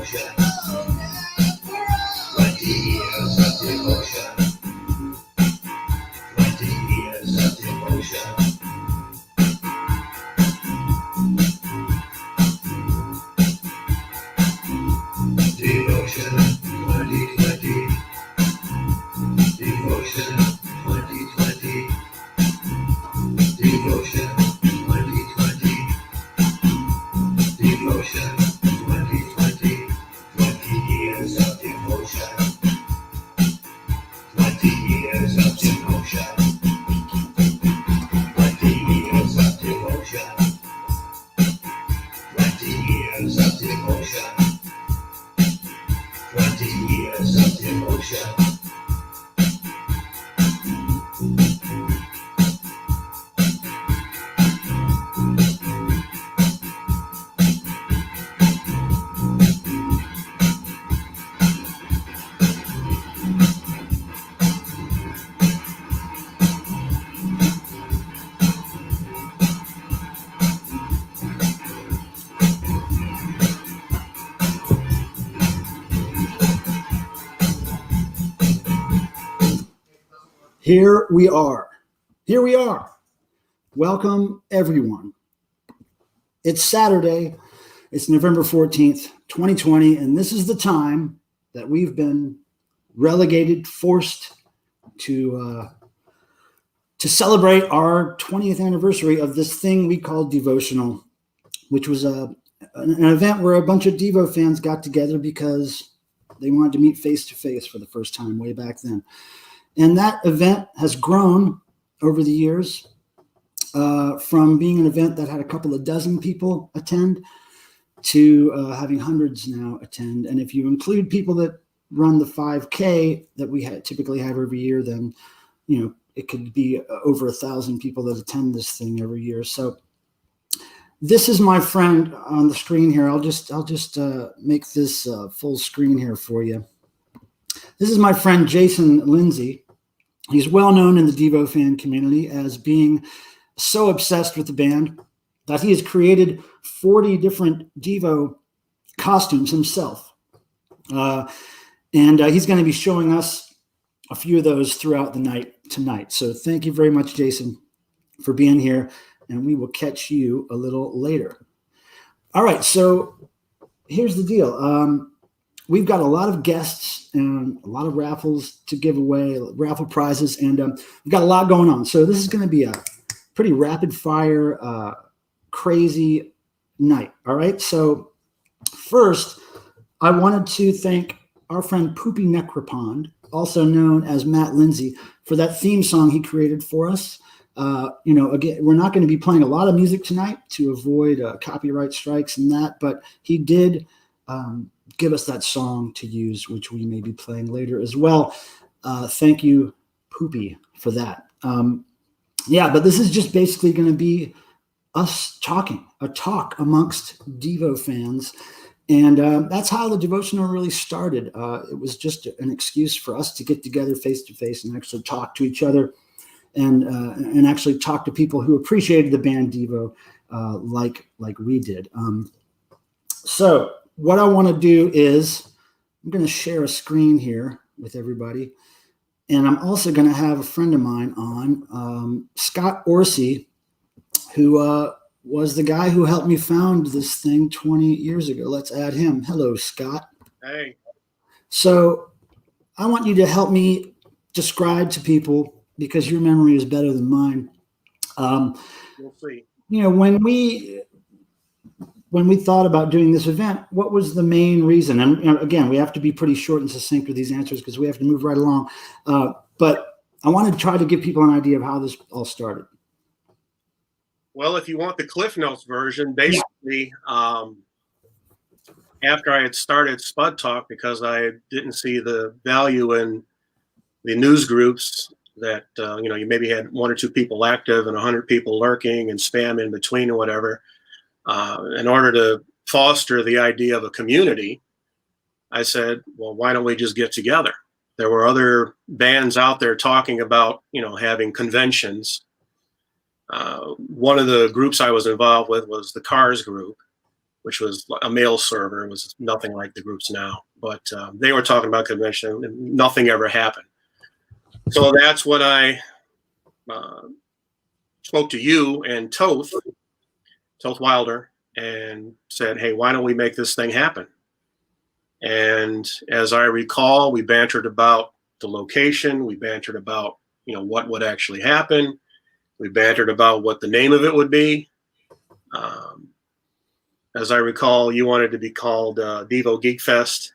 devotion. 20 years of devotion. 20 years of devotion. Devotion 2020. Devotion 2020. Devotion 2020. Devotion 2020. 20 years of devotion. 20 years of devotion. 20 years of devotion. 20 years of devotion. 20 years of devotion. Here we are. Here we are. Welcome, everyone. It's Saturday. It's November 14th, 2020, and this is the time that we've been relegated, forced to celebrate our 20th anniversary of this thing we call DEVOtional, which was an event where a bunch of Devo fans got together because they wanted to meet face-to-face for the first time way back then. And that event has grown over the years from being an event that had a couple of dozen people attend to having hundreds now attend. And if you include people that run the 5K that we typically have every year, then, it could be over 1,000 people that attend this thing every year. So this is my friend on the screen here. I'll just make this full screen here for you. This is my friend Jason Lindsay. He's well known in the Devo fan community as being so obsessed with the band that he has created 40 different Devo costumes himself. And he's going to be showing us a few of those throughout the night tonight. So thank you very much, Jason, for being here, and we will catch you a little later. All right, so here's the deal. We've got a lot of guests and a lot of raffles to give away, raffle prizes, and we've got a lot going on. So this is going to be a pretty rapid fire, crazy night. All right. So first, I wanted to thank our friend Poopy Necropond, also known as Matt Lindsay, for that theme song he created for us. Again, we're not going to be playing a lot of music tonight to avoid copyright strikes and that, but he did give us that song to use, which we may be playing later as well. Thank you, Poopy, for that. But this is just basically going to be us talking, a talk amongst Devo fans. And that's how the devotional really started. It was just an excuse for us to get together face to face and actually talk to each other and actually talk to people who appreciated the band Devo like we did. So what I want to do is I'm going to share a screen here with everybody. And I'm also going to have a friend of mine on, Scott Orsi, who was the guy who helped me found this thing 20 years ago. Let's add him. Hello, Scott. Hey. So I want you to help me describe to people, because your memory is better than mine. We'll see. When we thought about doing this event, what was the main reason? And again, we have to be pretty short and succinct with these answers because we have to move right along. But I want to try to give people an idea of how this all started. Well, if you want the Cliff Notes version, basically, after I had started Spud Talk, because I didn't see the value in the news groups that, you maybe had 1 or 2 people active and 100 people lurking and spam in between and whatever. In order to foster the idea of a community, I said, well, why don't we just get together? There were other bands out there talking about, having conventions. One of the groups I was involved with was the Cars group. which was a mail server. It was nothing like the groups now, but they were talking about convention, and nothing ever happened. So that's when I spoke to you and Toth Wilder, and said, hey, why don't we make this thing happen? And as I recall, we bantered about the location. We bantered about, what would actually happen. We bantered about what the name of it would be. As I recall, you wanted to be called DEVO Geek Fest.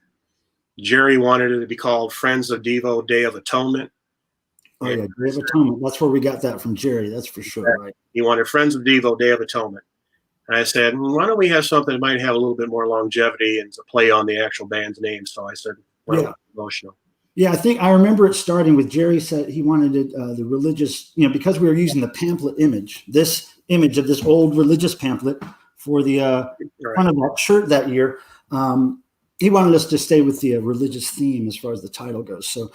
Jerry wanted it to be called Friends of DEVO Day of Atonement. Oh, yeah, Day of Atonement. That's where we got that from Jerry. That's for sure, right? He wanted Friends of DEVO Day of Atonement. And I said, why don't we have something that might have a little bit more longevity and to play on the actual band's name? So I said, well, DEVOtional. Yeah, I think I remember it starting with Jerry said he wanted it, the religious, because we were using the pamphlet image, this image of this old religious pamphlet for the front of that shirt that year. He wanted us to stay with the religious theme as far as the title goes. So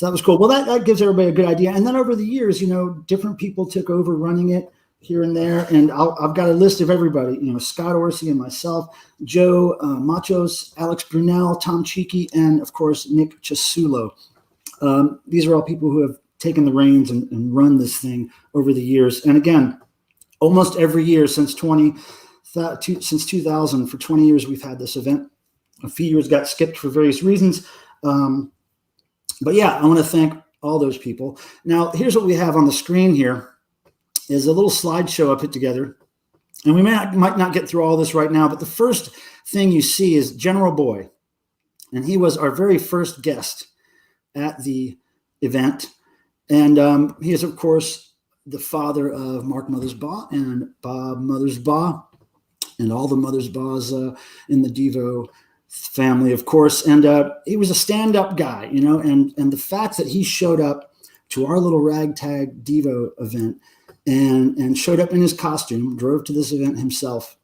that was cool. Well, that gives everybody a good idea. And then over the years, different people took over running it here and there. And I've got a list of everybody, Scott Orsi and myself, Joe Machos, Alex Brunel, Tom Cheeky, and of course, Nick Chasulo. These are all people who have taken the reins and run this thing over the years. And again, almost every year since 2000, for 20 years, we've had this event. A few years got skipped for various reasons. But yeah, I want to thank all those people. Now, here's what we have on the screen here is a little slideshow I put together. And we might not get through all this right now, but the first thing you see is General Boy. And he was our very first guest at the event. And he is, of course, the father of Mark Mothersbaugh and Bob Mothersbaugh and all the Mothersbaughs in the DEVO family, of course. And he was a stand-up guy, and the fact that he showed up to our little ragtag DEVO event and showed up in his costume, drove to this event himself,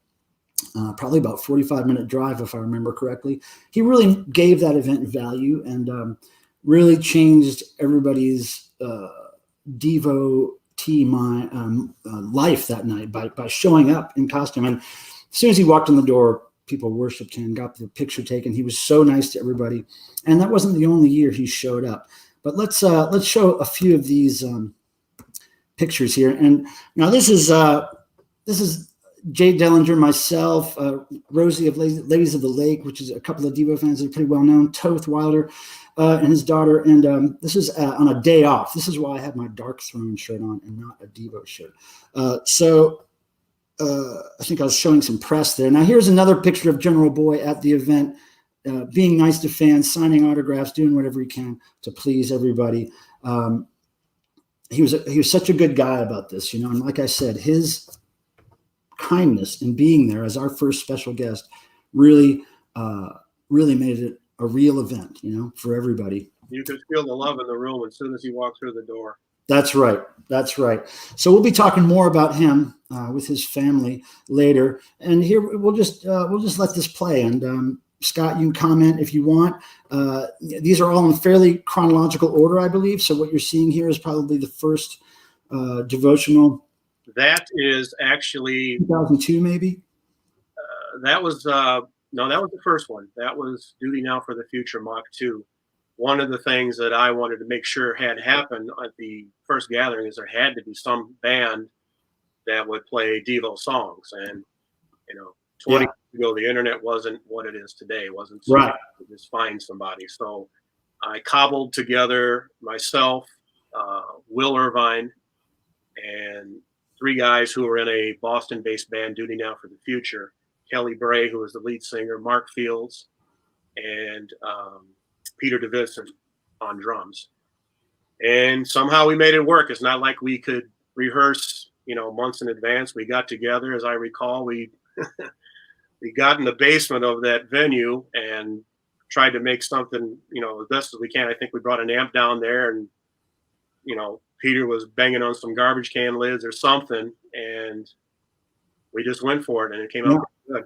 probably about 45-minute drive, if I remember correctly. He really gave that event value and really changed everybody's DEVO team life that night by showing up in costume. And as soon as he walked in the door, people worshiped him, got the picture taken. He was so nice to everybody. And that wasn't the only year he showed up. But let's show a few of these pictures here. And now this is Jay Dellinger, myself, Rosie of Ladies of the Lake, which is a couple of DEVO fans that are pretty well known, Toth Wilder and his daughter. And this is on a day off. This is why I have my Dark Throne shirt on and not a DEVO shirt. I think I was showing some press there. Now here's another picture of General Boy at the event, being nice to fans, signing autographs, doing whatever he can to please everybody. He was such a good guy about this, and like I said, his kindness in being there as our first special guest really made it a real event, for everybody. You could feel the love in the room as soon as he walked through the door. That's right. So we'll be talking more about him with his family later. And here we'll just let this play. And Scott, you can comment if you want. These are all in fairly chronological order, I believe. So what you're seeing here is probably the first devotional. That is actually 2002, maybe. That was that was the first one. That was Duty Now for the Future Mach 2. One of the things that I wanted to make sure had happened at the first gathering is there had to be some band that would play DEVO songs. And, 20 years ago, the internet wasn't what it is today. It wasn't so right. To just find somebody. So I cobbled together myself, Will Irvine, and three guys who were in a Boston-based band, Duty Now for the Future. Kelly Bray, who was the lead singer, Mark Fields, and Peter DeVis on drums. And somehow we made it work. It's not like we could rehearse, months in advance. We got together, as I recall, we got in the basement of that venue and tried to make something, as best as we can. I think we brought an amp down there and, Peter was banging on some garbage can lids or something. And we just went for it and it came out good.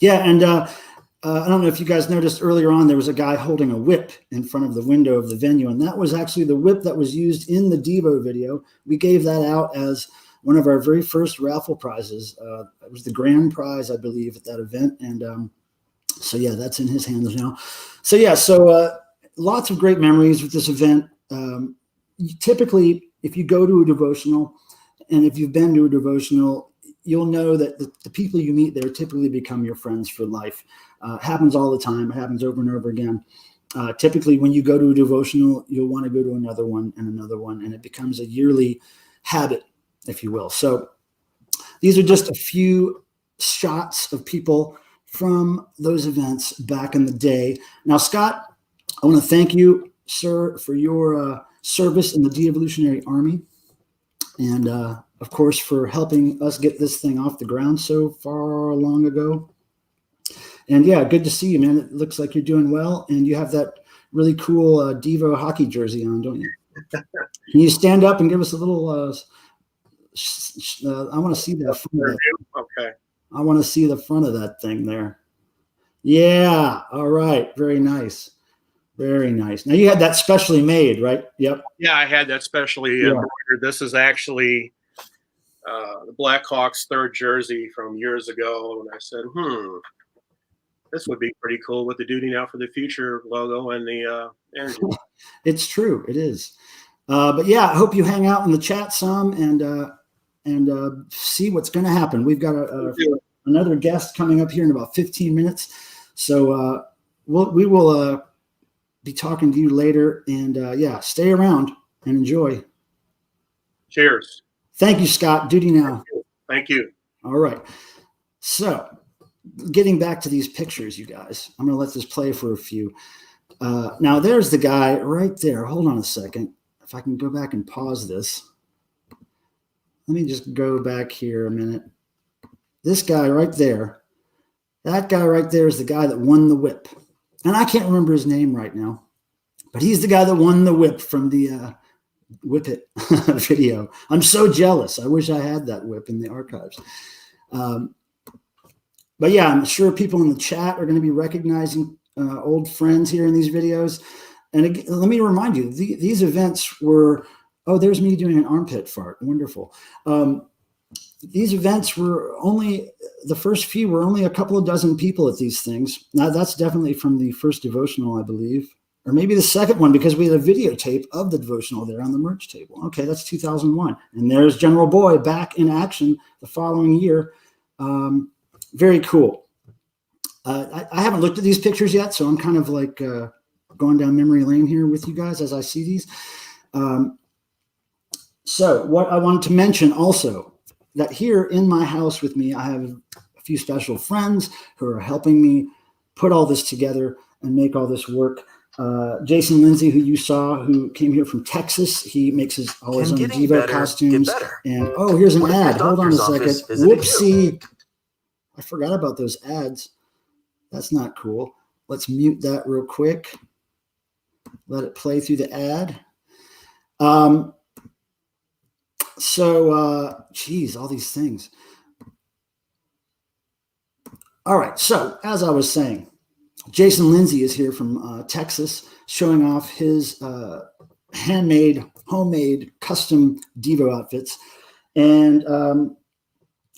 Yeah. And, I don't know if you guys noticed earlier on, there was a guy holding a whip in front of the window of the venue. And that was actually the whip that was used in the DEVO video. We gave that out as one of our very first raffle prizes. It was the grand prize, I believe, at that event. And so, yeah, that's in his hands now. So, yeah, lots of great memories with this event. Typically, if you go to a devotional, and if you've been to a devotional, you'll know that the people you meet there typically become your friends for life. It happens all the time. It happens over and over again. Typically, when you go to a devotional, you'll want to go to another one, and it becomes a yearly habit, if you will. So these are just a few shots of people from those events back in the day. Now, Scott, I want to thank you, sir, for your service in the De-Evolutionary Army. And, of course, for helping us get this thing off the ground so far long ago. And, yeah, good to see you, man. It looks like you're doing well. And you have that really cool DEVO hockey jersey on, don't you? Can you stand up and give us a little I want to see that. Okay. I want to see the front of that thing there. Yeah. All right. Very nice. Very nice. Now, you had that specially made, right? Yep. Yeah, I had that specially embroidered. This is actually the Blackhawks' third jersey from years ago. And I said, this would be pretty cool with the Duty Now for the Future logo and the energy. It's true. It is. But, yeah, I hope you hang out in the chat some and see what's going to happen. We've got another guest coming up here in about 15 minutes. So we will be talking to you later, and stay around and enjoy. Cheers. Thank you, Scott. Duty Now. Thank you. All right. So getting back to these pictures, you guys, I'm going to let this play for a few. Now there's the guy right there. Hold on a second. If I can go back and pause this. Let me just go back here a minute. This guy right there, that guy right there is the guy that won the whip. And I can't remember his name right now, but he's the guy that won the whip from the Whip It video. I'm so jealous. I wish I had that whip in the archives. But yeah, I'm sure people in the chat are going to be recognizing old friends here in these videos. And again, let me remind you, these events were, there's me doing an armpit fart. Wonderful. These events were the first few were only a couple of dozen people at these things. Now, that's definitely from the first devotional, I believe, or maybe the second one, because we had a videotape of the devotional there on the merch table. Okay, that's 2001. And there's General Boy back in action the following year. Very cool. I haven't looked at these pictures yet, so I'm kind of like going down memory lane here with you guys as I see these. So what I wanted to mention also, that here in my house with me, I have a few special friends who are helping me put all this together and make all this work. Jason Lindsay, who you saw, who came here from Texas, he makes all his own DEVO costumes. And here's an ad. Hold on a second. Whoopsie. I forgot about those ads. That's not cool. Let's mute that real quick. Let it play through the ad. Geez, all these things. All right. So as I was saying, Jason Lindsay is here from Texas, showing off his handmade, homemade, custom DEVO outfits. And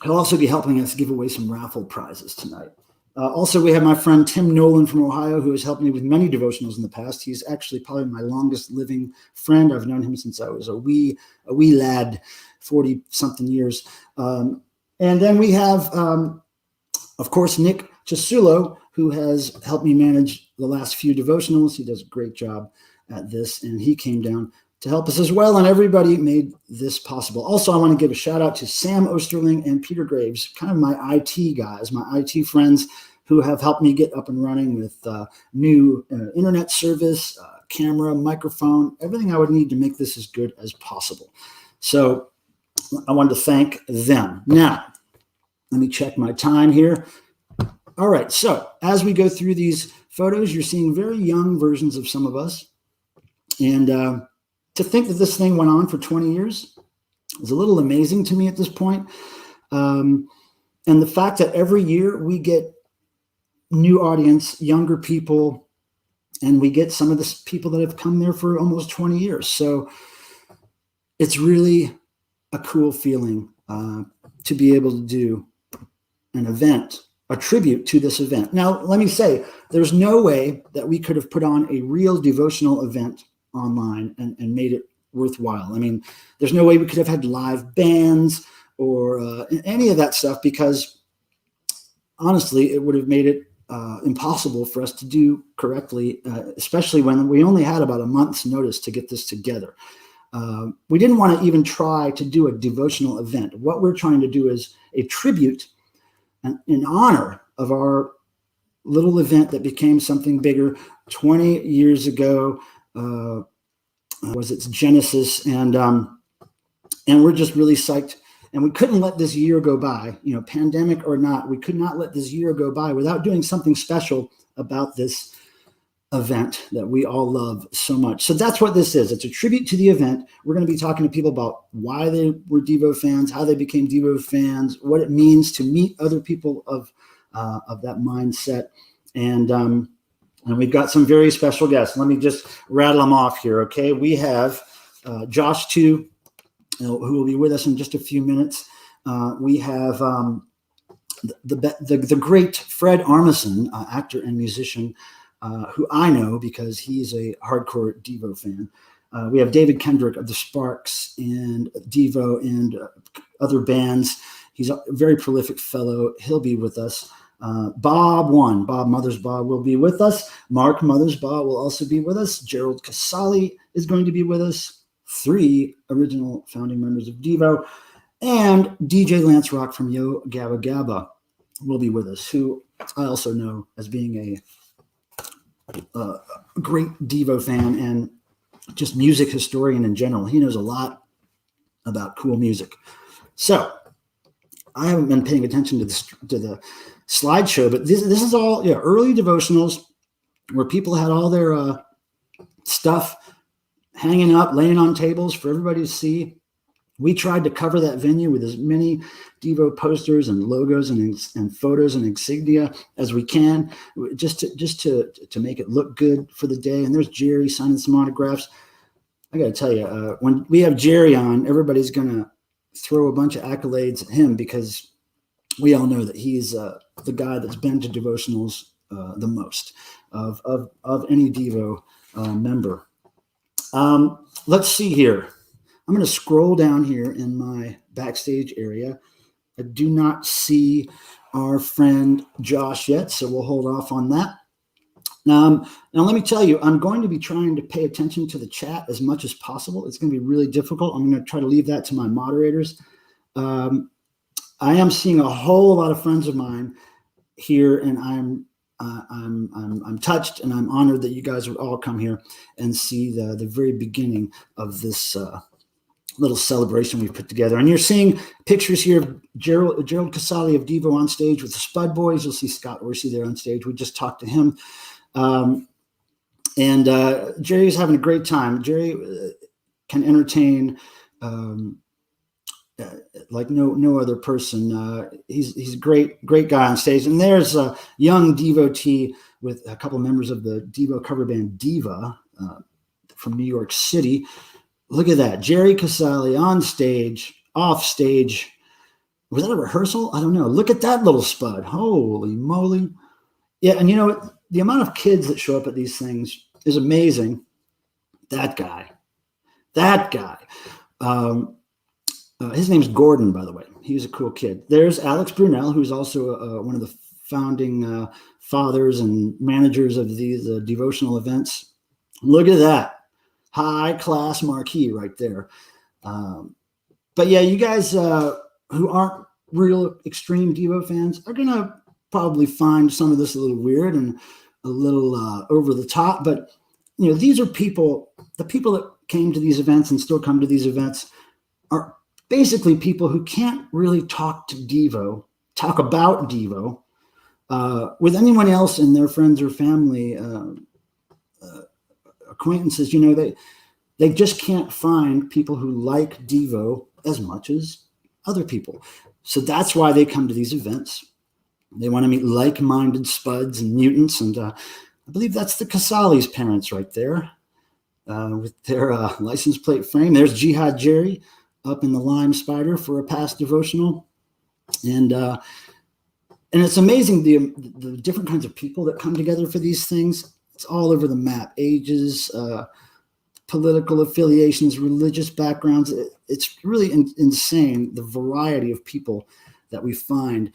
he'll also be helping us give away some raffle prizes tonight. Also, we have my friend Tim Nolan from Ohio, who has helped me with many devotionals in the past. He's actually probably my longest living friend. I've known him since I was a wee lad, 40-something years. And then we have, of course, Nick Chisulo, who has helped me manage the last few devotionals. He does a great job at this, and he came down to help us as well, and everybody made this possible. Also, I want to give a shout out to Sam Osterling and Peter Graves, kind of my IT guys, my IT friends who have helped me get up and running with new internet service, camera, microphone, everything I would need to make this as good as possible. So I wanted to thank them. Now, let me check my time here. All right, so as we go through these photos, you're seeing very young versions of some of us. And to think that this thing went on for 20 years is a little amazing to me at this point. And the fact that every year we get new audience, younger people, and we get some of the people that have come there for almost 20 years. So it's really a cool feeling to be able to do an event, a tribute to this event. Now, let me say, there's no way that we could have put on a real devotional event online and made it worthwhile. I mean, there's no way we could have had live bands or any of that stuff, because honestly, it would have made it impossible for us to do correctly, especially when we only had about a month's notice to get this together. We didn't want to even try to do a devotional event. What we're trying to do is a tribute in honor of our little event that became something bigger 20 years ago. Was its Genesis, and we're just really psyched. And we couldn't let this year go by, pandemic or not. We could not let this year go by without doing something special about this event that we all love so much. So that's what this is. It's a tribute to the event. We're going to be talking to people about why they were DEVO fans, how they became DEVO fans, what it means to meet other people of that mindset, and we've got some very special guests. Let me just rattle them off here, okay? We have Josh Tu, who will be with us in just a few minutes. We have the great Fred Armisen, actor and musician, who I know because he's a hardcore DEVO fan. We have David Kendrick of the Sparks and DEVO and other bands. He's a very prolific fellow. He'll be with us. Bob Mothersbaugh will be with us. Mark Mothersbaugh will also be with us. Gerald Casali is going to be with us. 3 original founding members of DEVO. And DJ Lance Rock from Yo Gabba Gabba will be with us, who I also know as being a great DEVO fan and just music historian in general. He knows a lot about cool music. So I haven't been paying attention to the slideshow, but this is all early devotionals where people had all their stuff hanging up, laying on tables for everybody to see. We tried to cover that venue with as many DEVO posters and logos and photos and insignia as we can, just to make it look good for the day. And there's Jerry signing some autographs. I got to tell you, when we have Jerry on, everybody's going to throw a bunch of accolades at him, because we all know that he's the guy that's been to devotionals the most of any DEVO member. Let's see here. I'm going to scroll down here in my backstage area. I do not see our friend Josh yet, so we'll hold off on that. Now let me tell you, I'm going to be trying to pay attention to the chat as much as possible. It's going to be really difficult. I'm going to try to leave that to my moderators. I am seeing a whole lot of friends of mine here, and I'm touched, and I'm honored that you guys would all come here and see the very beginning of this little celebration we've put together. And you're seeing pictures here of Gerald Casali of DEVO on stage with the Spud Boys. You'll see Scott Orsi there on stage. We just talked to him. And Jerry's having a great time. Jerry can entertain like no other person. He's a great guy on stage. And there's a young devotee with a couple members of the DEVO cover band Diva from New York City. Look at that. Jerry Casali on stage, off stage. Was that a rehearsal? I don't know. Look at that little spud. Holy moly. Yeah, and the amount of kids that show up at these things is amazing. That guy. His name's Gordon, by the way. He's a cool kid. There's Alex Brunel, who's also one of the founding fathers and managers of these devotional events. Look at that. High-class marquee right there. But yeah, you guys who aren't real extreme DEVO fans are going to probably find some of this a little weird and a little over the top. But, these are people, the people that came to these events and still come to these events are basically people who can't really talk about DEVO with anyone else in their friends or family acquaintances. They just can't find people who like DEVO as much as other people. So that's why they come to these events. They want to meet like-minded spuds and mutants. And I believe that's the Casali's parents right there with their license plate frame. There's Jihad Jerry. up in the Lime Spider for a past devotional. And it's amazing the different kinds of people that come together for these things. It's all over the map, ages, political affiliations, religious backgrounds. It's really insane, the variety of people that we find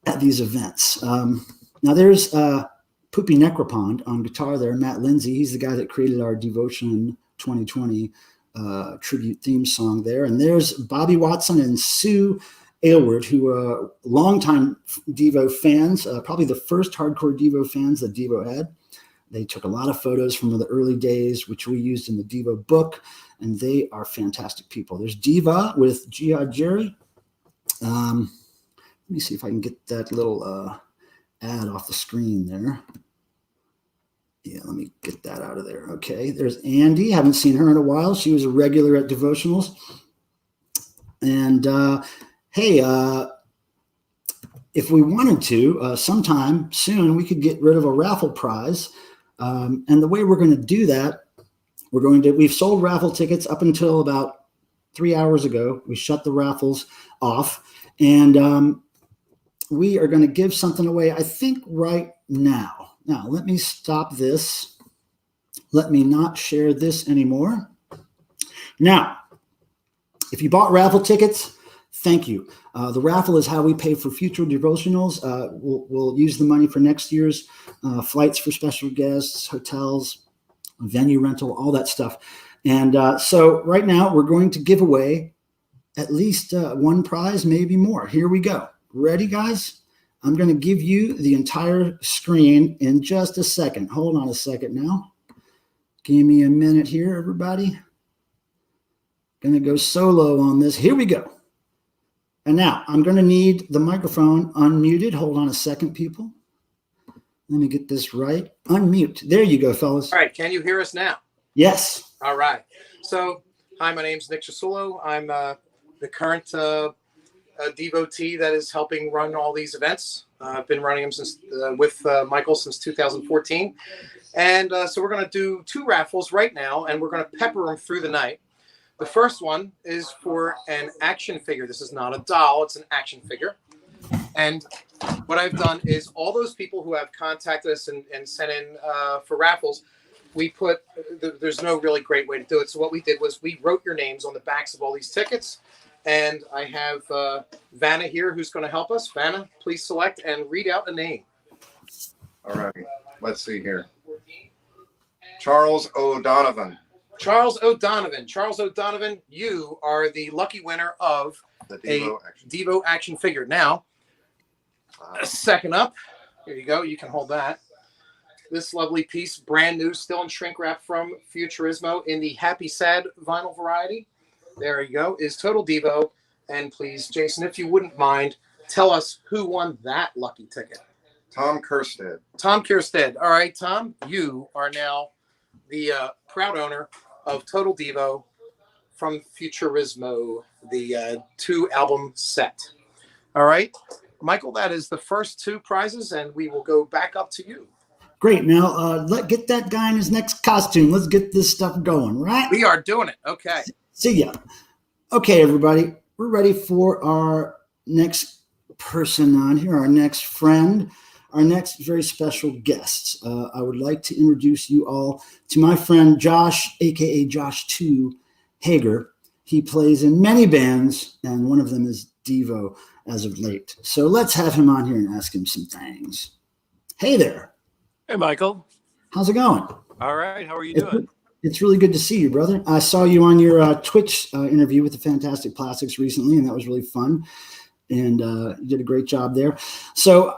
at these events. Now there's Poopy Necropond on guitar there, Matt Lindsay. He's the guy that created our Devotion 2020 tribute theme song there. And there's Bobby Watson and Sue Aylward, who are longtime Devo fans, probably the first hardcore Devo fans that Devo had. They took a lot of photos from the early days, which we used in the Devo book, and they are fantastic people. There's Diva with G.I. Jerry. Let me see if I can get that little ad off the screen there. Yeah, let me get that out of there. Okay, there's Andy. Haven't seen her in a while. She was a regular at Devotionals. And hey, if we wanted to, sometime soon, we could get rid of a raffle prize. And the way we're going to do that, we've sold raffle tickets up until about 3 hours ago. We shut the raffles off, and we are going to give something away, I think, right now. Now, let me stop this. Let me not share this anymore. Now, if you bought raffle tickets, thank you. The raffle is how we pay for future devotionals. We'll use the money for next year's flights for special guests, hotels, venue rental, all that stuff. And so right now we're going to give away at least one prize, maybe more. Here we go. Ready, guys? I'm going to give you the entire screen in just a second. Hold on a second now. Give me a minute here, everybody. Going to go solo on this. Here we go. And now I'm going to need the microphone unmuted. Hold on a second, people. Let me get this right. Unmute. There you go, fellas. All right. Can you hear us now? Yes. All right. So, hi, my name's Nick Chasulo. I'm the current devotee that is helping run all these events. I've been running them since with Michael since 2014. And so we're going to do 2 raffles right now, and we're going to pepper them through the night. The first one is for an action figure. This is not a doll. It's an action figure. And what I've done is all those people who have contacted us and sent in for raffles, we put, there's no really great way to do it. So what we did was we wrote your names on the backs of all these tickets. And I have Vanna here who's going to help us. Vanna, please select and read out a name. All right. Let's see here. Charles O'Donovan. Charles O'Donovan. Charles O'Donovan, you are the lucky winner of The DEVO action. DEVO action figure. Now, second up, here you go. You can hold that. This lovely piece, brand new, still in shrink wrap from Futurismo in the Happy Sad vinyl variety. There you go, is Total Devo. And please, Jason, if you wouldn't mind, tell us who won that lucky ticket. Tom Kirstead. Tom Kirstead. All right, Tom, you are now the proud owner of Total Devo from Futurismo, the 2-album set. All right, Michael, that is the first 2 prizes, and we will go back up to you. Great. Now, get that guy in his next costume. Let's get this stuff going, right? We are doing it. Okay. See ya. Okay, everybody. We're ready for our next person on here, our next friend, our next very special guest. I would like to introduce you all to my friend Josh, a.k.a. Josh 2 Hager. He plays in many bands, and one of them is DEVO as of late. So let's have him on here and ask him some things. Hey there. Hey, Michael. How's it going? All right. How are you doing? It's really good to see you, brother. I saw you on your Twitch interview with the Fantastic Plastics recently, and that was really fun. And you did a great job there. So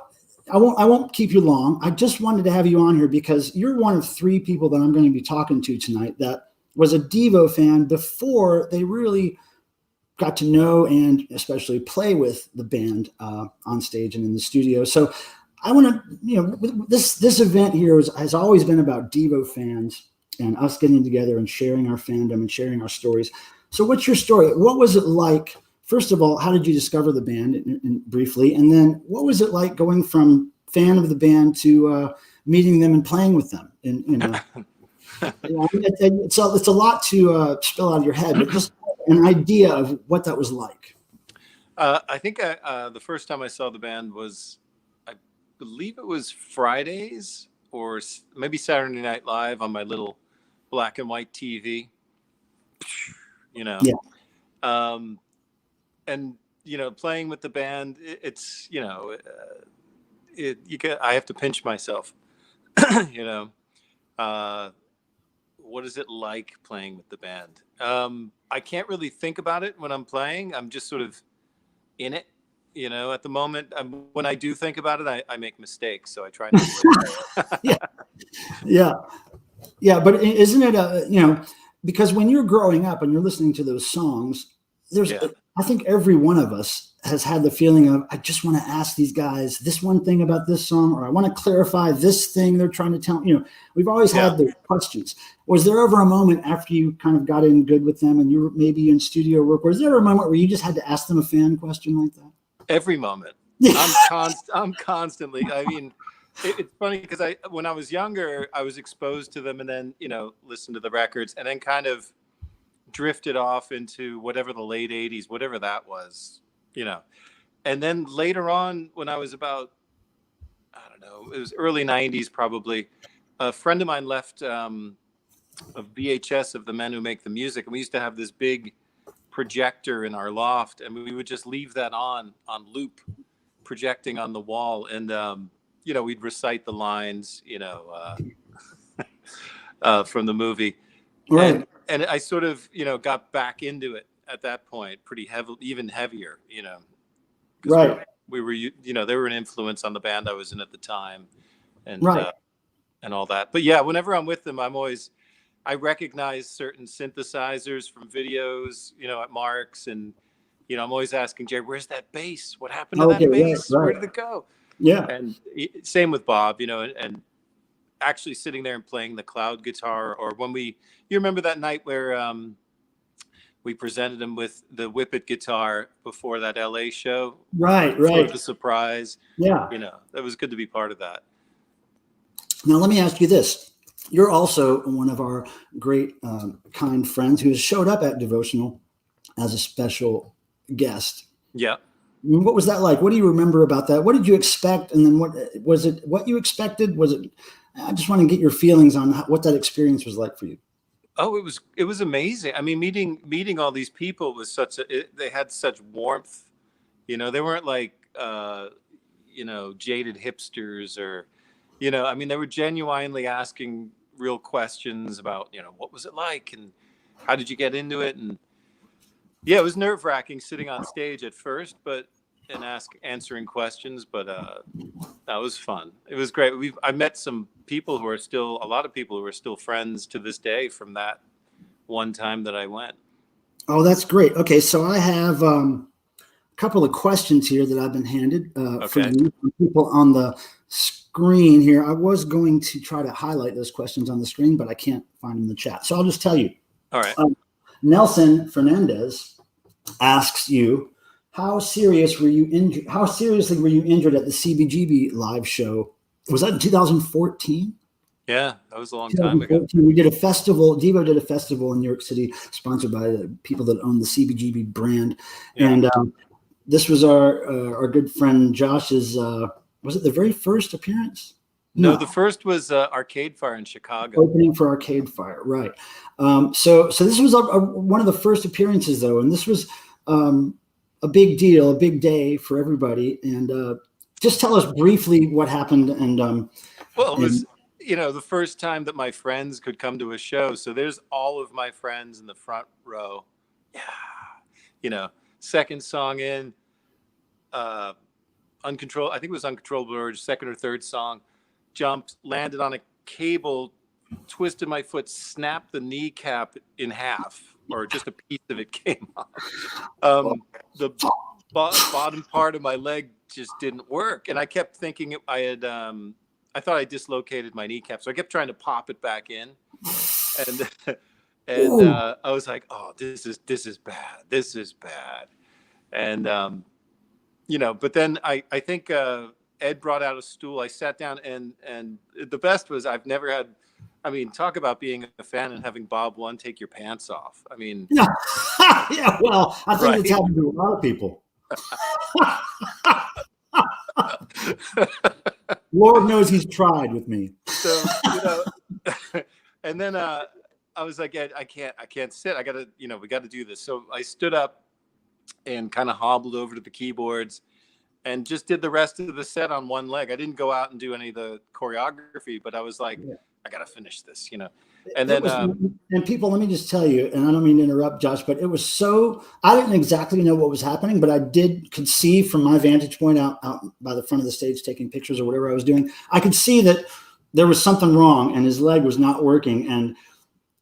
I won't keep you long. I just wanted to have you on here because you're one of 3 people that I'm going to be talking to tonight that was a DEVO fan before they really got to know and especially play with the band on stage and in the studio. So I want to, this event here has always been about DEVO fans and us getting together and sharing our fandom and sharing our stories. So what's your story? What was it like? First of all, how did you discover the band briefly? And then what was it like going from fan of the band to meeting them and playing with them? And, it's a lot to spill out of your head, but just an idea of what that was like? I think the first time I saw the band was, I believe it was Fridays or maybe Saturday Night Live on my little black and white TV. You know, Yeah. And playing with the band, it's I have to pinch myself. you know, what is it like playing with the band? I can't really think about it when I'm playing. I'm just sort of in it, at the moment. When I do think about it, I make mistakes. So I try not to. Yeah. But isn't it, because when you're growing up and you're listening to those songs, I think every one of us has had the feeling of, I just want to ask these guys this one thing about this song, or I want to clarify this thing they're trying to tell. We've always had those questions. Was there ever a moment after you kind of got in good with them and you were maybe in studio work, was there a moment where you just had to ask them a fan question like that? Every moment. I'm constantly, I mean, it's funny because when I was younger, I was exposed to them and then, listened to the records and then kind of drifted off into whatever the late 80s, whatever that was, And then later on, when I was about, I don't know, it was early 90s probably, a friend of mine left a VHS of The Men Who Make the Music. And we used to have this big projector in our loft, and we would just leave that on loop, projecting on the wall. And, we'd recite the lines, from the movie. Right. And I sort of, got back into it at that point, pretty heavy, even heavier, Right. We were, they were an influence on the band I was in at the time, and and all that. But yeah, whenever I'm with them, I recognize certain synthesizers from videos, at Mark's, and I'm always asking Jerry, "Where's that bass? What happened to that bass? Right. Where did it go?" Yeah. And same with Bob, and actually sitting there and playing the cloud guitar, or when you remember that night where we presented him with the Whippet guitar before that LA show. Right. Sort of a surprise. Yeah. That was good to be part of that. Now, let me ask you this. You're also one of our great, kind friends who has showed up at Devotional as a special guest. Yeah. What was that like? What do you remember about that? What did you expect? And then was it what you expected? I just want to get your feelings on what that experience was like for you. Oh, it was amazing. I mean, meeting all these people was they had such warmth. They weren't like, jaded hipsters or, I mean, they were genuinely asking real questions about, what was it like and how did you get into it? And yeah, it was nerve-wracking sitting on stage at first, and answering questions, but that was fun. It was great. I met some people a lot of people who are still friends to this day from that one time that I went. Oh, that's great. Okay, so I have a couple of questions here that I've been handed from people on the screen here. I was going to try to highlight those questions on the screen, but I can't find them in the chat. So I'll just tell you. All right. Nelson Fernandez asks you, how seriously were you injured at the CBGB live show? Was that in 2014? Yeah, that was a long time ago. We did a festival. DEVO did a festival in New York City, sponsored by the people that own the CBGB brand. Yeah. And this was our good friend Josh's. Was it the very first appearance? No, the first was Arcade Fire in Chicago. Opening for Arcade Fire, right? So this was one of the first appearances, though, and this was a big deal, a big day for everybody. And just tell us briefly what happened. And well, it was the first time that my friends could come to a show. So there's all of my friends in the front row. Yeah, second song in, Uncontrollable. I think it was Uncontrollable Urge. Second or third song. Jumped, landed on a cable, twisted my foot, snapped the kneecap in half, or just a piece of it came off. The bottom part of my leg just didn't work, and I kept thinking I thought I dislocated my kneecap, so I kept trying to pop it back in, and I was like, "Oh, this is bad," and but then I think. Ed brought out a stool. I sat down, and the best was I've never had I mean, talk about being a fan and having Bob One take your pants off. I mean, Yeah, yeah. Well, I think it's Right. happened to a lot of people. Lord knows he's tried with me. so and then I was like, I can't sit. I gotta, we got to do this. So I stood up and kind of hobbled over to the keyboards and just did the rest of the set on one leg. I didn't go out and do any of the choreography, but I was like, I gotta finish this, And then, and people, let me just tell you, and I don't mean to interrupt, Josh, but it was so, I didn't exactly know what was happening, but I could see from my vantage point out by the front of the stage, taking pictures or whatever I was doing, I could see that there was something wrong and his leg was not working. And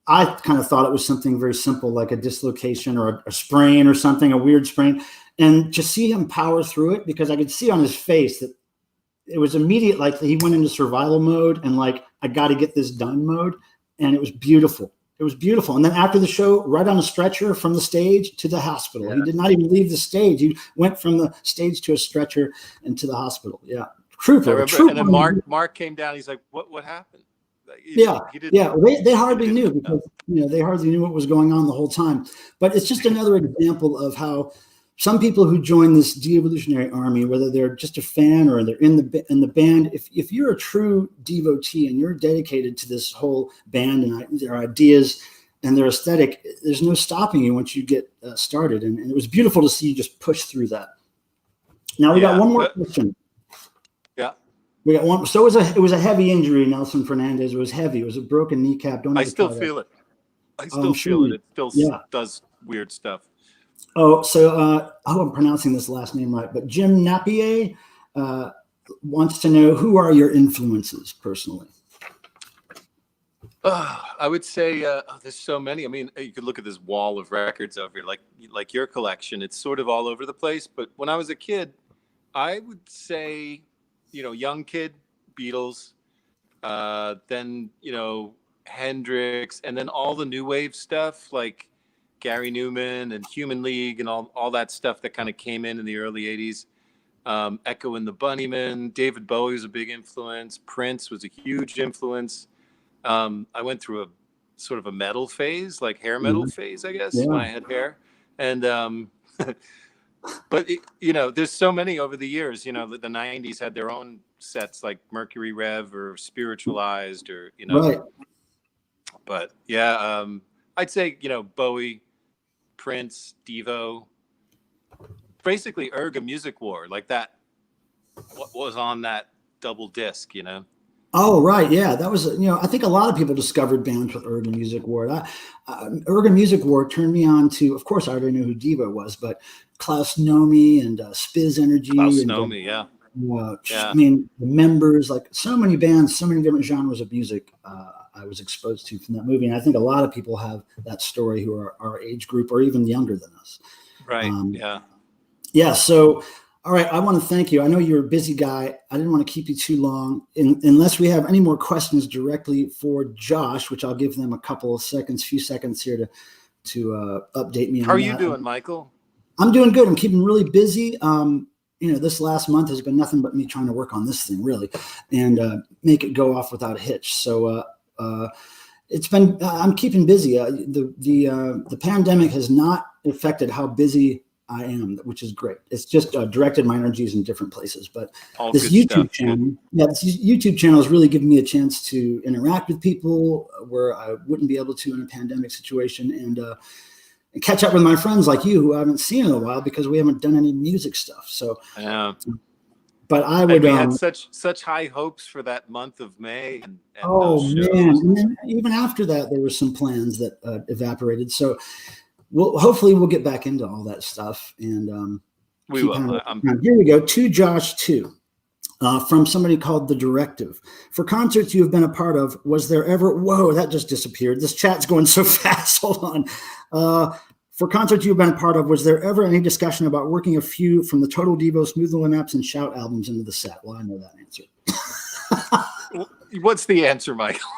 I kind of thought it was something very simple, like a dislocation or a sprain or something, a weird sprain. And to see him power through it, because I could see on his face that it was immediate, like he went into survival mode and like, I got to get this done mode. And it was beautiful. It was beautiful. And then after the show, right on a stretcher from the stage to the hospital. Yeah. He did not even leave the stage. He went from the stage to a stretcher and to the hospital. Yeah. Trooper. And then Mark came down. He's like, what happened? He They hardly knew because they hardly knew what was going on the whole time. But it's just another example of how some people who join this de-evolutionary army, whether they're just a fan or they're in the band, if you're a true devotee and you're dedicated to this whole band and their ideas and their aesthetic, there's no stopping you once you get started. And it was beautiful to see you just push through that. Now we got one more question. Yeah. We got one. So it was a heavy injury, Nelson Fernandez. It was heavy. It was a broken kneecap. I still feel it. I still feel it. It still does weird stuff. Oh, so I'm pronouncing this last name right, but Jim Napier wants to know, who are your influences personally? I would say there's so many. I mean, you could look at this wall of records over here, like your collection. It's sort of all over the place. But when I was a kid, I would say, young kid, Beatles, then, Hendrix, and then all the new wave stuff like Gary Newman and Human League and all that stuff that kind of came in the early 80s. Echo and the Bunnymen, David Bowie was a big influence. Prince was a huge influence. I went through a sort of a metal phase, like hair metal phase, I guess, when I had hair. And, but, there's so many over the years, the 90s had their own sets like Mercury Rev or Spiritualized or, Right. But yeah, I'd say, Bowie, Prince, DEVO, basically Erga Music War, like that. What was on that double disc, Oh, right. Yeah. That was, I think a lot of people discovered bands with Erga Music War. Erga Music War turned me on to, of course, I already knew who DEVO was, but Klaus Nomi and Spiz Energy. Klaus Nomi, yeah. I mean, the Members, like so many bands, so many different genres of music I was exposed to from that movie. And I think a lot of people have that story who are our age group or even younger than us. Right. Yeah. So, all right. I want to thank you. I know you're a busy guy. I didn't want to keep you too long unless we have any more questions directly for Josh, which I'll give them few seconds here to update me on that. How are you doing, Michael? I'm doing good. I'm keeping really busy. This last month has been nothing but me trying to work on this thing really and make it go off without a hitch. So, it's been, I'm keeping busy. The pandemic has not affected how busy I am, which is great. It's just directed my energies in different places. But this YouTube channel has really given me a chance to interact with people where I wouldn't be able to in a pandemic situation and catch up with my friends like you who I haven't seen in a while because we haven't done any music stuff. So, but I would. We had such high hopes for that month of May. And man! And then even after that, there were some plans that evaporated. So, hopefully we'll get back into all that stuff. And we will. Here we go. To Josh 2, from somebody called The Directive. For concerts you have been a part of, was there ever? Whoa, that just disappeared. This chat's going so fast. Hold on. For concerts you've been a part of, was there ever any discussion about working a few from the Total Devo, Smooth the Lineups, and Shout albums into the set? Well, I know that answer. What's the answer, Michael?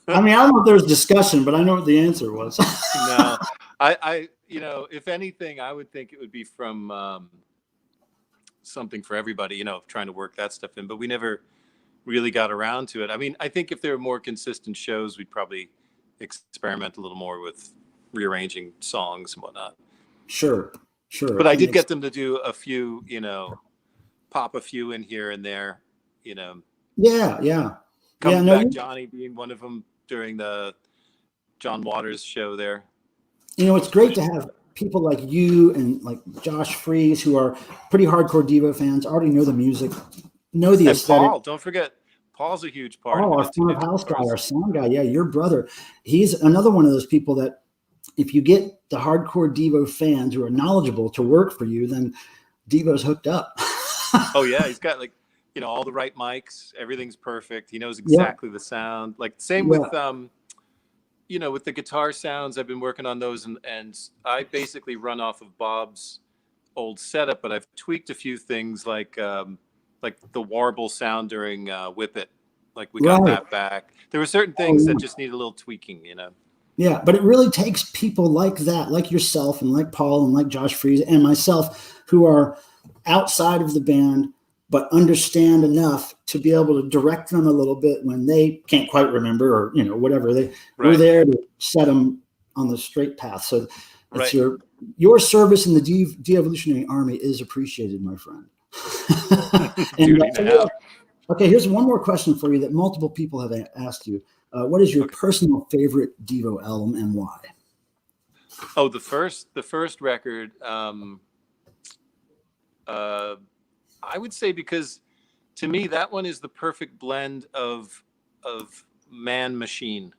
I mean, I don't know if there was discussion, but I know what the answer was. No, I if anything, I would think it would be from something for everybody, trying to work that stuff in. But we never really got around to it. I mean, I think if there were more consistent shows, we'd probably experiment a little more with rearranging songs and whatnot. Sure. But I did get them to do a few, pop a few in here and there, Yeah. Coming no, Back Johnny being one of them during the John Waters show there. It's great to have people like you and like Josh Fries, who are pretty hardcore Devo fans, already know the music, know the aesthetic. Paul, don't forget, Paul's a huge part of it. Our front of house guy, our sound guy. Yeah, your brother. He's another one of those people that if you get the hardcore Devo fans who are knowledgeable to work for you, then Devo's hooked up. Oh yeah, he's got all the right mics. Everything's perfect. He knows exactly the sound. Like same with with the guitar sounds. I've been working on those, and I basically run off of Bob's old setup, but I've tweaked a few things like the warble sound during Whip It. Like we got that back. There were certain things that just need a little tweaking, Yeah, but it really takes people like that, like yourself and like Paul and like Josh Fries and myself, who are outside of the band but understand enough to be able to direct them a little bit when they can't quite remember or whatever. We're there to set them on the straight path. So it's your service in the de-evolutionary army is appreciated, my friend. Okay, here's one more question for you that multiple people have asked you. What is your personal favorite Devo album and why? Oh, the first record. I would say because to me that one is the perfect blend of man machine,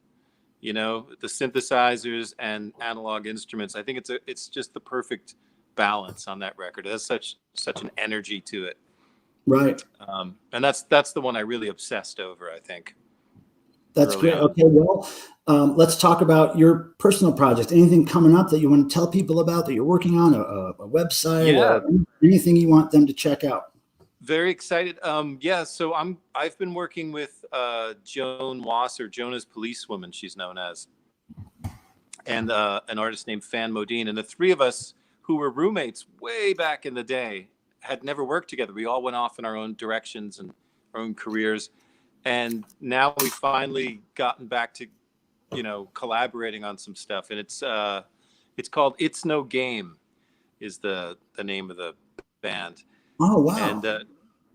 the synthesizers and analog instruments. I think it's just the perfect balance on that record. It has such an energy to it. Right. And that's the one I really obsessed over, I think. That's great. Okay, well, let's talk about your personal project. Anything coming up that you want to tell people about that you're working on, a website, or anything you want them to check out? Very excited. So I've been working with Joan Wasser, Jonah's Policewoman, she's known as, and an artist named Fan Modine. And the three of us who were roommates way back in the day had never worked together. We all went off in our own directions and our own careers. And now we've finally gotten back to, collaborating on some stuff. And it's called It's No Game is the name of the band. Oh, wow. And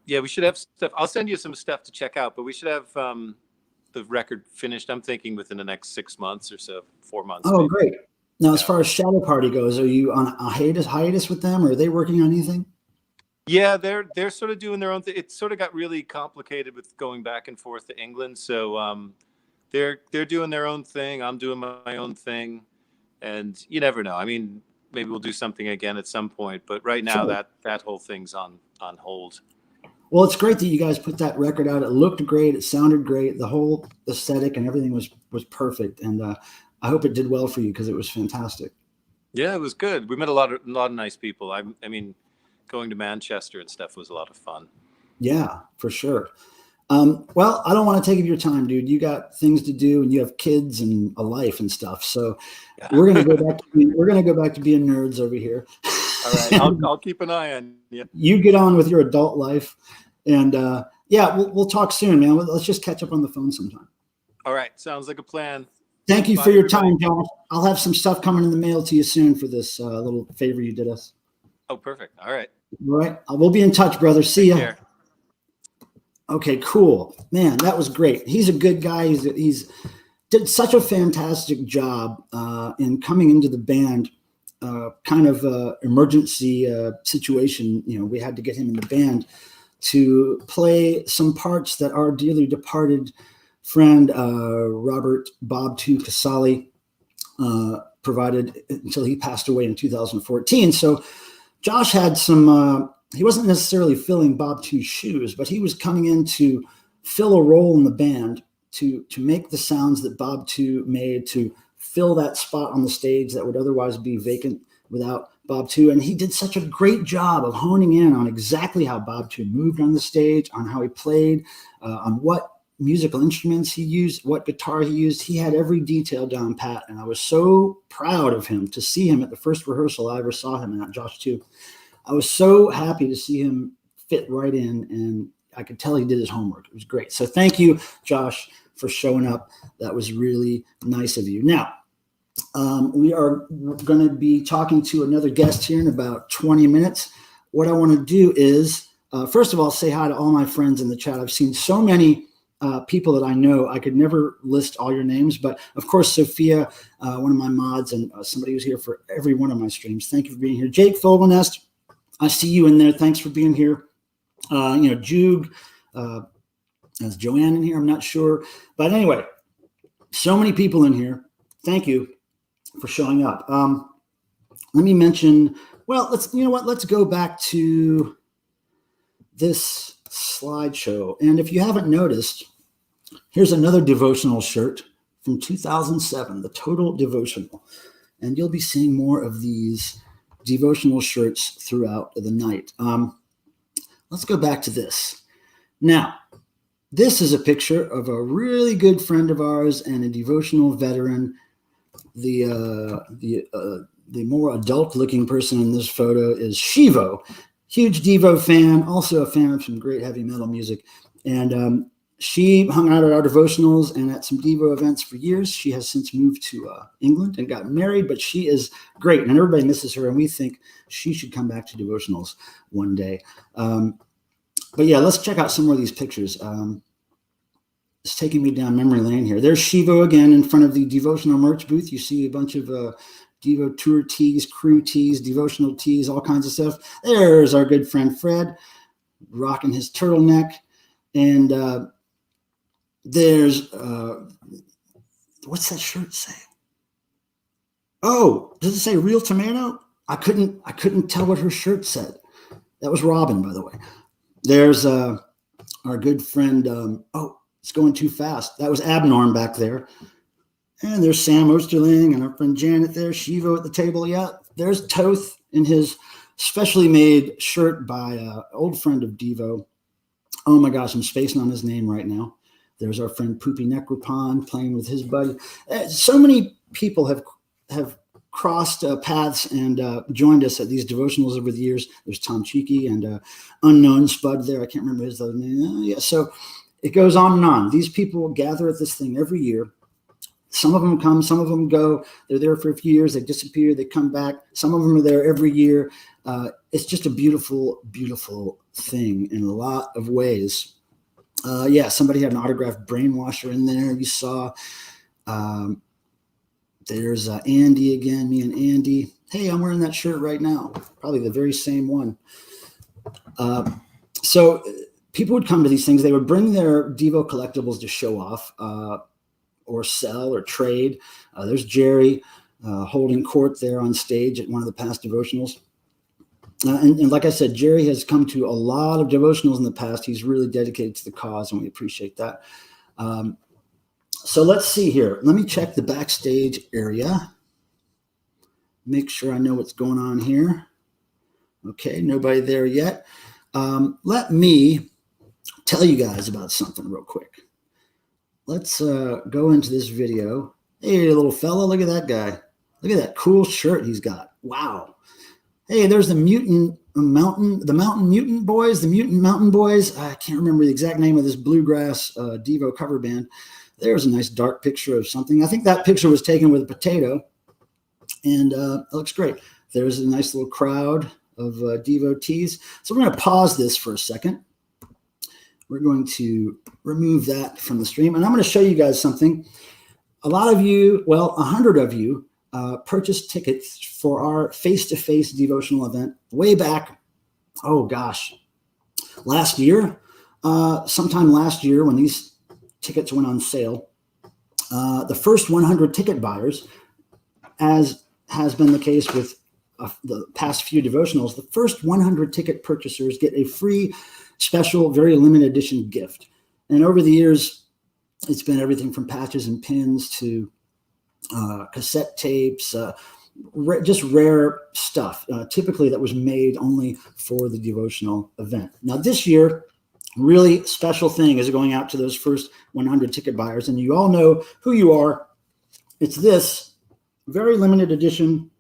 we should have stuff. I'll send you some stuff to check out, but we should have the record finished, I'm thinking, within the next 6 months or so, 4 months. Oh, maybe. Great. Now, as far as Shadow Party goes, are you on a hiatus with them? Or are they working on anything? Yeah, they're sort of doing their own thing. It sort of got really complicated with going back and forth to England. So they're doing their own thing. I'm doing my own thing. And you never know. I mean, maybe we'll do something again at some point. But right now, that whole thing's on hold. Well, it's great that you guys put that record out. It looked great. It sounded great. The whole aesthetic and everything was perfect. And I hope it did well for you because it was fantastic. Yeah, it was good. We met a lot of nice people. I mean, going to Manchester and stuff was a lot of fun. Yeah, for sure. Well, I don't want to take up your time, dude. You got things to do and you have kids and a life and stuff. So we're going to go back to being nerds over here. All right. I'll keep an eye on you. You get on with your adult life and we'll talk soon, man. Let's just catch up on the phone sometime. All right. Sounds like a plan. Thank you for your time, Josh. I'll have some stuff coming in the mail to you soon for this little favor you did us. Oh, perfect. All right. All right. We'll be in touch, brother. See ya. Care. Okay, cool. Man, that was great. He's a good guy. He's did such a fantastic job in coming into the band, kind of emergency situation. We had to get him in the band to play some parts that our dearly departed friend, Robert Bob II Casali, provided until he passed away in 2014. So Josh had some, he wasn't necessarily filling Bob II's shoes, but he was coming in to fill a role in the band to make the sounds that Bob II made, to fill that spot on the stage that would otherwise be vacant without Bob II. And he did such a great job of honing in on exactly how Bob II moved on the stage, on how he played, on what musical instruments he used, what guitar he used. He had every detail down pat. And I was so proud of him to see him at the first rehearsal I ever saw him at, Josh too. I was so happy to see him fit right in. And I could tell he did his homework. It was great. So thank you, Josh, for showing up. That was really nice of you. Now, we are going to be talking to another guest here in about 20 minutes. What I want to do is, first of all, say hi to all my friends in the chat. I've seen so many people that I know. I could never list all your names, but of course, Sophia, one of my mods, and somebody who's here for every one of my streams. Thank you for being here. Jake Fogelnest, I see you in there. Thanks for being here. Jug, is Joanne in here? I'm not sure. But anyway, so many people in here. Thank you for showing up. Let me mention, well, let's go back to this slideshow. And if you haven't noticed, here's another devotional shirt from 2007, the Total Devotional. And you'll be seeing more of these devotional shirts throughout the night. Let's go back to this. Now, this is a picture of a really good friend of ours and a devotional veteran. The more adult-looking person in this photo is Shivo, huge DEVO fan, also a fan of some great heavy metal music. And she hung out at our devotionals and at some DEVO events for years. She has since moved to England and got married, but she is great, and everybody misses her, and we think she should come back to devotionals one day. But yeah, let's check out some more of these pictures. It's taking me down memory lane here. There's Shivo again in front of the devotional merch booth. You see a bunch of DEVO tour tees, crew tees, devotional tees, all kinds of stuff. There's our good friend Fred rocking his turtleneck. And there's, what's that shirt say? Oh, does it say Real Tomato? I couldn't tell what her shirt said. That was Robin, by the way. There's our good friend, it's going too fast. That was Abnorm back there. And there's Sam Osterling and our friend Janet there, Shivo at the table. Yeah, there's Toth in his specially made shirt by an old friend of DEVO. Oh my gosh, I'm spacing on his name right now. There's our friend Poopy Necropon playing with his buddy. So many people have crossed paths and joined us at these devotionals over the years. There's Tom Cheeky and Unknown Spud there. I can't remember his other name. Yeah, so it goes on and on. These people gather at this thing every year. Some of them come, some of them go. They're there for a few years. They disappear. They come back. Some of them are there every year. It's just a beautiful, beautiful thing in a lot of ways. Somebody had an autographed brainwasher in there. You saw. There's Andy again, me and Andy. Hey, I'm wearing that shirt right now. Probably the very same one. So people would come to these things. They would bring their DEVO collectibles to show off or sell or trade. There's Jerry holding court there on stage at one of the past devotionals. And like I said, Jerry has come to a lot of devotionals in the past. He's really dedicated to the cause, and we appreciate that. So let's see here. Let me check the backstage area. Make sure I know what's going on here. Okay, nobody there yet. Let me tell you guys about something real quick. Let's go into this video. Hey, little fella, look at that guy. Look at that cool shirt he's got. Wow. Hey, there's the Mutant Mutant Boys. I can't remember the exact name of this bluegrass DEVO cover band. There's a nice dark picture of something. I think that picture was taken with a potato, and it looks great. There's a nice little crowd of devotees. So we're going to pause this for a second. We're going to remove that from the stream, and I'm going to show you guys something. A lot of you, 100 of you, purchased tickets for our face-to-face devotional event way back, last year. Sometime last year when these tickets went on sale, the first 100 ticket buyers, as has been the case with the past few devotionals, the first 100 ticket purchasers get a free, special, very limited edition gift. And over the years, it's been everything from patches and pins to cassette tapes, just rare stuff, typically that was made only for the devotional event. Now this year, really special thing is going out to those first 100 ticket buyers, and you all know who you are. It's this very limited edition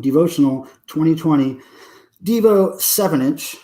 devotional 2020 DEVO 7-inch.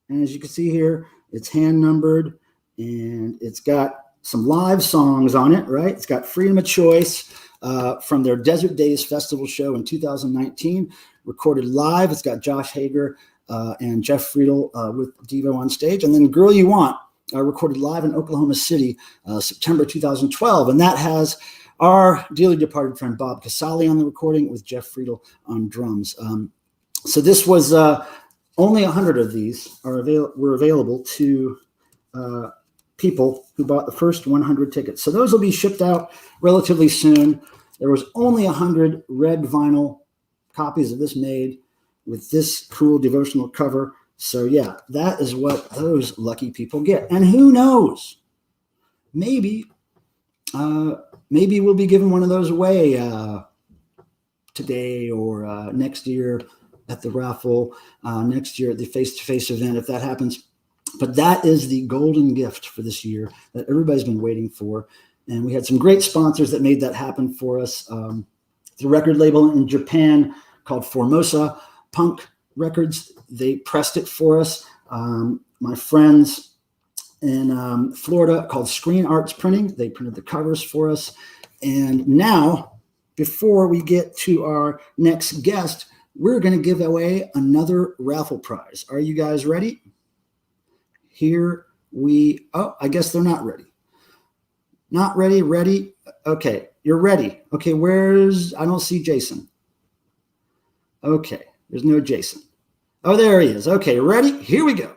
And as you can see here, It's hand numbered, and it's got some live songs on it, right? It's got Freedom of Choice from their Desert Days Festival show in 2019, recorded live. It's got Josh Hager and Jeff Friedel with Devo on stage. And then Girl You Want, recorded live in Oklahoma City, September 2012. And that has our dearly departed friend Bob Casale on the recording with Jeff Friedel on drums. So this was only 100 of these were available to people who bought the first 100 tickets. So those will be shipped out relatively soon. There was only 100 red vinyl copies of this made with this cool devotional cover. So yeah, that is what those lucky people get. And who knows? Maybe we'll be giving one of those away today or next year at the raffle, next year at the face-to-face event, if that happens. But that is the golden gift for this year that everybody's been waiting for. And we had some great sponsors that made that happen for us. The record label in Japan called Formosa Punk Records, they pressed it for us. My friends in Florida called Screen Arts Printing, they printed the covers for us. And now, before we get to our next guest, we're going to give away another raffle prize. Are you guys ready? I guess they're not ready. Not ready, ready. Okay, you're ready. Okay, I don't see Jason. Okay, there's no Jason. Oh, there he is. Okay, ready? Here we go.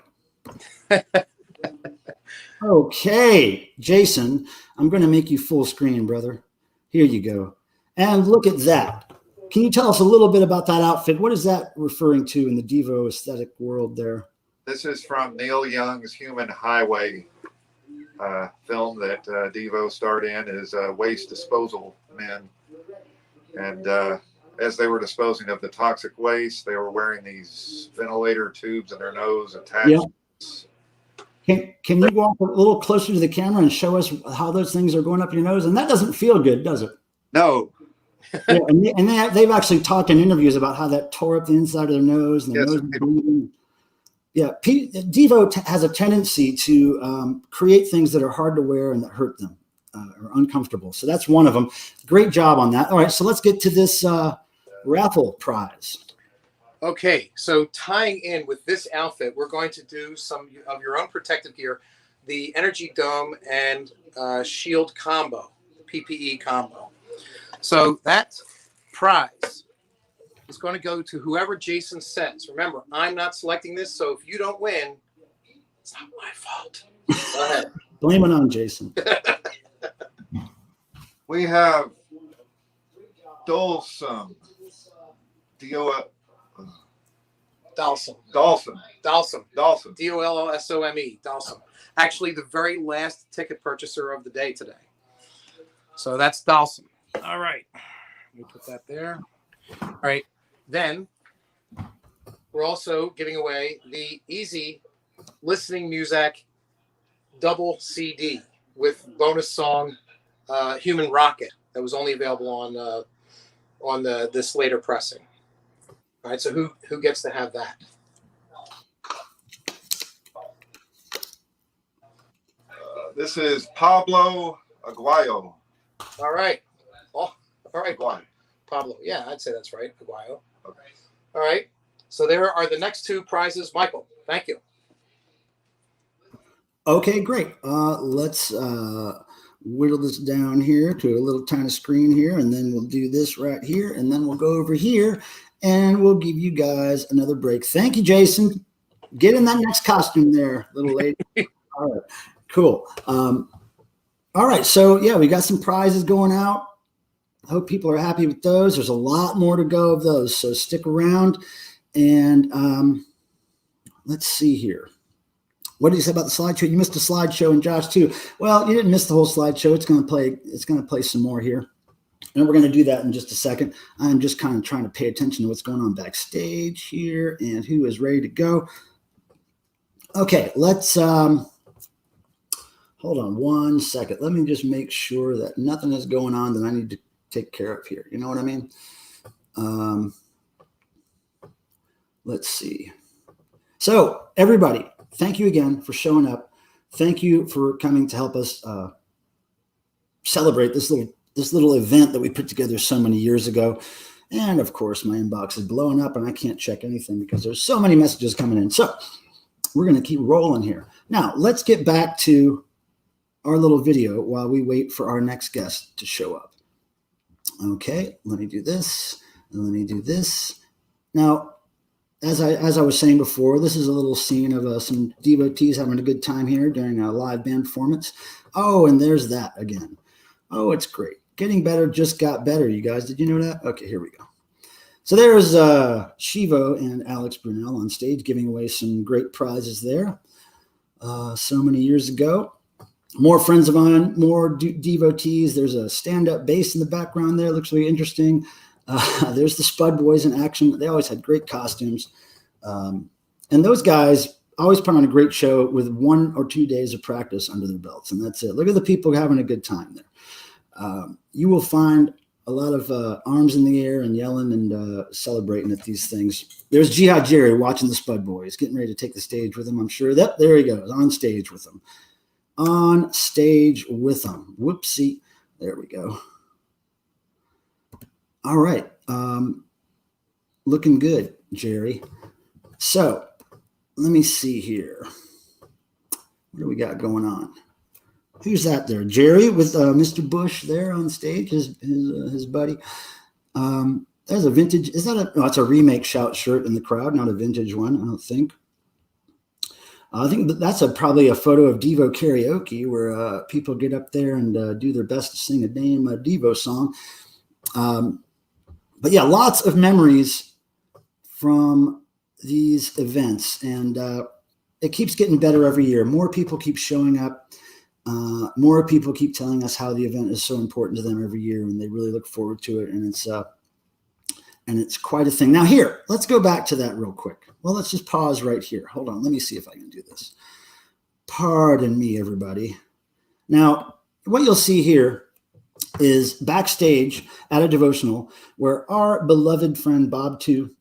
Okay, Jason, I'm going to make you full screen, brother. Here you go. And look at that. Can you tell us a little bit about that outfit? What is that referring to in the Devo aesthetic world there? This is from Neil Young's Human Highway film that Devo starred in as waste disposal men. And as they were disposing of the toxic waste, they were wearing these ventilator tubes in their nose attached. Yeah. Can you walk a little closer to the camera and show us how those things are going up your nose? And that doesn't feel good, does it? No. Yeah, and they've actually talked in interviews about how that tore up the inside of their nose and their nose bleeding. Yeah, Devo has a tendency to create things that are hard to wear and that hurt them or uncomfortable. So that's one of them. Great job on that. All right, so let's get to this raffle prize. Okay, so tying in with this outfit, we're going to do some of your own protective gear, the Energy Dome and Shield combo, PPE combo. So that prize is going to go to whoever Jason says. Remember, I'm not selecting this, so if you don't win, it's not my fault. Go ahead. Blame it on Jason. We have Dolsom. Dalsum. Dolsom. D-O-L-S-O-M-E. Dalsum. Actually, the very last ticket purchaser of the day today. So that's Dalsum. All right. Let me put that there. All right. Then we're also giving away the Easy Listening Music double CD with bonus song Human Rocket that was only available on this later pressing. All right, so who gets to have that? This is Pablo Aguayo. All right. Oh, all right, Aguayo. Pablo. Yeah, I'd say that's right, Aguayo. Okay. All right. So there are the next two prizes. Michael, thank you. Okay, great. Let's whittle this down here to a little tiny screen here, and then we'll do this right here, and then we'll go over here, and we'll give you guys another break. Thank you, Jason. Get in that next costume there, little lady. All right, cool. All right, so yeah, we got some prizes going out. I hope people are happy with those. There's a lot more to go of those, so stick around. And let's see here. What did you say about the slideshow? You missed a slideshow, and Josh too. Well, you didn't miss the whole slideshow. It's going to play some more here, and we're going to do that in just a second. I'm just kind of trying to pay attention to what's going on backstage here and who is ready to go. Okay, let's hold on one second. Let me just make sure that nothing is going on that I need to take care of here. You know what I mean? Let's see. So everybody, thank you again for showing up. Thank you for coming to help us celebrate this little event that we put together so many years ago. And of course, my inbox is blowing up and I can't check anything because there's so many messages coming in. So we're going to keep rolling here. Now, let's get back to our little video while we wait for our next guest to show up. Okay, let me do this. And let me do this. Now, as I was saying before, this is a little scene of some devotees having a good time here during a live band performance. Oh, and there's that again. Oh, it's great. Getting better just got better, you guys. Did you know that? Okay, here we go. So there's Shivo and Alex Brunel on stage giving away some great prizes there so many years ago. More friends of mine, more devotees. There's a stand-up bass in the background there. Looks really interesting. There's the Spud Boys in action. They always had great costumes. And those guys always put on a great show with 1 or 2 days of practice under their belts. And that's it. Look at the people having a good time there. You will find a lot of arms in the air and yelling and celebrating at these things. There's Jihad Jerry watching the Spud Boys, getting ready to take the stage with them, I'm sure. There he goes, on stage with them. On stage with them. Whoopsie. There we go. All right. Looking good, Jerry. So let me see here. What do we got going on? Who's that there? Jerry with Mr. Bush there on stage, his buddy. There's a vintage. Is that no, it's a remake Shout shirt in the crowd, not a vintage one, I don't think. I think that's probably a photo of DEVO karaoke where people get up there and do their best to sing a damn DEVO song. But yeah, lots of memories from these events, and it keeps getting better every year. More people keep showing up. More people keep telling us how the event is so important to them every year, and they really look forward to it. And it's quite a thing. Now here, let's go back to that real quick. Well, let's just pause right here. Hold on. Let me see if I can do this. Pardon me, everybody. Now, what you'll see here is backstage at a devotional where our beloved friend Bob too,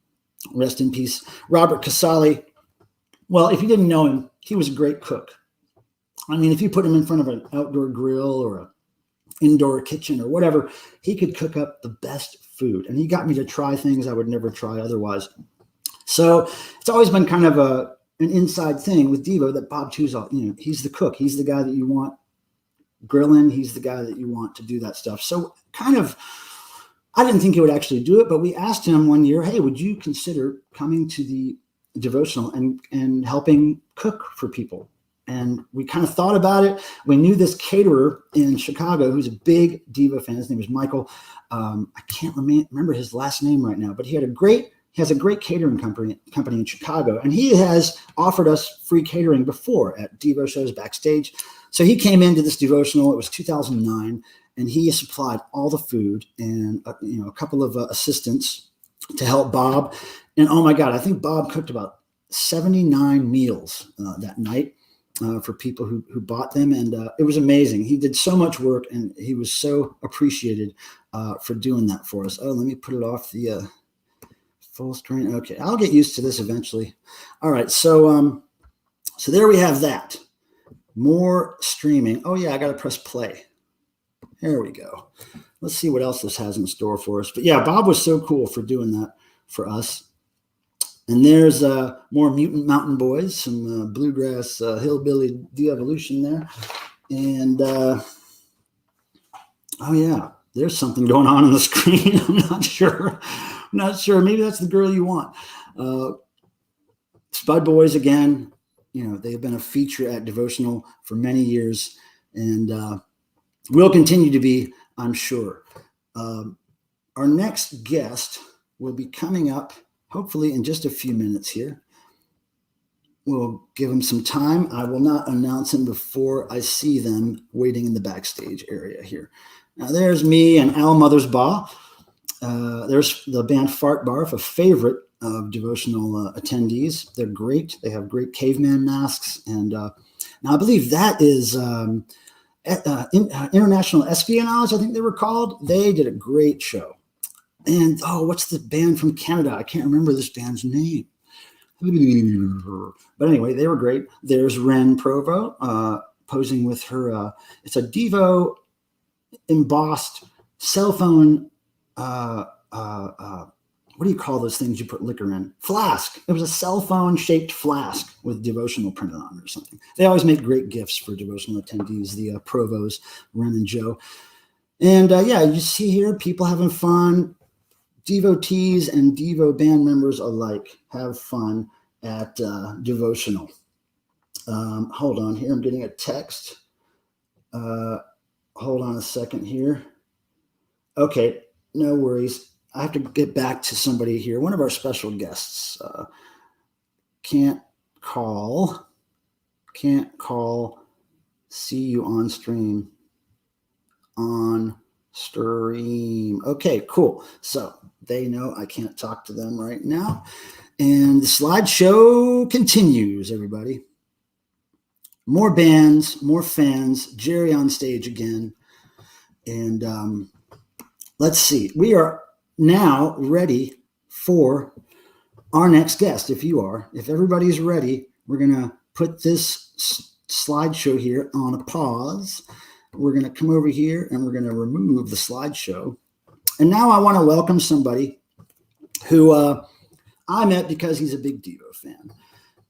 rest in peace, Robert Casale. Well, if you didn't know him, he was a great cook. I mean, if you put him in front of an outdoor grill or an indoor kitchen or whatever, he could cook up the best food. And he got me to try things I would never try otherwise. So it's always been kind of an inside thing with DEVO that Bob Two's, he's the cook. He's the guy that you want grilling. He's the guy that you want to do that stuff. So kind of, I didn't think he would actually do it, but we asked him one year, hey, would you consider coming to the devotional and helping cook for people? And we kind of thought about it. We knew this caterer in Chicago who's a big DEVO fan. His name is Michael. I can't remember his last name right now, but he has a great catering company in Chicago. And he has offered us free catering before at DEVO shows backstage. So he came into this devotional. It was 2009, and he supplied all the food and a couple of assistants to help Bob. And oh my God, I think Bob cooked about 79 meals that night. For people who bought them. And it was amazing. He did so much work and he was so appreciated for doing that for us. Oh, let me put it off the full screen. Okay, I'll get used to this eventually. All right, so there we have that. More streaming. Oh yeah, I got to press play. There we go. Let's see what else this has in store for us. But yeah, Bob was so cool for doing that for us. And there's more Mutant Mountain Boys, some bluegrass hillbilly DEVOlution there. And, oh yeah, there's something going on the screen. I'm not sure. Maybe that's the girl you want. Spud Boys, again, they've been a feature at Devotional for many years and will continue to be, I'm sure. Our next guest will be coming up hopefully in just a few minutes here. We'll give them some time. I will not announce them before I see them waiting in the backstage area here. Now there's me and Al Mothersbaugh. There's the band Fart Barf, a favorite of devotional attendees. They're great. They have great caveman masks. And now I believe that is International Espionage, I think they were called. They did a great show. And, what's the band from Canada? I can't remember this band's name. But anyway, they were great. There's Ren Provo posing with her. It's a DEVO embossed cell phone. What do you call those things you put liquor in? Flask. It was a cell phone shaped flask with devotional printed on it or something. They always make great gifts for devotional attendees, the Provos, Ren and Joe. And yeah, you see here people having fun. Devotees and DEVO band members alike have fun at DEVOtional. Hold on here. I'm getting a text. Hold on a second here. Okay, no worries. I have to get back to somebody here. One of our special guests can't call. See you on stream. Okay, cool. So they know I can't talk to them right now. And the slideshow continues, everybody. More bands, more fans, Jerry on stage again. And let's see. We are now ready for our next guest. If everybody's ready, we're going to put this slideshow here on a pause. We're going to come over here and we're going to remove the slideshow. And now I want to welcome somebody who I met because he's a big DEVO fan.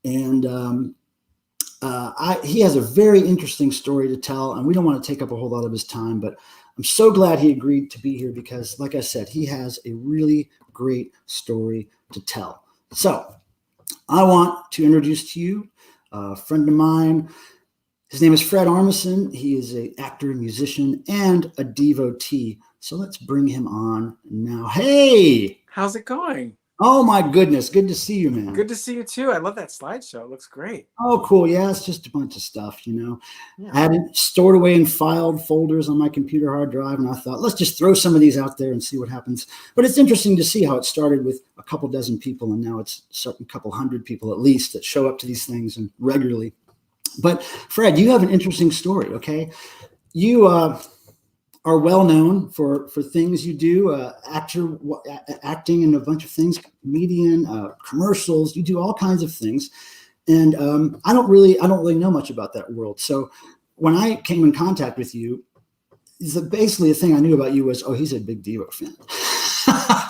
And he has a very interesting story to tell, and we don't want to take up a whole lot of his time, but I'm so glad he agreed to be here because, like I said, he has a really great story to tell. So I want to introduce to you a friend of mine. His name is Fred Armisen. He is an actor, musician, and a devotee. So let's bring him on now. Hey! How's it going? Oh my goodness. Good to see you, man. Good to see you too. I love that slideshow. It looks great. Oh, cool. Yeah, it's just a bunch of stuff, Yeah. I had it stored away in filed folders on my computer hard drive, and I thought, let's just throw some of these out there and see what happens. But it's interesting to see how it started with a couple dozen people, and now it's a couple hundred people at least that show up to these things and regularly. But Fred, you have an interesting story, okay? You are well known for things you do, acting in a bunch of things, comedian, commercials. You do all kinds of things, and I don't really know much about that world. So when I came in contact with you, basically the thing I knew about you was, oh, he's a big DEVO fan. I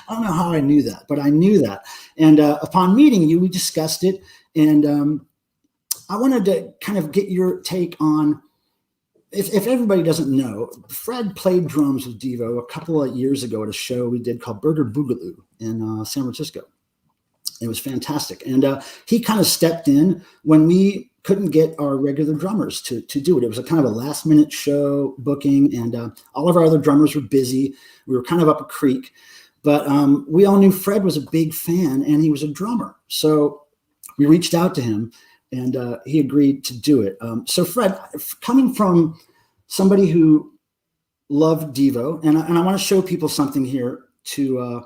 don't know how I knew that, but I knew that. And upon meeting you, we discussed it, and I wanted to kind of get your take on. If everybody doesn't know, Fred played drums with DEVO a couple of years ago at a show we did called Burger Boogaloo in San Francisco. It was fantastic. And he kind of stepped in when we couldn't get our regular drummers to do it. It was a kind of a last minute show booking, and all of our other drummers were busy. We were kind of up a creek, but we all knew Fred was a big fan and he was a drummer. So we reached out to him, and he agreed to do it. So Fred, coming from somebody who loved DEVO, and I want to show people something here to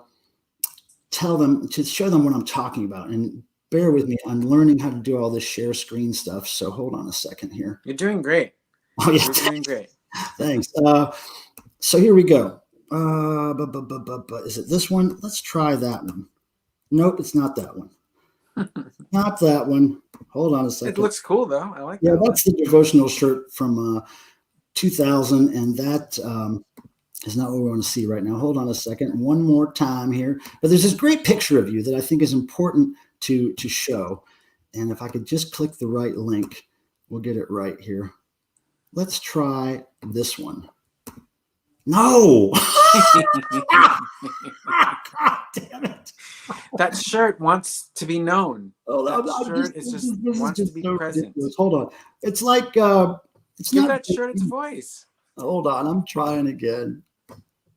show them what I'm talking about. And bear with me, I'm learning how to do all this share screen stuff. So hold on a second here. You're doing great. Oh yeah, You're doing great. Thanks. So here we go. Is it this one? Let's try that one. Nope, it's not that one. Not that one. Hold on a second. It looks cool though. I like that. Yeah, that's the devotional shirt from 2000, and that is not what we want to see right now. Hold on a second. One more time here. But there's this great picture of you that I think is important to show. And if I could just click the right link, we'll get it right here. Let's try this one. No. God damn it. That shirt wants to be known. Oh, That shirt wants to be present. Ridiculous. Hold on. It's like it's Give not that shirt its voice. Hold on, I'm trying again.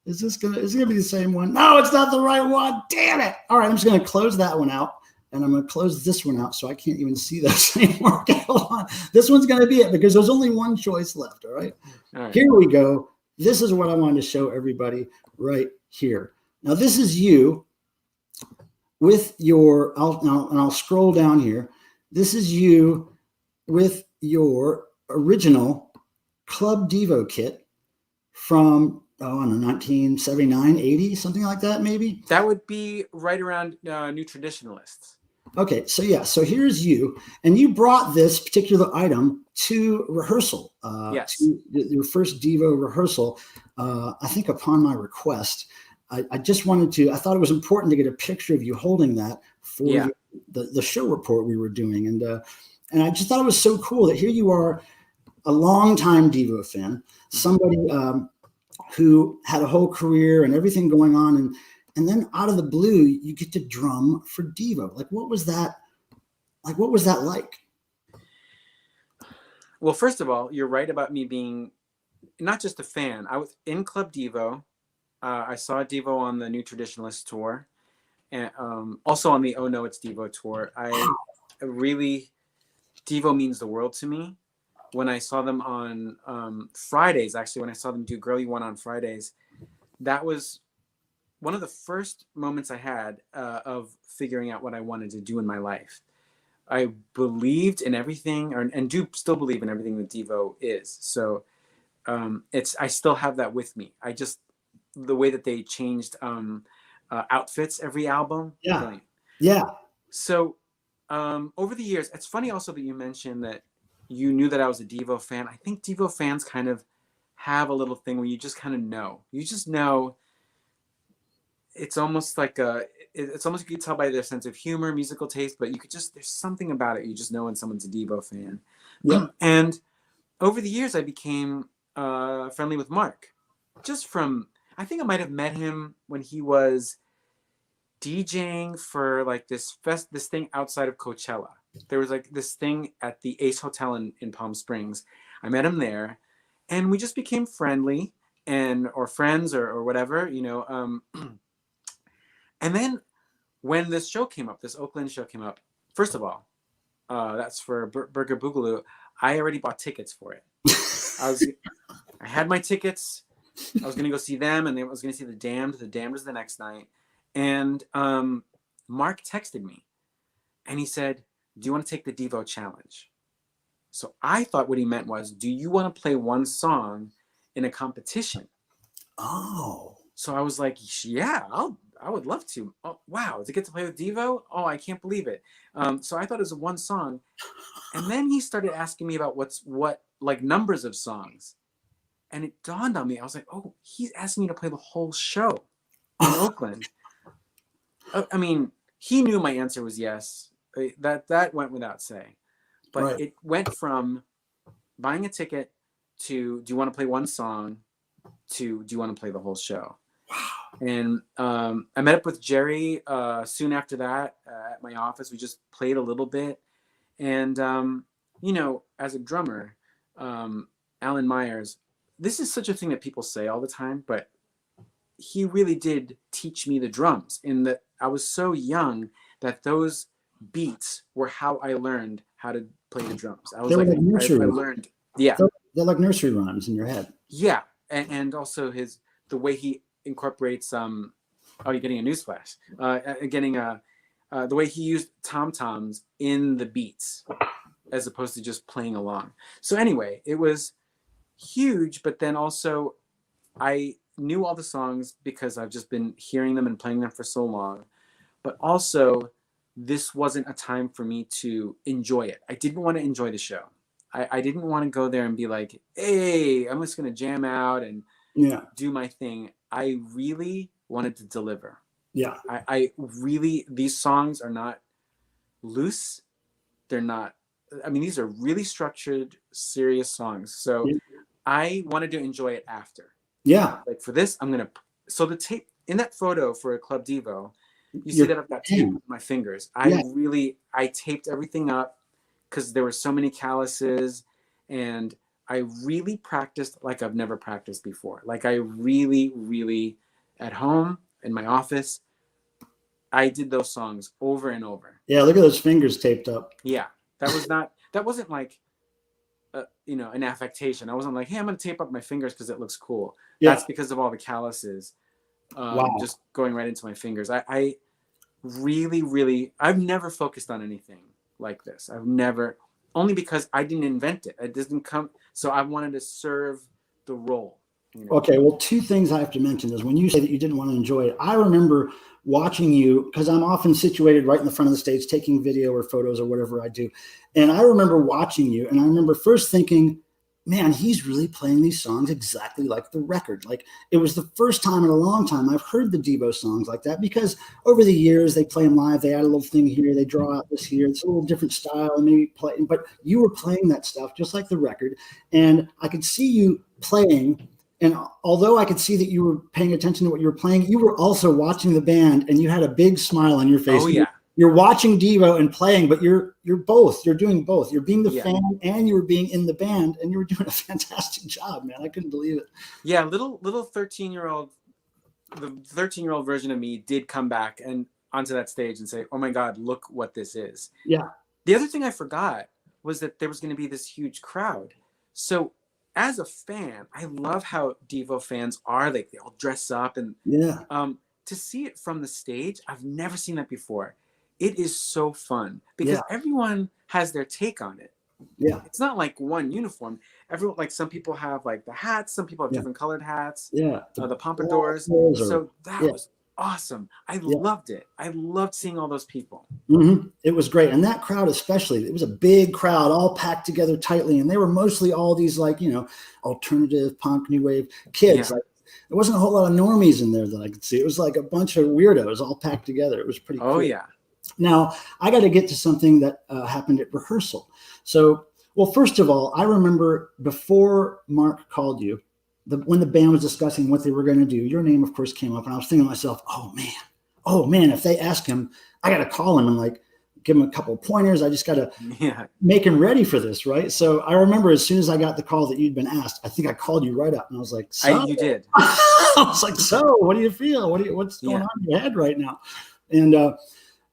Is it gonna be the same one? No, it's not the right one. Damn it. All right, I'm just gonna close that one out, and I'm gonna close this one out so I can't even see this anymore. Okay, hold on. This one's gonna be it because there's only one choice left. All right. Here we go. This is what I wanted to show everybody right here. Now, this is you with your, I'll scroll down here. This is you with your original Club DEVO kit from, I don't know, 1979, 80, something like that, maybe? That would be right around New Traditionalists. Okay, so yeah, so here's you, and you brought this particular item to rehearsal, Yes. to your first Devo rehearsal. I think upon my request, I just wanted to. I thought it was important to get a picture of you holding that for Yeah. the show report we were doing, and I just thought it was so cool that here you are, a longtime Devo fan, somebody who had a whole career and everything going on, and then out of the blue, you get to drum for Devo. Like, what was that? Like, what was that like? Well, first of all, you're right about me being not just a fan. I was in Club Devo. I saw Devo on the New Traditionalist tour, and also on the Oh No It's Devo tour. I really, Devo means the world to me. When I saw them on Fridays, actually, when I saw them do Girl You Want on Fridays, that was one of the first moments I had of figuring out what I wanted to do in my life. I believed in everything, and do still believe in everything that Devo is. So I still have that with me. The way that they changed outfits every album. Yeah, Brilliant. yeah. So over the years, it's funny also that you mentioned that you knew that I was a Devo fan. I think Devo fans kind of have a little thing where you just kind of know. You just know. It's almost like it's almost, you can tell by their sense of humor, musical taste, but there's something about it. You just know when someone's a Devo fan. Yeah. And over the years, I became friendly with Mark. I think I might have met him when he was DJing for like this thing outside of Coachella. There was like this thing at the Ace Hotel in Palm Springs. I met him there, and we just became friendly or friends or whatever, And then when this show came up, this Oakland show came up, first of all, that's for Burger Boogaloo. I already bought tickets for it. I had my tickets. I was gonna go see them, and then I was gonna see the Damned. The Damned was the next night, and Mark texted me, and he said, "Do you want to take the Devo challenge?" So I thought what he meant was, "Do you want to play one song in a competition?" Oh. So I was like, "Yeah, I would love to." Oh, wow, to get to play with Devo? Oh, I can't believe it. So I thought it was one song, and then he started asking me about what like numbers of songs. And it dawned on me. I was like, oh, he's asking me to play the whole show in Oakland. I mean, he knew my answer was yes. That went without saying. But Right. It went from buying a ticket to, do you want to play one song, to, do you want to play the whole show? Wow. And I met up with Jerry soon after that at my office. We just played a little bit. And, as a drummer, Alan Myers, this is such a thing that people say all the time, but he really did teach me the drums, in that I was so young that those beats were how I learned how to play the drums. I was They were like, nursery I rhymes. learned, yeah. They're like nursery rhymes in your head. Yeah. And also the way he incorporates, oh, you're getting a newsflash, the way he used tom-toms in the beats as opposed to just playing along. So anyway, it was huge, but then also I knew all the songs because I've just been hearing them and playing them for so long. But also, this wasn't a time for me to enjoy it. I didn't want to enjoy the show. I didn't want to go there and be like, hey, I'm just going to jam out and do my thing. I really wanted to deliver. Yeah. I really, these songs are not loose. They're not, I mean, these are really structured, serious songs. So I wanted to enjoy it after. Yeah. Like for this, so the tape in that photo for Club Devo, you see that I've got tape with my fingers. I taped everything up because there were so many calluses, and I really practiced like I've never practiced before. Like I really, really, at home, in my office, I did those songs over and over. Yeah, look at those fingers taped up. Yeah, that wasn't like, an affectation. I wasn't like, hey, I'm going to tape up my fingers because it looks cool. Yeah. That's because of all the calluses just going right into my fingers. I really, really, I've never focused on anything like this. Only because I didn't invent it. It doesn't come, so I wanted to serve the role. You know. Okay, well, two things I have to mention is when you say that you didn't want to enjoy it, I remember watching you because I'm often situated right in the front of the stage taking video or photos or whatever I do. And I remember watching you, and I remember first thinking, man, he's really playing these songs exactly like the record. Like, it was the first time in a long time I've heard the Devo songs like that, because over the years they play them live, they add a little thing here, they draw out this here, it's a little different style, and maybe play, but you were playing that stuff just like the record. And I could see you playing, and although I could see that you were paying attention to what you were playing, you were also watching the band, and you had a big smile on your face. Oh yeah. You're watching Devo and playing, but you're both. You're doing both. You're being the fan, and you were being in the band, and you were doing a fantastic job, man. I couldn't believe it. Yeah, little 13-year-old, the 13-year-old version of me did come back and onto that stage and say, "Oh my God, look what this is." Yeah. The other thing I forgot was that there was going to be this huge crowd. So as a fan, I love how Devo fans are. Like, they all dress up, and to see it from the stage, I've never seen that before. It is so fun because everyone has their take on it. Yeah. It's not like one uniform. Everyone, like, some people have like the hats, some people have different colored hats. Yeah. The pompadours. So that was awesome. I loved it. I loved seeing all those people. Mm-hmm. It was great. And that crowd especially, it was a big crowd all packed together tightly. And they were mostly all these, like, you know, alternative punk, new wave kids. Like, there wasn't a whole lot of normies in there that I could see. It was like a bunch of weirdos all packed together. It was pretty cool. Oh yeah. Now, I got to get to something that happened at rehearsal. So, well, first of all, I remember before Mark called you, when the band was discussing what they were going to do, your name, of course, came up. And I was thinking to myself, oh, man, if they ask him, I got to call him and, like, give him a couple of pointers. I just got to make him ready for this, right? So I remember as soon as I got the call that you'd been asked, I think I called you right up. And I was like, you did. I was like, so what do you feel? What's going on in your head right now? And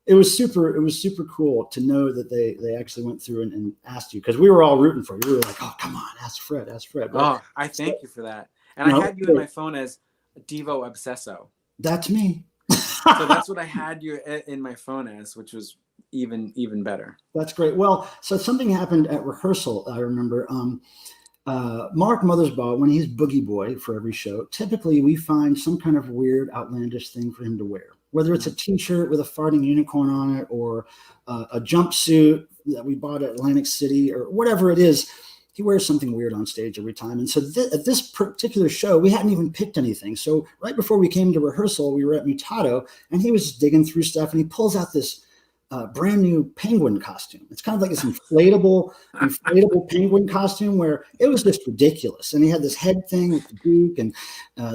it was super cool to know that they actually went through and asked you, because we were all rooting for you. We were like, oh, come on, ask Fred. But, I thank you for that. And I had you in my phone as Devo Obsesso. That's me. So that's what I had you in my phone as, which was even better. That's great. Well, so something happened at rehearsal. I remember Mark Mothersbaugh, when he's Boogie Boy for every show, typically we find some kind of weird, outlandish thing for him to wear. Whether it's a T-shirt with a farting unicorn on it, or a jumpsuit that we bought at Atlantic City, or whatever it is, he wears something weird on stage every time. And so at this particular show, we hadn't even picked anything. So right before we came to rehearsal, we were at Mutado, and he was just digging through stuff, and he pulls out this brand new penguin costume. It's kind of like this inflatable penguin costume, where it was just ridiculous. And he had this head thing with the beak, and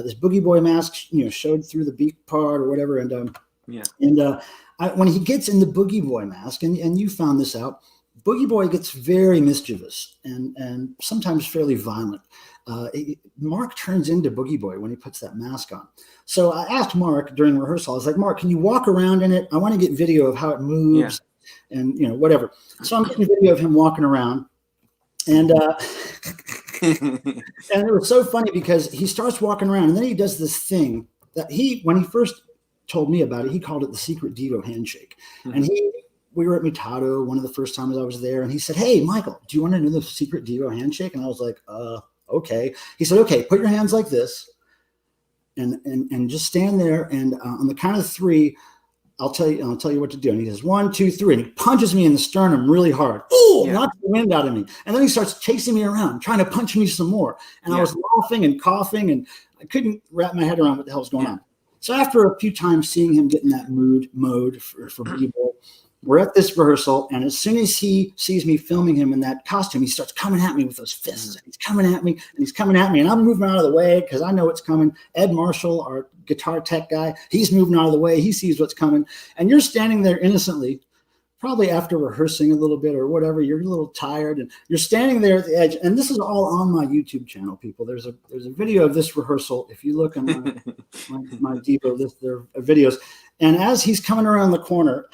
this Boogie Boy mask, you know, showed through the beak part or whatever. And when he gets in the Boogie Boy mask, and you found this out, Boogie Boy gets very mischievous and sometimes fairly violent. Mark turns into Boogie Boy when he puts that mask on. So I asked Mark during rehearsal, I was like, Mark, can you walk around in it? I want to get video of how it moves and, you know, whatever. So I'm getting video of him walking around. And and it was so funny because he starts walking around, and then he does this thing that when he first told me about it, he called it the secret Devo handshake. Mm-hmm. And we were at Mutado one of the first times I was there, and he said, hey, Michael, do you want to know the secret Devo handshake? And I was like, okay. He said, okay, put your hands like this and just stand there. And on the count of three, I'll tell you what to do. And he says, 1, 2, 3. And he punches me in the sternum really hard. Ooh, knocks the wind out of me. And then he starts chasing me around, trying to punch me some more. And I was laughing and coughing, and I couldn't wrap my head around what the hell was going on. So after a few times seeing him get in that mode for Devo, we're at this rehearsal, and as soon as he sees me filming him in that costume, he starts coming at me with those fists. And he's coming at me, and I'm moving out of the way because I know it's coming. Ed Marshall, our guitar tech guy, he's moving out of the way. He sees what's coming. And you're standing there innocently, probably after rehearsing a little bit or whatever. You're a little tired, and you're standing there at the edge. And this is all on my YouTube channel, people. There's a video of this rehearsal. If you look on my Devo list, there are videos. And as he's coming around the corner,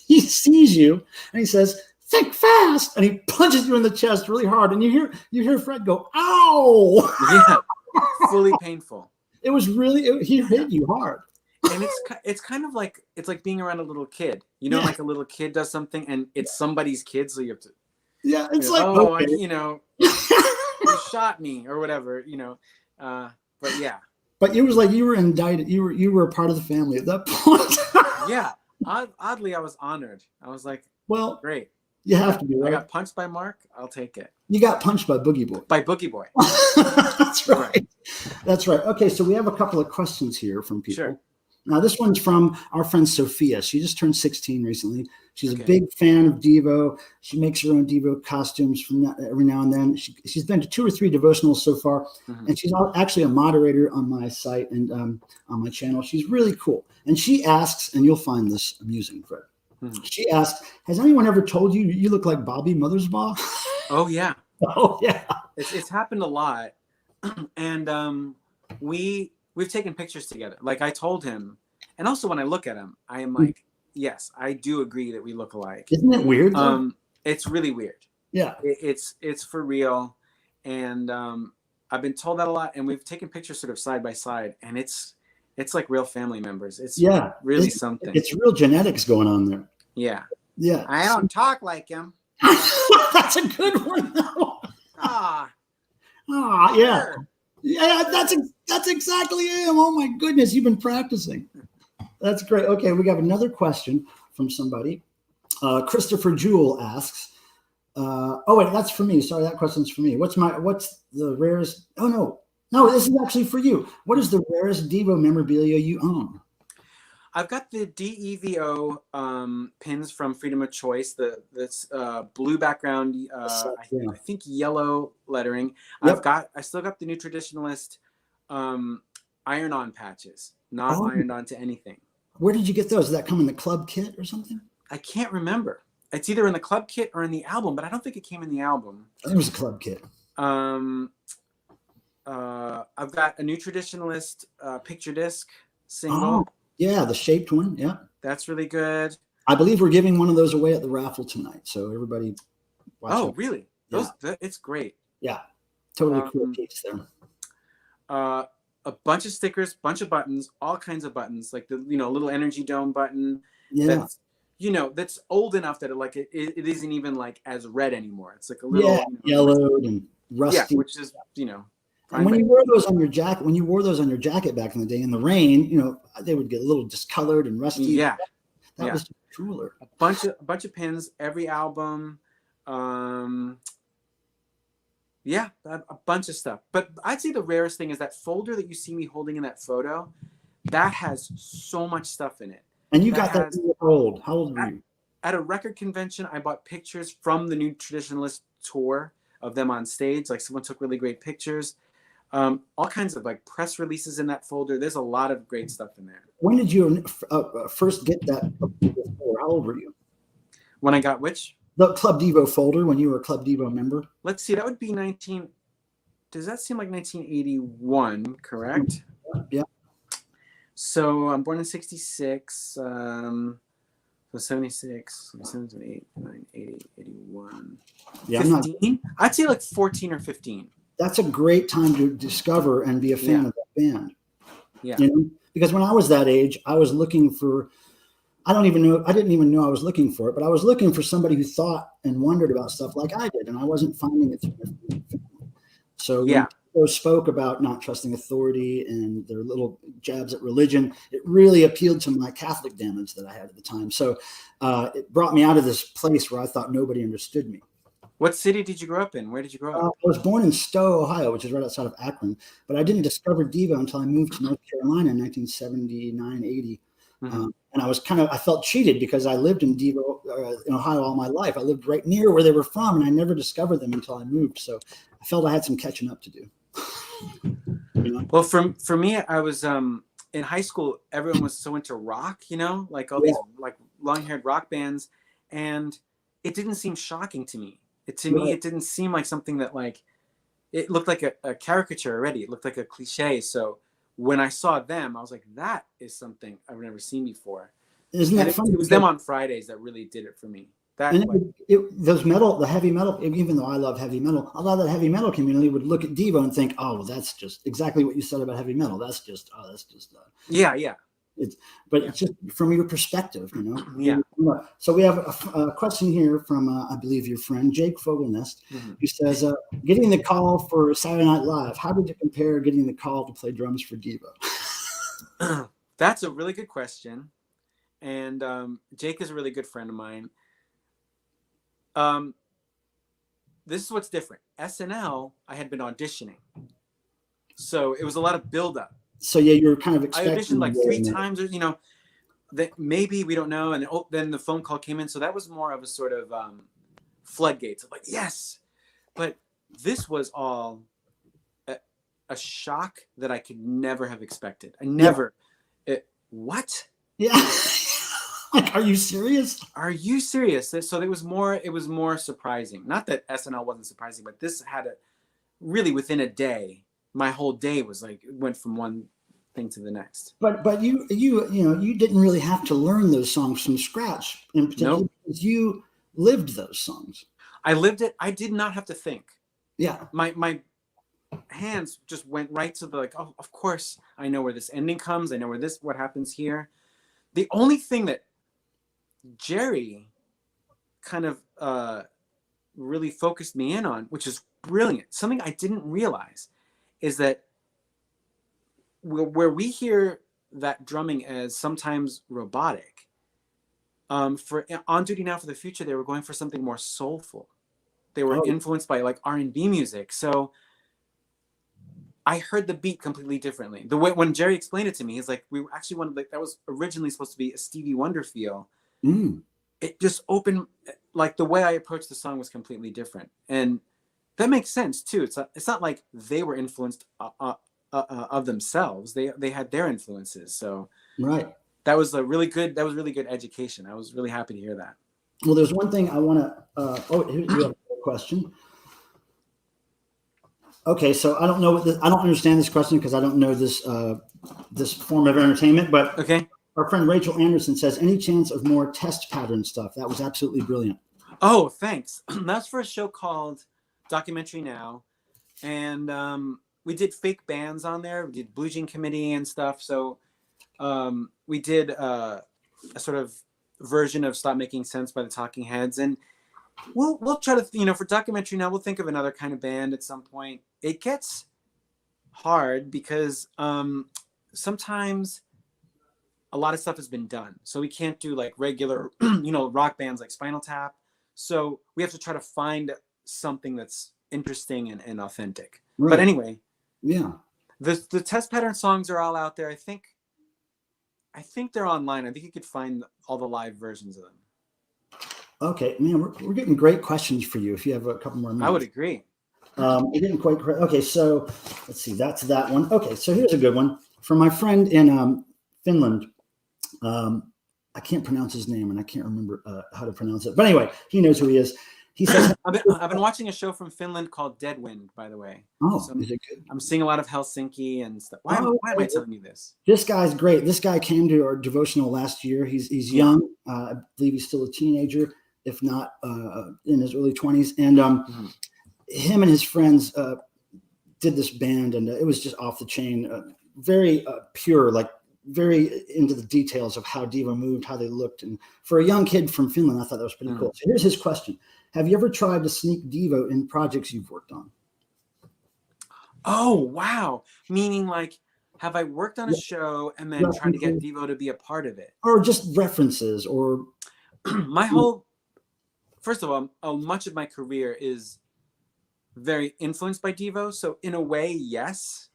he sees you and he says, think fast. And he punches you in the chest really hard. And you hear Fred go, ow. Yeah, fully painful. It was really, he hit you hard. And it's kind of like, it's like being around a little kid. You know, like a little kid does something and it's somebody's kid. So you have to, it's you like, know, okay. you shot me or whatever, you know. But yeah, But it was like you were indicted. You were a part of the family at that point. yeah. Oddly, I was honored. I was like, Well, great. you have to be, I right? got punched by Mark. I'll take it. You got punched by Boogie Boy. By Boogie Boy. That's right. That's right. Okay, so we have a couple of questions here from people. Sure. Now, this one's from our friend Sophia. She just turned 16 recently. She's Okay. a big fan of Devo. She makes her own Devo costumes from every now and then. She's been to 2 or 3 devotionals so far, and she's actually a moderator on my site and on my channel. She's really cool. And she asks, and you'll find this amusing, Fred. She asks, has anyone ever told you you look like Bobby Mothersbaugh? Oh yeah. Oh, yeah. It's happened a lot, and we've taken pictures together. Like I told him, and also when I look at him, I am like, yes, I do agree that we look alike. Isn't it weird, though? It's really weird. Yeah. It's for real, and I've been told that a lot, and we've taken pictures sort of side by side, and it's like real family members. It's really something. It's real genetics going on there. Yeah. Yeah. I don't talk like him. That's a good one, though. Ah, Yeah. sure. Yeah, that's exactly him. Oh my goodness, you've been practicing. That's great. Okay, we got another question from somebody. Christopher Jewell asks, oh wait, that's for me. Sorry, that question's for me. What's the rarest? Oh no, this is actually for you. What is the rarest Devo memorabilia you own? I've got the DEVO pins from Freedom of Choice. This blue background, I think yellow lettering. Yep. I still got the New Traditionalist iron-on patches, not ironed onto anything. Where did you get those? Did that come in the club kit or something? I can't remember. It's either in the club kit or in the album, but I don't think it came in the album. I think it was a club kit. I've got a New Traditionalist picture disc single. Oh, yeah, the shaped one. Yeah. That's really good. I believe we're giving one of those away at the raffle tonight. So everybody watch Oh, it. really? Yeah. It's great. Yeah. Totally cool piece there. A bunch of stickers, bunch of buttons, all kinds of buttons, like the little energy dome button. Yeah. That's old enough that it isn't even like as red anymore. It's like a little yellowed and rusty. Yeah, which is And when you wore those on your jacket, back in the day in the rain, they would get a little discolored and rusty. Yeah, that was cooler. A bunch of pins, every album. Yeah, a bunch of stuff. But I'd say the rarest thing is that folder that you see me holding in that photo. That has so much stuff in it. And you got that when you were old. How old were you? At a record convention, I bought pictures from the New Traditionalist tour of them on stage. Like someone took really great pictures. All kinds of like press releases in that folder. There's a lot of great stuff in there. When did you first get that? How old were you? When I got which? The Club Devo folder when you were a Club Devo member. Let's see. That would be 19. Does that seem like 1981? Correct. Yeah. So I'm born in 66. So 76, 7, 8, 9, 80, 81. Yeah, 15? I'd say like 14 or 15. That's a great time to discover and be a fan of that band. Yeah. Because when I was that age, I was looking for, I didn't even know I was looking for it, but I was looking for somebody who thought and wondered about stuff like I did, and I wasn't finding it through my family. So when people spoke about not trusting authority and their little jabs at religion, it really appealed to my Catholic damage that I had at the time. So it brought me out of this place where I thought nobody understood me. What city did you grow up in? Where did you grow up? I was born in Stowe, Ohio, which is right outside of Akron, but I didn't discover Devo until I moved to North Carolina in 1979, 80. And I felt cheated because I lived in Devo, in Ohio all my life. I lived right near where they were from, and I never discovered them until I moved. So I felt I had some catching up to do. Well, for me, I was in high school. Everyone was so into rock, like all these like long-haired rock bands, and it didn't seem shocking to me. To me, it didn't seem like something that it looked like a caricature already. It looked like a cliche. So when I saw them, I was like, that is something I've never seen before. Isn't that funny? It was them on Fridays that really did it for me. The heavy metal, even though I love heavy metal, a lot of that heavy metal community would look at Devo and think, oh, well, that's just exactly what you said about heavy metal. But it's just from your perspective, you know. Yeah. So we have a question here from I believe your friend Jake Fogelnest, Mm-hmm. who says, "Getting the call for Saturday Night Live, how did you compare getting the call to play drums for Devo?" That's a really good question, and Jake is a really good friend of mine. This is what's different. SNL, I had been auditioning, so it was a lot of buildup. So yeah, you were kind of I expecting. auditioned like 3 times, or that maybe we don't know, and then the phone call came in. So that was more of a sort of floodgates of like yes, but this was all a shock that I could never have expected. I never. What? Yeah. Like, are you serious? Are you serious? So it was more surprising. Not that SNL wasn't surprising, but this had really within a day, my whole day was like, it went from one thing to the next. But you didn't really have to learn those songs from scratch in particular. Nope. Because you lived those songs. I lived it. I did not have to think. Yeah. My hands just went right to the like, oh, of course I know where this ending comes. I know what happens here. The only thing that Jerry kind of really focused me in on, which is brilliant, something I didn't realize, is that where we hear that drumming as sometimes robotic, for On Duty Now for the Future, they were going for something more soulful. They were influenced by like R&B music. So I heard the beat completely differently. The way when Jerry explained it to me, he's like, we actually wanted, like, that was originally supposed to be a Stevie Wonder feel. It just opened, like the way I approached the song was completely different, and that makes sense too. It's not like they were influenced of themselves. They had their influences. So Right. that was really good education. I was really happy to hear that. Well, there's one thing I want to. Here you have a question. Okay, so I don't know I don't understand this question because I don't know this form of entertainment. But okay. Our friend Rachel Anderson says, "Any chance of more test pattern stuff?" That was absolutely brilliant. Oh, thanks. That's for a show called Documentary Now, and we did fake bands on there. We did Blue Jean Committee and stuff. So we did a sort of version of Stop Making Sense by the Talking Heads, and we'll try to, for Documentary Now, we'll think of another kind of band at some point. It gets hard because sometimes a lot of stuff has been done, so we can't do like regular rock bands like Spinal Tap. So we have to try to find something that's interesting and authentic. Right. But anyway, yeah, the test pattern songs are all out there. I think they're online. I think you could find all the live versions of them. Okay, man, we're getting great questions for you. If you have a couple more minutes, I would agree. We didn't quite. Okay, so let's see. That's that one. Okay, so here's a good one from my friend in Finland. I can't pronounce his name, and I can't remember how to pronounce it. But anyway, he knows who he is. He says, I've been watching a show from Finland called Dead Wind, by the way. Oh, so is it good? I'm seeing a lot of Helsinki and stuff. Why am I telling you this? This guy's great. This guy came to our devotional last year. He's young. I believe he's still a teenager, if not in his early 20s. And him and his friends did this band, and it was just off the chain, very pure, like very into the details of how Devo moved, how they looked. And for a young kid from Finland, I thought that was pretty cool. So here's his question. Have you ever tried to sneak Devo in projects you've worked on? Oh, wow. Meaning like, have I worked on a show and then tried to get Devo to be a part of it? Or just references or... First of all, much of my career is very influenced by Devo. So in a way, yes.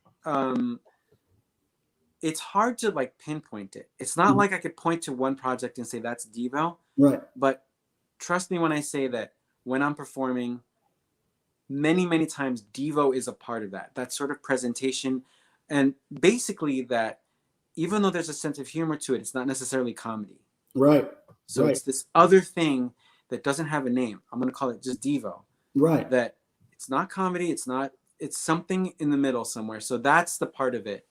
It's hard to like pinpoint it. It's not like I could point to one project and say that's Devo. Right. But trust me when I say that when I'm performing, many, many times Devo is a part of that sort of presentation. And basically that even though there's a sense of humor to it, it's not necessarily comedy. Right. So it's this other thing that doesn't have a name. I'm going to call it just Devo. Right. That it's not comedy. It's something in the middle somewhere. So that's the part of it.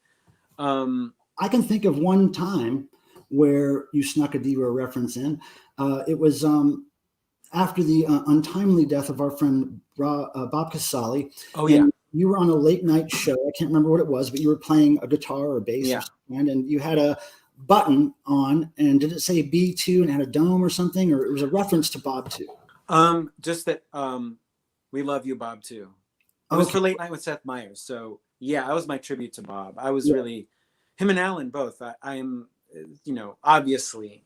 I can think of one time where you snuck a Devo reference in. It was after the untimely death of our friend Bob Casale. Oh, yeah. You were on a late night show. I can't remember what it was, but you were playing a guitar or bass or something, and you had a button on, and did it say B2 and had a dome or something, or it was a reference to Bob 2? Just that we love you, Bob, too. It was for Late Night with Seth Meyers. So yeah, that was my tribute to Bob. I was really, him and Alan both. I am, obviously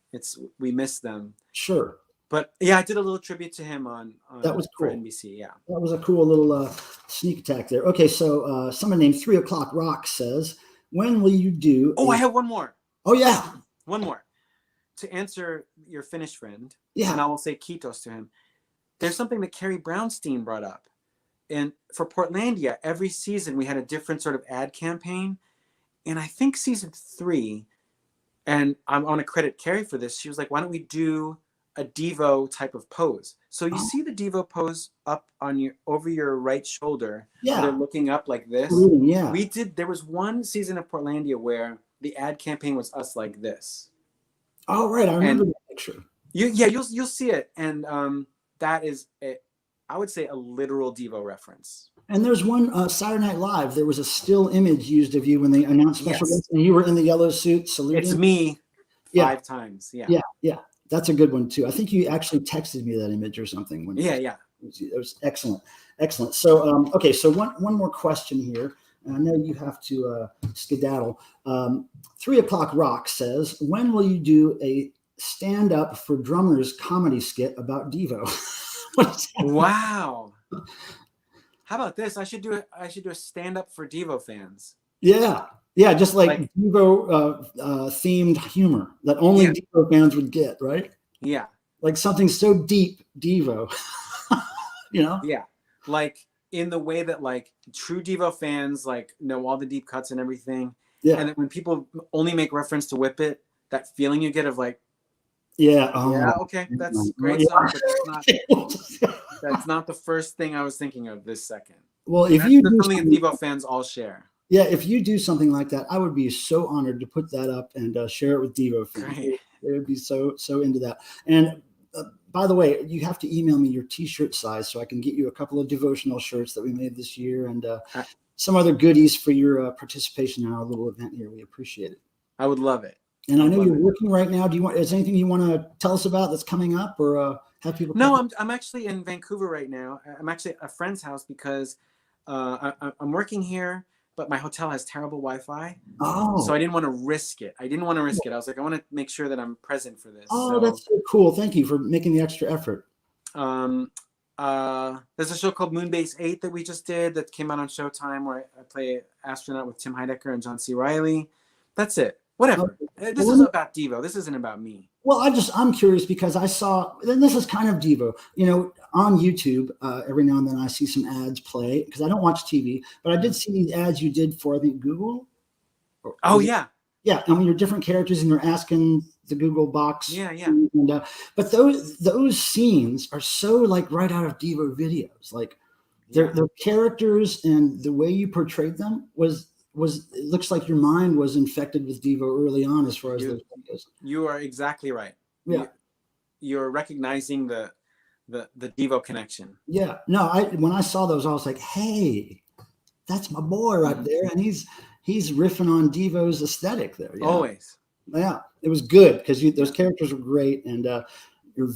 we miss them. Sure. But yeah, I did a little tribute to him on that was cool. For NBC. Yeah, that was a cool little sneak attack there. Okay, so someone named 3 O'Clock Rock says, when will you do? I have one more. Oh yeah, one more. To answer your Finnish friend, yeah, and I will say Kiitos to him. There's something that Carrie Brownstein brought up, and for Portlandia, every season we had a different sort of ad campaign, and I think season 3, and I want to credit Carrie for this. She was like, "Why don't we do a DEVO type of pose?" So you see the DEVO pose up on over your right shoulder. Yeah, they're looking up like this. Yeah, we did. There was one season of Portlandia where the ad campaign was us like this. Oh right, I remember the picture. You'll see it, and that is I would say a literal DEVO reference. And there's one Saturday Night Live. There was a still image used of you when they announced special guests, and you were in the yellow suit saluting. It's me 5 times. Yeah. That's a good one too. I think you actually texted me that image or something. Yeah. It was excellent. So okay, so one more question here. And I know you have to skedaddle. 3 O'Clock Rock says, when will you do a stand-up for drummers comedy skit about DEVO? Wow. How about this? I should do a stand-up for DEVO fans. Yeah, just like DEVO themed humor that only DEVO fans would get, right? Yeah. Like something so deep, DEVO. Yeah. Like in the way that like true DEVO fans like know all the deep cuts and everything. Yeah. And then when people only make reference to Whip It, that feeling you get of like, okay, that's a great song, but that's not the first thing I was thinking of this second. Well, if you do something that DEVO fans all share. Yeah, if you do something like that, I would be so honored to put that up and share it with DEVO fans. Great. They would be so into that. And by the way, you have to email me your T-shirt size so I can get you a couple of devotional shirts that we made this year and some other goodies for your participation in our little event here. We appreciate it. I would love it. And I know you're working right now. Is there anything you want to tell us about that's coming up, or have people? No, I'm actually in Vancouver right now. I'm actually at a friend's house because I'm working here, but my hotel has terrible Wi-Fi. Oh. So I didn't want to risk it. I was like, I want to make sure that I'm present for this. Oh, that's so cool. Thank you for making the extra effort. There's a show called Moonbase 8 that we just did that came out on Showtime where I play astronaut with Tim Heidecker and John C. Reilly. That's it. Whatever. This is about DEVO. This isn't about me. Well, I'm curious because I saw, and this is kind of DEVO, on YouTube, every now and then I see some ads play because I don't watch TV, but I did see these ads you did for, I think, Google. Yeah. Yeah. I mean, you're different characters and you're asking the Google box. Yeah. And, but those scenes are so like right out of DEVO videos. Like their characters and the way you portrayed them was it looks like your mind was infected with DEVO early on as far as those videos. You are exactly right. Yeah. You're recognizing the DEVO connection. Yeah. No, when I saw those, I was like, hey, that's my boy right there. And he's riffing on DEVO's aesthetic there. Always. Yeah. It was good because those characters were great. And your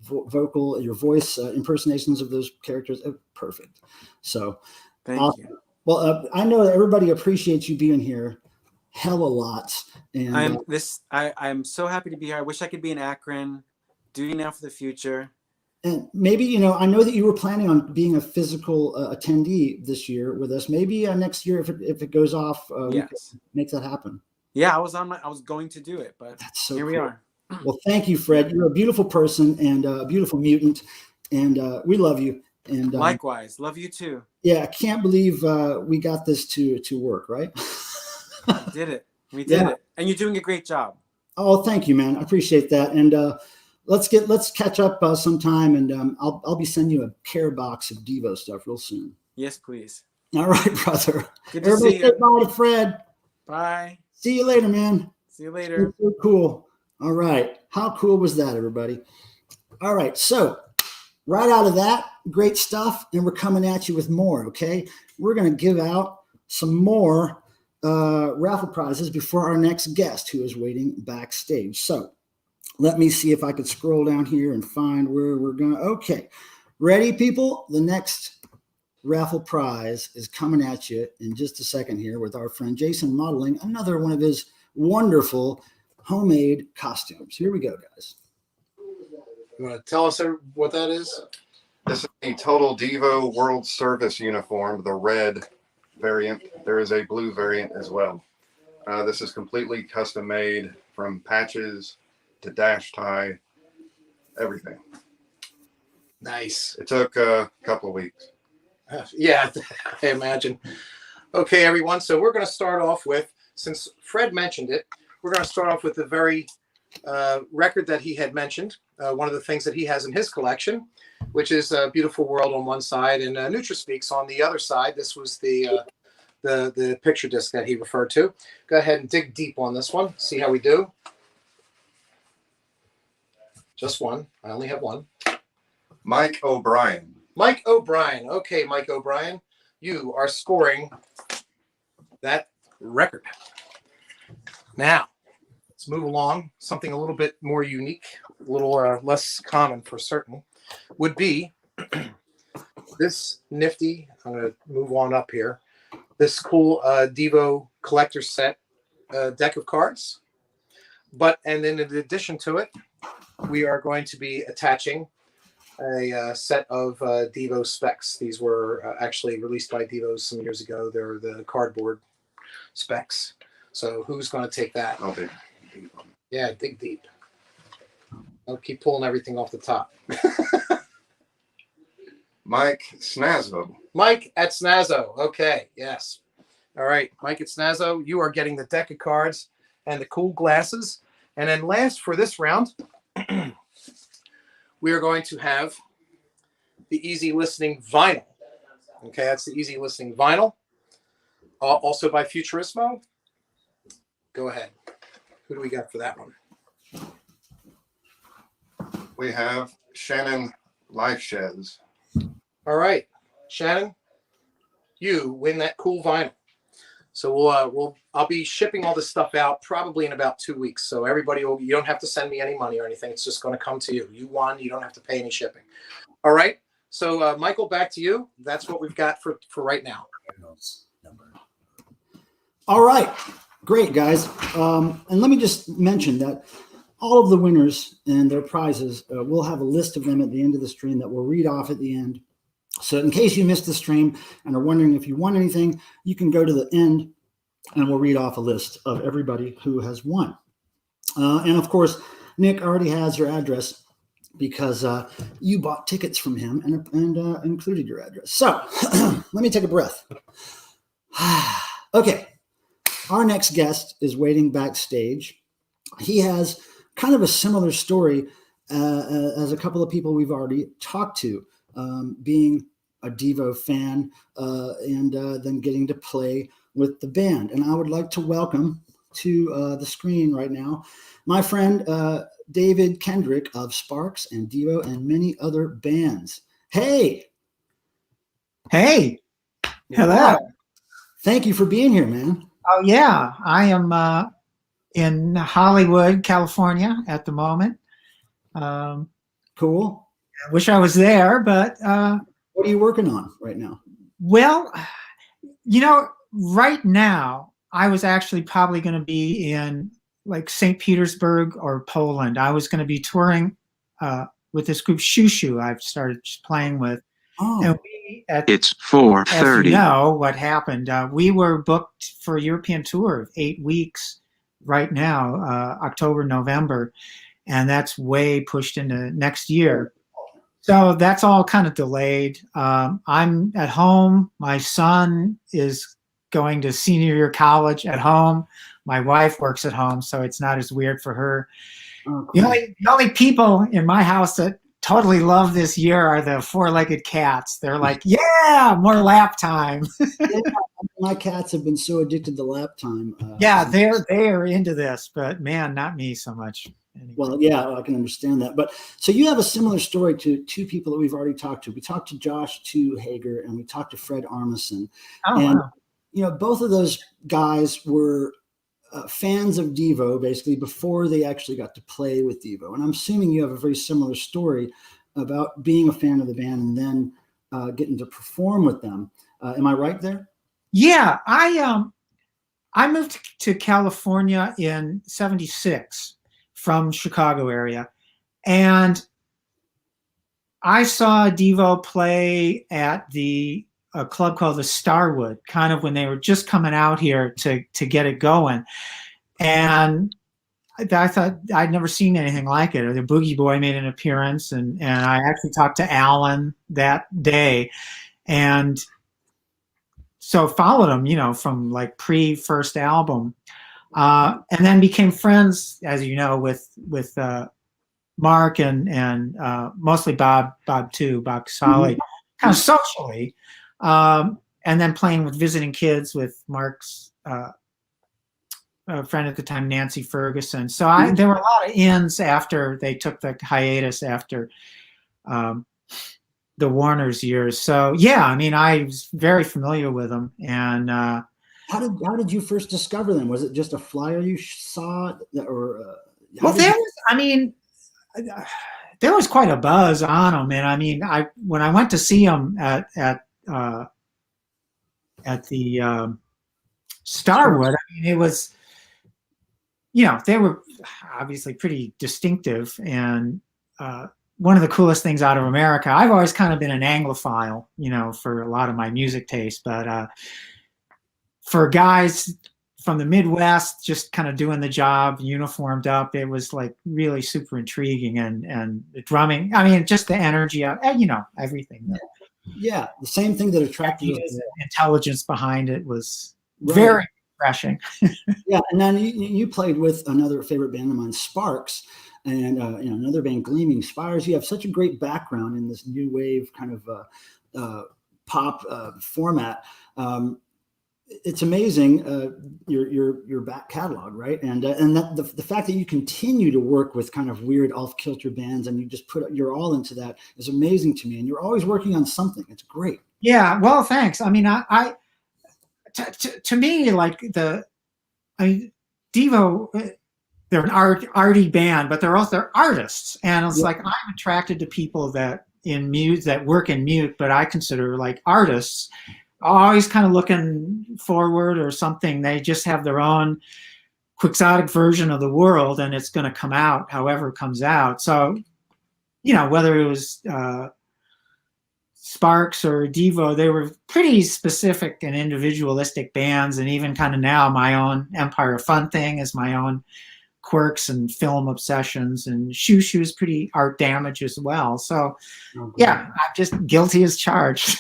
vocal, your voice impersonations of those characters are perfect. So thank you. Well, I know that everybody appreciates you being here hella lots. And I'm so happy to be here. I wish I could be in Akron, doing now for the future. And maybe, I know that you were planning on being a physical attendee this year with us. Maybe next year, if it goes off, we can make that happen. Yeah, I was going to do it, but that's so here cool. we are. Well, thank you, Fred. You're a beautiful person and a beautiful mutant, and we love you. And likewise, love you too. Yeah, I can't believe we got this to work, right? We did it. And you're doing a great job. Oh, thank you, man. I appreciate that. And let's catch up sometime, and I'll be sending you a care box of DEVO stuff real soon. Yes, please. All right, brother. Good to see you. Say bye to Fred. Bye. See you later, man. See you later. So cool. All right. How cool was that, everybody? All right. So right out of that, great stuff. And we're coming at you with more. Okay. We're going to give out some more raffle prizes before our next guest who is waiting backstage. So let me see if I could scroll down here and find where we're going. Okay. Ready, people? The next raffle prize is coming at you in just a second here with our friend Jason modeling another one of his wonderful homemade costumes. Here we go, guys. You want to tell us what that is? This is a total DEVO World Service uniform, the red variant. There is a blue variant as well. This is completely custom made from patches to dash tie, everything. Nice. It took a couple of weeks. Yeah, I imagine. Okay, everyone. So we're going to start off with, since Fred mentioned it, we're going to start off with the very record that he had mentioned. One of the things that he has in his collection, which is a Beautiful World on one side and NutraSpeaks on the other side. This was the picture disc that he referred to. Go ahead and dig deep on this one. See how we do. Just one. I only have one. Mike O'Brien. Mike O'Brien. Okay, Mike O'Brien, you are scoring that record. Now, let's move along. Something a little bit more unique, a little less common for certain, would be this nifty, I'm going to move on up here, this cool DEVO collector set deck of cards. And then in addition to it, we are going to be attaching a set of DEVO specs. These were actually released by DEVO some years ago. They're the cardboard specs. So who's going to take that? I'll dig. Yeah, dig deep. I'll keep pulling everything off the top. Mike Snazzo. Mike at Snazzo. Okay, yes. All right, Mike at Snazzo, you are getting the deck of cards and the cool glasses. And then last for this round, we are going to have the Easy Listening Vinyl. Okay, that's the Easy Listening Vinyl. Also by Futurismo. Go ahead. Who do we got for that one? We have Shannon Lifeshes. All right, Shannon, you win that cool vinyl. So I'll be shipping all this stuff out probably in about 2 weeks. So you don't have to send me any money or anything. It's just going to come to you. You won. You don't have to pay any shipping. All right. So Michael, back to you. That's what we've got for right now. All right. Great, guys. And let me just mention that all of the winners and their prizes, we'll have a list of them at the end of the stream that we'll read off at the end. So in case you missed the stream and are wondering if you won anything, you can go to the end and we'll read off a list of everybody who has won. And of course, Nick already has your address because you bought tickets from him and included your address. So let me take a breath. Okay. Our next guest is waiting backstage. He has kind of a similar story as a couple of people we've already talked to, being a DEVO fan and then getting to play with the band. And I would like to welcome to the screen right now my friend David Kendrick of Sparks and DEVO and many other bands. Hey. Hey. Hello. Thank you for being here, man. Oh, yeah. I am in Hollywood, California at the moment. Cool. I wish I was there, but... what are you working on right now? Well, right now, I was actually probably going to be in like St. Petersburg or Poland. I was going to be touring with this group Shushu I've started playing with. Oh. And it's 4:30. As you know, what happened, we were booked for a European tour of 8 weeks right now, October, November, and that's way pushed into next year. So that's all kind of delayed. I'm at home. My son is going to senior year college at home. My wife works at home, so it's not as weird for her. Oh, cool. The only people in my house that totally love this year are the four-legged cats. They're like, yeah, more lap time. Yeah, my cats have been so addicted to lap time. Yeah, they are into this, but man, not me so much. Anyway. Well, yeah, I can understand that. But so you have a similar story to two people that we've already talked to. We talked to Josh Hager and we talked to Fred Armisen. Oh, and wow. both of those guys were fans of DEVO basically before they actually got to play with DEVO. And I'm assuming you have a very similar story about being a fan of the band and then getting to perform with them. Am I right there? Yeah, I moved to California in '76 from Chicago area, and I saw DEVO play at a club called the Starwood, kind of when they were just coming out here to get it going. And I thought I'd never seen anything like it. The Boogie Boy made an appearance, and I actually talked to Alan that day. And so followed him, from like pre-first album. And then became friends, as you know, with Mark and mostly Bob Casale, kind of socially. And then playing with visiting kids with Mark's friend at the time, Nancy Ferguson. So there were a lot of ins after they took the hiatus after the Warner's years. So yeah, I was very familiar with them. And how did you first discover them? Was it just a flyer you saw, or there was quite a buzz on them. And when I went to see them at the Starwood, it was, they were obviously pretty distinctive, and one of the coolest things out of America. I've always kind of been an Anglophile, for a lot of my music taste, but for guys from the Midwest, just kind of doing the job, uniformed up, it was like really super intriguing, and the drumming, just the energy of, everything. Yeah, the same thing that attracted you. The intelligence behind it was very refreshing. Yeah, and then you played with another favorite band of mine, Sparks, and another band, Gleaming Spires. You have such a great background in this new wave kind of pop format. It's amazing, your back catalog, right? And that the fact that you continue to work with kind of weird off-kilter bands and you just put your all into that is amazing to me. And you're always working on something. It's great. Yeah, well, thanks. To me, like DEVO, they're an arty band, but they're also artists, and it's like I'm attracted to people that work in mute, but I consider like artists. Always kind of looking forward or something. They just have their own quixotic version of the world, and it's going to come out however it comes out. So, whether it was Sparks or DEVO, they were pretty specific and individualistic bands. And even kind of now, my own Empire of Fun thing is my own quirks and film obsessions, and Shoo is pretty art damage as well. So yeah, I'm just guilty as charged.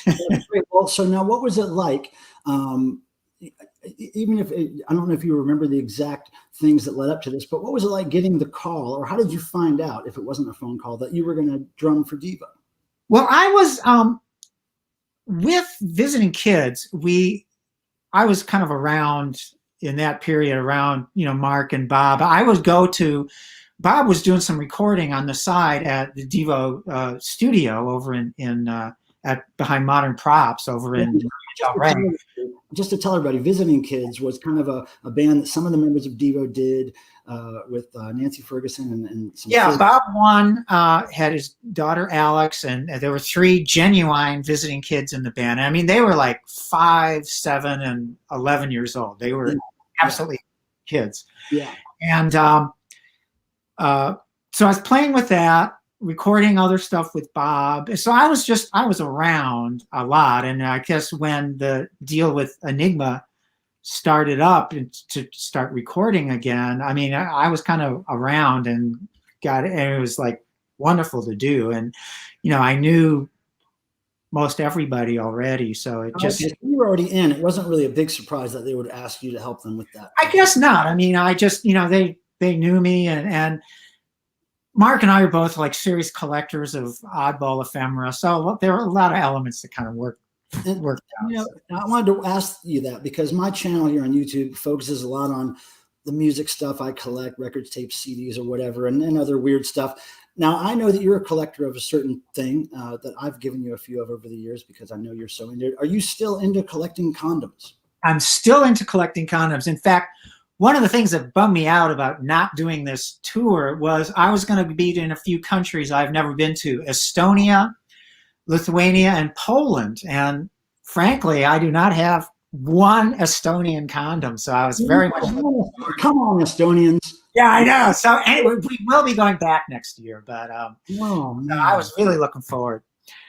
Well, so now what was it like? Even if I don't know if you remember the exact things that led up to this, but what was it like getting the call, or how did you find out, if it wasn't a phone call, that you were going to drum for DEVO? Well, I was with visiting kids. I was kind of around in that period around, Mark and Bob. Bob was doing some recording on the side at the DEVO studio over behind Modern Props over in Del Rey. Just to tell everybody, Visiting Kids was kind of a band that some of the members of DEVO did with Nancy Ferguson and some. Yeah, Bob one had his daughter Alex, and there were 3 genuine Visiting Kids in the band. They were like 5, 7, and 11 years old. They were absolutely kids. Yeah. And so I was playing with that, recording other stuff with Bob. So I was around a lot. And I guess when the deal with Enigma started up and to start recording again, I was kind of around and it was like wonderful to do. And, I knew most everybody already. So it just, you were already in. It wasn't really a big surprise that they would ask you to help them with that. I guess not. I just, they knew me, and Mark and I are both like serious collectors of oddball ephemera. So there were a lot of elements that kind of worked out. I wanted to ask you that because my channel here on YouTube focuses a lot on the music stuff I collect, records, tapes, CDs, or whatever, and other weird stuff. Now, I know that you're a collector of a certain thing that I've given you a few of over the years because I know you're so into it. Are you still into collecting condoms? I'm still into collecting condoms. In fact, one of the things that bummed me out about not doing this tour was I was going to be in a few countries I've never been to: Estonia, Lithuania, and Poland. And frankly, I do not have one Estonian condom, so I was very much. Come on, Estonians. Yeah, I know. So anyway, we will be going back next year, but Oh, so I was really looking forward.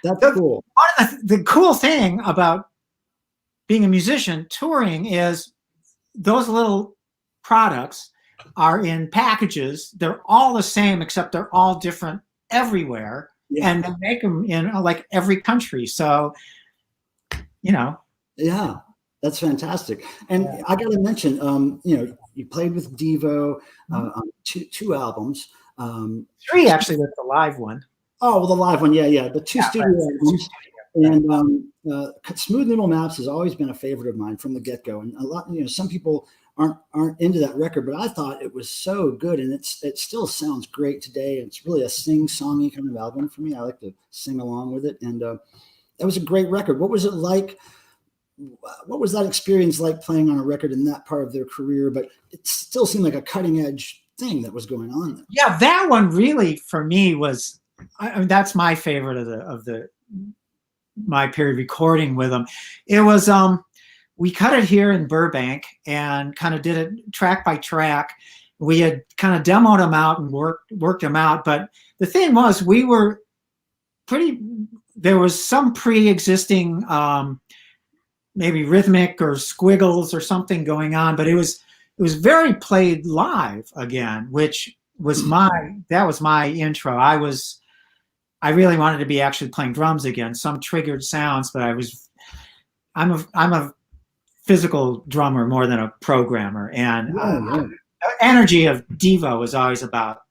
That's cool. One of the cool thing about being a musician touring is those little products are in packages. They're all the same, except they're all different everywhere, and they make them in like every country. So, Yeah, that's fantastic. And I got to mention, you played with Devo on two albums. 3 actually with the live one. Oh, well, the live one, yeah. The 2 studio albums. And Smooth Noodle Maps has always been a favorite of mine from the get-go. And a lot, some people aren't into that record, but I thought it was so good, and it still sounds great today. It's really a sing-songy kind of album for me. I like to sing along with it, and that was a great record. What was it like? What was that experience like playing on a record in that part of their career? But it still seemed like a cutting-edge thing that was going on there. Yeah, that one really for me was. I mean, that's my favorite of my period recording with them. It was we cut it here in Burbank and kind of did it track by track. We had kind of demoed them out and worked them out, but the thing was we were there was some pre-existing maybe rhythmic or squiggles or something going on, but it was very played live again, which was that was my intro. I really wanted to be actually playing drums again, some triggered sounds, but I'm a physical drummer more than a programmer. And the energy of Devo was always about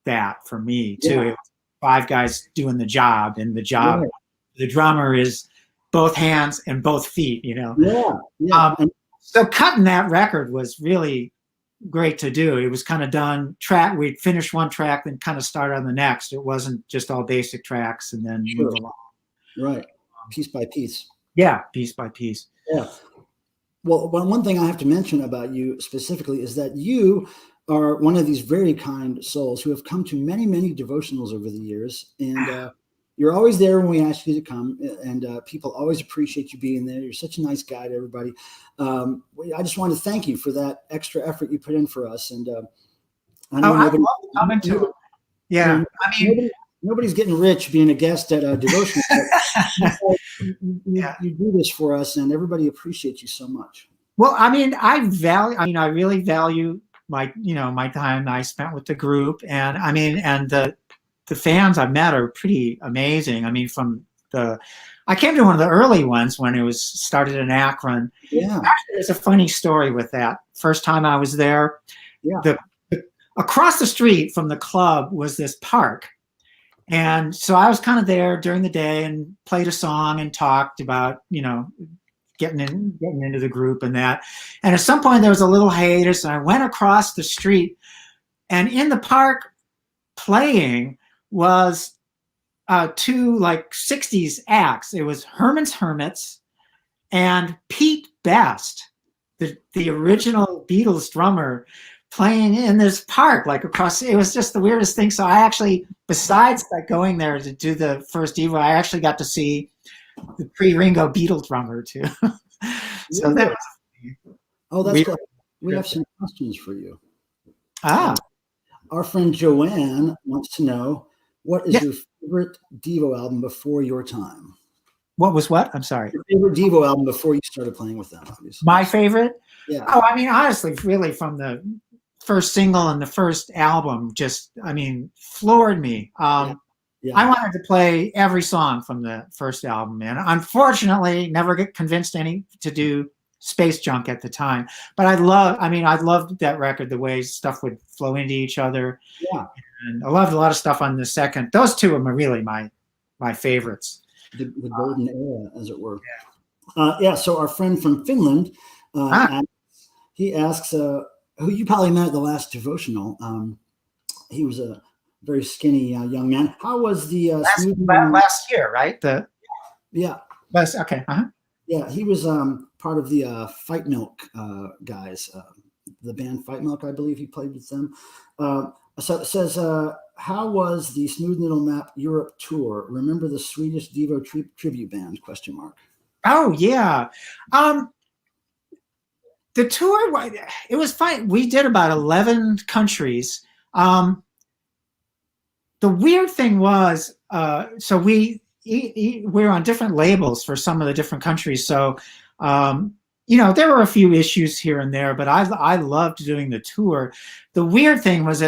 that for me too. Yeah. It was 5 guys doing the job, and the drummer is both hands and both feet, Yeah. So cutting that record was really great to do. It was kind of done we'd finish one track, then kind of start on the next. It wasn't just all basic tracks and then move along. Right. Piece by piece. Yeah, piece by piece. Yeah. Well, one thing I have to mention about you specifically is that you are one of these very kind souls who have come to many, many devotionals over the years. And you're always there when we ask you to come. And people always appreciate you being there. You're such a nice guy to everybody. I just want to thank you for that extra effort you put in for us. And I know I love coming to it. Yeah. I mean, nobody's getting rich being a guest at a devotional. You do this for us, and everybody appreciates you so much. Well, I mean, I really value my time I spent with the group, and I mean, and the fans I've met are pretty amazing. I mean, I came to one of the early ones when it was started in Akron. Yeah. Actually, there's a funny story with that. First time I was there, across the street from the club was this park. And so I was kind of there during the day and played a song and talked about, getting into the group and that. And at some point there was a little hiatus, and I went across the street, and in the park playing was 2 like 60s acts. It was Herman's Hermits and Pete Best, the original Beatles drummer, playing in this park, like across. It was just the weirdest thing. So I actually, besides like going there to do the first Devo, I actually got to see the pre-Ringo Beatle drummer too. So that was that's great. We have some questions for you. Our friend Joanne wants to know, what is your favorite Devo album before your time? What was what? I'm sorry. Your favorite Devo album before you started playing with them, obviously. My favorite? Yeah. Oh, I mean, honestly, really from the first single and the first album, floored me. I wanted to play every song from the first album, and unfortunately never get convinced to do Space Junk at the time. But I loved that record, the way stuff would flow into each other. Yeah. And I loved a lot of stuff on the second. Those two are really my favorites. The golden era, as it were. So our friend from Finland, he asks, who you probably met at the last devotional. He was a very skinny young man. How was the last year, right? Yeah. Okay. Yeah, he was part of the Fight Milk guys, the band Fight Milk, I believe he played with them. So it says, how was the Smooth Needle Map Europe tour? Remember the Swedish Devo tribute band? Question mark. Oh yeah. The tour, it was fine. We did about 11 countries. The weird thing was, so we're on different labels for some of the different countries. So, there were a few issues here and there, but I loved doing the tour. The weird thing was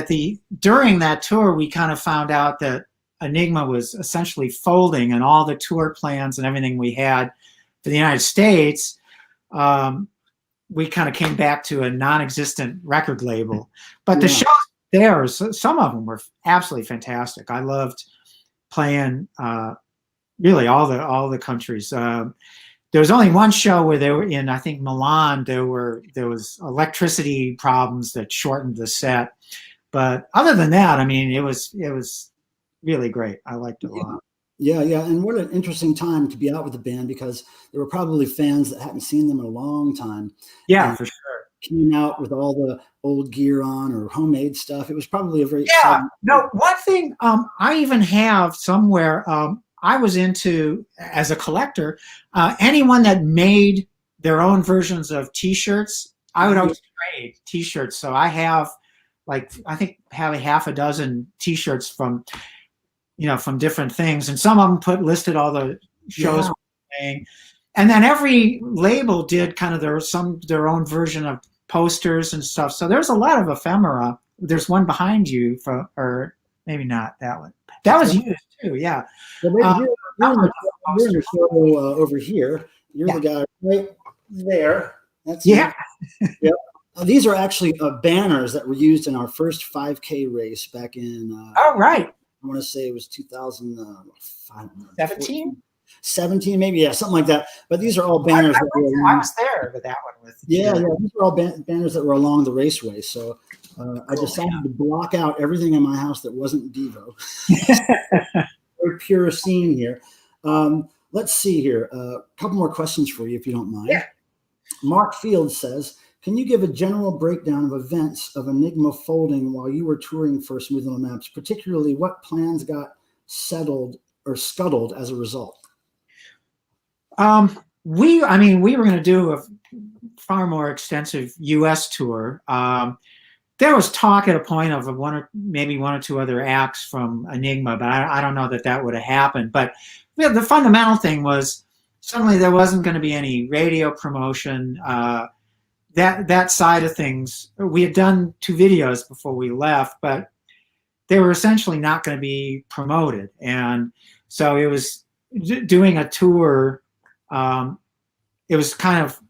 during that tour, we kind of found out that Enigma was essentially folding, and all the tour plans and everything we had for the United States, we kind of came back to a non-existent record label. But the shows there, some of them were absolutely fantastic. I loved playing really all the countries. There was only one show where they were in, I think, Milan. There was electricity problems that shortened the set, but other than that, I mean, it was really great. I liked it a lot. Yeah, and what an interesting time to be out with the band, because there were probably fans that hadn't seen them in a long time. Yeah, for sure. Came out with all the old gear on or homemade stuff. It was probably a very exciting. No, one thing I even have somewhere. I was into, as a collector, anyone that made their own versions of T-shirts. I would always trade T-shirts. So I have, I think, have a half a dozen T-shirts from different things, and some of them listed all the shows we're playing. And then every label did kind of their own version of posters and stuff. So there's a lot of ephemera. There's one behind you, or maybe not that one. That was used too, yeah. Well, you're in the photo over here. You're the guy right there. That's yeah. Yep. These are actually banners that were used in our first 5K race back in. Oh, right. I want to say it was 2017, 17 maybe, something like that. But these are all banners. I was there with that one. These are all banners that were along the raceway. So I decided to block out everything in my house that wasn't Devo. Very pure scene here. Let's see here. A couple more questions for you, if you don't mind. Yeah. Mark Field says, can you give a general breakdown of events of Enigma folding while you were touring for Smooth Needle Maps, particularly what plans got settled or scuttled as a result? We were going to do a far more extensive U.S. tour. There was talk at a point of one or two other acts from Enigma, but I don't know that would have happened. But the fundamental thing was suddenly there wasn't going to be any radio promotion. That side of things, we had done 2 videos before we left, but they were essentially not going to be promoted. And so it was doing a tour. It was kind of,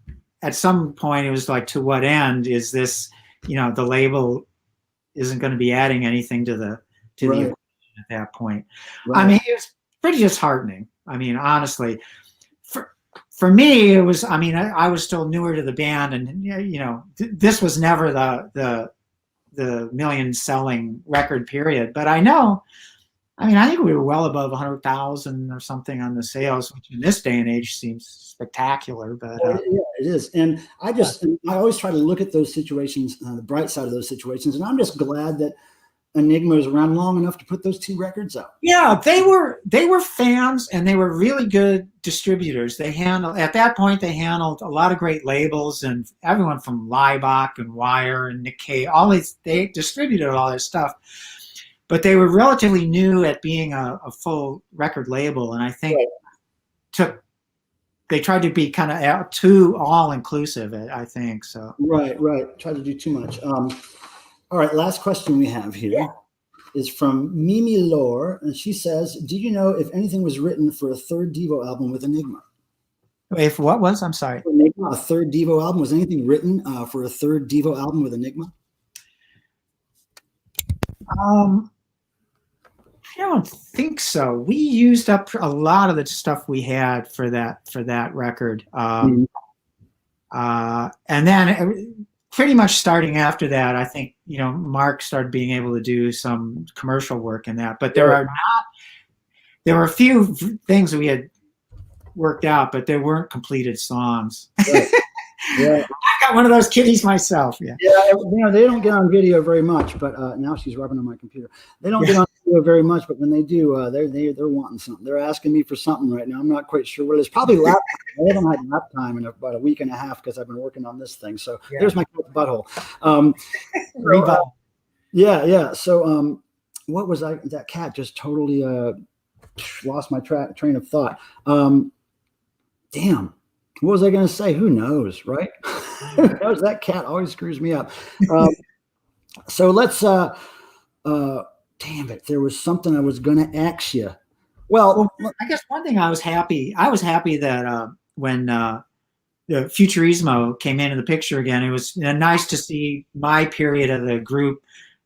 at some point, it was like, to what end is this? The label isn't going to be adding anything to the equation at that point. Right. I mean, it was pretty disheartening. I mean, honestly. For me, it was. I mean, I was still newer to the band, and this was never the million-selling record period. But I think we were well above 100,000 or something on the sales, which in this day and age seems spectacular. But yeah, it is. And I always try to look at those situations, the bright side of those situations, and I'm just glad that Enigma was around long enough to put those 2 records out. Yeah, they were fans, and they were really good distributors. At that point they handled a lot of great labels, and everyone from Leibach and Wire and Nick Cave, they distributed all their stuff. But they were relatively new at being a full record label, and I think they tried to be kind of too all-inclusive, I think. So Right. Tried to do too much. All right, last question we have here is from Mimi Lore, and she says, "Do you know if anything was written for a 3rd Devo album with Enigma?" If what was? I'm sorry. Enigma, a 3rd Devo album. Was anything written for a 3rd Devo album with Enigma? I don't think so. We used up a lot of the stuff we had for that record, and then pretty much starting after that, I think Mark started being able to do some commercial work in that. But there were a few things we had worked out, but they weren't completed songs. Right. Yeah. I got one of those kitties myself. Yeah. Yeah, they don't get on video very much, but now she's rubbing on my computer. They don't get on video very much, but when they do, they're wanting something. They're asking me for something right now. I'm not quite sure what it is. Probably lap time. I haven't had lap time in about a week and a half because I've been working on this thing. So there's my butthole. Yeah. So what was that cat just totally lost my train of thought. Damn. What was I going to say? Who knows, right? Who knows? That cat always screws me up. So let's, damn it. There was something I was going to ask you. Well, I guess one thing I was happy that when the Futurismo came into the picture again, it was nice to see my period of the group,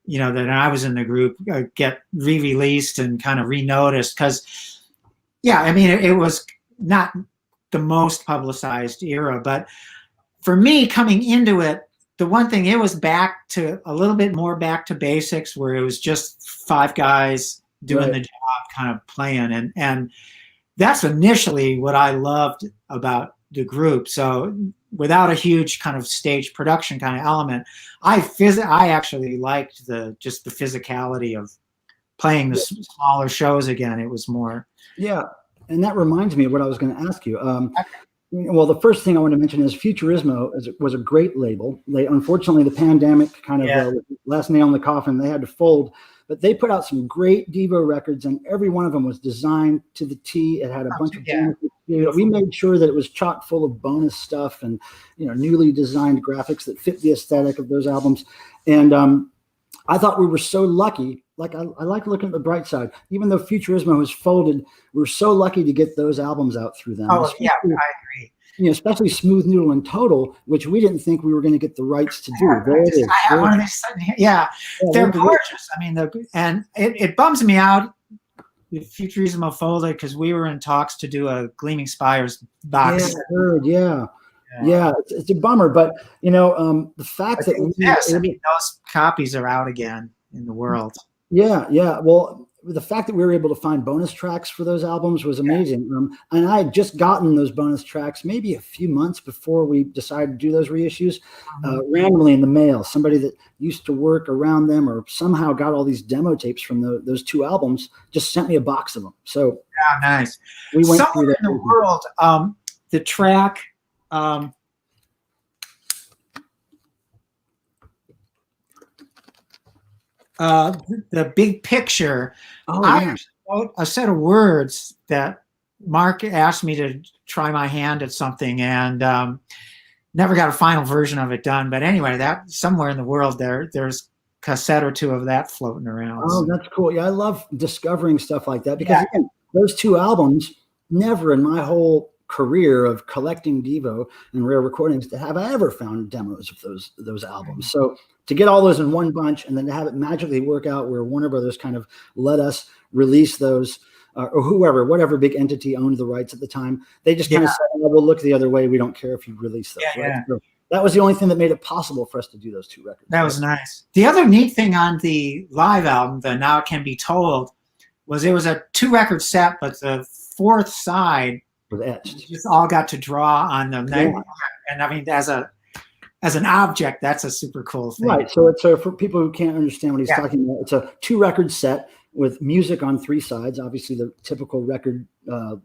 that I was in the group, get re-released and kind of re-noticed. Because, it was not the most publicized era, but for me coming into it, the one thing, it was back to a little bit more back to basics, where it was just 5 guys doing the job, kind of playing, and that's initially what I loved about the group. So without a huge kind of stage production kind of element, I actually liked the physicality of playing the smaller shows again. It was more and that reminds me of what I was going to ask you. Well, the first thing I want to mention is Futurismo was a great label. Unfortunately, the pandemic kind of last nail in the coffin. They had to fold, but they put out some great Devo records, and every one of them was designed to the T. It had a bunch of we made sure that it was chock full of bonus stuff and newly designed graphics that fit the aesthetic of those albums. And I thought we were so lucky. Like I like looking at the bright side. Even though Futurismo was folded, we were so lucky to get those albums out through them. Oh, yeah, I agree. Especially Smooth Noodle and Total, which we didn't think we were going to get the rights to do. There it is. I have one of these. Yeah, they're gorgeous. I mean, and it bums me out if Futurismo folded, because we were in talks to do a Gleaming Spires box. Yeah, I heard. Yeah, it's a bummer, but the fact that those copies are out again in the world. Yeah. Well, the fact that we were able to find bonus tracks for those albums was amazing. And I had just gotten those bonus tracks maybe a few months before we decided to do those reissues, randomly in the mail. Somebody that used to work around them or somehow got all these demo tapes from those 2 albums just sent me a box of them. So nice. We went somewhere through that in the world, the track. The Big Picture. I actually wrote a set of words that Mark asked me to try my hand at something, and never got a final version of it done. But anyway, that somewhere in the world there's cassette or 2 of that floating around. Oh, that's cool. Yeah, I love discovering stuff like that because again, those 2 albums, never in my whole career of collecting Devo and rare recordings have I ever found demos of those albums. So to get all those in one bunch and then to have it magically work out where Warner Brothers kind of let us release those, or whatever big entity owned the rights at the time, they just kind of said, "Oh, we'll look the other way. We don't care if you release those." So that was the only thing that made it possible for us to do those 2 records. That was nice. The other neat thing on the live album, the Now It Can Be Told, was it was a 2-record set, but the 4th side was etched. Just all got to draw on them. And I mean, as an object, that's a super cool thing. Right. So it's for people who can't understand what he's talking about, it's a 2-record set with music on 3 sides, obviously the typical record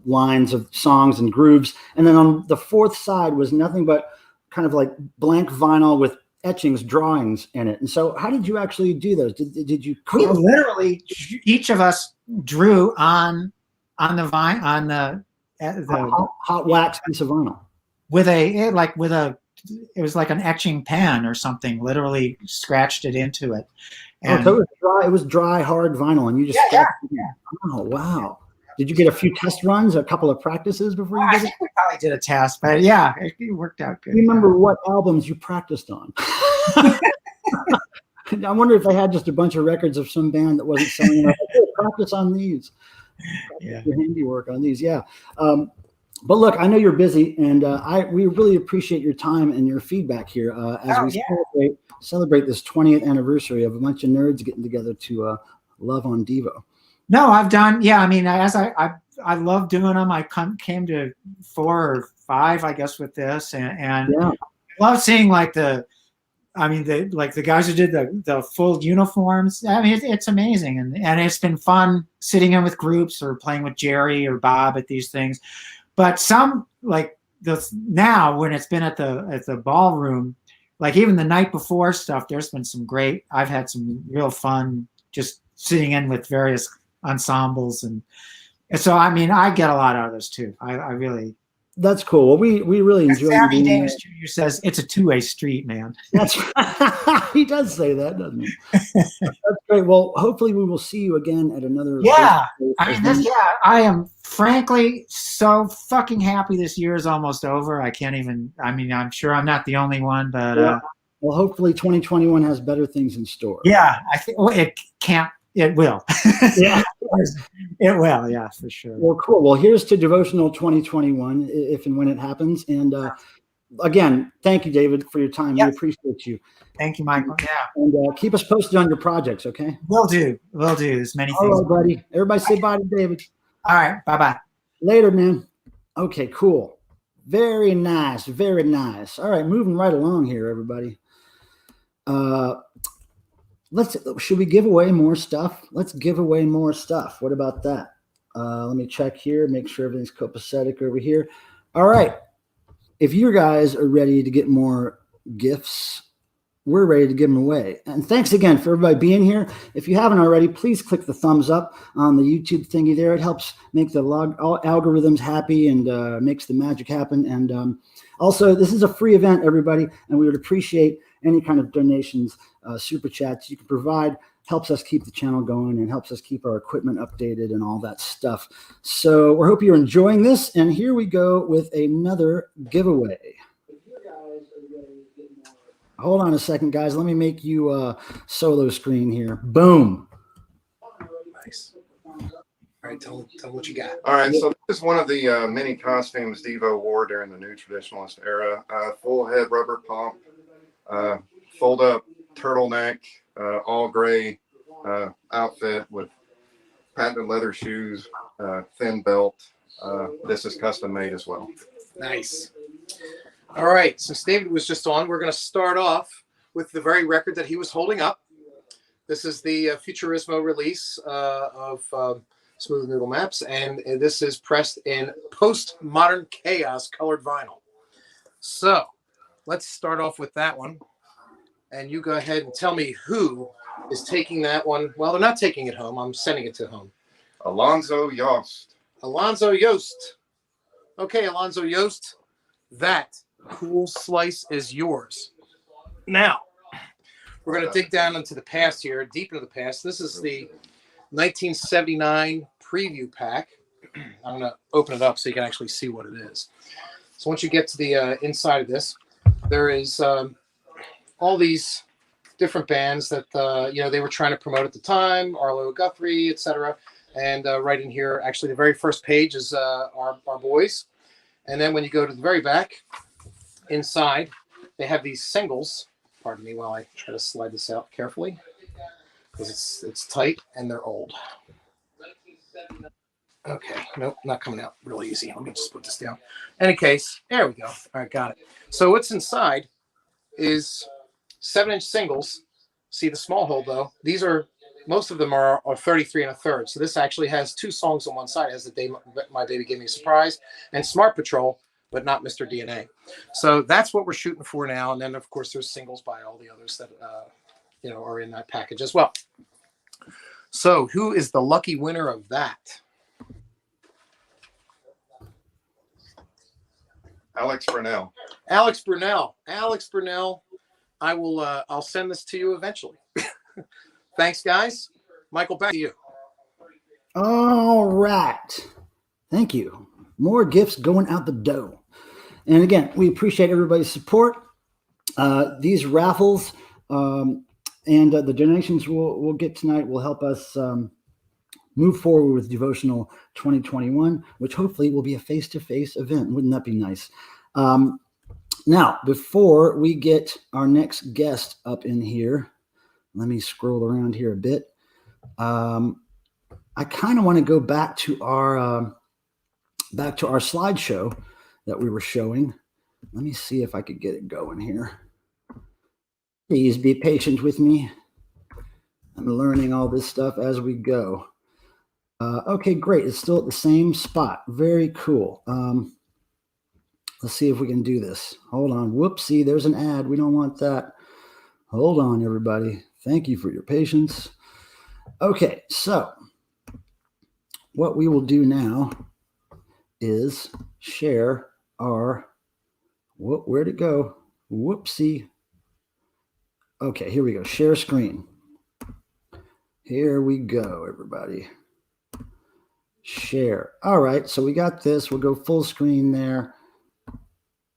lines of songs and grooves. And then on the 4th side was nothing but kind of like blank vinyl with etchings, drawings in it. And so how did you actually do those? Did you literally, each of us drew on the vine, on the hot wax piece of vinyl it was like an etching pen or something, literally scratched it into it. And so it was dry, hard vinyl, and you just Oh, wow. Did you get a few test runs, a couple of practices before you did it? I think we probably did a test, but it worked out good. Do you remember what albums you practiced on? I wonder if they had just a bunch of records of some band that wasn't selling enough. Practice on these. Your handiwork on these, but look, I know you're busy, and we really appreciate your time and your feedback here as we celebrate this 20th anniversary of a bunch of nerds getting together to love on Devo. No, I've done. Yeah, I mean, as I love doing them. I came to 4 or 5, I guess, with this, and Yeah. I love seeing like the guys who did the full uniforms. I mean, it's amazing, and it's been fun sitting in with groups or playing with Jerry or Bob at these things. But some like now when it's been at the ballroom, like even the night before stuff, there's been some great. I've had some real fun just sitting in with various ensembles, and so I mean I get a lot out of this too. I really. That's cool. Well, we really enjoy Sammy doing Davis that. Jr. says it's a two-way street, man. That's he does say that, doesn't he? That's great. Well, hopefully we will see you again at another. Yeah, face-to-face I mean, event. I am frankly so fucking happy this year is almost over. I can't even. I mean, I'm sure I'm not the only one, but Yeah. Well, hopefully 2021 has better things in store. yeah, I think it can't. It will. Yeah. It will. Yeah, for sure. Well, cool. Well, here's to Devotional 2021, if and when it happens. And again, thank you, David, for your time. Yep. We appreciate you. Thank you, Michael. Yeah, And keep us posted on your projects, okay? will do. Will do. As many All things. right, buddy. Everybody say bye to David. All right. Bye-bye. Later, man. Okay, cool. Very nice. Very nice. All right, moving right along here, everybody. Should we give away more stuff? Let's give away more stuff. What about that? Let me check here, make sure everything's copacetic over here. All right. If you guys are ready to get more gifts, we're ready to give them away. And thanks again for everybody being here. If you haven't already, please click the thumbs up on the YouTube thingy there. It helps make the algorithms happy and makes the magic happen. And also, this is a free event, everybody, and we would appreciate any kind of donations, super chats you can provide. Helps us keep the channel going and helps us keep our equipment updated and all that stuff. So we hope you're enjoying this. And here we go with another giveaway. Hold on a second, guys. Let me make you a solo screen here. Boom. Nice. All right, tell them what you got. All right, so this is one of the many costumes DEVO wore during the New Traditionalist era. Full head rubber pump, fold up turtleneck, all gray outfit with patented leather shoes, thin belt. This is custom made as well. Nice. All right, since David was just on, we're going to start off with the very record that he was holding up. This is the Futurismo release of Smooth Noodle Maps, and this is pressed in Postmodern Chaos colored vinyl. So let's start off with that one. And you go ahead and tell me who is taking that one. Well, they're not taking it home. I'm sending it to home. Alonzo Yost. Alonzo Yost. Okay, Alonzo Yost, that cool slice is yours. Now, we're going to dig down into the past here, deep into the past. This is the 1979 preview pack. I'm going to open it up so you can actually see what it is. So once you get to the inside of this, there is all these different bands that they were trying to promote at the time, Arlo Guthrie, etc. And right in here, actually, the very first page is our boys. And then when you go to the very back, inside, they have these singles. Pardon me while I try to slide this out carefully, because it's tight and they're old. Okay, nope, not coming out real easy. Let me just put this down. Any case, there we go. All right, got it. So what's inside is 7-inch singles. See the small hole though. These are, most of them are 33 1/3. So this actually has 2 songs on one side. It has The Day My Baby Gave Me a Surprise and Smart Patrol, but not Mr. DNA. So that's what we're shooting for now. And then of course there's singles by all the others that are in that package as well. So who is the lucky winner of that? Alex Brunell. Alex Brunell. Alex Brunell. I will. I'll send this to you eventually. Thanks, guys. Michael, back to you. All right. Thank you. More gifts going out the door. And again, we appreciate everybody's support. These raffles and the donations we'll get tonight will help us move forward with Devotional 2021, which hopefully will be a face-to-face event. Wouldn't that be nice? Now, before we get our next guest up in here, let me scroll around here a bit. I kind of want to go back to our back to our slideshow that we were showing. Let me see if I could get it going here. Please be patient with me. I'm learning all this stuff as we go. Okay, great. It's still at the same spot. Very cool. Let's see if we can do this. Hold on. Whoopsie, there's an ad. We don't want that. Hold on, everybody. Thank you for your patience. Okay, so what we will do now is share our, where'd it go? Whoopsie. Okay, here we go. Share screen. Here we go, everybody. Share. All right, so we got this. We'll go full screen there.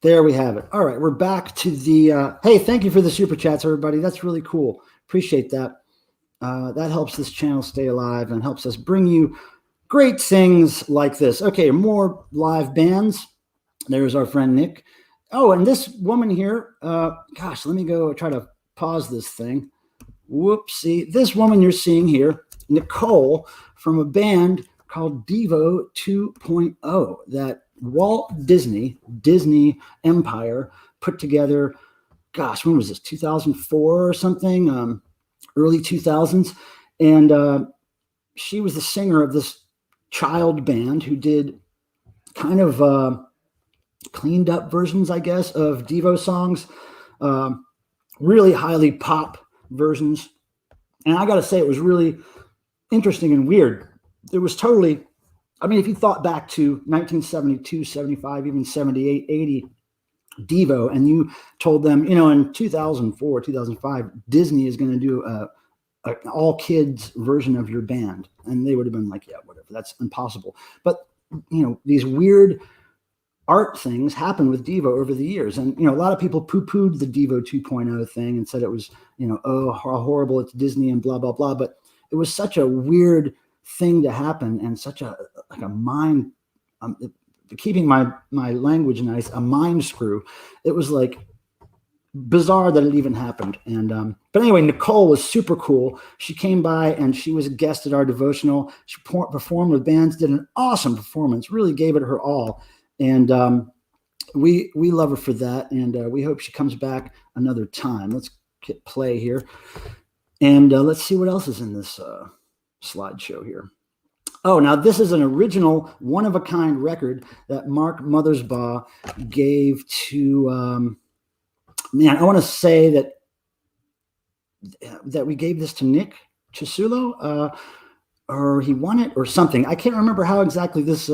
There we have it. All right, we're back to the, hey, thank you for the super chats, everybody. That's really cool. Appreciate that. That helps this channel stay alive and helps us bring you great things like this. Okay, more live bands. There's our friend Nick. Oh, and this woman here, gosh, let me go try to pause this thing. Whoopsie. This woman you're seeing here, Nicole, from a band called DEVO 2.0 that Walt Disney Empire put together. Gosh, when was this? 2004 or something? Early 2000s. And she was the singer of this child band who did kind of cleaned up versions, I guess, of DEVO songs. Really highly pop versions. And I got to say, it was really interesting and weird. It was totally, I mean, if you thought back to 1972, 75, even 78, 80 DEVO, and you told them, you know, in 2004, 2005, Disney is going to do an all kids version of your band. And they would have been like, yeah, whatever, that's impossible. But, you know, these weird art things happened with DEVO over the years. And, you know, a lot of people poo-pooed the DEVO 2.0 thing and said it was, you know, oh, how horrible, it's Disney and blah, blah, blah. But it was such a weird thing to happen and such a, like a mind, keeping my language nice, a mind screw. It was like bizarre that it even happened. And, but anyway, Nicole was super cool. She came by and she was a guest at our devotional. She performed with bands, did an awesome performance, really gave it her all. And we love her for that, and we hope she comes back another time. Let's hit play here, and let's see what else is in this slideshow here. Oh, now this is an original one-of-a-kind record that Mark Mothersbaugh gave to, man, I want to say that we gave this to Nick Chisulo, or he won it or something. I can't remember how exactly this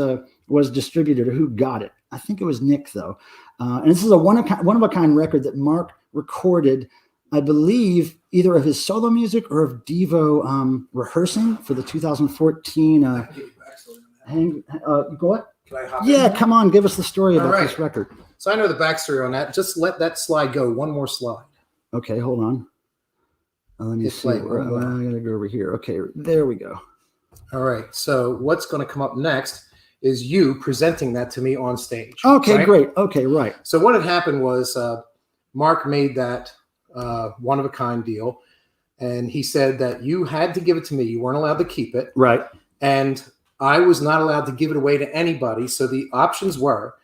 was distributed or who got it. I think it was Nick, though. And this is a one-of-a-kind record that Mark recorded, I believe, either of his solo music or of DEVO rehearsing for the 2014. I can give you backstory on that. Go what? Can I hop Yeah, in? come on, give us the story about right. this record. So I know the backstory on that. Just let that slide go. One more slide. Okay, hold on. Let me Hit see. play. I gotta go over here. Okay, there we go. All right. So what's going to come up next is you presenting that to me on stage. Okay, right? great. Okay, right. So what had happened was Mark made that one-of-a-kind deal, and he said that you had to give it to me. You weren't allowed to keep it. Right. And I was not allowed to give it away to anybody. So the options were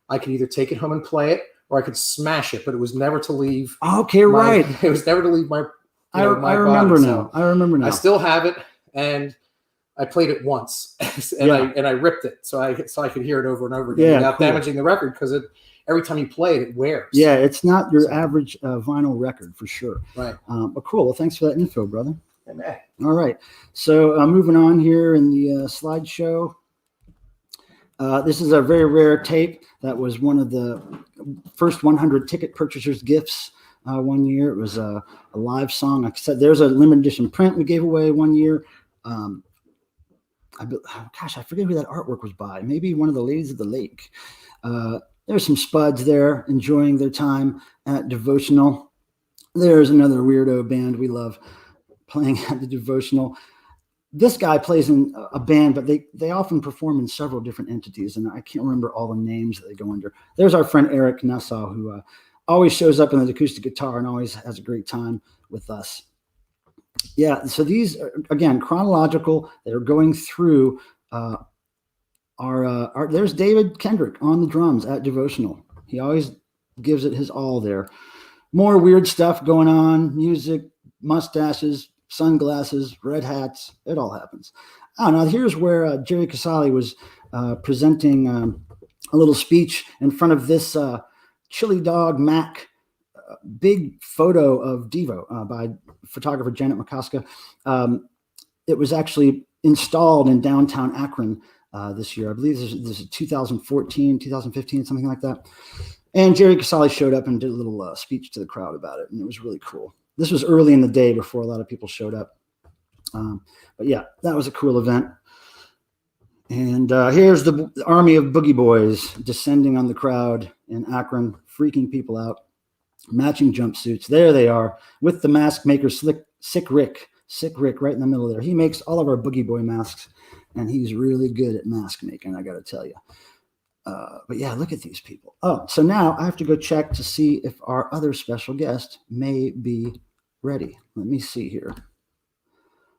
I could either take it home and play it, or I could smash it, but it was never to leave. Okay, right. It was never to leave my I my remember body. now. I remember now. I still have it, and I played it once, and I ripped it so I could hear it over and over again without damaging the record, because every time you play it wears. Yeah, it's not your average vinyl record for sure. Right. But cool. Well, thanks for that info, brother. Amen. All right. So moving on here in the slideshow. This is a very rare tape that was one of the first 100 ticket purchasers' gifts one year. It was a live song. Like I said, there's a limited edition print we gave away one year. Gosh, I forget who that artwork was by. Maybe one of the ladies of the lake. There's some spuds there enjoying their time at devotional. There's another weirdo band we love playing at the devotional. This guy plays in a band, but they often perform in several different entities, and I can't remember all the names that they go under. There's our friend Eric Nassau, who always shows up in the acoustic guitar and always has a great time with us. Yeah, so these are, again, chronological. They're going through there's David Kendrick on the drums at DEVOtional. He always gives it his all there. More weird stuff going on, music, mustaches, sunglasses, red hats. It all happens. Oh, now here's where Jerry Casale was presenting a little speech in front of this Chili Dog Mac big photo of DEVO by photographer Janet McCoska. It was actually installed in downtown Akron this year. I believe this is 2014, 2015, something like that. And Jerry Casale showed up and did a little speech to the crowd about it, and it was really cool. This was early in the day before a lot of people showed up. But yeah, that was a cool event. And here's the army of Boogie Boys descending on the crowd in Akron, freaking people out. Matching jumpsuits. There they are with the mask maker, Sick Rick right in the middle there. He makes all of our Boogie Boy masks, and he's really good at mask making, I got to tell you. But yeah, look at these people. Oh, so now I have to go check to see if our other special guest may be ready. Let me see here.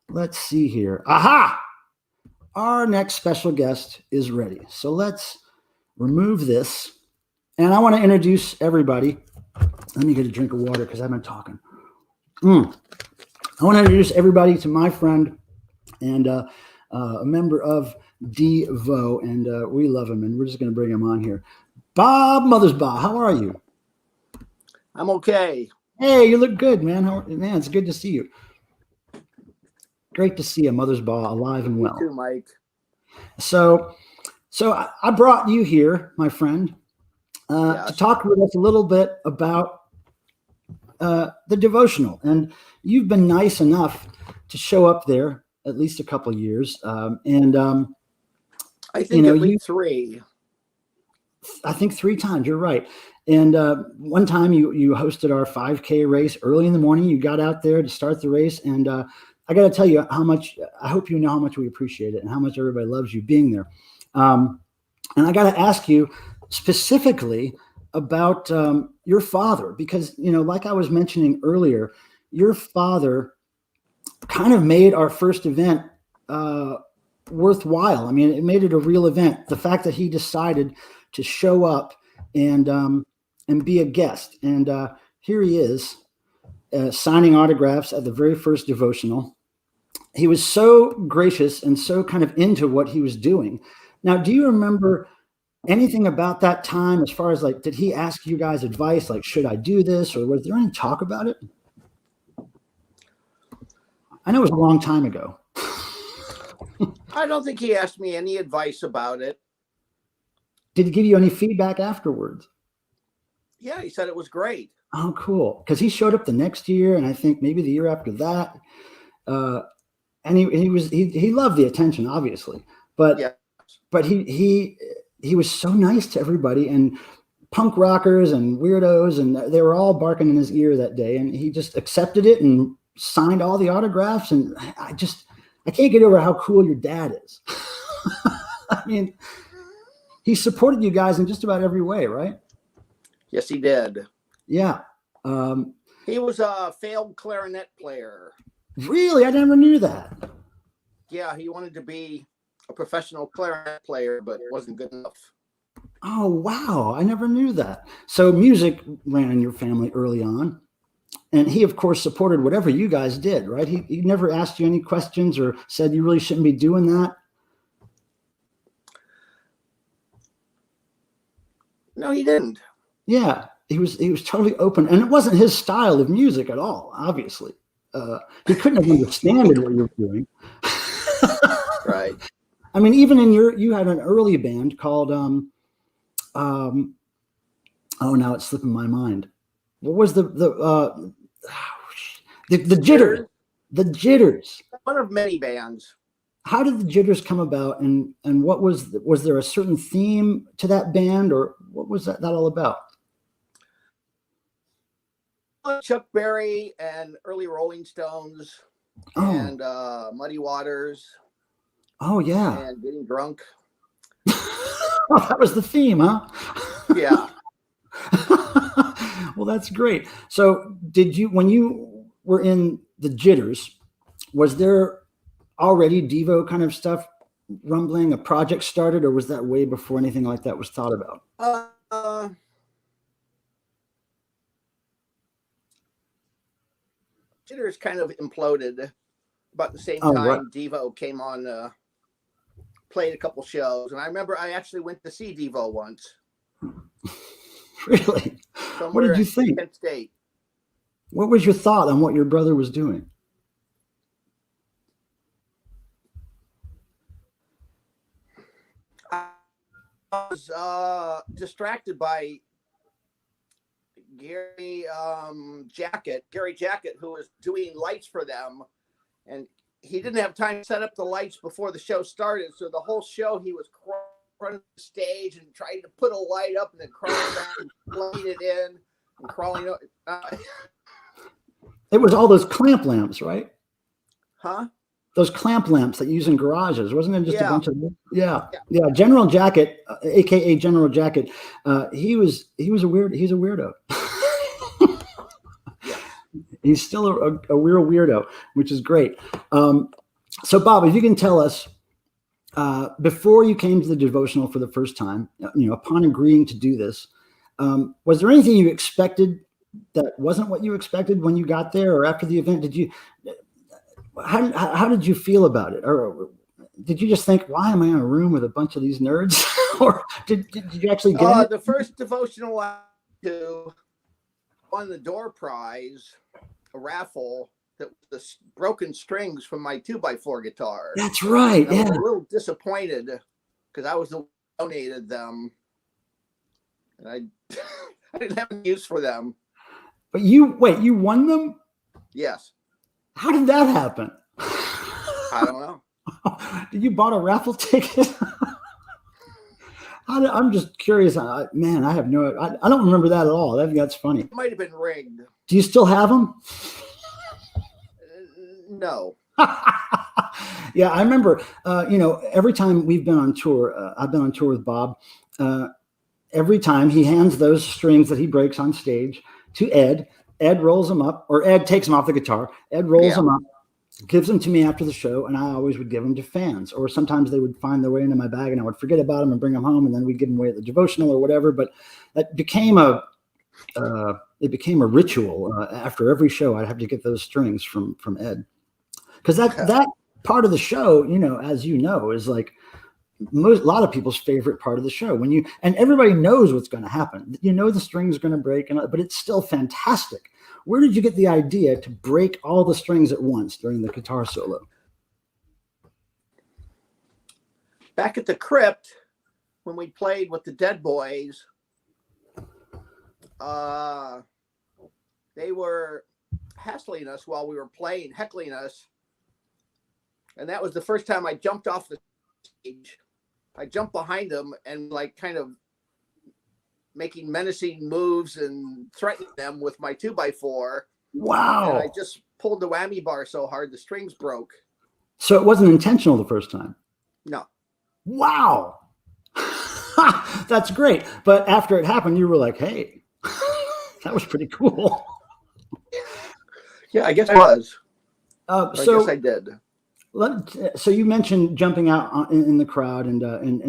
Let's see here. Aha! Our next special guest is ready. So let's remove this. And I want to introduce everybody. Let me get a drink of water because I've been talking. I want to introduce everybody to my friend and a member of DEVO, and we love him, and we're just going to bring him on here. Bob Mothersbaugh, how are you? I'm okay. Hey, you look good, man. Man, it's good to see you. Great to see a Mothersbaugh alive and well. You too, Mike. So I brought you here, my friend, to talk with us a little bit about the DEVOtional, and you've been nice enough to show up there at least a couple of years, and I think at least three. I think 3 times. You're right. And one time you hosted our 5K race early in the morning. You got out there to start the race, and I got to tell you how much. I hope you know how much we appreciate it and how much everybody loves you being there. And I got to ask you specifically about your father, because, you know, like I was mentioning earlier, your father kind of made our first event worthwhile. I mean, it made it a real event. The fact that he decided to show up and be a guest, and here he is signing autographs at the very first DEVOtional. He was so gracious and so kind of into what he was doing. Now, do you remember anything about that time as far as, like, did he ask you guys advice, like, should I do this, or was there any talk about it? I know it was a long time ago. I don't think he asked me any advice about it. Did he give you any feedback afterwards? Yeah, he said it was great. Oh, cool. Because he showed up the next year, and I think maybe the year after that. And he loved the attention, obviously, but yeah. But he was so nice to everybody, and punk rockers and weirdos, and they were all barking in his ear that day, and he just accepted it and signed all the autographs. And I can't get over how cool your dad is. I mean, he supported you guys in just about every way, right? Yes, he did. Yeah. He was a failed clarinet player. Really? I never knew that. Yeah, he wanted to be a professional clarinet player, but wasn't good enough. Oh, wow. I never knew that. So music ran in your family early on. And he, of course, supported whatever you guys did, right? He never asked you any questions or said you really shouldn't be doing that? No, he didn't. Yeah, he was totally open. And it wasn't his style of music at all, obviously. He couldn't have understood what you were doing. Right. I mean, even in you had an early band called, oh, now it's slipping my mind. What was the Jitters? The Jitters. One of many bands. How did the Jitters come about, and what was there a certain theme to that band, or what was that all about? Chuck Berry and early Rolling Stones and Muddy Waters. Oh yeah. And getting drunk. That was the theme, huh? Yeah. Well, that's great. So when you were in the Jitters, was there already DEVO kind of stuff rumbling, a project started, or was that way before anything like that was thought about? Jitters kind of imploded about the same Oh, time right. DEVO came on, played a couple shows. And I remember I actually went to see DEVO once. Really? What did you think? Kent State. What was your thought on what your brother was doing? I was distracted by Gary Jacket, who was doing lights for them, and he didn't have time to set up the lights before the show started. So the whole show he was crawling the stage and trying to put a light up and then crawling back and plugging it in and crawling. It was all those clamp lamps, right? Huh? Those clamp lamps that you use in garages, wasn't it? Just Yeah. a bunch of yeah. General Jacket, aka General Jacket, he's a weirdo. He's still a real weirdo, which is great. So Bob, if you can tell us, before you came to the devotional for the first time, upon agreeing to do this, was there anything you expected that wasn't what you expected when you got there, or after the event? How did you feel about it? Or did you just think, why am I in a room with a bunch of these nerds? Or did you actually get it? The first devotional I won the door prize, a raffle that was the broken strings from my 2x4 guitar. That's right. And I Yeah. was a little disappointed because I was the one who donated them, and I didn't have any use for them. But you won them? Yes. How did that happen? I don't know. Did you bought a raffle ticket? I'm just curious. I have I don't remember that at all. That's funny. It might have been rigged. Do you still have them? No. Yeah, I remember, every time we've been on tour, I've been on tour with Bob. Every time he hands those strings that he breaks on stage to Ed. Ed rolls them up, or Ed takes them off the guitar. Ed rolls them up, gives them to me after the show, and I always would give them to fans. Or sometimes they would find their way into my bag, and I would forget about them and bring them home, and then we'd give them away at the devotional or whatever. But that became a ritual. After every show, I'd have to get those strings from Ed, because that part of the show, as you know, is like a lot of people's favorite part of the show. And everybody knows what's going to happen. The string's going to break, but it's still fantastic. Where did you get the idea to break all the strings at once during the guitar solo? Back at the Crypt, when we played with the Dead Boys, they were hassling us while we were playing, heckling us. And that was the first time I jumped off the stage. I jumped behind them and kind of making menacing moves and threatening them with my 2x4. Wow. And I just pulled the whammy bar so hard the strings broke. So it wasn't intentional the first time? No. Wow. That's great. But after it happened, you were like, hey, that was pretty cool. Yeah, I guess it was. I guess I did. So you mentioned jumping out in the crowd and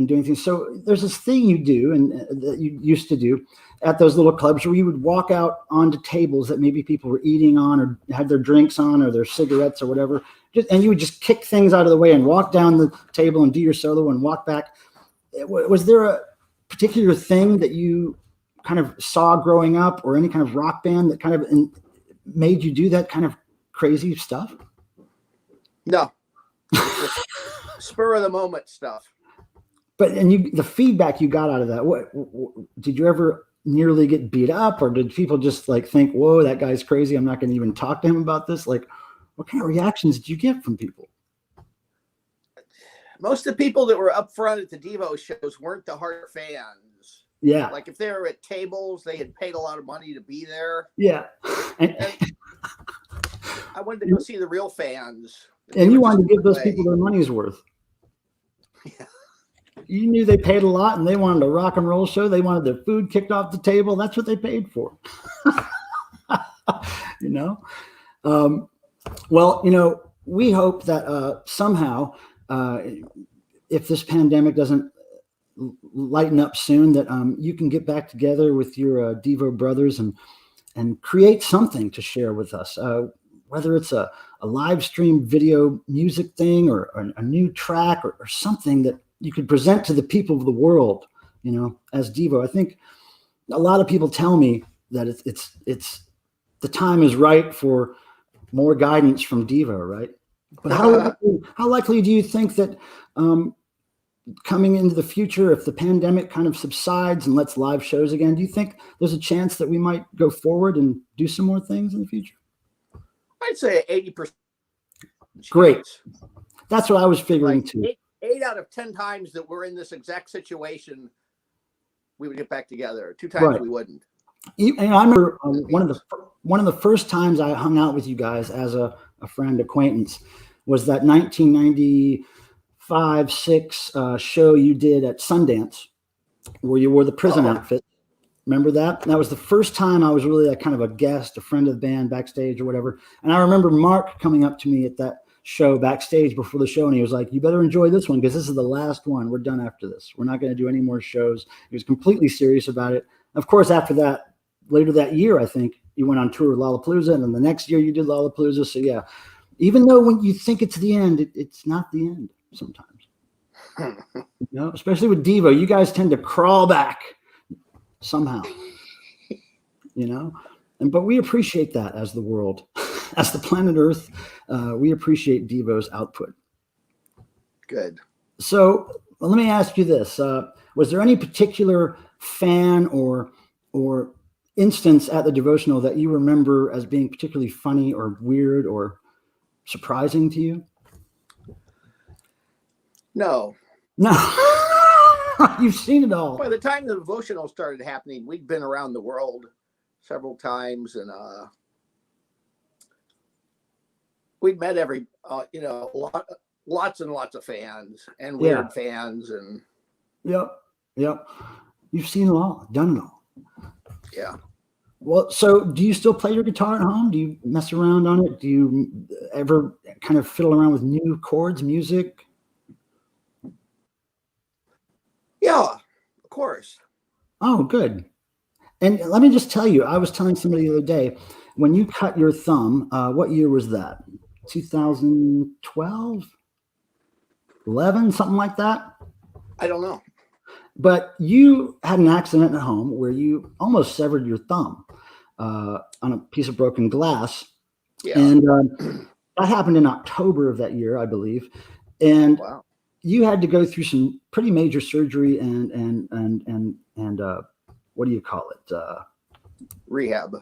doing things. So there's this thing you do and that you used to do at those little clubs where you would walk out onto tables that maybe people were eating on or had their drinks on or their cigarettes or whatever. And you would just kick things out of the way and walk down the table and do your solo and walk back. Was there a particular thing that you kind of saw growing up or any kind of rock band that kind of made you do that kind of crazy stuff? No. Spur of the moment stuff. But the feedback you got out of that, what did you ever nearly get beat up, or did people just think, whoa, that guy's crazy, I'm not going to even talk to him about this? What kind of reactions did you get from people? Most of the people that were up front at the DEVO shows weren't the hard fans. Yeah. If they were at tables, they had paid a lot of money to be there. Yeah. And I wanted to go see the real fans. And you wanted to give those people their money's worth. Yeah. You knew they paid a lot and they wanted a rock and roll show. They wanted their food kicked off the table. That's what they paid for. We hope that somehow if this pandemic doesn't lighten up soon, that you can get back together with your DEVO brothers and create something to share with us, whether it's a live stream video music thing or a new track or something that you could present to the people of the world, as DEVO. I think a lot of people tell me that it's the time is right for more guidance from DEVO, right? But how likely do you think that coming into the future, if the pandemic kind of subsides and lets live shows again, do you think there's a chance that we might go forward and do some more things in the future? I'd say 80%. Great. That's what I was figuring too. 8 out of 10 times that we're in this exact situation, we would get back together. 2 times we wouldn't. And I remember one of the first times I hung out with you guys as a friend acquaintance was that 1995-6 show you did at Sundance where you wore the prison outfit. Remember that? And that was the first time I was really kind of a guest, a friend of the band backstage or whatever. And I remember Mark coming up to me at that show backstage before the show, and he was like, "You better enjoy this one because this is the last one. We're done after this. We're not going to do any more shows." He was completely serious about it. Of course, after that, later that year, I think you went on tour with Lollapalooza, and then the next year you did Lollapalooza. So yeah, even though when you think it's the end, it's not the end sometimes. Especially with DEVO, you guys tend to crawl back somehow. But we appreciate that as the world, as the planet Earth. We appreciate DEVO's output. Good. So let me ask you this: was there any particular fan or instance at the devotional that you remember as being particularly funny or weird or surprising to you? No. You've seen it all. By the time the devotional started happening, we'd been around the world several times, and we'd met lots and lots of fans and weird fans, and Yep. You've seen it all, done it all. Yeah. Well, so do you still play your guitar at home? Do you mess around on it? Do you ever kind of fiddle around with new chords, music? Yeah, of course. Oh, good. And let me just tell you, I was telling somebody the other day, when you cut your thumb, what year was that? 2012? 11, something like that? I don't know. But you had an accident at home where you almost severed your thumb on a piece of broken glass. Yeah. And that happened in October of that year, I believe. And Wow. you had to go through some pretty major surgery and what do you call it? Rehab.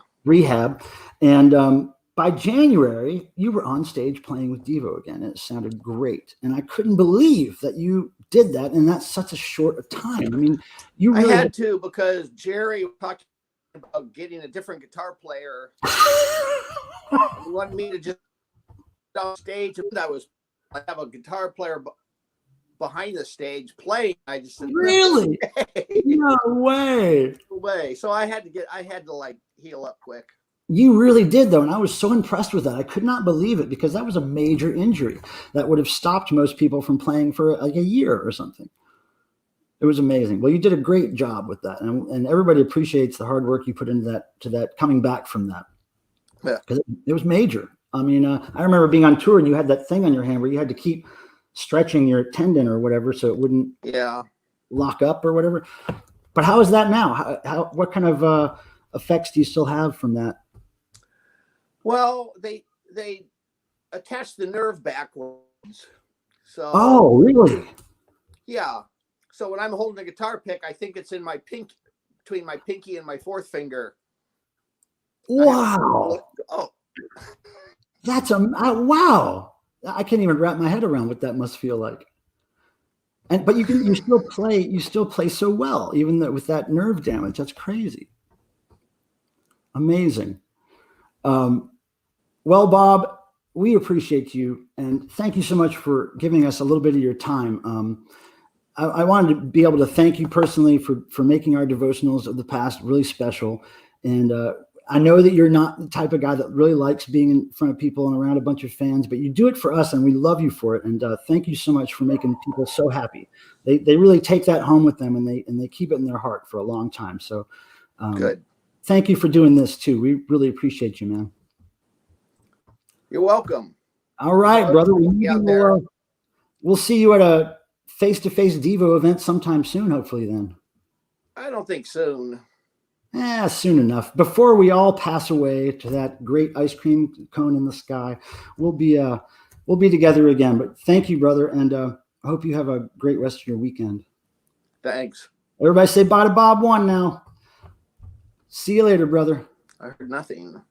And by January, you were on stage playing with DEVO again, and it sounded great. And I couldn't believe that you did that in that such a short a time. I mean, you really I had to, because Jerry was talking about getting a different guitar player. He wanted me to just on stage, and I have a guitar player behind the stage playing. I just said, really? No way. No way. So I had to like heal up quick. You really did, though, and I was so impressed with that. I could not believe it, because that was a major injury that would have stopped most people from playing for like a year or something. It was amazing. Well, you did a great job with that, and everybody appreciates the hard work you put into that coming back from that. Yeah, because it was major. I mean, I remember being on tour and you had that thing on your hand where you had to keep stretching your tendon or whatever so it wouldn't lock up or whatever. But how is that now? What kind of effects do you still have from that? Well, they attach the nerve backwards. So oh, really? Yeah. So when I'm holding a guitar pick, I think it's in my between my pinky and my fourth finger. Wow. Oh, that's wow. I can't even wrap my head around what that must feel like. But you still play so well, even though with that nerve damage. That's crazy. Amazing. Well, Bob, we appreciate you, and thank you so much for giving us a little bit of your time. I wanted to be able to thank you personally for making our devotionals of the past really special. And I know that you're not the type of guy that really likes being in front of people and around a bunch of fans, but you do it for us, and we love you for it. And thank you so much for making people so happy. They really take that home with them, and they keep it in their heart for a long time. So Good. Thank you for doing this too. We really appreciate you, man. You're welcome. All right, brother. We'll see you at a face-to-face Devo event sometime soon, hopefully then. I don't think soon. Soon enough. Before we all pass away to that great ice cream cone in the sky, we'll be together again. But thank you, brother, and I hope you have a great rest of your weekend. Thanks. Everybody say bye to Bob One now. See you later, brother. I heard nothing.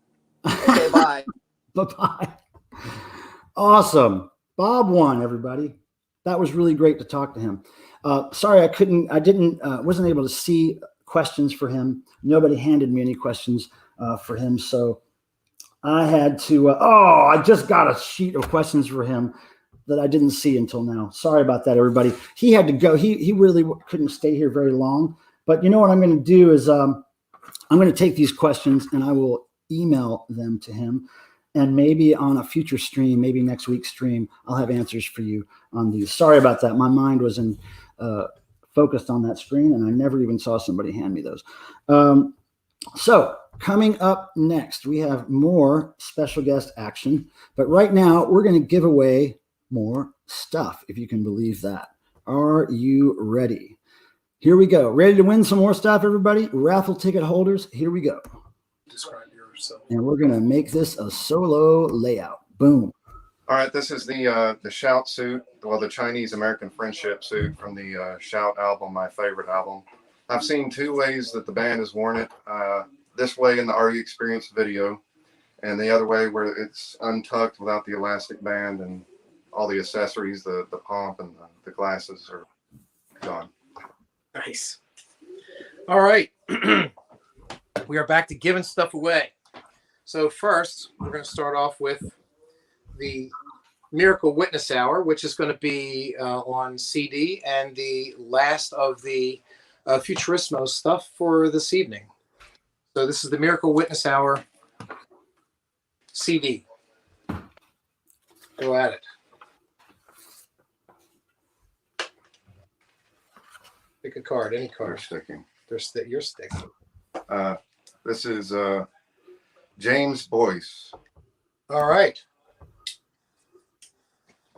Okay, bye. Bye-bye. Awesome. Bob One, everybody. That was really great to talk to him. Sorry, wasn't able to see questions for him. Nobody handed me any questions for him. So I had to, I just got a sheet of questions for him that I didn't see until now. Sorry about that, everybody. He had to go. He really couldn't stay here very long. But you know what I'm going to do is I'm going to take these questions and I will email them to him. And maybe on a future stream, maybe next week's stream, I'll have answers for you on these. Sorry about that. My mind was focused on that screen, and I never even saw somebody hand me those. So coming up next, we have more special guest action. But right now, we're going to give away more stuff, if you can believe that. Are you ready? Here we go. Ready to win some more stuff, everybody? Raffle ticket holders, here we go. Describe yourself. And we're going to make this a solo layout. Boom. All right, this is the Shout suit, the Chinese American Friendship suit from the Shout album, my favorite album. I've seen two ways that the band has worn it. This way in the Are You Experienced video, and the other way where it's untucked without the elastic band and all the accessories, the pomp and the glasses are gone. Nice. All right. We are back to giving stuff away. So first, we're going to start off with the Miracle Witness Hour, which is going to be on CD and the last of the Futurismo stuff for this evening. So this is the Miracle Witness Hour CD. Go at it. Pick a card, any card. They're sticking. You're sticking. This is James Boyce. All right.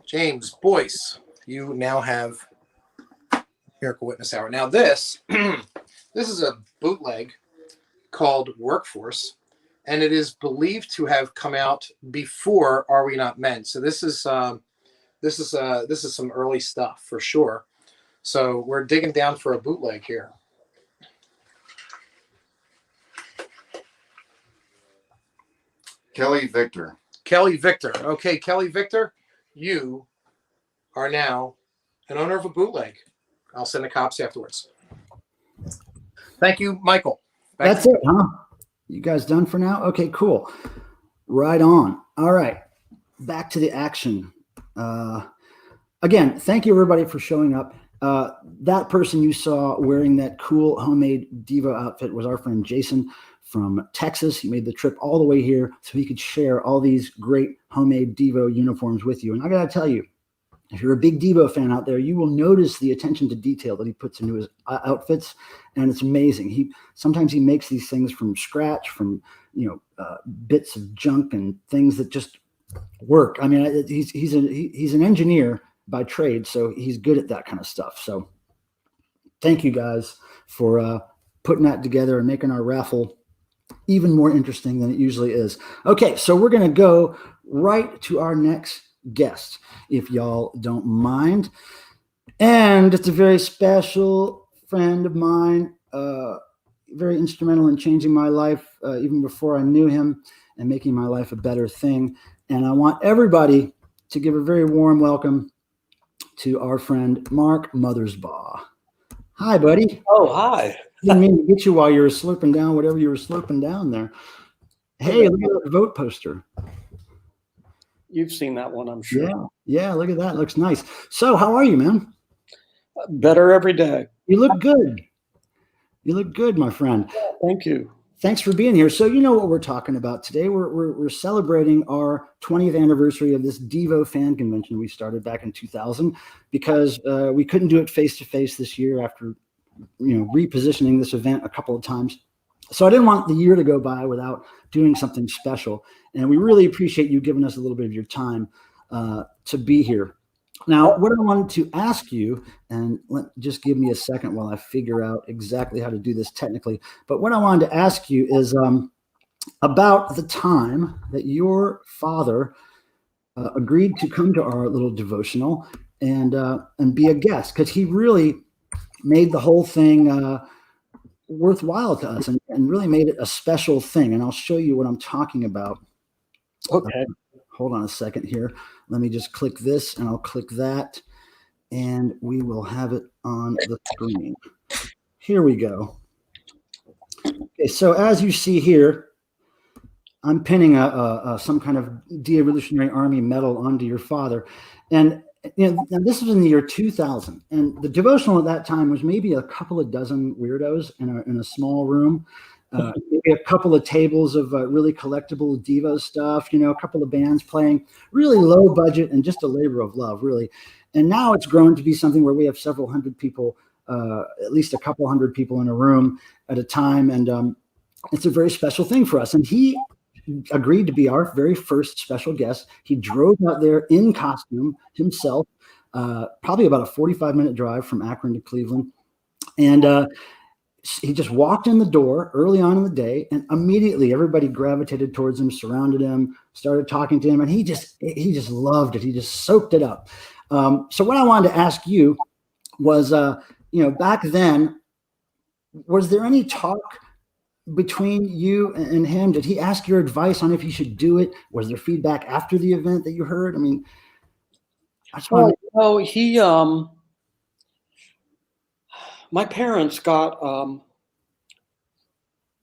James Boyce, you now have Miracle Witness Hour. Now this is a bootleg called Workforce, and it is believed to have come out before Are We Not Men. So this is some early stuff for sure. So we're digging down for a bootleg here. Kelly Victor. Kelly Victor. Okay, Kelly Victor, you are now an owner of a bootleg. I'll send the cops afterwards. Thank you, Michael. That's it, huh? You guys done for now? Okay, cool. Right on. All right. Back to the action. Again, thank you, everybody, for showing up. That person you saw wearing that cool homemade Devo outfit was our friend Jason from Texas. He made the trip all the way here so he could share all these great homemade Devo uniforms with you. And I got to tell you, if you're a big Devo fan out there, you will notice the attention to detail that he puts into his outfits, and it's amazing. Sometimes he makes these things from scratch, from bits of junk and things that just work. I mean, he's an engineer by trade, so he's good at that kind of stuff. So thank you guys for putting that together and making our raffle even more interesting than it usually is. Okay, so we're going to go right to our next guest, if y'all don't mind. And it's a very special friend of mine, very instrumental in changing my life even before I knew him and making my life a better thing. And I want everybody to give a very warm welcome to our friend, Mark Mothersbaugh. Hi, buddy. Oh, hi. Didn't mean to get you while you were slurping down whatever you were slurping down there. Hey, look at that vote poster. You've seen that one, I'm sure. Yeah, look at that. Looks nice. So how are you, man? Better every day. You look good. You look good, my friend. Thank you. Thanks for being here. So you know what we're talking about today. We're celebrating our 20th anniversary of this DEVO fan convention we started back in 2000 because we couldn't do it face to face this year after repositioning this event a couple of times. So I didn't want the year to go by without doing something special. And we really appreciate you giving us a little bit of your time to be here. Now, what I wanted to ask you, and just give me a second while I figure out exactly how to do this technically, but what I wanted to ask you is about the time that your father agreed to come to our little devotional and be a guest, because he really made the whole thing worthwhile to us and really made it a special thing. And I'll show you what I'm talking about. Okay. Hold on a second here. Let me just click this and I'll click that and we will have it on the screen. Here we go. Okay, so as you see here, I'm pinning some kind of De-Evolutionary Army medal onto your father. And this was in the year 2000. And the devotional at that time was maybe a couple of dozen weirdos in a small room. Maybe a couple of tables of really collectible DEVO stuff, a couple of bands playing, really low budget and just a labor of love, really. And now it's grown to be something where we have several hundred people, at least a couple hundred people in a room at a time. And it's a very special thing for us. And he agreed to be our very first special guest. He drove out there in costume himself, probably about a 45-minute drive from Akron to Cleveland. And he just walked in the door early on in the day, and immediately everybody gravitated towards him, surrounded him, started talking to him, and he just loved it. He just soaked it up. So what I wanted to ask you was, back then, was there any talk between you and him? Did he ask your advice on if you should do it? Was there feedback after the event that you heard? I mean, I just wanted he my parents got,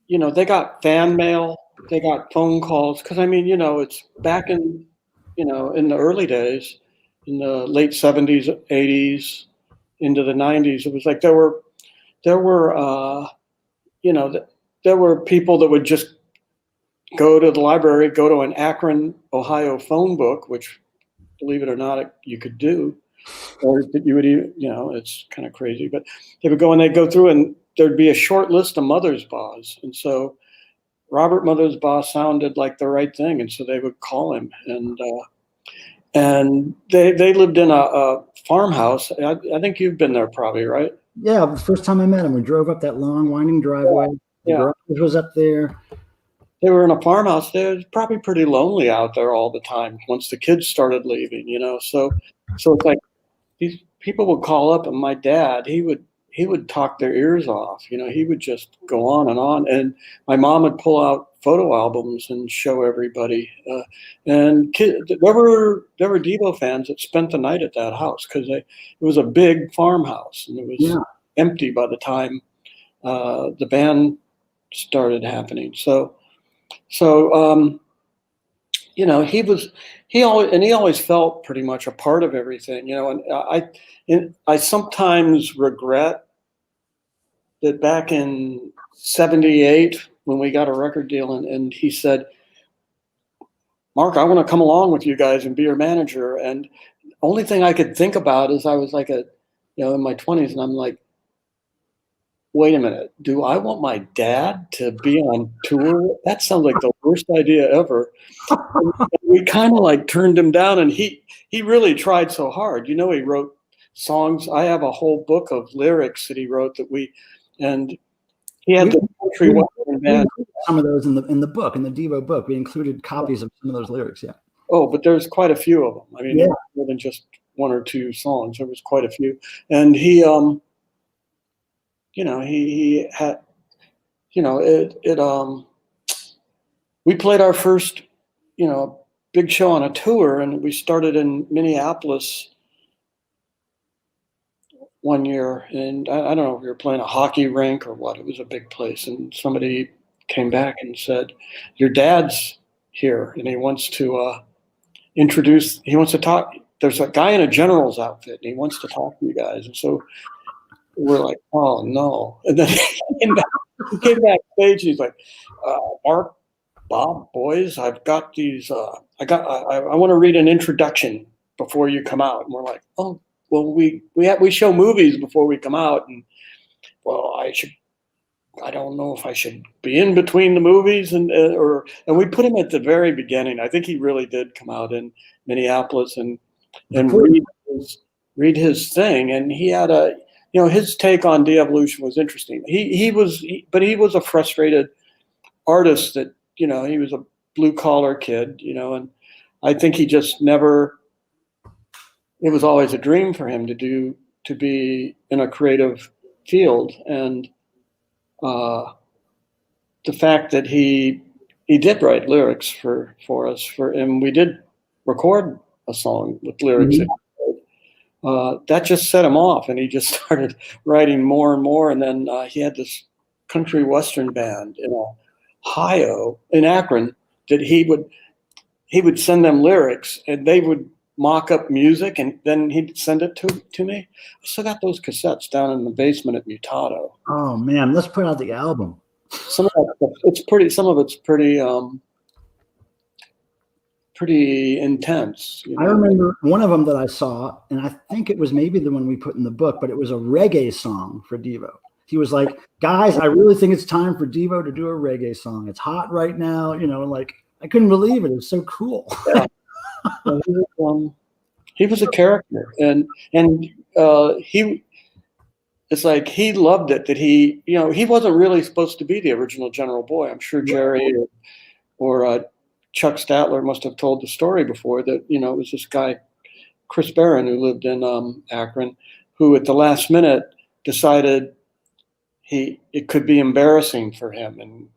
they got fan mail, they got phone calls. Cause it's back in, in the early days, in the late 70s, 80s, into the 90s. It was like there were people that would just go to the library, go to an Akron, Ohio phone book, which, believe it or not, you could do. Or that you would even, it's kind of crazy, but they would go and they'd go through and there'd be a short list of Mothersbaughs. And so Robert Mothersbaugh sounded like the right thing. And so they would call him and they lived in a farmhouse. I think you've been there probably, right? Yeah. The first time I met him, we drove up that long winding driveway. The garage was up there. They were in a farmhouse. They were probably pretty lonely out there all the time once the kids started leaving, so it's like, these people would call up, and my dad, he would talk their ears off. He would just go on. And my mom would pull out photo albums and show everybody. And there were DEVO fans that spent the night at that house because it was a big farmhouse, and it was empty by the time the band started happening. So he always felt pretty much a part of everything, and I sometimes regret that back in 78 when we got a record deal and he said, Mark, I want to come along with you guys and be your manager. And the only thing I could think about is I was like in my 20s, and I'm like, wait a minute, do I want my dad to be on tour? That sounds like the worst idea ever. We kind of like turned him down, and he really tried so hard. He wrote songs. I have a whole book of lyrics that he wrote and he had the country western band. Some of those in the book, in the DEVO book, we included copies of some of those lyrics. Yeah. Oh, but there's quite a few of them. More than just one or two songs. There was quite a few, and he had, we played our first, big show on a tour, and we started in Minneapolis one year. And I don't know if we were playing a hockey rink or what. It was a big place. And somebody came back and said, your dad's here, and he wants to he wants to talk. There's a guy in a general's outfit, and he wants to talk to you guys. And so we're like, oh no. And then he came backstage. He's like, Mark, Bob, boys, I've got these. I want to read an introduction before you come out. And we're like, oh, well, we show movies before we come out, and well, I don't know if I should be in between the movies, and we put him at the very beginning. I think he really did come out in Minneapolis and read his thing, and he had his take on de-evolution was interesting. He was a frustrated artist that he was a blue collar kid, and I think he just never. It was always a dream for him to be in a creative field, and the fact that he did write lyrics for us, and we did record a song with lyrics. Mm-hmm. That just set him off, and he just started writing more and more. And then he had this country western band in Ohio, in Akron, that he would send them lyrics, and they would mock up music, and then he'd send it to me. I still got those cassettes down in the basement at Mutato. Oh man, let's put out the album. Some of it's pretty intense. I remember one of them that I saw, and I think it was maybe the one we put in the book, but it was a reggae song for Devo. He was like, guys, I really think it's time for Devo to do a reggae song. It's hot right now, like I couldn't believe it. It was so cool. Yeah. He was a character, and it's like he loved it that he wasn't really supposed to be the original General Boy. I'm sure Jerry or Chuck Statler must have told the story before that it was this guy Chris Barron who lived in Akron, who at the last minute decided it could be embarrassing for him and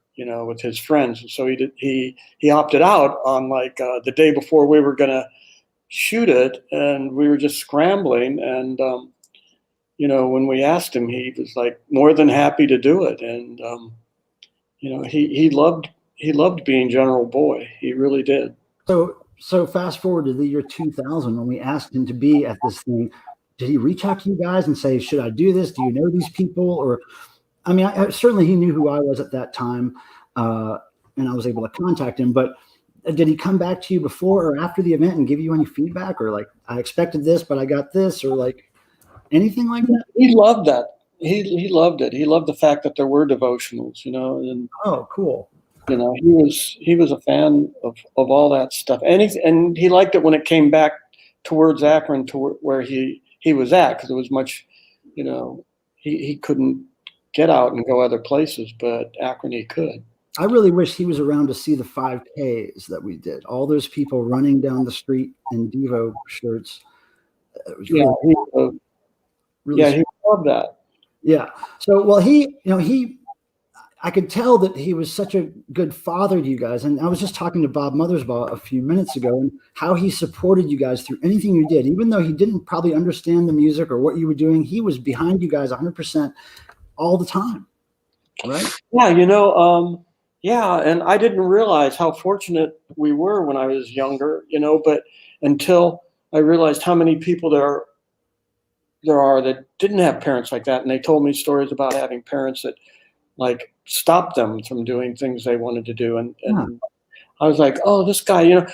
with his friends, and so he opted out on the day before we were going to shoot it, and we were just scrambling, and when we asked him, he was like more than happy to do it, and he loved being General Boy. He really did. So fast forward to the year 2000 when we asked him to be at this thing. Did he reach out to you guys and say, should I do this? Do you know these people? Or I mean, certainly he knew who I was at that time, and I was able to contact him. But did he come back to you before or after the event and give you any feedback, or I expected this, but I got this, or anything like that? He loved that. He loved it. He loved the fact that there were devotionals, and oh, cool. He was a fan of all that stuff, and he liked it when it came back towards Akron to where he was at, because it was much, he couldn't get out and go other places, but Akron he could. I really wish he was around to see the 5Ks that we did. All those people running down the street in Devo shirts. He loved that. Yeah. So, well, I could tell that he was such a good father to you guys. And I was just talking to Bob Mothersbaugh a few minutes ago, and how he supported you guys through anything you did. Even though he didn't probably understand the music or what you were doing, he was behind you guys 100% all the time. Right? Yeah. And I didn't realize how fortunate we were when I was younger, but until I realized how many people there are that didn't have parents like that. And they told me stories about having parents that stopped them from doing things they wanted to do. And I was like, oh, this guy,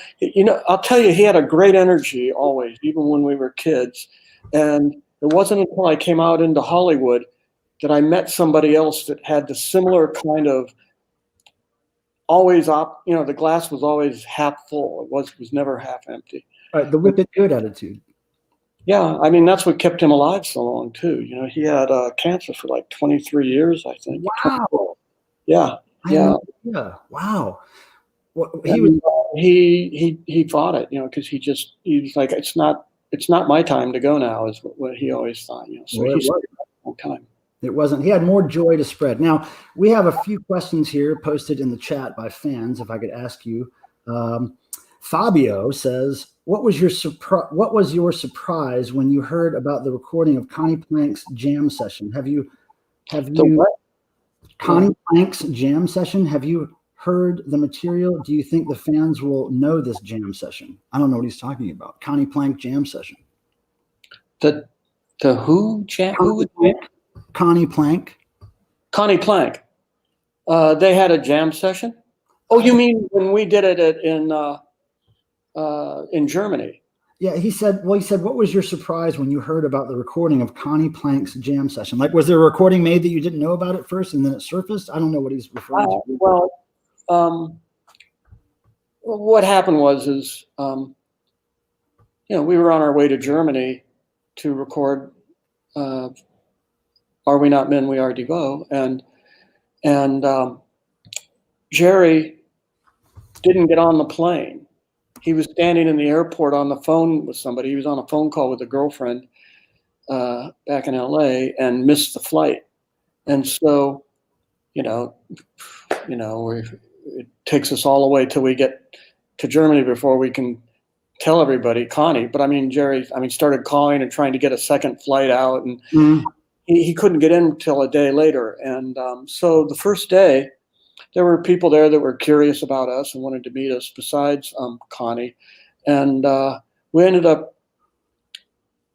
I'll tell you, he had a great energy always, even when we were kids. And it wasn't until I came out into Hollywood that I met somebody else that had the similar kind of always the glass was always half full. It was never half empty. Right, the whip it good attitude. Yeah, I mean, that's what kept him alive so long too. He had cancer for 23 years, I think. Wow. Yeah. Wow. Well, he fought it, because he was like, it's not my time to go now, is what he always thought. So he stayed a long time. It wasn't. He had more joy to spread. Now, we have a few questions here posted in the chat by fans, if I could ask you. Fabio says, what was your surprise when you heard about the recording of Connie Plank's jam session? Connie Plank's jam session, have you heard the material? Do you think the fans will know this jam session? I don't know what he's talking about. Connie Plank jam session. The who jam? Connie Plank. Connie Plank. They had a jam session. Oh, you mean when we did it in Germany? Yeah, he said, what was your surprise when you heard about the recording of Connie Plank's jam session? Like, was there a recording made that you didn't know about at first and then it surfaced? I don't know what he's referring to. Well, what happened is, we were on our way to Germany to record Are We Not Men, We Are DEVO, and Jerry didn't get on the plane. He was standing in the airport on the phone with somebody. He was on a phone call with a girlfriend back in LA and missed the flight. And so, it takes us all the way till we get to Germany before we can tell everybody, Connie. But Jerry, started calling and trying to get a second flight out, and he couldn't get in until a day later. And so the first day, there were people there that were curious about us and wanted to meet us besides Connie. And we ended up,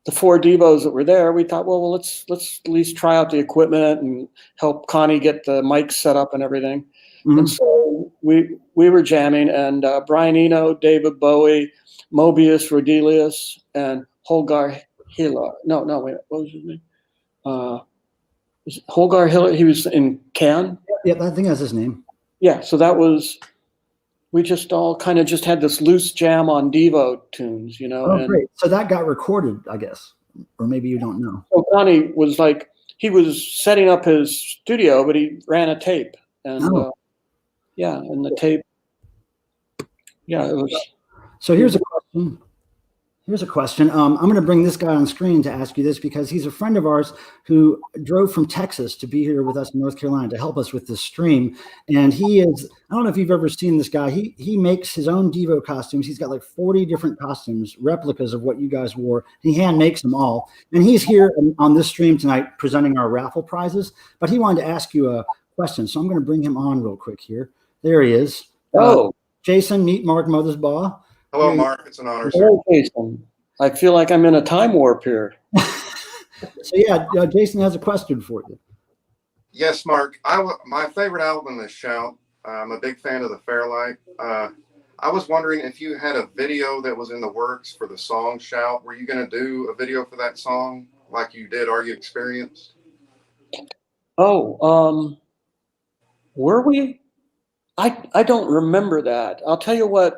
the 4 DEVOs that were there, we thought, well, let's at least try out the equipment and help Connie get the mic set up and everything. Mm-hmm. And so we were jamming, and Brian Eno, David Bowie, Mobius, Rodelius, and Holgar Hiller. No, wait, what was his name? Holgar Hiller, he was in Cannes. Yeah, I think that's his name. Yeah, so we just all kind of just had this loose jam on DEVO tunes, Oh, great. So that got recorded, I guess, or maybe you don't know. So Connie was he was setting up his studio, but he ran a tape. And and the tape, it was. So here's a question. I'm going to bring this guy on screen to ask you this because he's a friend of ours who drove from Texas to be here with us in North Carolina to help us with this stream. And he is, I don't know if you've ever seen this guy. He makes his own DEVO costumes. He's got like 40 different costumes, replicas of what you guys wore. He hand makes them all. And he's here on this stream tonight presenting our raffle prizes. But he wanted to ask you a question. So I'm going to bring him on real quick here. There he is. Jason, meet Mark Mothersbaugh. Hello, Mark. It's an honor, sir. Hello, Jason. I feel like I'm in a time warp here. So Jason has a question for you. Yes, Mark. My favorite album is Shout. I'm a big fan of the Fairlight. I was wondering if you had a video that was in the works for the song Shout. Were you going to do a video for that song like you did Are You Experienced? Oh, were we? I don't remember that. I'll tell you what.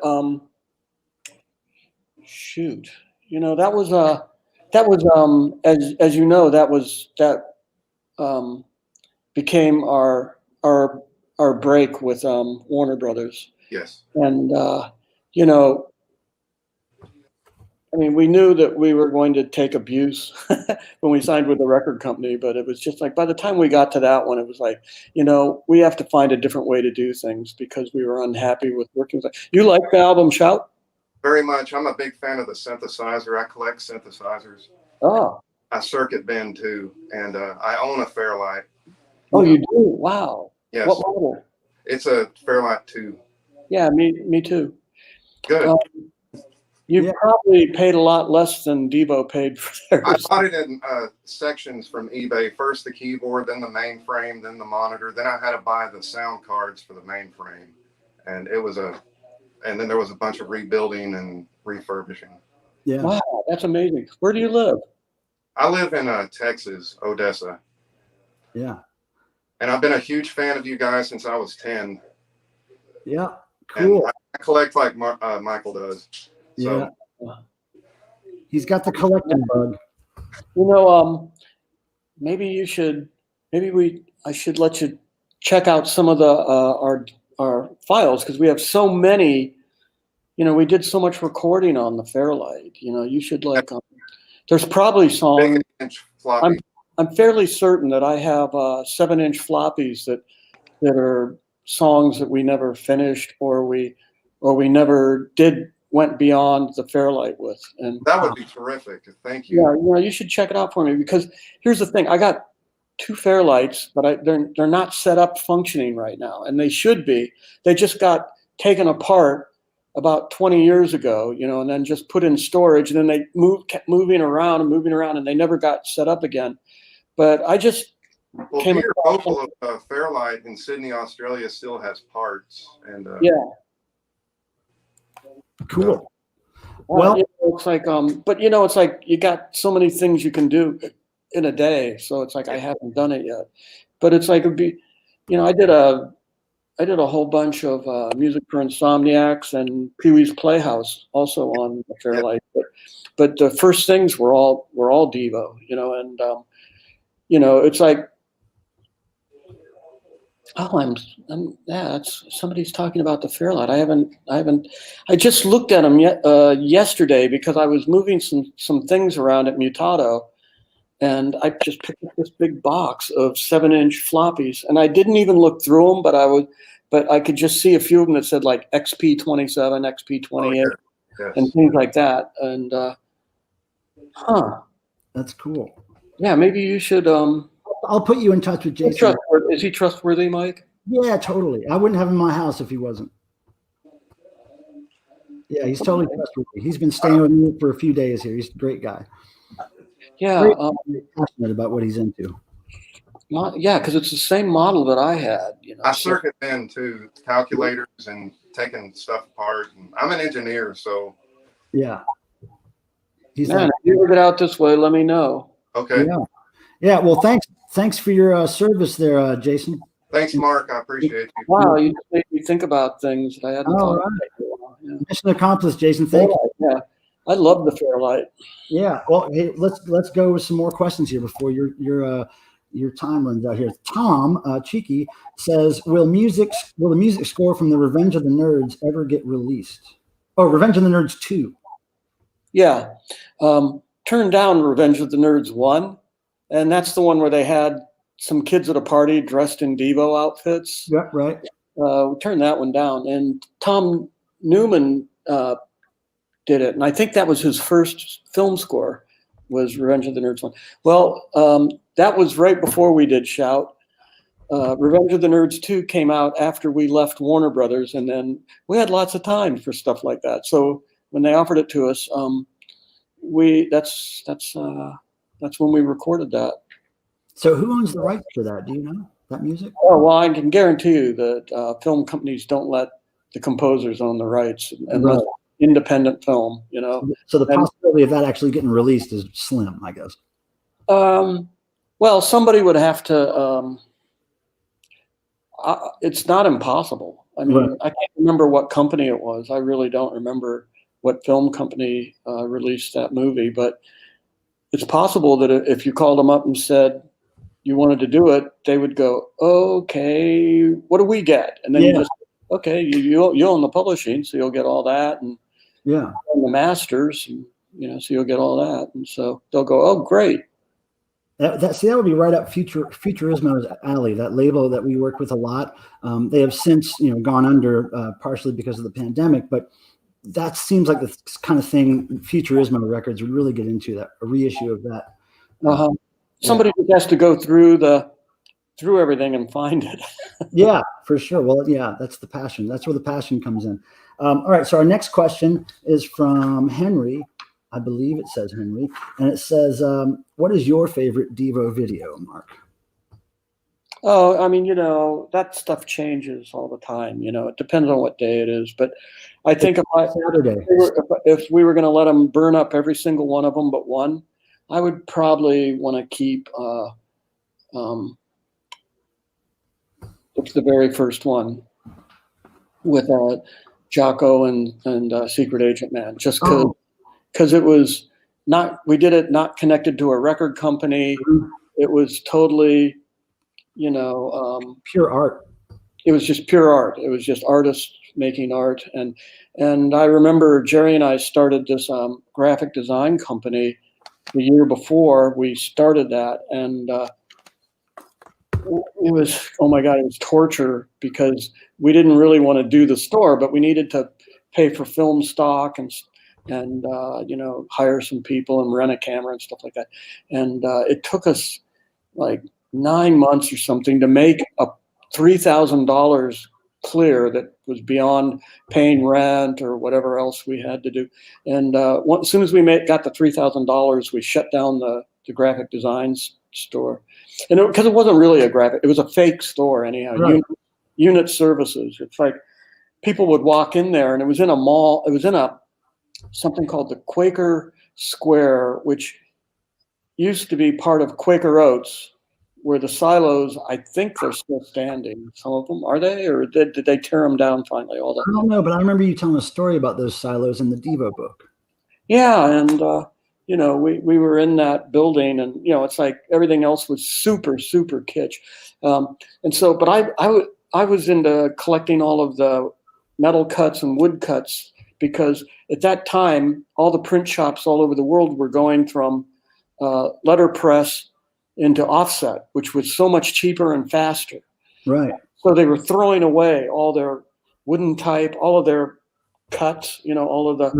Shoot, that was as you know, that became our break with Warner Brothers. Yes. And we knew that we were going to take abuse when we signed with the record company, but it was just like by the time we got to that one, it was like, we have to find a different way to do things because we were unhappy with working with. You like the album Shout? Very much. I'm a big fan of the synthesizer. I collect synthesizers. Oh. I circuit bend too, and I own a Fairlight. Oh, you do? Wow. Yes. What model? It's a Fairlight 2. Yeah, me too. Good. You probably paid a lot less than DEVO paid for theirs. I bought it in sections from eBay. First the keyboard, then the mainframe, then the monitor. Then I had to buy the sound cards for the mainframe, and and then there was a bunch of rebuilding and refurbishing. Yeah. Wow, that's amazing. Where do you live? I live in Texas, Odessa. Yeah. And I've been a huge fan of you guys since I was 10. Yeah. Cool. And I collect like Michael does. So. Yeah. He's got the collecting bug. Maybe I should let you check out some of the our files because we have so many. We did so much recording on the Fairlight. You should there's probably songs. I'm fairly certain that I have 7-inch floppies that are songs that we never finished or we never went beyond the Fairlight with. And that would be terrific. Thank you. Yeah, you should check it out for me because here's the thing. I got 2 Fairlights, but they're not set up functioning right now, and they should be. They just got taken apart about 20 years ago, and then just put in storage, and then they kept moving around, and they never got set up again. But I just Well, came Peter across Opal of Fairlight in Sydney, Australia, still has parts, and yeah. Cool. Well, Well, it's like, but it's like you got so many things you can do in a day. So it's like I haven't done it yet, but it's like it'd be, I did a whole bunch of music for Insomniacs and Pee Wee's Playhouse also on the Fairlight. But the first things were all Devo, and it's like, oh, it's somebody's talking about the Fairlight. I just looked at them yesterday because I was moving some things around at Mutado, and I just picked up this big box of 7-inch floppies, and I didn't even look through them, but I could just see a few of them that said like XP27, XP28, and things like that. And that's cool. Yeah, maybe you should. I'll put you in touch with Jason. Is he trustworthy, Mike? Yeah, totally. I wouldn't have him in my house if he wasn't. Yeah, he's totally trustworthy. He's been staying with me for a few days here. He's a great guy. Yeah, very passionate about what he's into. Yeah, because it's the same model that I had. I circuit in to calculators and taking stuff apart. And I'm an engineer, so yeah. If you ever get out this way, let me know. Okay. Yeah. Well, thanks for your service there, Jason. Thanks, Mark. I appreciate you. Wow, you just made me think about things that I hadn't thought about. Yeah. Mission accomplished, Jason. Thank you. Yeah, I love the Fairlight. Yeah. Well, hey, let's go with some more questions here before your time runs out here. Tom Cheeky says, will the music score from the Revenge of the Nerds ever get released? Oh, Revenge of the Nerds 2. Yeah. Turned down Revenge of the Nerds 1, and that's the one where they had some kids at a party dressed in Devo outfits. Yeah, right. We turned that one down, and Tom Newman did it, and I think that was his first film score, was Revenge of the Nerds 1. Well, that was right before we did Shout. Revenge of the Nerds 2 came out after we left Warner Brothers, and then we had lots of time for stuff like that. So when they offered it to us, that's when we recorded that. So who owns the rights to that? Do you know that music? Oh, well, I can guarantee you that film companies don't let the composers own the rights unless independent film, So the possibility of that actually getting released is slim, I guess. Well, somebody would have to. It's not impossible. I mean, I can't remember what company it was. I really don't remember what film company released that movie, but it's possible that if you called them up and said you wanted to do it, they would go, okay, what do we get? And then you just, okay, you own the publishing, so you'll get all that, and the masters, and, so you'll get all that, and so they'll go, oh, great. That would be right up Futurismo's alley. That label that we work with a lot. They have since gone under partially because of the pandemic, but that seems like the kind of thing Futurismo Records would really get into, that a reissue of that. Somebody just has to go through everything and find it. Yeah, for sure. Well, yeah, that's the passion. That's where the passion comes in. All right. So our next question is from Henry. I believe it says Henry, and it says, what is your favorite Devo video, Mark? Oh, I mean, that stuff changes all the time. It depends on what day it is. But I think if we were going to let them burn up every single one of them but one, I would probably want to keep it's the very first one with Jocko and Secret Agent Man, just because it was we did it not connected to a record company. It was totally, pure art. It was just pure art. It was just artists making art. And I remember Jerry and I started this graphic design company the year before we started that. And it was, oh my God, it was torture because we didn't really want to do the store, but we needed to pay for film stock and hire some people and rent a camera and stuff like that. And it took us like 9 months or something to make a $3,000 clear that was beyond paying rent or whatever else we had to do. And as soon as we got the $3,000, we shut down the graphic designs store, and because it wasn't really a graphic, it was a fake store anyhow. Right. Unit Services. It's like people would walk in there, and it was in a mall. It was in something called the Quaker Square, which used to be part of Quaker Oats, where the silos, I think they're still standing. Some of them, are they, or did they tear them down finally? All that. I don't know, but I remember you telling a story about those silos in the DEVO book. Yeah, and we were in that building, and it's like everything else was super kitsch, and so, but I was into collecting all of the metal cuts and wood cuts, because at that time all the print shops all over the world were going from letterpress into offset, which was so much cheaper and faster. Right. So they were throwing away all their wooden type, all of their cuts, all of the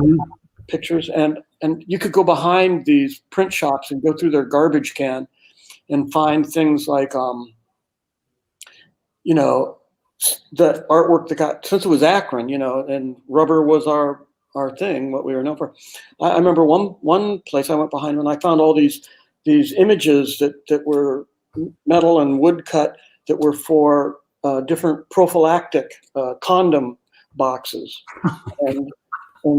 pictures, and you could go behind these print shops and go through their garbage can and find things like the artwork that got, since it was Akron, and rubber was our thing, what we were known for. I remember one place I went behind when I found all these images that were metal and wood cut that were for different prophylactic condom boxes, and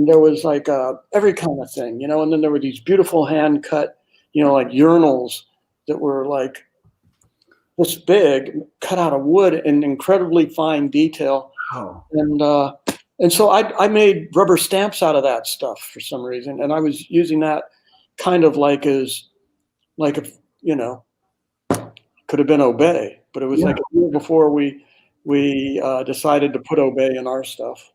there was like every kind of thing, and then there were these beautiful hand cut, like urinals that were like this big, cut out of wood in incredibly fine detail. Oh. And so I made rubber stamps out of that stuff for some reason, and I was using that kind of like as like if could have been Obey, but it was like a year before we decided to put Obey in our stuff.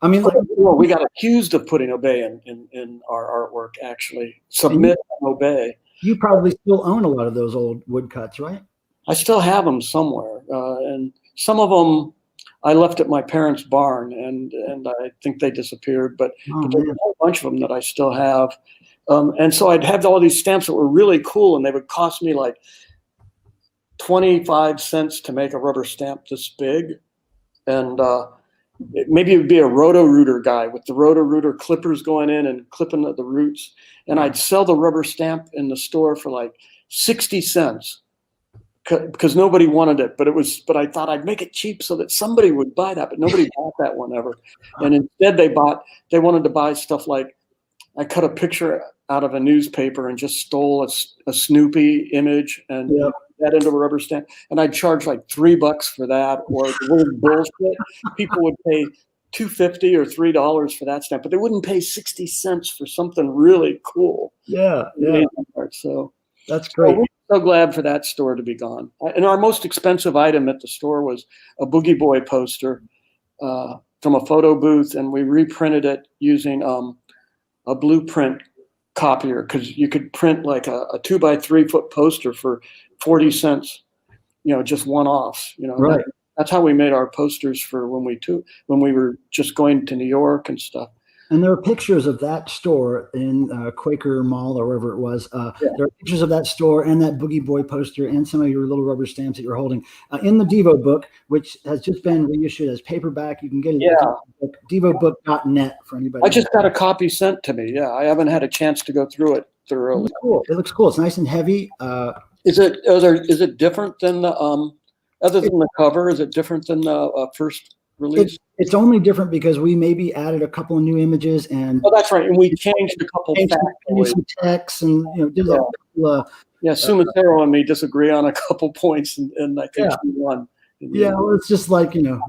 I mean, we got accused of putting Obey in our artwork. Actually, submit and Obey. You probably still own a lot of those old woodcuts, right? I still have them somewhere, and some of them I left at my parents' barn, and I think they disappeared. But there's a whole bunch of them that I still have, and so I'd have all these stamps that were really cool, and they would cost me like 25 cents to make a rubber stamp this big, and maybe it would be a Roto-Rooter guy with the Roto-Rooter clippers going in and clipping the roots. And I'd sell the rubber stamp in the store for like 60 cents because nobody wanted it. But I thought I'd make it cheap so that somebody would buy that, but nobody bought that one ever. And instead they wanted to buy stuff like, I cut a picture out of a newspaper and just stole a Snoopy image and that into a rubber stamp, and I'd charge like $3 for that, or the word bullshit. People would pay $2.50 or $3 for that stamp, but they wouldn't pay 60 cents for something really cool. Yeah. So that's great. So we're so glad for that store to be gone. And our most expensive item at the store was a Boogie Boy poster from a photo booth, and we reprinted it using a blueprint copier, because you could print like a 2x3 foot poster for 40 cents, just one-offs. Right. That's how we made our posters for when we were just going to New York and stuff. And there are pictures of that store in Quaker Mall or wherever it was. There are pictures of that store and that Boogie Boy poster and some of your little rubber stamps that you're holding in the DEVO book, which has just been reissued as paperback. You can get it at DEVObook.net for anybody. I just got a copy sent to me. Yeah, I haven't had a chance to go through it thoroughly. It looks cool. It's nice and heavy. Is it different than the other than the cover? Is it different than the first release? It's only different because we maybe added a couple of new images and. Oh, that's right. And we changed a couple of some text and did a couple. Sumatero and me disagree on a couple points, and I think we won. Yeah, well, it's just like you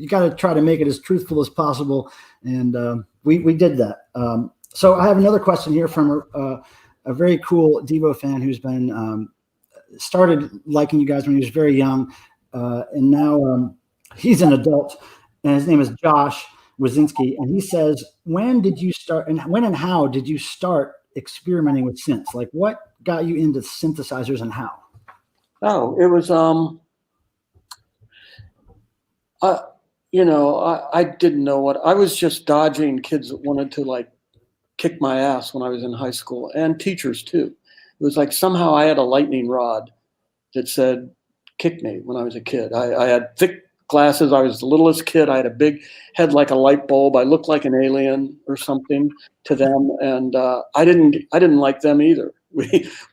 got to try to make it as truthful as possible, and we did that. So I have another question here from a very cool DEVO fan who's been started liking you guys when he was very young, and now he's an adult, and his name is Josh Wazinski, and he says, when did you start, and when and how did you start experimenting with synths? Like, what got you into synthesizers and how? Oh, it was I didn't know what I was, just dodging kids that wanted to like kick my ass when I was in high school, and teachers too. It was like somehow I had a lightning rod that said kick me when I was a kid. I had thick glasses. I was the littlest kid. I had a big head like a light bulb. I looked like an alien or something to them, and I didn't like them either.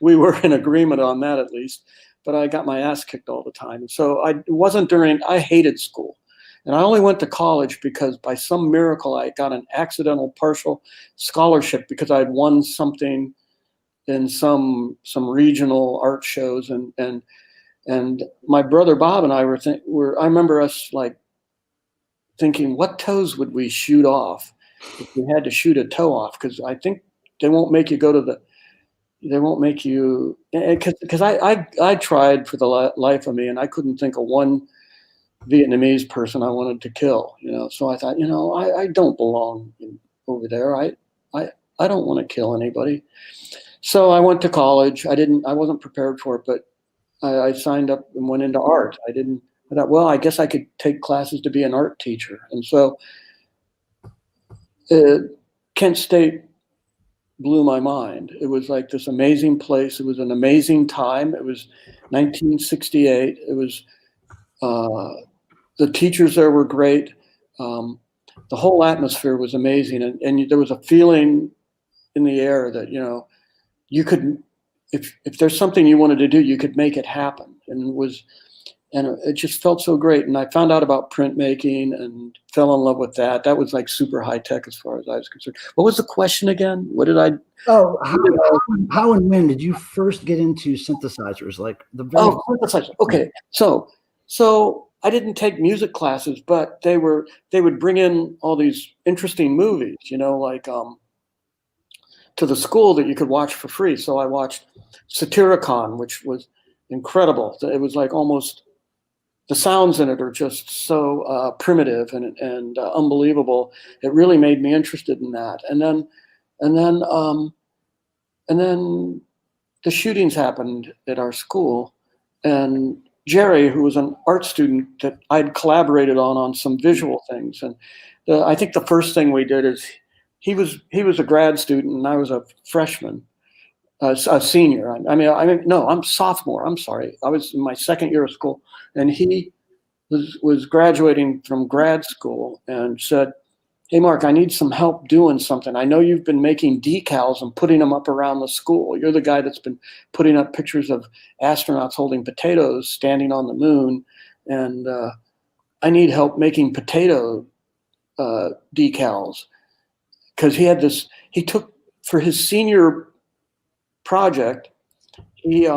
we were in agreement on that at least. But I got my ass kicked all the time. And so I hated school. And I only went to college because by some miracle I got an accidental partial scholarship because I had won something in some regional art shows, and my brother Bob and I I remember us like thinking, what toes would we shoot off if we had to shoot a toe off? Because I think they won't make you because I tried for the life of me, and I couldn't think of one Vietnamese person I wanted to kill, So I thought, I don't belong over there. I don't want to kill anybody. So I went to college. I wasn't prepared for it, but I signed up and went into art. I thought, well, I guess I could take classes to be an art teacher. And so Kent State blew my mind. It was like this amazing place. It was an amazing time. It was 1968. It was, the teachers there were great. The whole atmosphere was amazing. And there was a feeling in the air that, you could, if there's something you wanted to do, you could make it happen. And it just felt so great. And I found out about printmaking and fell in love with that. That was like super high tech as far as I was concerned. What was the question again? What did I? Oh, how and when did you first get into synthesizers? Like synthesizers. Okay, so I didn't take music classes, but they would bring in all these interesting movies, to the school that you could watch for free. So I watched Satyricon, which was incredible. It was like almost, the sounds in it are just so primitive and unbelievable. It really made me interested in that. And then the shootings happened at our school, and Jerry, who was an art student that I'd collaborated on some visual things, and I think the first thing we did is he was a grad student and I was a freshman. A senior. No, I'm sophomore. I'm sorry. I was in my second year of school, and he was graduating from grad school and said, "Hey, Mark, I need some help doing something. I know you've been making decals and putting them up around the school. You're the guy that's been putting up pictures of astronauts holding potatoes standing on the moon, and I need help making potato decals." Because he took, for his senior project, he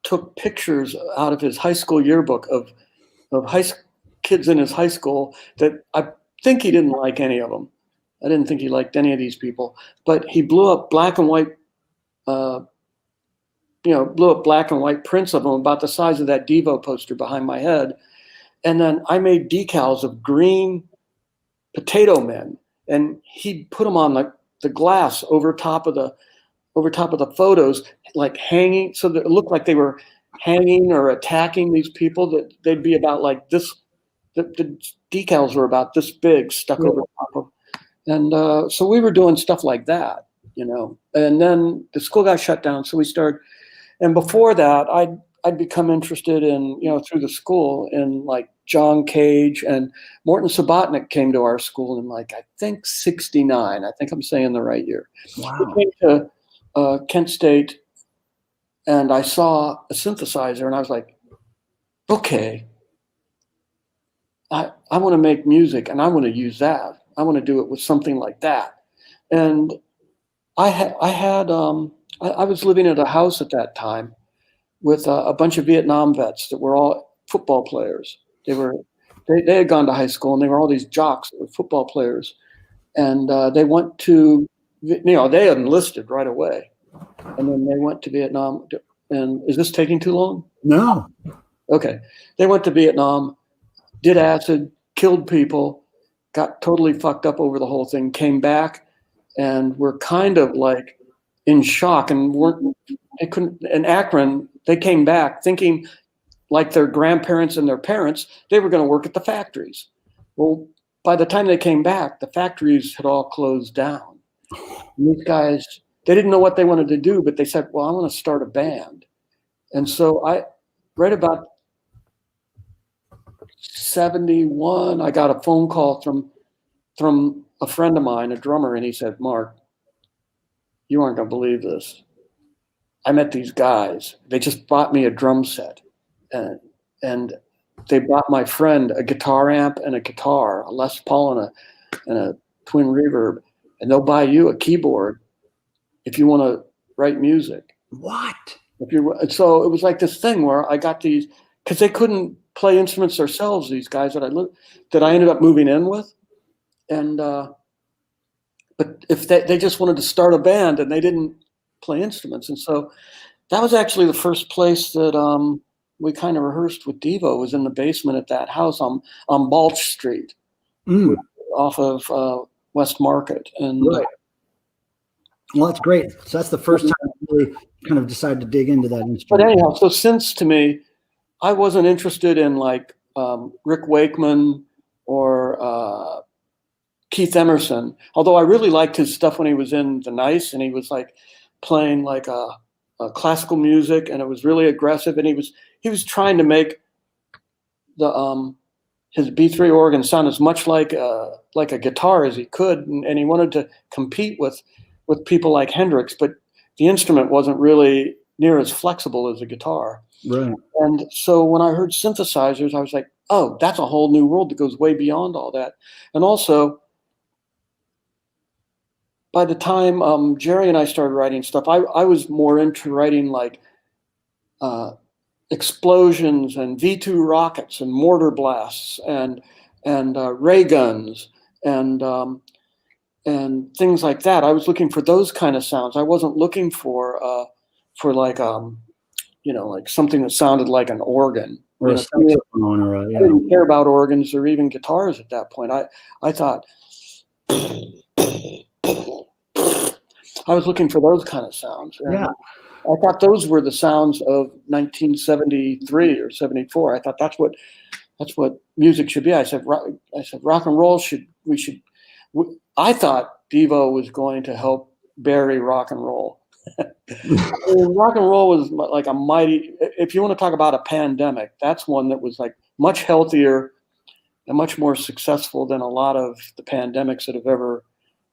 took pictures out of his high school yearbook of kids in his high school that I think he didn't like any of them. I didn't think he liked any of these people, but he blew up black and white prints of them about the size of that DEVO poster behind my head. And then I made decals of green potato men, and he put them on the glass over top of the photos, like hanging, so that it looked like they were hanging or attacking these people. That they'd be about like this. The decals were about this big, stuck over top of. And so we were doing stuff like that, And then the school got shut down, so we started. And before that, I'd become interested in, through the school, in like John Cage, and Morton Subotnick came to our school in like, I think 69. I think I'm saying the right year. Wow. He came to Kent State, and I saw a synthesizer, and I was like, okay, I want to make music, and I want to use that. I want to do it with something like that. And I was living at a house at that time with a bunch of Vietnam vets that were all football players. They had gone to high school, and they were all these jocks that were football players. And they went to, they had enlisted right away. And then they went to Vietnam. And is this taking too long? No. Okay. They went to Vietnam, did acid, killed people, got totally fucked up over the whole thing, came back, and were kind of like in shock, and in Akron, they came back thinking, like their grandparents and their parents, they were going to work at the factories. Well, by the time they came back, the factories had all closed down. And these guys, they didn't know what they wanted to do, but they said, well, I want to start a band. And so right about 71, I got a phone call from a friend of mine, a drummer, and he said, Mark, you aren't going to believe this. I met these guys. They just bought me a drum set, and they bought my friend a guitar amp and a guitar, a Les Paul and a twin reverb, and they'll buy you a keyboard if you want to write music. What? So it was like this thing where I got these, because they couldn't play instruments themselves, these guys that I ended up moving in with. And but if they just wanted to start a band and they didn't play instruments. And so that was actually the first place that we kind of rehearsed with DEVO, was in the basement at that house on Balch Street, off of West Market. And right. Well, that's great. So that's the first time I really kind of decided to dig into that instrument. But anyhow, so since to me, I wasn't interested in like Rick Wakeman or Keith Emerson, although I really liked his stuff when he was in The Nice and he was like playing like a classical music, and it was really aggressive, and he was trying to make the his B3 organ sound as much like a guitar as he could, and he wanted to compete with people like Hendrix, but the instrument wasn't really near as flexible as a guitar. Right. And so when I heard synthesizers, I was like, oh, that's a whole new world that goes way beyond all that. And also, by the time Jerry and I started writing stuff, I was more into writing like explosions and V2 rockets and mortar blasts and ray guns and things like that. I was looking for those kind of sounds. I wasn't looking for like like something that sounded like an organ. Or a saxophone or I didn't care about organs or even guitars at that point. I thought I was looking for those kind of sounds. Yeah. I thought those were the sounds of 1973 or 74. I thought that's what music should be. I said rock and roll I thought DEVO was going to help bury rock and roll. Rock and roll was like a mighty, if you want to talk about a pandemic, that's one that was like much healthier and much more successful than a lot of the pandemics that have ever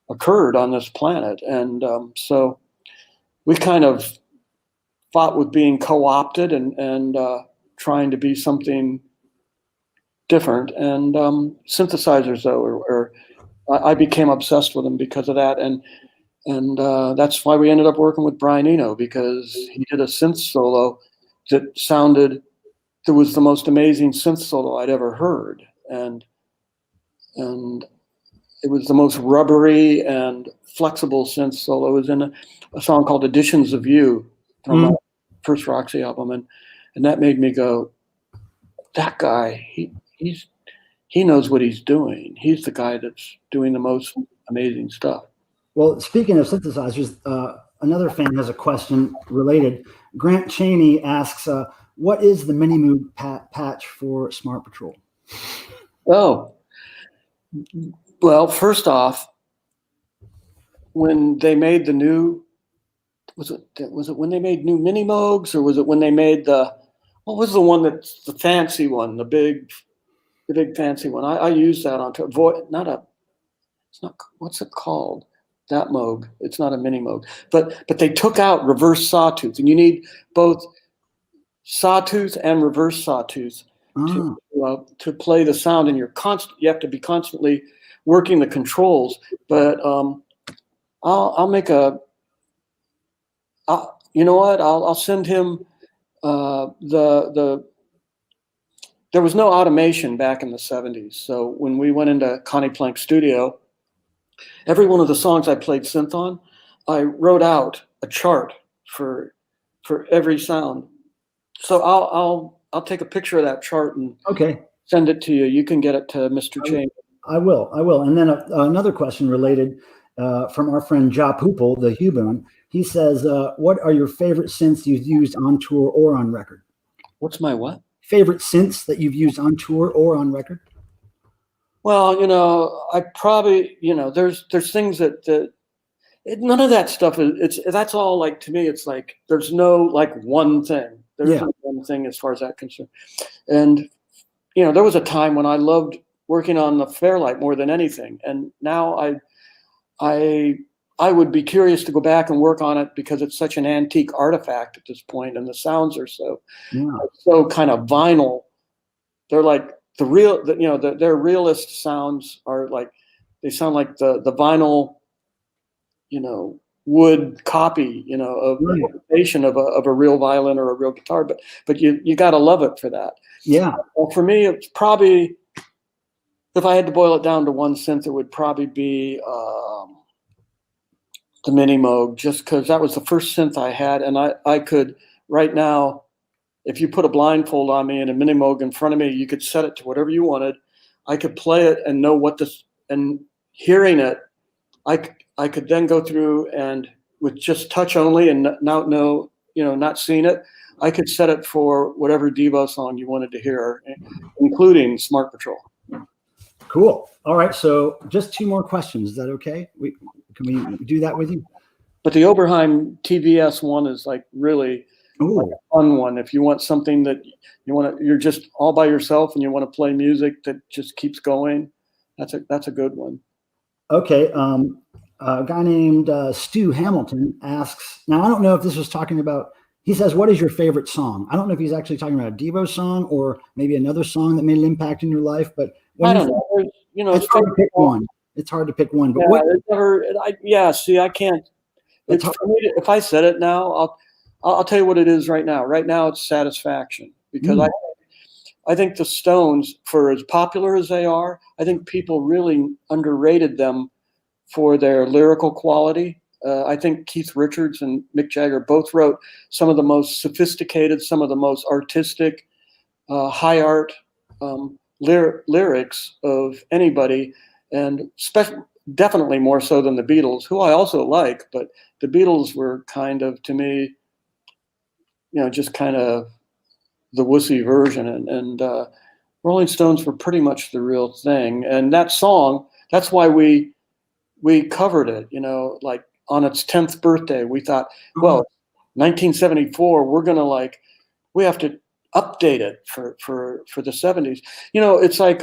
occurred on this planet. And so we kind of fought with being co-opted and trying to be something different. And synthesizers, though, I became obsessed with them because of that. And that's why we ended up working with Brian Eno, because he did a synth solo that was the most amazing synth solo I'd ever heard. And it was the most rubbery and flexible synth solo. It was in a song called Editions of You from my first Roxy album. And that made me go, that guy, he knows what he's doing. He's the guy that's doing the most amazing stuff. Well, speaking of synthesizers, another fan has a question related. Grant Cheney asks, what is the Minimoog patch for Smart Patrol? Oh, well, first off, when they made the new, was it when they made new Minimoogs, or was it when they made what was the one that's the fancy one, the big fancy one? I used that on to avoid, what's it called? That Moog. It's not a Minimoog, but they took out reverse sawtooth, and you need both sawtooth and reverse sawtooth to play the sound, and you have to be constantly working the controls. But I'll make you know what? I'll send him there was no automation back in the 70s. So when we went into Connie Plank's studio, every one of the songs I played synth on, I wrote out a chart for every sound. So I'll take a picture of that chart and send it to you. You can get it to Mr. Cheney. I will. And then another question related from our friend Ja Poople, the Huboon. He says, what are your favorite synths you've used on tour or on record? What's my what? Favorite synths that you've used on tour or on record? Well, I probably, there's things that none of that stuff that's all like, to me, it's like, there's no like one thing. There's no one thing as far as that concerned. And, there was a time when I loved working on the Fairlight more than anything. And now I I would be curious to go back and work on it because it's such an antique artifact at this point, and the sounds are so kind of vinyl. They're like their realist sounds are like, they sound like the vinyl, wood copy, of imitation of a real violin or a real guitar. But you got to love it for that. Yeah. Well, for me, it's probably, if I had to boil it down to one synth, it would probably be the Mini Moog, just because that was the first synth I had, and I could right now, if you put a blindfold on me and a Mini Moog in front of me, you could set it to whatever you wanted. I could play it and know and hearing it, I could then go through and with just touch only and not seeing it, I could set it for whatever Devo song you wanted to hear, including Smart Patrol. Cool. All right. So just 2 more questions. Is that okay? Can we do that with you? But the Oberheim TVS one is like really like a fun one. If you want something that you're just all by yourself and you want to play music that just keeps going, that's a good one. Okay. A guy named Stu Hamilton asks, now I don't know if this was talking about, he says, what is your favorite song? I don't know if he's actually talking about a Devo song or maybe another song that made an impact in your life, but I don't know. It's hard to pick one. It's hard to pick one, but see, I can't. It's for me if I said it now, I'll tell you what it is right now. Right now, it's Satisfaction, because I think the Stones, for as popular as they are, I think people really underrated them for their lyrical quality. I think Keith Richards and Mick Jagger both wrote some of the most sophisticated, some of the most artistic, high art lyrics of anybody, and definitely more so than the Beatles, who I also like, but the Beatles were kind of, to me, just kind of the wussy version, and Rolling Stones were pretty much the real thing. And that song, that's why we covered it, like on its 10th birthday. We thought, well, 1974, we're going to we have to update it for the 70s. It's like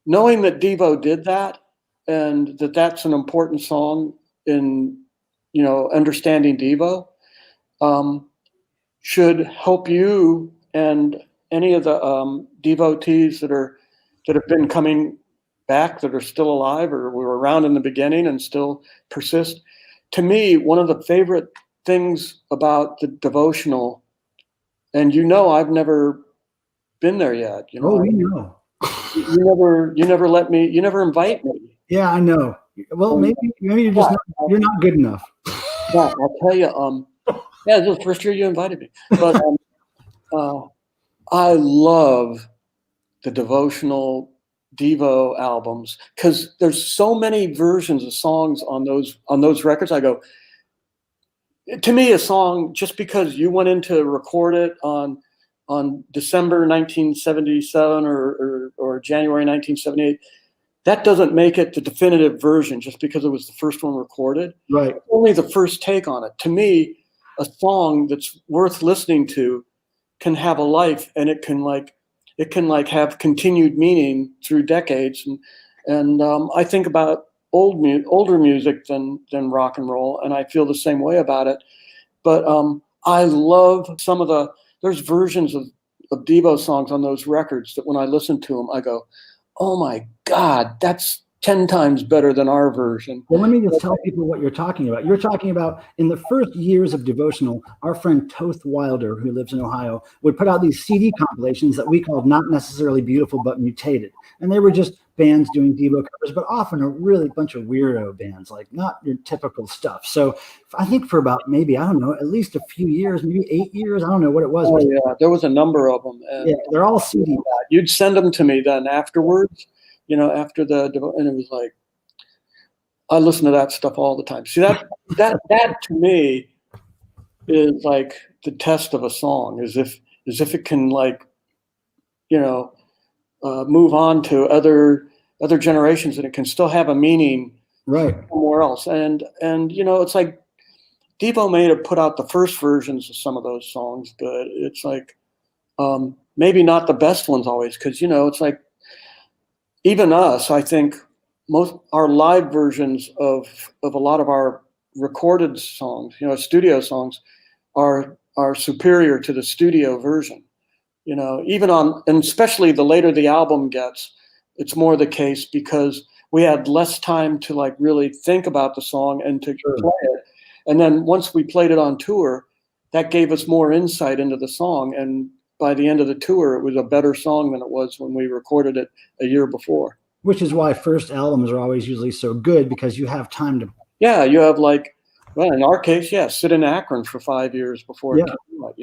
knowing that Devo did that, and that's an important song in, understanding Devo, should help you and any of the devotees that have been coming back, that are still alive or were around in the beginning and still persist. To me, one of the favorite things about the devotional, and I've never been there yet. We know. You never let me. You never invite me. Yeah, I know. Well, maybe you're just you're not good enough. Yeah, I'll tell you. Yeah, this is the first year you invited me, but I love the devotional Devo albums because there's so many versions of songs on those records. I go, to me, a song, just because you went in to record it on December 1977 or January 1978, that doesn't make it the definitive version just because it was the first one recorded. Right. Only the first take on it. To me, a song that's worth listening to can have a life, and it can have continued meaning through decades. And I think about older music than rock and roll, and I feel the same way about it. But I love there's versions of Devo songs on those records that when I listen to them, I go, oh my God, that's 10 times better than our version. Well, let me just tell people what you're talking about. You're talking about in the first years of devotional, our friend Toth Wilder, who lives in Ohio, would put out these CD compilations that we called Not Necessarily Beautiful, but Mutated. And they were just bands doing Devo covers, but often a really bunch of weirdo bands, like not your typical stuff. So I think for about maybe, I don't know, at least a few years, maybe 8 years, I don't know what it was. Oh, yeah, there was a number of them. And yeah, they're all CD. You'd send them to me then afterwards. After and it was like, I listen to that stuff all the time. See, that to me is like the test of a song, as if it can move on to other generations, and it can still have a meaning right somewhere else. And it's like Devo may have put out the first versions of some of those songs, but it's like maybe not the best ones always, because it's like, even us, I think our live versions of a lot of our recorded songs, studio songs, are superior to the studio version. Even and especially the later the album gets, it's more the case because we had less time to like really think about the song and to play it. And then once we played it on tour, that gave us more insight into the song. And by the end of the tour, it was a better song than it was when we recorded it a year before. Which is why first albums are always usually so good, because you have time to. Yeah, you have well, in our case, sit in Akron for 5 years before it came out,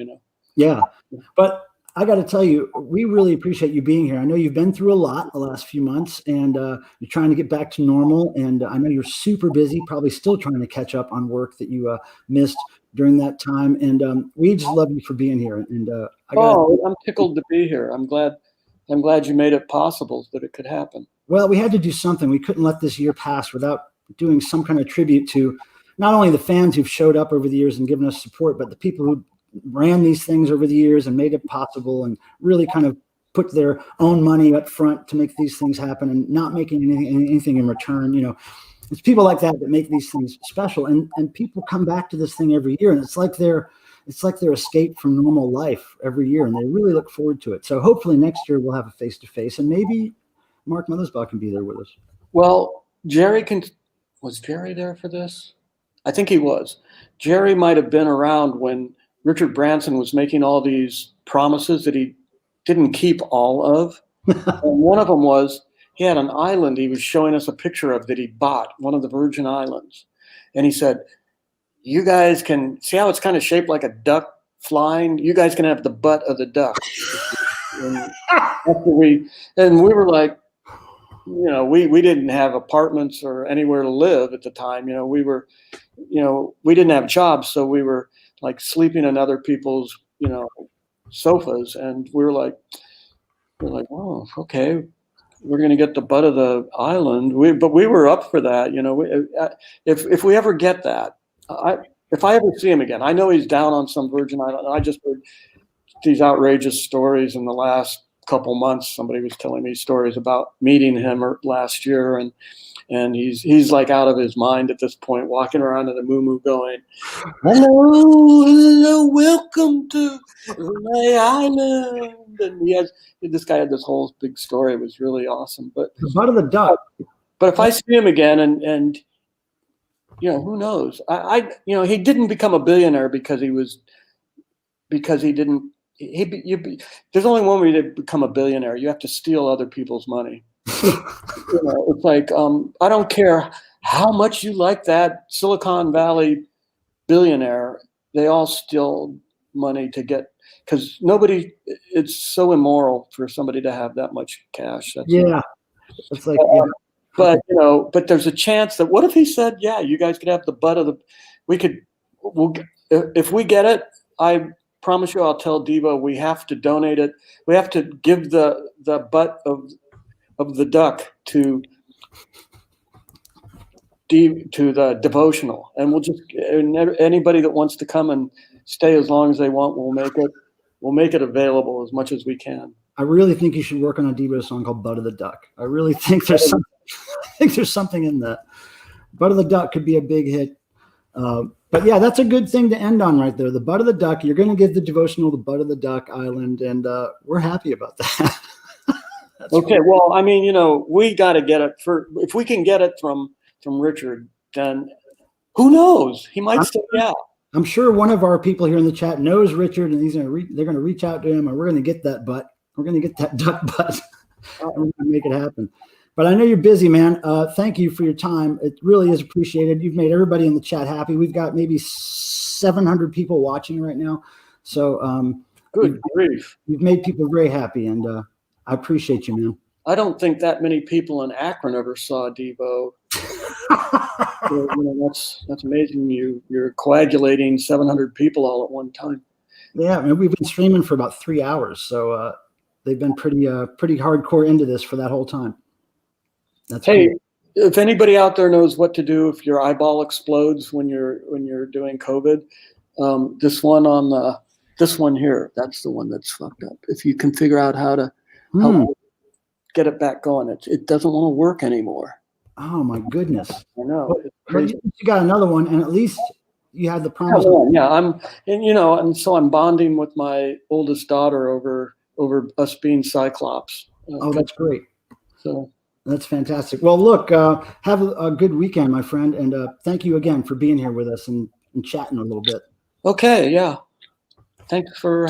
Yeah, but I got to tell you, we really appreciate you being here. I know you've been through a lot the last few months, and you're trying to get back to normal. And I know you're super busy, probably still trying to catch up on work that you missed during that time. And we just love you for being here. And I'm tickled to be here. I'm glad you made it possible that it could happen. Well, we had to do something. We couldn't let this year pass without doing some kind of tribute to not only the fans who've showed up over the years and given us support, but the people who ran these things over the years and made it possible and really kind of put their own money up front to make these things happen and not making anything in return. It's people like that make these things special, and people come back to this thing every year, and it's like their escape from normal life every year, and they really look forward to it. So hopefully next year we'll have a face-to-face, and maybe Mark Mothersbaugh can be there with us. Well, was Jerry there for this? I think he was. Jerry might have been around when Richard Branson was making all these promises that he didn't keep all of. And one of them was he had an island he was showing us a picture of that he bought, one of the Virgin Islands. And he said, you guys can see how it's kind of shaped like a duck flying. You guys can have the butt of the duck. And we were like, we didn't have apartments or anywhere to live at the time. We didn't have jobs, so we were like sleeping in other people's, sofas. And we were like, oh, okay, we're going to get the butt of the island. But we were up for that. If we ever get that, if I ever see him again, I know he's down on some Virgin Island. I just heard these outrageous stories in the last couple months. Somebody was telling me stories about meeting him last year, and he's like out of his mind at this point, walking around in the moo going, hello, welcome to my island. And this guy had this whole big story. It was really awesome. But the butt of the duck. But if I see him again, and who knows? He didn't become a billionaire because he didn't. There's only one way to become a billionaire. You have to steal other people's money. It's like I don't care how much you like that Silicon Valley billionaire. They all steal money to get, because it's so immoral for somebody to have that much cash. It's like but there's a chance that, what if he said, yeah, you guys could have the butt of the, if we get it, I promise you, I'll tell DEVO we have to donate it. We have to give the butt of the duck to the DEVOtional, and anybody that wants to come and stay as long as they want, we'll make it available as much as we can. I really think you should work on a DEVO song called "Butt of the Duck." I really think there's something. I think there's something in that. "Butt of the Duck" could be a big hit. But yeah, that's a good thing to end on right there. The butt of the duck. You're going to give the DEVOtional the butt of the duck island, and we're happy about that. Okay, cool. Well, I mean, we got to get it if we can get it from Richard, then who knows? He might say yeah. I'm sure one of our people here in the chat knows Richard, and they're going to reach out to him, and we're going to get that butt. We're going to get that duck butt. We're going to make it happen. But I know you're busy, man. Thank you for your time. It really is appreciated. You've made everybody in the chat happy. We've got maybe 700 people watching right now. So good grief. You've made people very happy, and I appreciate you, man. I don't think that many people in Akron ever saw DEVO. That's amazing. You're coagulating 700 people all at one time. Yeah, I mean, we've been streaming for about 3 hours, so they've been pretty hardcore into this for that whole time. Hey, cool. If anybody out there knows what to do if your eyeball explodes when you're doing COVID, this one here, that's the one that's fucked up. If you can figure out how to get it back going, it doesn't want to work anymore. Oh my goodness! I know. Well, It's crazy. you got another one, and at least you had the promise. Yeah, and so I'm bonding with my oldest daughter over us being Cyclops. Oh, that's great. So that's fantastic. Well, look, have a good weekend, my friend, and thank you again for being here with us and chatting a little bit. okay, yeah. Thanks for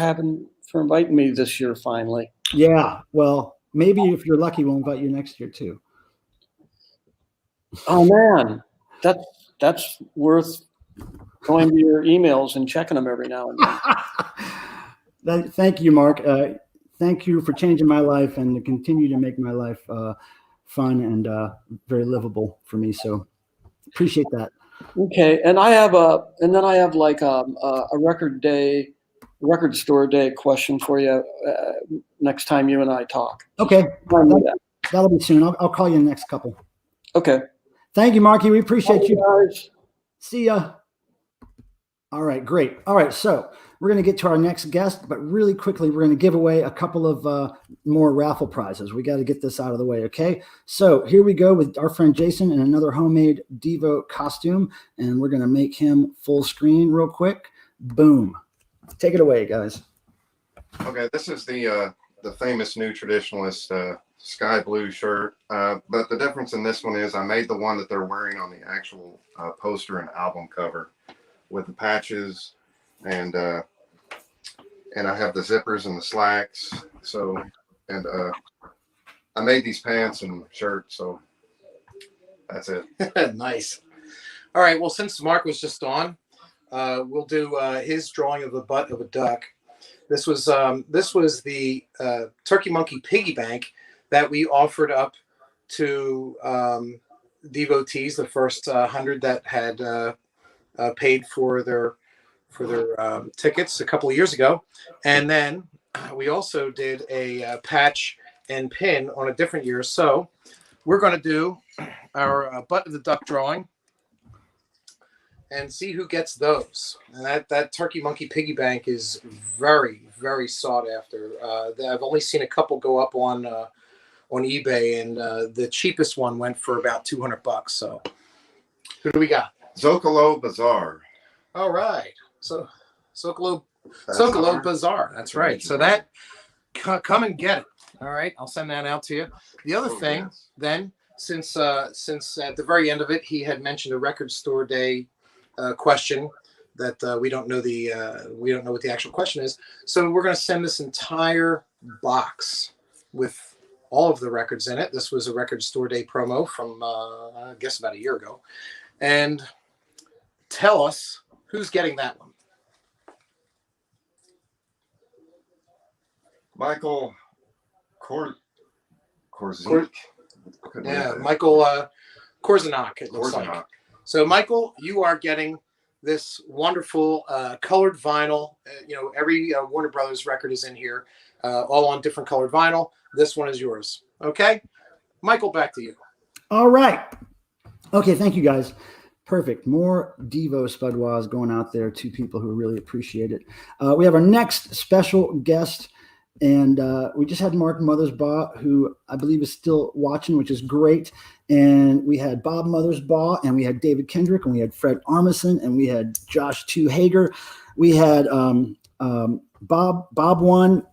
inviting me this year finally. Yeah. Well, maybe if you're lucky, we'll invite you next year too. Oh man, that's worth going to your emails and checking them every now and then. Thank you, Mark. Thank you for changing my life and to continue to make my life fun and very livable for me. So appreciate that. Okay, and I have like a record store day question for you next time you and I talk. Okay, that'll be soon. I'll call you in the next couple. Okay. Thank you, Marky. We appreciate you. Guys. See ya. All right, great. All right, so we're going to get to our next guest, but really quickly, we're going to give away a couple of more raffle prizes. We got to get this out of the way, okay? So here we go with our friend Jason in another homemade Devo costume, and we're going to make him full screen real quick. Boom. Take it away, guys. Okay, this is the famous New Traditionalist sky blue shirt, but the difference in this one is I made the one that they're wearing on the actual poster and album cover with the patches, and I have the zippers and the slacks. So, and I made these pants and shirt, so that's it. Nice. All right. Well, since Mark was just on, we'll do his drawing of the butt of a duck. This was the Turkey Monkey Piggy Bank that we offered up to devotees, the first 100 that had paid for their tickets a couple of years ago, and then we also did a patch and pin on a different year. So we're going to do our butt of the duck drawing and see who gets those. And that Turkey Monkey Piggy Bank is very, very sought after. I've only seen a couple go up on eBay, and the cheapest one went for about $200. So who do we got? Zocalo Bazaar. All right. So Zocalo Bazaar. That's right. So that come and get it. All right. I'll send that out to you. The other thing, then, since at the very end of it, he had mentioned a record store day question that we don't know what the actual question is. So we're going to send this entire box with all of the records in it. This was a record store day promo from I guess about a year ago. And tell us who's getting that one. Michael Korzik. Yeah, Michael Korzanak, it looks like. So, Michael, you are getting this wonderful colored vinyl. Every Warner Brothers record is in here, all on different colored vinyl. This one is yours. Okay? Michael, back to you. All right. Okay, thank you, guys. Perfect. More Devo Spudwas going out there to people who really appreciate it. We have our next special guest, and we just had Mark Mothersbaugh, who I believe is still watching, which is great. And we had Bob Mothersbaugh, and we had David Kendrick, and we had Fred Armisen, and we had Josh Two Hager. We had Bob One,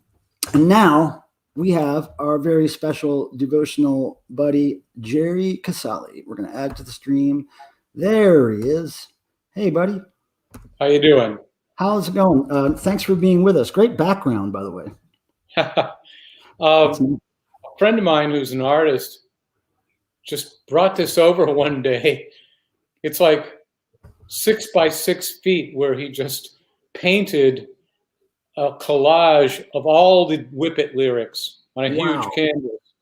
and now we have our very special devotional buddy, Jerry Casali. We're going to add to the stream. There he is. Hey, buddy. How you doing? How's it going? Thanks for being with us. Great background, by the way. A friend of mine who's an artist just brought this over one day. It's like 6 by 6 feet where he just painted a collage of all the Whip It lyrics on a huge canvas.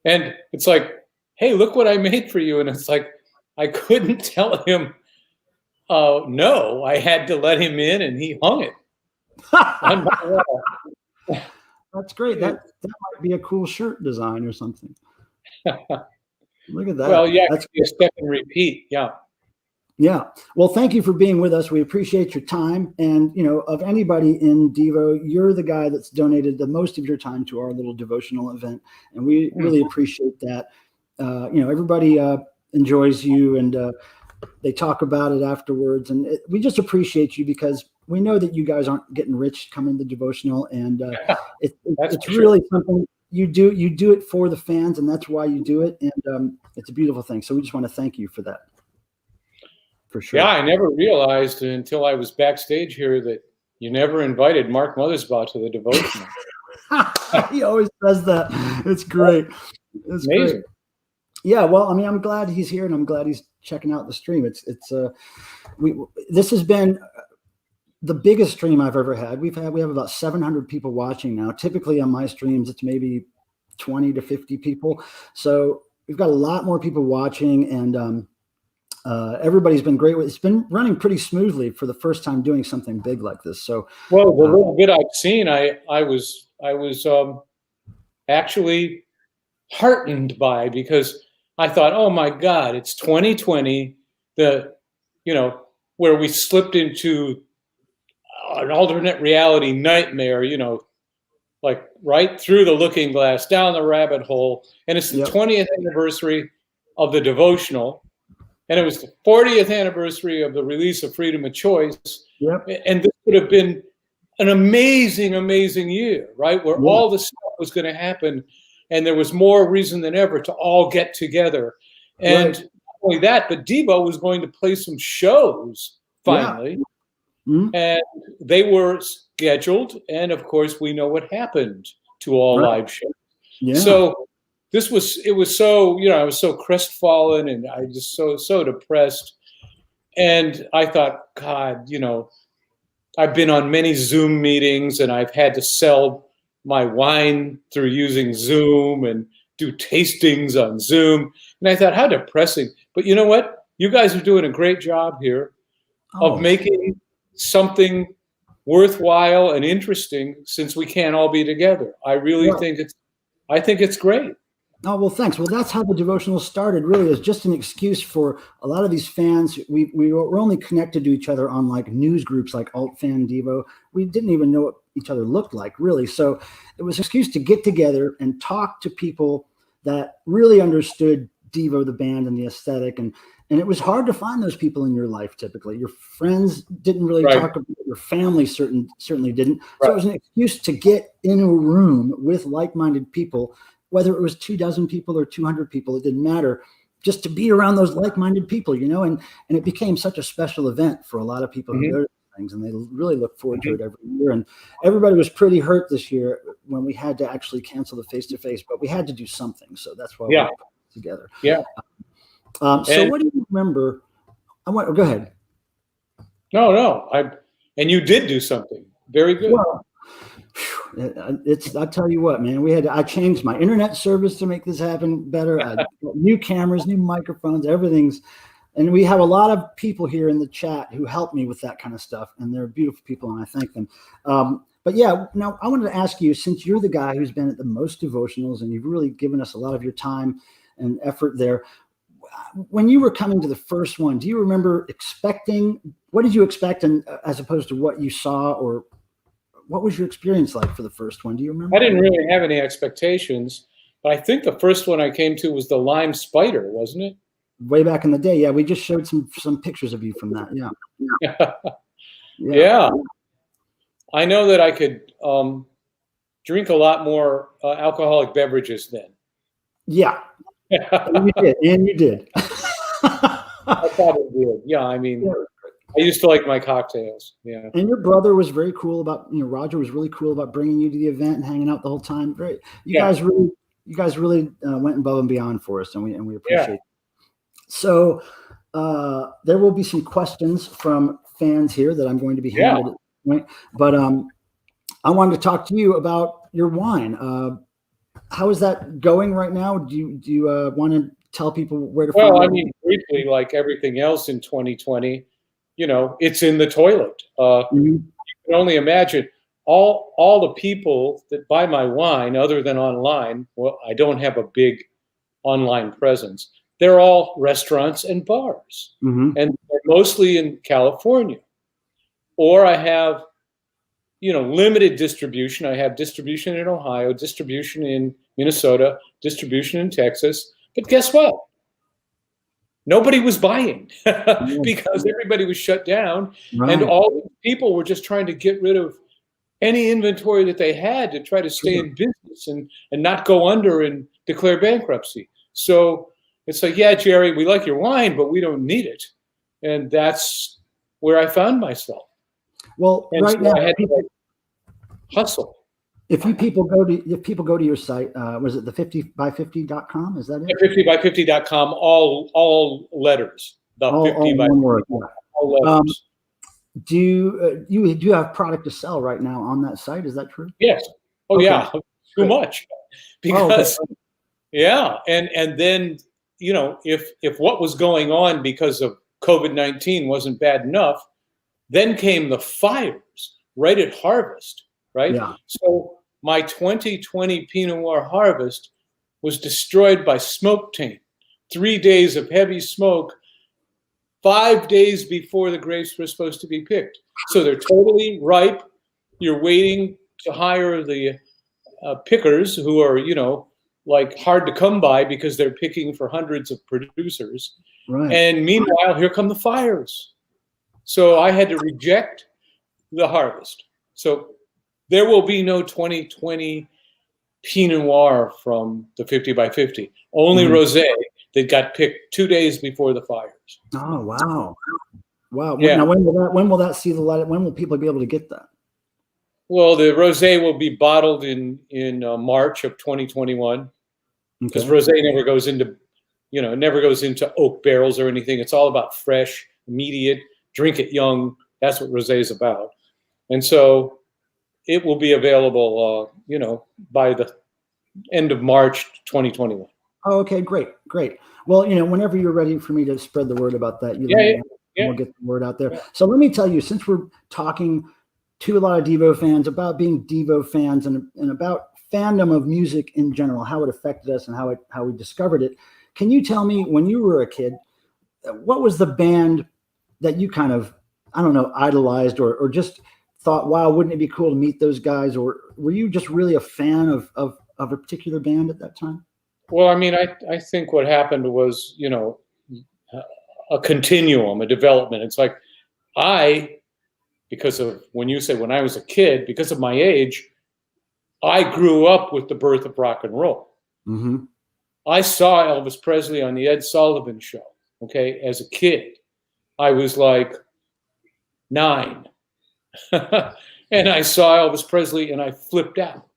And it's like, hey, look what I made for you. And it's like, I couldn't tell him no. I had to let him in, and he hung it on my wall. That's great. That might be a cool shirt design or something. Look at that. Well, yeah, that's a step and repeat. Yeah. Yeah. Well, thank you for being with us. We appreciate your time. And, of anybody in Devo, you're the guy that's donated the most of your time to our little devotional event. And we really appreciate that. Everybody enjoys you, and they talk about it afterwards. And we just appreciate you because we know that you guys aren't getting rich coming to devotional, and it's really something you do. You do it for the fans, and that's why you do it. And it's a beautiful thing. So we just want to thank you for that. For sure. Yeah, I never realized until I was backstage here that you never invited Mark Mothersbaugh to the devotional. He always does that. It's great. It's amazing. Great. Yeah, well, I mean, I'm glad he's here, and I'm glad he's checking out the stream. This has been the biggest stream I've ever had. We have about 700 people watching now. Typically on my streams, it's maybe 20 to 50 people. So we've got a lot more people watching, and everybody's been great. It's been running pretty smoothly for the first time doing something big like this. So, well, the little bit I've seen, I was actually heartened by, because I thought, oh my God, it's 2020, where we slipped into an alternate reality nightmare, like right through the looking glass, down the rabbit hole. And it's the 20th anniversary of the devotional. And it was the 40th anniversary of the release of Freedom of Choice. Yep. And this would have been an amazing, amazing year, right? Where all this stuff was going to happen. And there was more reason than ever to all get together. And not only that, but DEVO was going to play some shows finally. Yeah. Mm-hmm. And they were scheduled. And of course, we know what happened to all live shows. Yeah. So it was so, I was so crestfallen, and I just so depressed. And I thought, God, I've been on many Zoom meetings, and I've had to sell my wine through using Zoom and do tastings on Zoom. And I thought, how depressing. But you know what? You guys are doing a great job here of making something worthwhile and interesting, since we can't all be together. I really think it's great. Oh, well, thanks. Well, that's how the devotional started, really, as just an excuse for a lot of these fans. We were only connected to each other on like news groups like Alt Fan Devo. We didn't even know what each other looked like, really. So it was an excuse to get together and talk to people that really understood Devo, the band, and the aesthetic. And it was hard to find those people in your life, typically. Your friends didn't really talk about it. Your family certainly didn't. So it was an excuse to get in a room with like-minded people, whether it was 24 people or 200 people, it didn't matter, just to be around those like-minded people, and it became such a special event for a lot of people who go to things, and they really look forward to it every year. And everybody was pretty hurt this year when we had to actually cancel the face-to-face, but we had to do something. So that's why we got together. Yeah. So what do you remember? Go ahead. No. And you did do something very good. Well, I'll tell you what, man, I changed my internet service to make this happen better. I got new cameras, new microphones, and we have a lot of people here in the chat who help me with that kind of stuff, and they're beautiful people, and I thank them. But yeah, now I wanted to ask you, since you're the guy who's been at the most devotionals, and you've really given us a lot of your time and effort there, when you were coming to the first one, do you remember what did you expect, and as opposed to what you saw, or what was your experience like for the first one? Do you remember? I didn't really have any expectations, but I think the first one I came to was the Lime Spider, wasn't it? Way back in the day. Yeah, we just showed some pictures of you from that. Yeah. Yeah. I know that I could drink a lot more alcoholic beverages then. Yeah. And you did. I probably did. Yeah, I mean, I used to like my cocktails. Yeah. And your brother was very cool about, Roger was really cool about bringing you to the event and hanging out the whole time. Great. You guys really went above and beyond for us, and we appreciate it. So there will be some questions from fans here that I'm going to be handed at this point. But I wanted to talk to you about your wine. How is that going right now? Do you want to tell people where to find it? Well, I mean, briefly, like everything else in 2020, it's in the toilet. You can only imagine all the people that buy my wine, other than online. Well, I don't have a big online presence. They're all restaurants and bars, and they're mostly in California. Or I have, limited distribution. I have distribution in Ohio, distribution in Minnesota, distribution in Texas. But guess what? nobody was buying because everybody was shut down. Right. And all these people were just trying to get rid of any inventory that they had to try to stay in business and not go under and declare bankruptcy. So it's like, yeah, Jerry, we like your wine, but we don't need it. And that's where I found myself. Well, And right so now, I had to like, hustle. if people go to your site, was it the 50by50.com? Is that it? 50by50.com, all letters. The all 50 by one word. all letters. Do you have product to sell right now on that site? Is that true? Yes. Oh, Okay. yeah. Too much. Because, okay. yeah. And then, you know, if what was going on because of COVID-19 wasn't bad enough, then came the fires right at harvest, right? Yeah. So my 2020 Pinot Noir harvest was destroyed by smoke taint. 3 days of heavy smoke, 5 days before the grapes were supposed to be picked. So they're totally ripe. You're waiting to hire the pickers who are, you know, like hard to come by because they're picking for hundreds of producers. Right. And meanwhile, here come the fires. So I had to reject the harvest. So there will be no 2020 Pinot Noir from the 50 by 50. Only rosé that got picked 2 days before the fires. Oh, wow. Wow. Yeah. Now, when will that see the light? When will people be able to get that? Well, the rosé will be bottled in March of 2021 because rosé never goes into, you know, never goes into oak barrels or anything. It's all about fresh, immediate, drink it young. That's what rosé is about. And so it will be available, you know, by the end of March 2021. Oh, okay, great. Well, you know, whenever you're ready for me to spread the word about that, we'll get the word out there. So let me tell you, since we're talking to a lot of DEVO fans about being DEVO fans and about fandom of music in general, how it affected us and how we discovered it, can you tell me, when you were a kid, what was the band that you kind of, I don't know, idolized or just thought, wow, wouldn't it be cool to meet those guys? Or were you just really a fan of a particular band at that time? Well, I mean, I think what happened was, you know, a continuum, a development. It's like because of when you say when I was a kid, because of my age, I grew up with the birth of rock and roll. Mm-hmm. I saw Elvis Presley on the Ed Sullivan Show, okay, as a kid. I was like 9. And I saw Elvis Presley and I flipped out.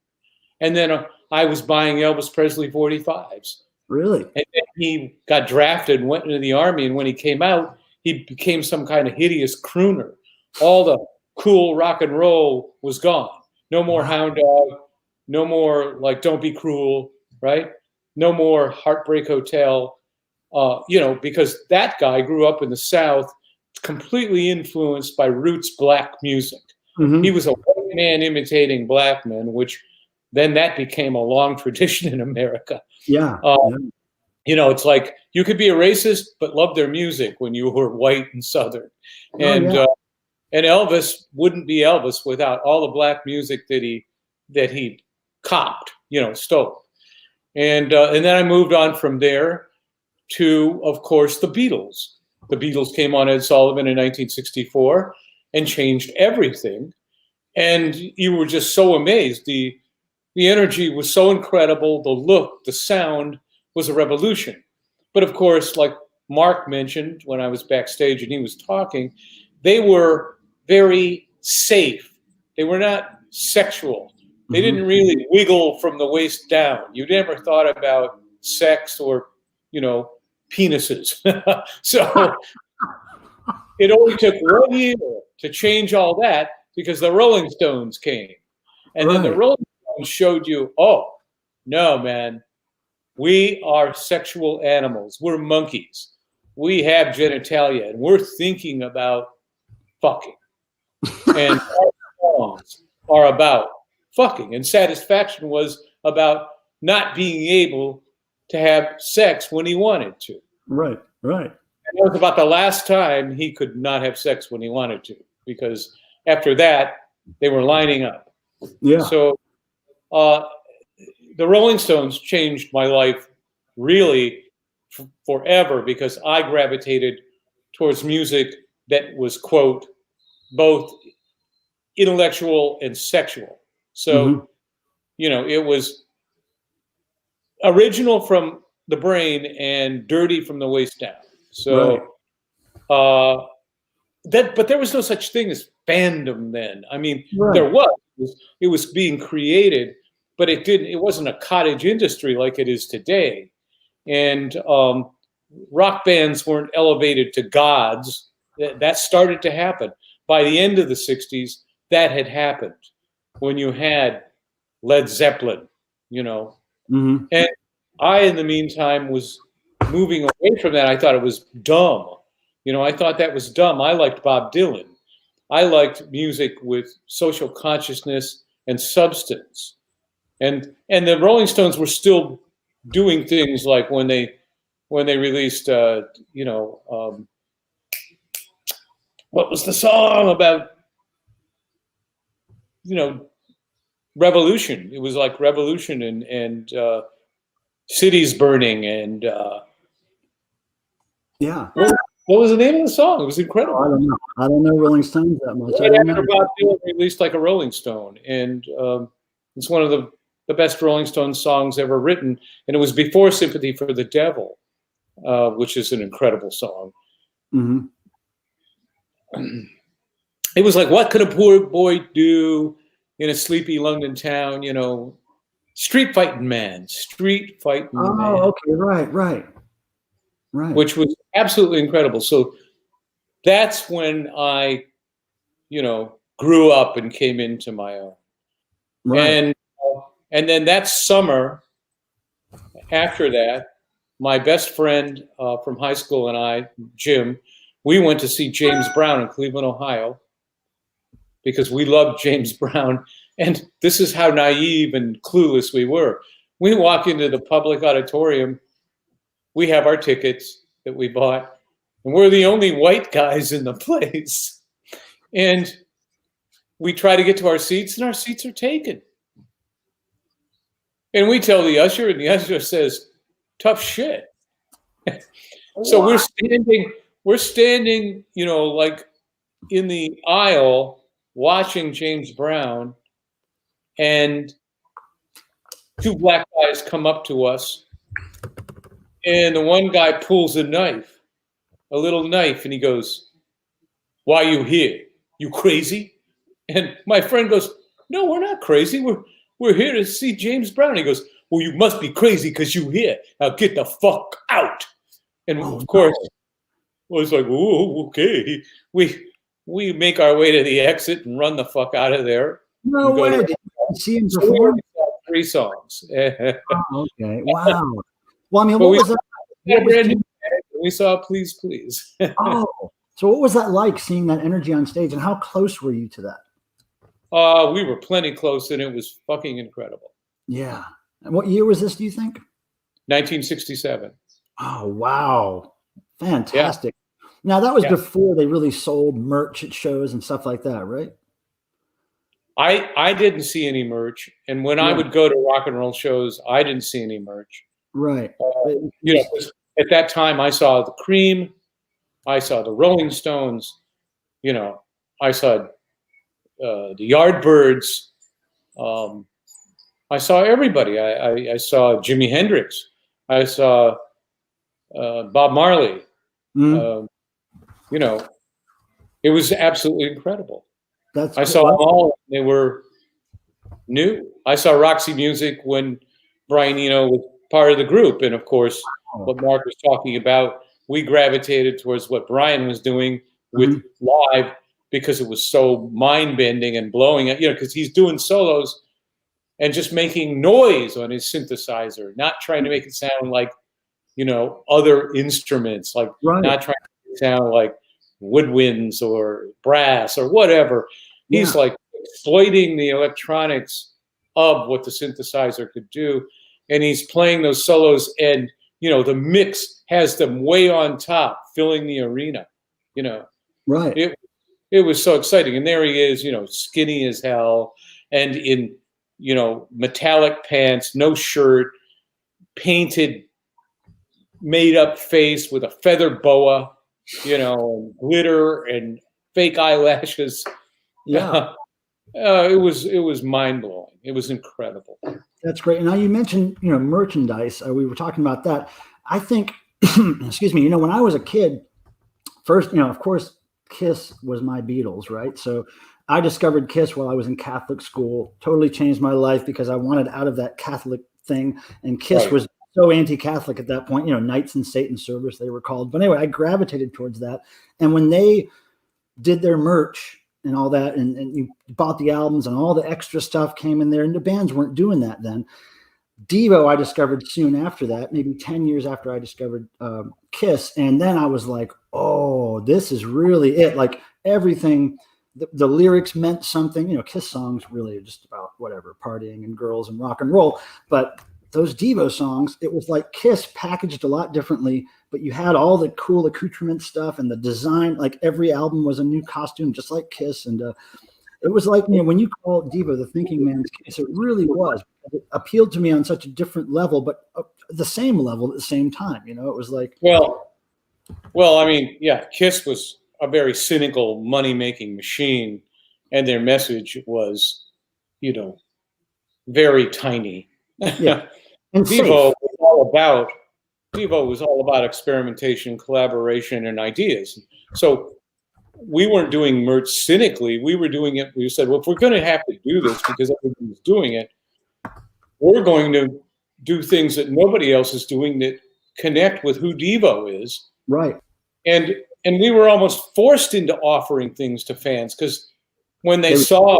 And then I was buying Elvis Presley 45s. Really? And then he got drafted and went into the Army. And when he came out, he became some kind of hideous crooner. All the cool rock and roll was gone. No more Hound Dog. No more like Don't Be Cruel, right? No more Heartbreak Hotel. You know, because that guy grew up in the South, completely influenced by roots black music. Mm-hmm. He was a white man imitating black men, which then that became a long tradition in America. Yeah. You know, it's like you could be a racist but love their music when you were white and Southern. And Elvis wouldn't be Elvis without all the black music that he copped, you know, stole. And then I moved on from there to, of course, the Beatles. The Beatles came on Ed Sullivan in 1964 and changed everything. And you were just so amazed. The energy was so incredible. The look, the sound was a revolution. But of course, like Mark mentioned when I was backstage and he was talking, they were very safe. They were not sexual. They didn't really wiggle from the waist down. You never thought about sex or, you know, penises. So it only took 1 year to change all that because the Rolling Stones came. And then the Rolling Stones showed you, oh, no, man, we are sexual animals. We're monkeys. We have genitalia and we're thinking about fucking. And our songs are about fucking. And Satisfaction was about not being able to have sex when he wanted to. Right. And it was about the last time he could not have sex when he wanted to, because after that, they were lining up. Yeah. So the Rolling Stones changed my life really forever because I gravitated towards music that was, quote, both intellectual and sexual. So, it was original from the brain and dirty from the waist down. So, but there was no such thing as fandom then. I mean, there was. It was being created, but it wasn't a cottage industry like it is today. And rock bands weren't elevated to gods. That started to happen. By the end of the 60s, that had happened when you had Led Zeppelin, And I, in the meantime, was moving away from that. I thought it was dumb. I thought that was dumb. I liked Bob Dylan. I liked music with social consciousness and substance. And the Rolling Stones were still doing things like when they released, what was the song about, revolution? It was like revolution and cities burning and What was the name of the song? It was incredible. I don't know. I don't know Rolling Stones that much. Right after Bob Dylan released like a Rolling Stone, and it's one of the best Rolling Stones songs ever written, and it was before Sympathy for the Devil, which is an incredible song. It was like, what could a poor boy do in a sleepy London town? Street fighting man. Oh, okay, right. Which was absolutely incredible. So that's when I, grew up and came into my own. Right. And then that summer, after that, my best friend from high school and I, Jim, we went to see James Brown in Cleveland, Ohio, because we loved James Brown. And this is how naive and clueless we were. We walk into the public auditorium. We have our tickets that we bought, and we're the only white guys in the place. And we try to get to our seats, and our seats are taken. And we tell the usher, and the usher says, "Tough shit." So we're standing, like in the aisle watching James Brown, and two black guys come up to us, and the one guy pulls a little knife, and he goes, "Why you here? You crazy?" And my friend goes, "No, we're not crazy. We're here to see James Brown." He goes, "Well, you must be crazy because you here. Now get the fuck out." And of course, I was like, "Oh, okay." We make our way to the exit and run the fuck out of there. No way. Did you see him perform? 3 songs. Okay. Wow. Well, I mean, what was that? We saw Please, Please. So what was that like, seeing that energy on stage, and how close were you to that? We were plenty close, and it was fucking incredible. Yeah. And what year was this, do you think? 1967. Oh, wow. Fantastic. Yeah. Now, that was before they really sold merch at shows and stuff like that, right? I didn't see any merch. And when I would go to rock and roll shows, I didn't see any merch. Right. At that time, I saw the Cream. I saw the Rolling Stones. I saw the Yardbirds. I saw everybody. I saw Jimi Hendrix. I saw Bob Marley. It was absolutely incredible. I saw them all. They were new. I saw Roxy Music when Brian Eno was part of the group. And of course, what Mark was talking about, we gravitated towards what Brian was doing with live because it was so mind-bending and blowing, because he's doing solos and just making noise on his synthesizer, not trying to make it sound like, other instruments, like not trying to make it sound like woodwinds or brass or whatever. He's like exploiting the electronics of what the synthesizer could do. And he's playing those solos, and, the mix has them way on top, filling the arena, Right. It was so exciting. And there he is, skinny as hell and in, metallic pants, no shirt, painted, made up face with a feather boa, and glitter and fake eyelashes. Yeah. It was mind blowing. It was incredible. That's great. And now you mentioned, merchandise. We were talking about that. I think, excuse me, when I was a kid, first, of course, Kiss was my Beatles, right? So I discovered Kiss while I was in Catholic school, totally changed my life because I wanted out of that Catholic thing. And Kiss was so anti-Catholic at that point, Knights in Satan's Service, they were called. But anyway, I gravitated towards that. And when they did their merch and all that, and you bought the albums and all the extra stuff came in there, and the bands weren't doing that then. DEVO I discovered soon after that, maybe 10 years after I discovered Kiss. And then I was like, oh, this is really it. Like everything, the lyrics meant something. Kiss songs really are just about whatever, partying and girls and rock and roll. But those DEVO songs, it was like Kiss packaged a lot differently, but you had all the cool accoutrement stuff and the design. Like every album was a new costume, just like Kiss. And it was like, when you call it DEVO, the thinking man's Kiss, it really was. It appealed to me on such a different level, but the same level at the same time. It was like. Well, I mean, yeah, Kiss was a very cynical money-making machine, and their message was, very tiny. Yeah. And DEVO was all about experimentation, collaboration, and ideas. So we weren't doing merch cynically. We were doing it. We said, well, if we're going to have to do this because everybody's doing it, we're going to do things that nobody else is doing that connect with who DEVO is. Right. And we were almost forced into offering things to fans because when they saw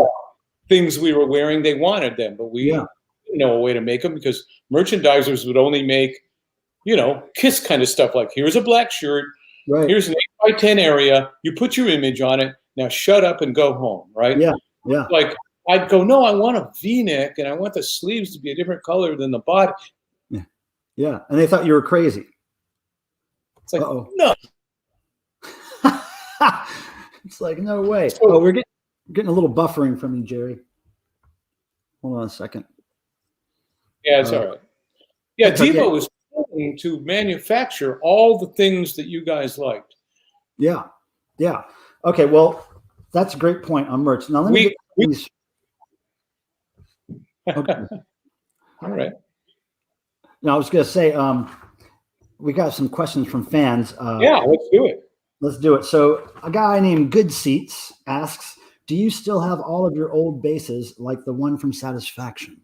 things we were wearing, they wanted them, but we didn't know a way to make them because merchandisers would only make, Kiss kind of stuff. Like, here's a black shirt. Right. Here's an 8x10 area. You put your image on it. Now shut up and go home. Right. Yeah. Yeah. Like I'd go, no, I want a V-neck and I want the sleeves to be a different color than the body. Yeah. Yeah. And they thought you were crazy. It's like, no. It's like, no way. So, we're getting a little buffering from you, Jerry. Hold on a second. Yeah, it's all right. Yeah, DEVO was trying to manufacture all the things that you guys liked. Yeah. Yeah. Okay, well, that's a great point on merch. Now let me get these. Okay. All right. Now I was going to say, we got some questions from fans. Yeah, let's do it. Let's do it. So a guy named Good Seats asks, do you still have all of your old basses like the one from Satisfaction?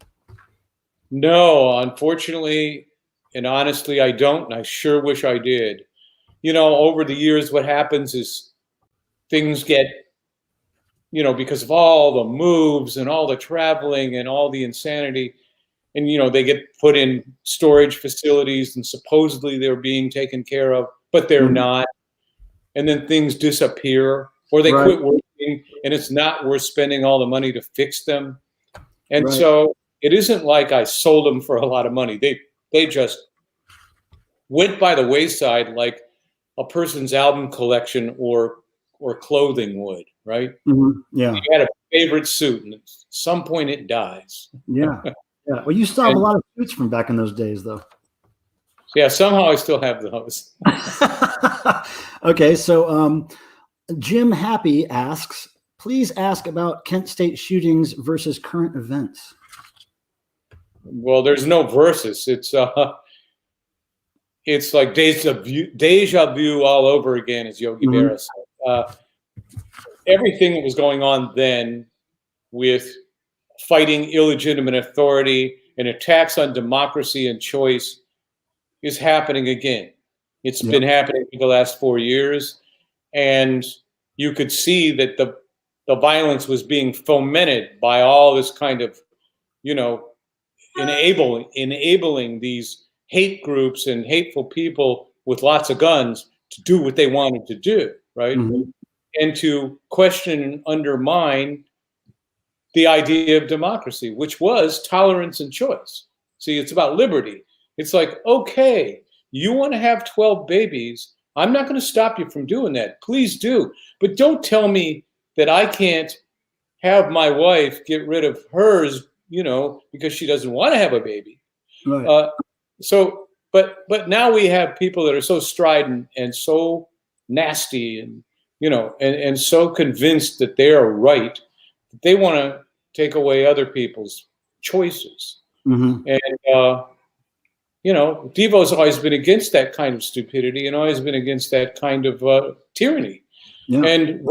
No, unfortunately and honestly, I don't. And I sure wish I did. Over the years, what happens is things get, because of all the moves and all the traveling and all the insanity, and, they get put in storage facilities and supposedly they're being taken care of, but they're not. And then things disappear or they quit working and it's not worth spending all the money to fix them. And so it isn't like I sold them for a lot of money. They just went by the wayside like a person's album collection or clothing would, right? Mm-hmm. Yeah. You had a favorite suit and at some point it dies. Yeah. Yeah. Well, you still have a lot of suits from back in those days, though. Yeah, somehow I still have those. Okay, so Jim Happy asks, please ask about Kent State shootings versus current events. Well, there's no versus. It's like deja vu all over again, as Yogi Berra said. Everything that was going on then with fighting illegitimate authority and attacks on democracy and choice is happening again. It's been happening for the last 4 years. And you could see that the violence was being fomented by all this kind of, enabling these hate groups and hateful people with lots of guns to do what they wanted to do, right? Mm-hmm. And to question and undermine the idea of democracy, which was tolerance and choice. See, it's about liberty. It's like, okay, you want to have 12 babies. I'm not going to stop you from doing that. Please do. But don't tell me that I can't have my wife get rid of hers, because she doesn't want to have a baby. Right. So But now we have people that are so strident and so nasty and, and so convinced that they are right, that they want to take away other people's choices. Mm-hmm. And, DEVO's always been against that kind of stupidity and always been against that kind of tyranny. Yeah. And,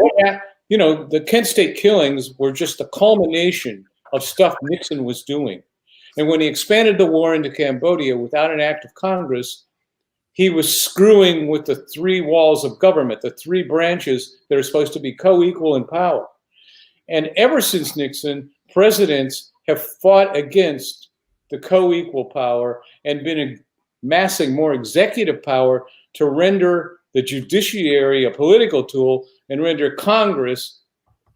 the Kent State killings were just the culmination of stuff Nixon was doing. And when he expanded the war into Cambodia without an act of Congress, he was screwing with the three walls of government, the three branches that are supposed to be co-equal in power. And ever since Nixon, presidents have fought against the co-equal power and been amassing more executive power to render the judiciary a political tool and render Congress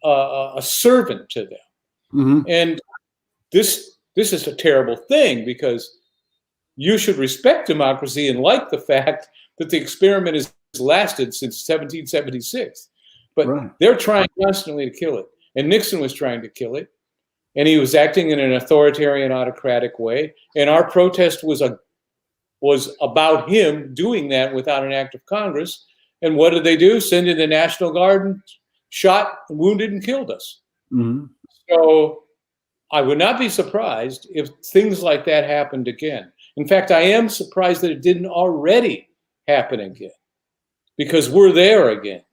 a servant to them. Mm-hmm. And this is a terrible thing, because you should respect democracy and like the fact that the experiment has lasted since 1776. But Right. they're trying constantly to kill it. And Nixon was trying to kill it. And he was acting in an authoritarian, autocratic way. And our protest was about him doing that without an act of Congress. And what did they do? Send in the National Guard and shot, wounded, and killed us. Mm-hmm. So I would not be surprised if things like that happened again. In fact, I am surprised that it didn't already happen again, because we're there again.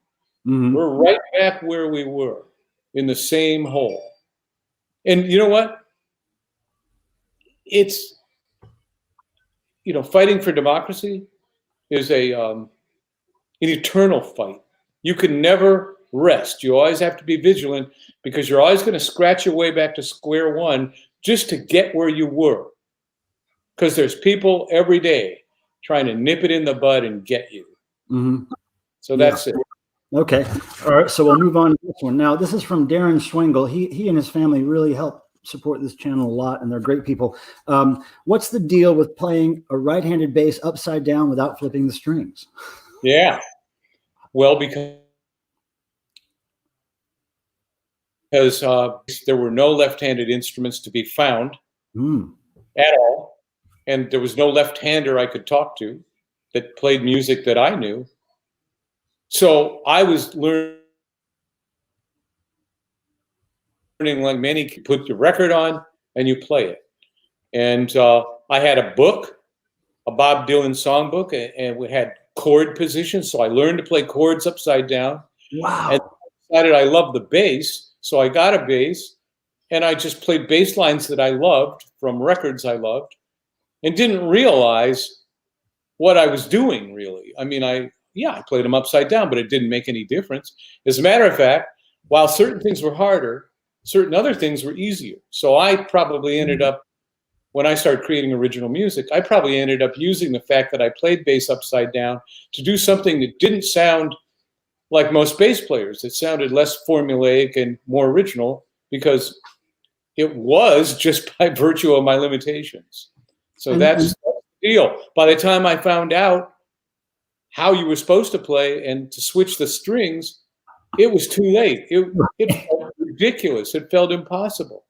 Mm-hmm. We're right back where we were, in the same hole. And you know what? It's, fighting for democracy is an eternal fight. You can never rest. You always have to be vigilant, because you're always going to scratch your way back to square one just to get where you were. Because there's people every day trying to nip it in the bud and get you. Mm-hmm. So that's it. Okay. All right. So we'll move on to this one. Now, this is from Darren Schwingle. He and his family really help support this channel a lot, and they're great people. What's the deal with playing a right-handed bass upside down without flipping the strings? Yeah. Well, because there were no left-handed instruments to be found at all. And there was no left-hander I could talk to that played music that I knew. So I was learning, like many, you put your record on and you play it. And I had a book, a Bob Dylan songbook, and we had chord positions. So I learned to play chords upside down. Wow. And I decided I loved the bass. So I got a bass, and I just played bass lines that I loved from records I loved, and didn't realize what I was doing, really. I mean, I played them upside down, but it didn't make any difference. As a matter of fact, while certain things were harder, certain other things were easier. So I probably ended up, when I started creating original music, I probably ended up using the fact that I played bass upside down to do something that didn't sound like most bass players. It sounded less formulaic and more original, because it was just by virtue of my limitations. So that's the deal. By the time I found out how you were supposed to play and to switch the strings, it was too late. It felt ridiculous. It felt impossible.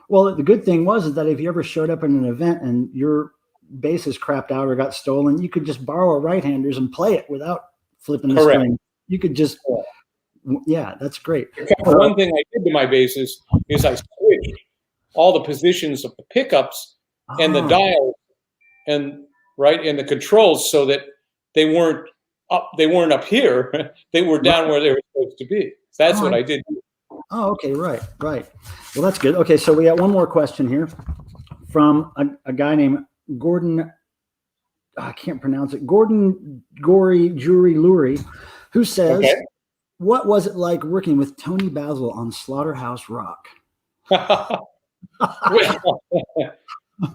Well, the good thing was that if you ever showed up in an event and your bass is crapped out or got stolen, you could just borrow a right-hander's and play it without flipping the string. You could just, that's great. One thing I did to my basses is I switched all the positions of the pickups and the dials and the controls, so that they weren't up here. They were down where they were supposed to be. That's what I did. Oh, okay. Right. Well, that's good. Okay. So we got one more question here from a guy named Gordon. I can't pronounce it. Gordon Gory Jury Lurie, who says, what was it like working with Tony Basil on Slaughterhouse Rock?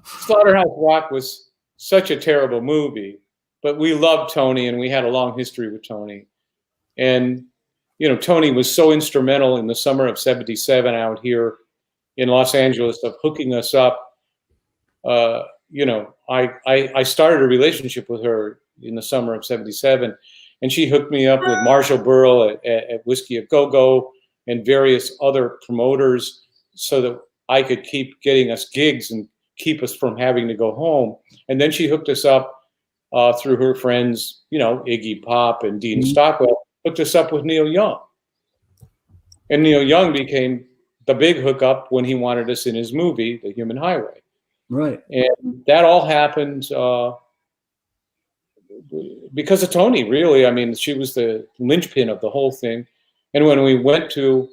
Slaughterhouse Rock was such a terrible movie, but we loved Tony, and we had a long history with Tony. And, Tony was so instrumental in the summer of '77 out here in Los Angeles of hooking us up. I started a relationship with her in the summer of '77, and she hooked me up with Marshall Burrell at Whiskey A Go-Go and various other promoters, so that I could keep getting us gigs and keep us from having to go home. And then she hooked us up through her friends, Iggy Pop and Dean Mhm. Stockwell, hooked us up with Neil Young. And Neil Young became the big hookup when he wanted us in his movie, The Human Highway. Right. And that all happened because of Tony, really. I mean, she was the linchpin of the whole thing. And when we went to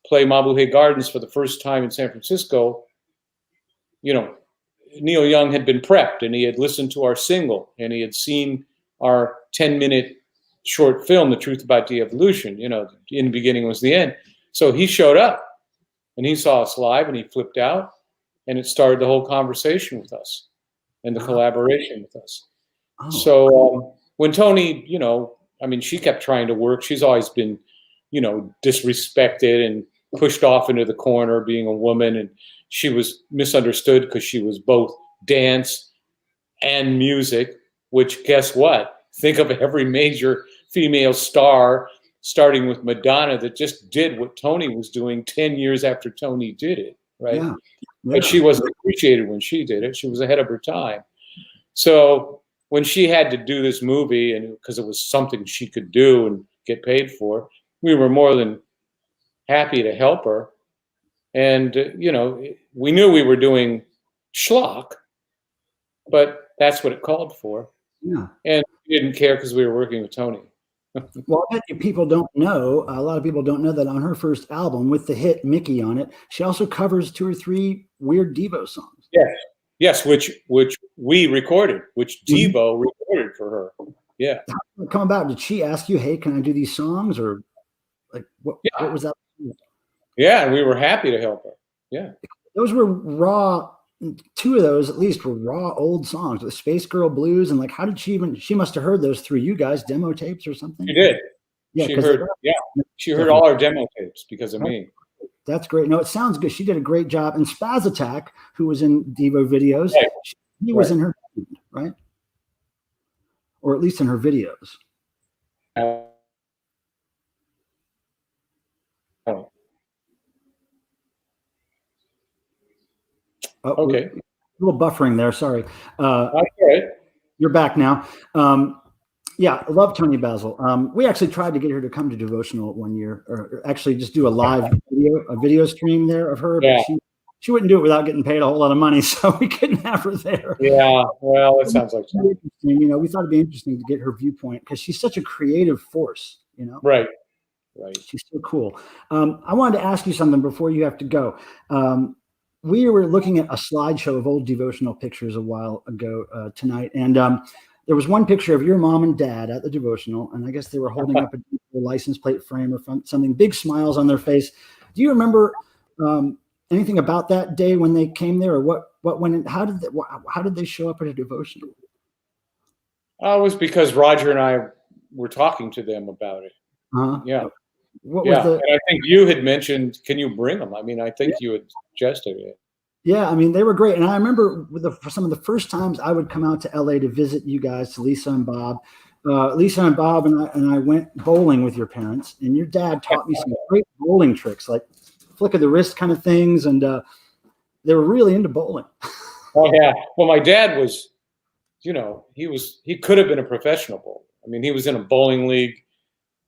play Mabuhay Gardens for the first time in San Francisco, Neil Young had been prepped, and he had listened to our single, and he had seen our 10-minute short film, The Truth About De-Evolution. In the beginning was the end. So he showed up, and he saw us live, and he flipped out, and it started the whole conversation with us and the collaboration with us. Oh. So when Tony, she kept trying to work. She's always been, disrespected and pushed off into the corner being a woman. And she was misunderstood because she was both dance and music, which, guess what? Think of every major female star, starting with Madonna, that just did what Tony was doing 10 years after Tony did it, right? Yeah. But she wasn't appreciated when she did it. She was ahead of her time. So when she had to do this movie, and because it was something she could do and get paid for, we were more than happy to help her. And, we knew we were doing schlock, but that's what it called for. Yeah. And we didn't care because we were working with Tony. Well, I bet you people don't know, a lot of people don't know that on her first album with the hit Mickey on it, she also covers 2 or 3 weird Devo songs. Yes, which we recorded, which DEVO recorded for her. Yeah. How did it come about? Did she ask you, hey, can I do these songs? Or what was that? Yeah, and we were happy to help her. Yeah. Those were raw, 2 of those at least were raw old songs, the Space Girl Blues. And how did she must have heard those through you guys, demo tapes or something? She did. Yeah, she heard all our demo tapes because of me. That's great. No, it sounds good. She did a great job. And Spaz Attack, who was in DEVO videos, he was in her band, right? Or at least in her videos. Okay. A little buffering there. Sorry. Okay. You're back now. Yeah, I love Tony Basil. We actually tried to get her to come to Devotional one year, or actually just do a live video stream there of her. Yeah. But she wouldn't do it without getting paid a whole lot of money, so we couldn't have her there. Yeah, well, that sounds like something. Interesting. We thought it'd be interesting to get her viewpoint because she's such a creative force. Right. She's so cool. I wanted to ask you something before you have to go. We were looking at a slideshow of old Devotional pictures a while ago tonight, and there was one picture of your mom and dad at the Devotional, and I guess they were holding up a license plate frame or something, big smiles on their face. Do you remember anything about that day when they came there, or how did they show up at a Devotional? It was because Roger and I were talking to them about it. Yeah. And I think you had mentioned, can you bring them? I mean, I think you had suggested it. Yeah, I mean, they were great. And I remember some of the first times I would come out to LA to visit you guys, to Lisa and Bob. Lisa and Bob and I went bowling with your parents, and your dad taught me some great bowling tricks, like flick of the wrist kind of things. And they were really into bowling. Oh, yeah. Well, my dad was, he could have been a professional bowler. I mean, he was in a bowling league,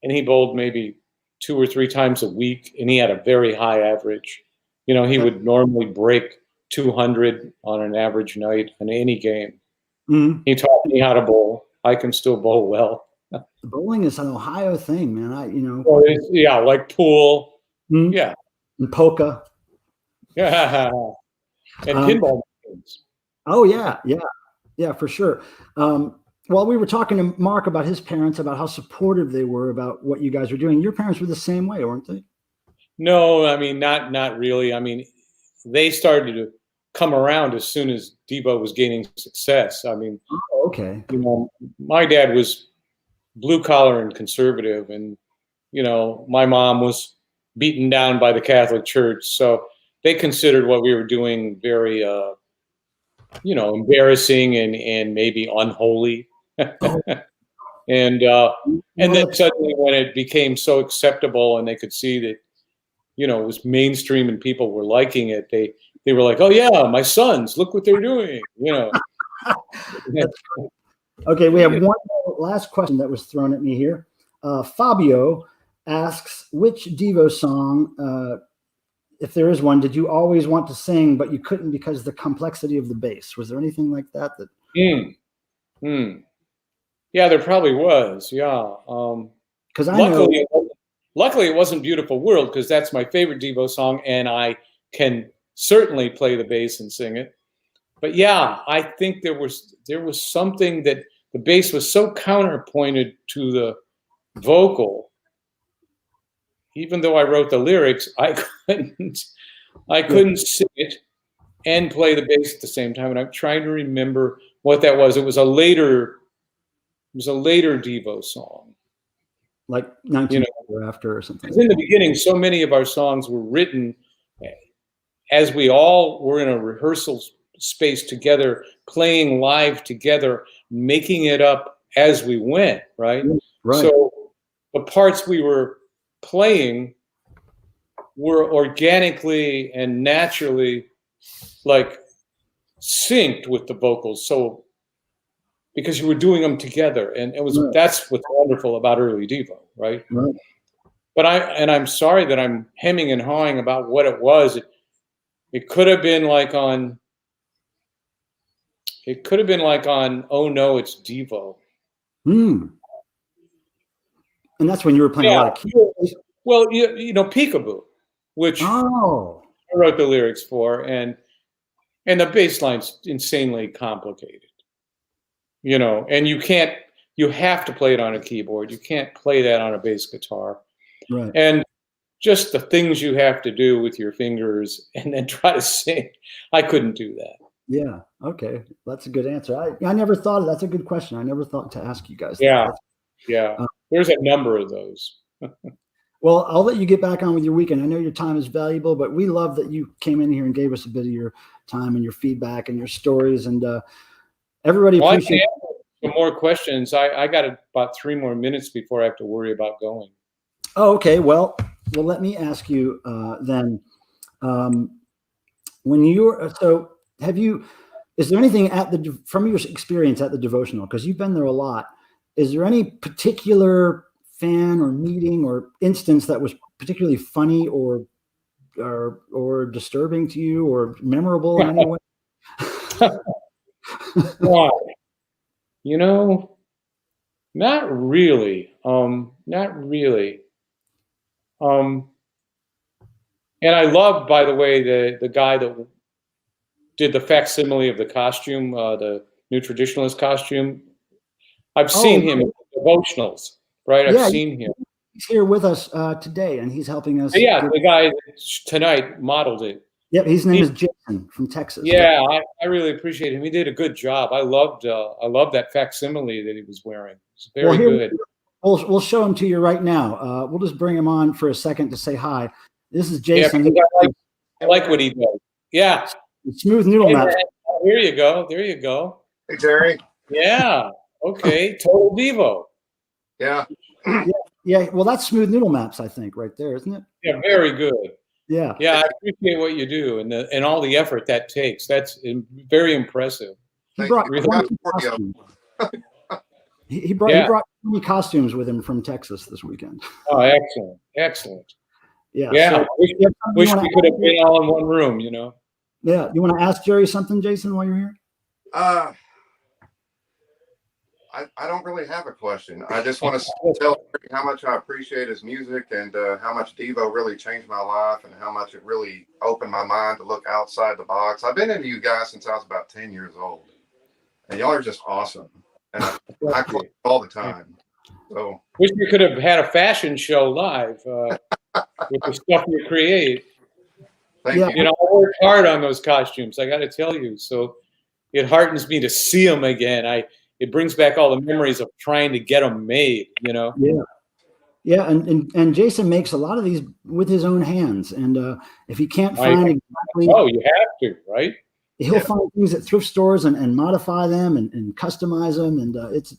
and he bowled maybe 2 or 3 times a week, and he had a very high average. He would normally break 200 on an average night in any game. Mm-hmm. He taught me how to bowl. I can still bowl well. Bowling is an Ohio thing, man. Like pool. Mm-hmm. Yeah. And polka. Yeah. And pinball games. Oh, yeah. Yeah. Yeah, for sure. Well, we were talking to Mark about his parents, about how supportive they were about what you guys were doing. Your parents were the same way, weren't they? No, I mean, not really. I mean, they started to come around as soon as DEVO was gaining success. I mean, okay. My dad was blue collar and conservative, and my mom was beaten down by the Catholic Church, so they considered what we were doing very, embarrassing and maybe unholy. And then suddenly, when it became so acceptable, and they could see that it was mainstream and people were liking it, they were like, oh yeah, my sons, look what they're doing. That's Okay, we have one last question that was thrown at me here. Fabio asks, which Devo song, if there is one, did you always want to sing, but you couldn't because of the complexity of the bass? Was there anything like that? Yeah, there probably was. Yeah. Because luckily, it wasn't Beautiful World, because that's my favorite Devo song, and I can certainly play the bass and sing it. But yeah, I think there was something that the bass was so counterpointed to the vocal. Even though I wrote the lyrics, I couldn't sing it and play the bass at the same time. And I'm trying to remember what that was. It was a later Devo song, like 19 or after or something. In the beginning, so many of our songs were written as we all were in a rehearsal space together, playing live together, making it up as we went, right? So the parts we were playing were organically and naturally like synced with the vocals. So because you were doing them together, and that's what's wonderful about early Devo, right? But I'm sorry that I'm hemming and hawing about what it was. It could have been like on Oh No, It's Devo. And that's when you were playing a lot of keys. Well, you know, Peekaboo, which I wrote the lyrics for, and the bass line's insanely complicated. You know, and you have to play it on a keyboard. You can't play that on a bass guitar. Right. And just the things you have to do with your fingers and then try to sing. I couldn't do that. Yeah. Okay. That's a good answer. I never thought that's a good question. I never thought to ask you guys. Yeah. Yeah. There's a number of those. Well, I'll let you get back on with your weekend. I know your time is valuable, but we love that you came in here and gave us a bit of your time and your feedback and your stories. And everybody appreciates some more questions. I got about 3 more minutes before I have to worry about going. Oh, okay. Well, let me ask you then. When you're is there anything from your experience at the devotional, because you've been there a lot, is there any particular fan or meeting or instance that was particularly funny or disturbing to you or memorable in any way? Why? You know, not really. Not really. And I love, by the way, the guy that did the facsimile of the costume, the new traditionalist costume. I've seen him in devotionals, right? I've seen him. He's here with us today, and he's helping us. Yeah, the guy tonight modeled it. Yep, his name is Jason from Texas. Yeah, I really appreciate him. He did a good job. I loved that facsimile that he was wearing. It's very good. We'll show him to you right now. We'll just bring him on for a second to say hi. This is Jason. Yeah, I like what he does. Yeah. Smooth noodle maps. Here you go. There you go. Hey, Terry. Yeah. Okay. Total Devo. Yeah. Yeah. Well, that's smooth noodle maps, I think, right there, isn't it? Yeah. Very good. Yeah. Yeah. I appreciate what you do and all the effort that takes. That's very impressive. He brought 20 costumes. He brought 20 costumes with him from Texas this weekend. Oh, excellent. Excellent. Yeah. Yeah. So, wish we could have been all in one room, you know? Yeah. You want to ask Jerry something, Jason, while you're here? I don't really have a question. I just want to tell Terry how much I appreciate his music and how much Devo really changed my life and how much it really opened my mind to look outside the box. I've been into you guys since I was about 10 years old, and y'all are just awesome. And I call you all the time. So wish we could have had a fashion show live with the stuff you create. Thank you. You know, I worked hard on those costumes, I got to tell you. So it heartens me to see them again. It brings back all the memories of trying to get them made, you know? Yeah. Yeah. And Jason makes a lot of these with his own hands. And if he can't find exactly. Oh, you have to, right? He'll find things at thrift stores and modify them and customize them. And it's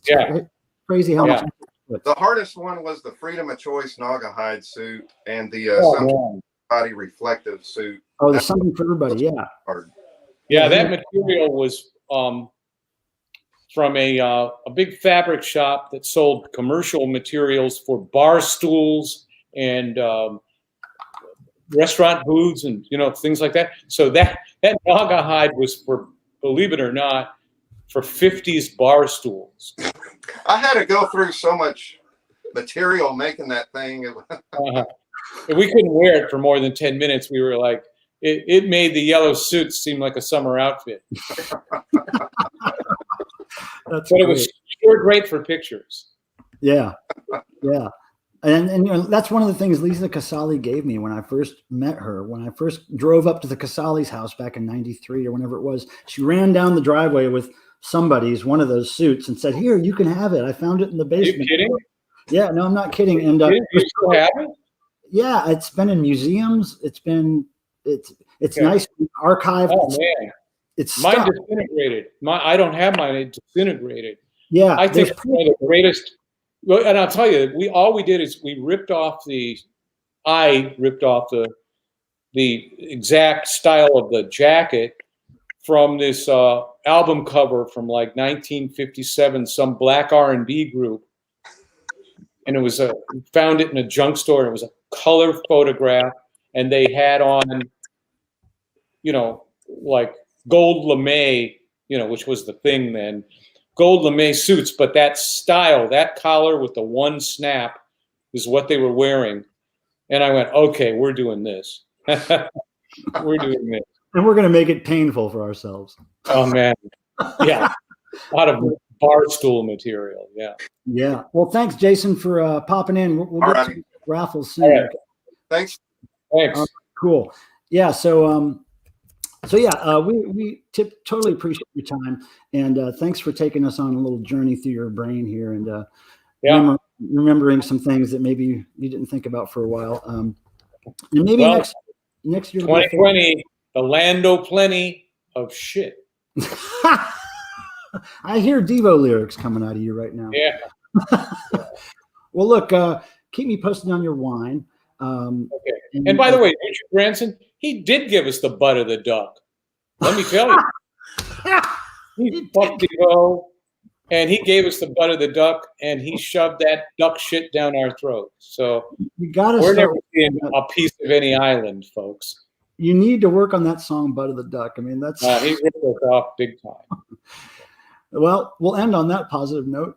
crazy how much. The hardest one was the Freedom of Choice Naga hide suit and the body reflective suit. Oh, there's something for everybody. Yeah. Hard. Yeah, that material was from a big fabric shop that sold commercial materials for bar stools and restaurant booths and things like that. So that naga hide was for, believe it or not, for 50s bar stools. I had to go through so much material making that thing. We couldn't wear it for more than 10 minutes. We were like, it made the yellow suit seem like a summer outfit. But it was sure great for pictures. Yeah, yeah. And that's one of the things Lisa Casali gave me when I first met her. When I first drove up to the Casali's house back in '93 or whenever it was, she ran down the driveway with one of those suits and said, "Here, you can have it. I found it in the basement." Are you kidding? Yeah, no, I'm not kidding. And you still have it? Yeah, it's been in museums. It's Okay. nice archived. Oh man, it's mine stuck. disintegrated. I don't have mine. It disintegrated. Yeah, I think it's one of the greatest. Well, and I'll tell you, all we did is I ripped off the exact style of the jacket from this album cover from like 1957, some black R&B group, and it was found it in a junk store. And it was a color photograph, and they had on, like gold lame, which was the thing then. Gold lame suits, but that style, that collar with the one snap is what they were wearing. And I went, okay, we're doing this. We're doing this. And we're going to make it painful for ourselves. Oh, man. Yeah. Out of barstool material. Yeah. Yeah. Well, thanks, Jason, for popping in. We'll get to raffles soon. Right. Thanks. Cool. Yeah. So we totally appreciate your time, and thanks for taking us on a little journey through your brain here, and remembering some things that maybe you didn't think about for a while. And maybe next year, 2020, the land o' plenty of shit. I hear Devo lyrics coming out of you right now. Yeah. Well, look, keep me posted on your wine. Okay. And by the way, Richard Branson, he did give us the butt of the duck. Let me tell you. He fucked DEVO, and he gave us the butt of the duck, and he shoved that duck shit down our throats. So we're never seeing a piece of any island, folks. You need to work on that song, Butt of the Duck. I mean, that's... he ripped us off big time. Well, we'll end on that positive note.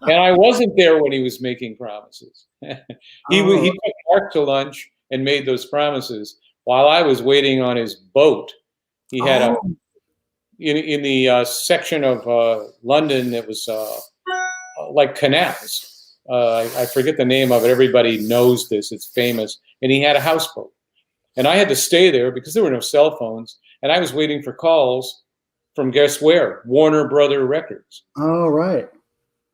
And I wasn't there when he was making promises. He took Mark to lunch and made those promises while I was waiting on his boat. He had in the section of London that was like canals. I forget the name of it. Everybody knows this. It's famous. And he had a houseboat. And I had to stay there because there were no cell phones. And I was waiting for calls from guess where? Warner Brother Records. Oh, right.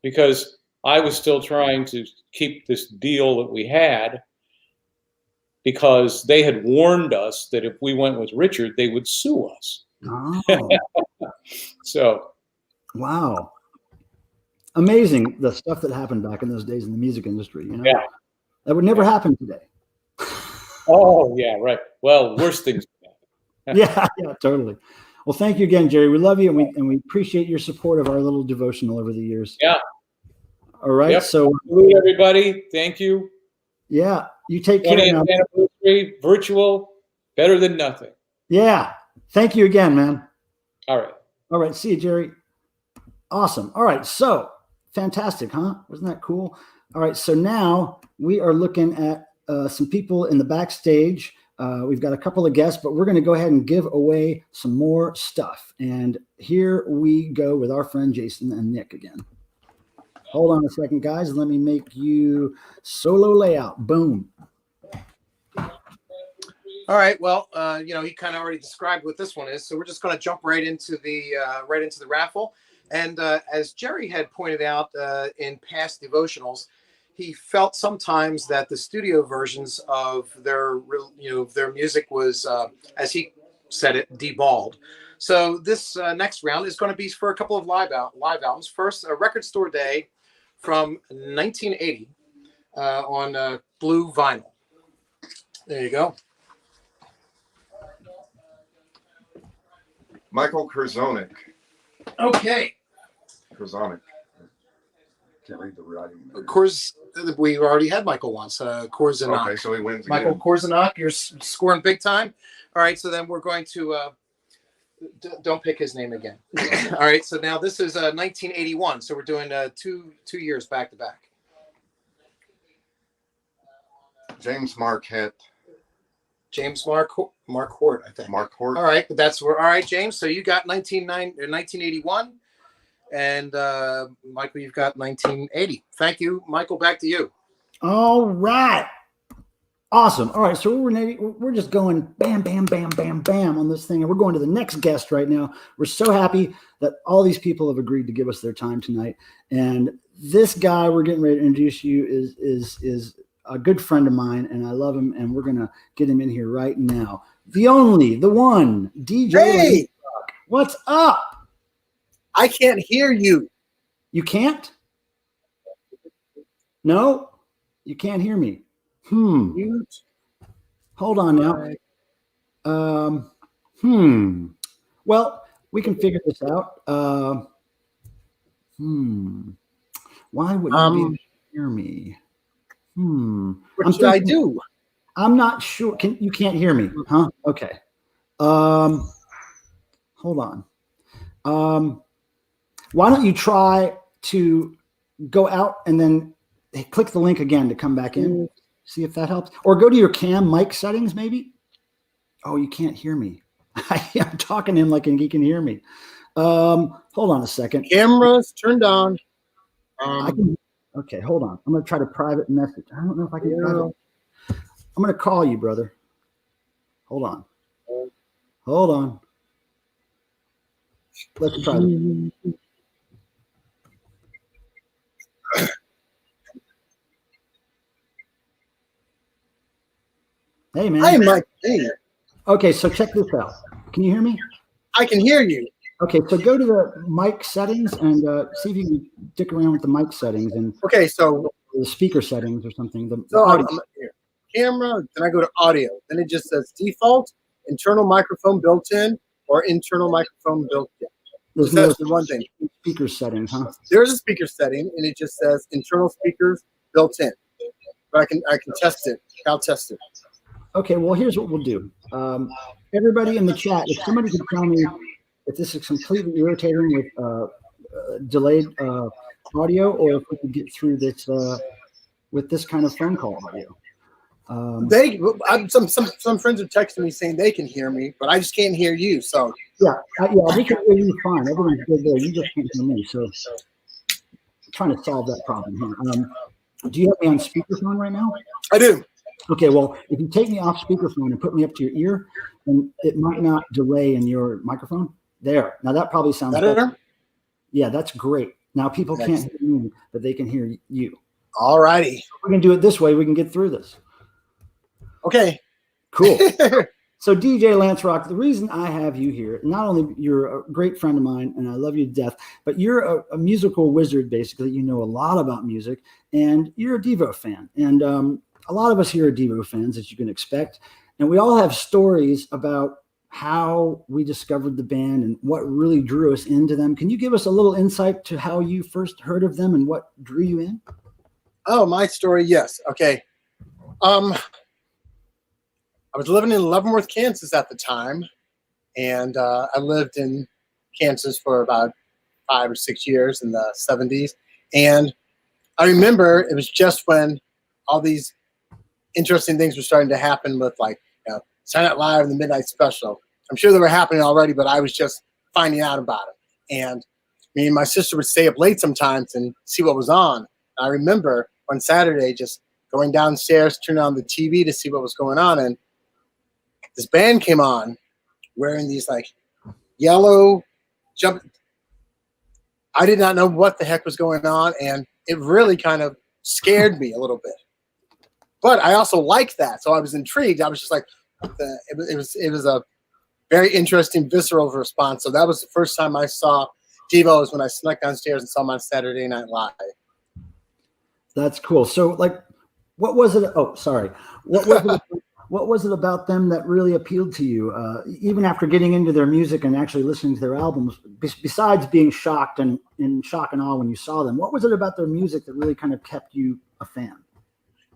Because I was still trying to keep this deal that we had, because they had warned us that if we went with Richard, they would sue us. Oh. So. Wow. Amazing, the stuff that happened back in those days in the music industry. Yeah. That would never happen today. Oh, yeah, right. Well, worse things. Yeah, totally. Well, thank you again, Jerry. We love you, and we appreciate your support of our little devotional over the years. Yeah. All right. Yep. So, salute everybody. Thank you. Yeah. You take care now. Anniversary, virtual, better than nothing. Yeah. Thank you again, man. All right. All right. See you, Jerry. Awesome. All right. So fantastic, huh? Wasn't that cool? All right. So now we are looking at some people in the backstage. We've got a couple of guests, but we're going to go ahead and give away some more stuff. And here we go with our friend Jason and Nick again. Hold on a second, guys. Let me make you solo layout. Boom. All right. Well, he kind of already described what this one is, so we're just going to jump right into the raffle. And as Jerry had pointed out in past devotionals, he felt sometimes that the studio versions of their music was, as he said it, deballed. So this next round is going to be for a couple of live albums. First, a Record Store Day from 1980 on blue vinyl. There you go. Michael Kurzonik, Okay. Chronic. Can't read the writing. We already had Michael once. Korzanak. Okay, so he wins again. Michael Korzanak, you're scoring big time. All right, so then we're going to don't pick his name again. All right, so now this is 1981. So we're doing two years back to back. James Marquette. James Mark Hort, I think. Mark Hort. All right, that's where. All right, James. So you got 1981, and Michael, you've got 1980. Thank you, Michael. Back to you. All right. Awesome. All right. So we're just going bam, bam, bam, bam, bam on this thing. And we're going to the next guest right now. We're so happy that all these people have agreed to give us their time tonight. And this guy we're getting ready to introduce you is a good friend of mine, and I love him. And we're going to get him in here right now. The only, the one, DJ. Hey, what's up? I can't hear you. You can't? No, you can't hear me. Hold on now. Well, we can figure this out. Why would you be able to hear me? What should I do? I'm not sure. You can't hear me, huh? Okay. Hold on. Why don't you try to go out and then click the link again to come back in? See if that helps. Or go to your cam mic settings, maybe. Oh, you can't hear me. I'm talking to him like he can hear me. Hold on a second. Camera's turned on. Okay, hold on. I'm going to try to private message. I don't know if I can. I'm going to call you, brother. Hold on. Hold on. Let's try this. Hey, man. Hi, Mike. Hey. Okay, so check this out. Can you hear me? I can hear you. Okay, so go to the mic settings and see if you can dick around with the mic settings and okay, so the speaker settings or something. Camera, then I go to audio. Then it just says default, internal microphone built in, or internal microphone built in. There's no one thing. Speaker settings, huh? There's a speaker setting, and it just says internal speakers built in. But I can test it. I'll test it. Okay, well, here's what we'll do. Everybody in the chat, if somebody could tell me if this is completely irritating with delayed audio, or if we could get through this with this kind of phone call audio. Some friends are texting me saying they can hear me, but I just can't hear you. So yeah, we can hear you fine. Everyone's good there. You just can't hear me. So I'm trying to solve that problem here. Do you have me on speakerphone right now? I do. Okay, well, if you take me off speakerphone and put me up to your ear, then it might not delay in your microphone. There. Now that probably sounds better. Yeah, that's great. Now people can't hear me, but they can hear you. All righty. We can do it this way. We can get through this. Okay. Cool. So DJ Lance Rock, the reason I have you here, not only you're a great friend of mine and I love you to death, but you're a musical wizard, basically. You know a lot about music and you're a DEVO fan. And a lot of us here are DEVO fans, as you can expect. And we all have stories about how we discovered the band and what really drew us into them. Can you give us a little insight to how you first heard of them and what drew you in? Oh, my story. Yes. Okay. I was living in Leavenworth, Kansas at the time. And I lived in Kansas for about 5 or 6 years in the 70s. And I remember it was just when all these interesting things were starting to happen with Saturday Night Live and the Midnight Special. I'm sure they were happening already, but I was just finding out about it. And me and my sister would stay up late sometimes and see what was on. I remember one Saturday just going downstairs, turning on the TV to see what was going on. And this band came on wearing these yellow jump. I did not know what the heck was going on. And it really kind of scared me a little bit. But I also liked that. So I was intrigued. I was just it was a very interesting, visceral response. So that was the first time I saw DEVO, was when I snuck downstairs and saw them on Saturday Night Live. That's cool. So what was it? Oh, sorry. What What was it about them that really appealed to you, even after getting into their music and actually listening to their albums? Besides being shocked and in shock and awe when you saw them, what was it about their music that really kind of kept you a fan?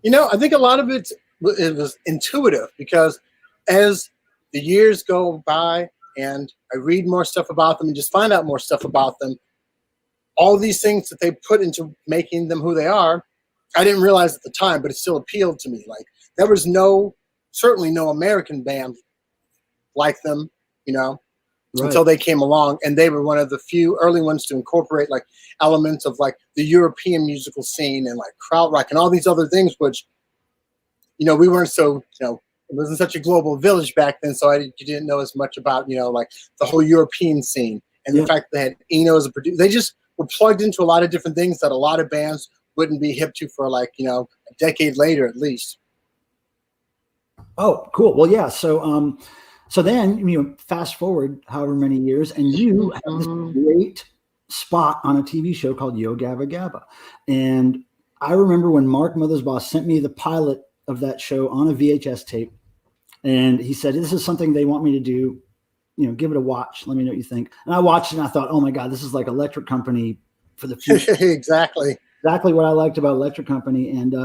I think a lot of it was intuitive, because as the years go by and I read more stuff about them and just find out more stuff about them, all these things that they put into making them who they are, I didn't realize at the time, but it still appealed to me. Like, there was certainly no American band like them, right, until they came along, and they were one of the few early ones to incorporate like elements of like the European musical scene and like krautrock and all these other things, which, we weren't so, it wasn't such a global village back then, so you didn't know as much about, like the whole European scene. And the fact that they had Eno as a producer, they just were plugged into a lot of different things that a lot of bands wouldn't be hip to for like, a decade later at least. Oh, cool. Well, yeah. So then, fast forward however many years, and you have this great spot on a TV show called Yo Gabba Gabba. And I remember when Mark Mothersbaugh sent me the pilot of that show on a VHS tape, and he said, this is something they want me to do, give it a watch. Let me know what you think. And I watched it and I thought, oh my God, this is like Electric Company for the future. Exactly what I liked about Electric Company. And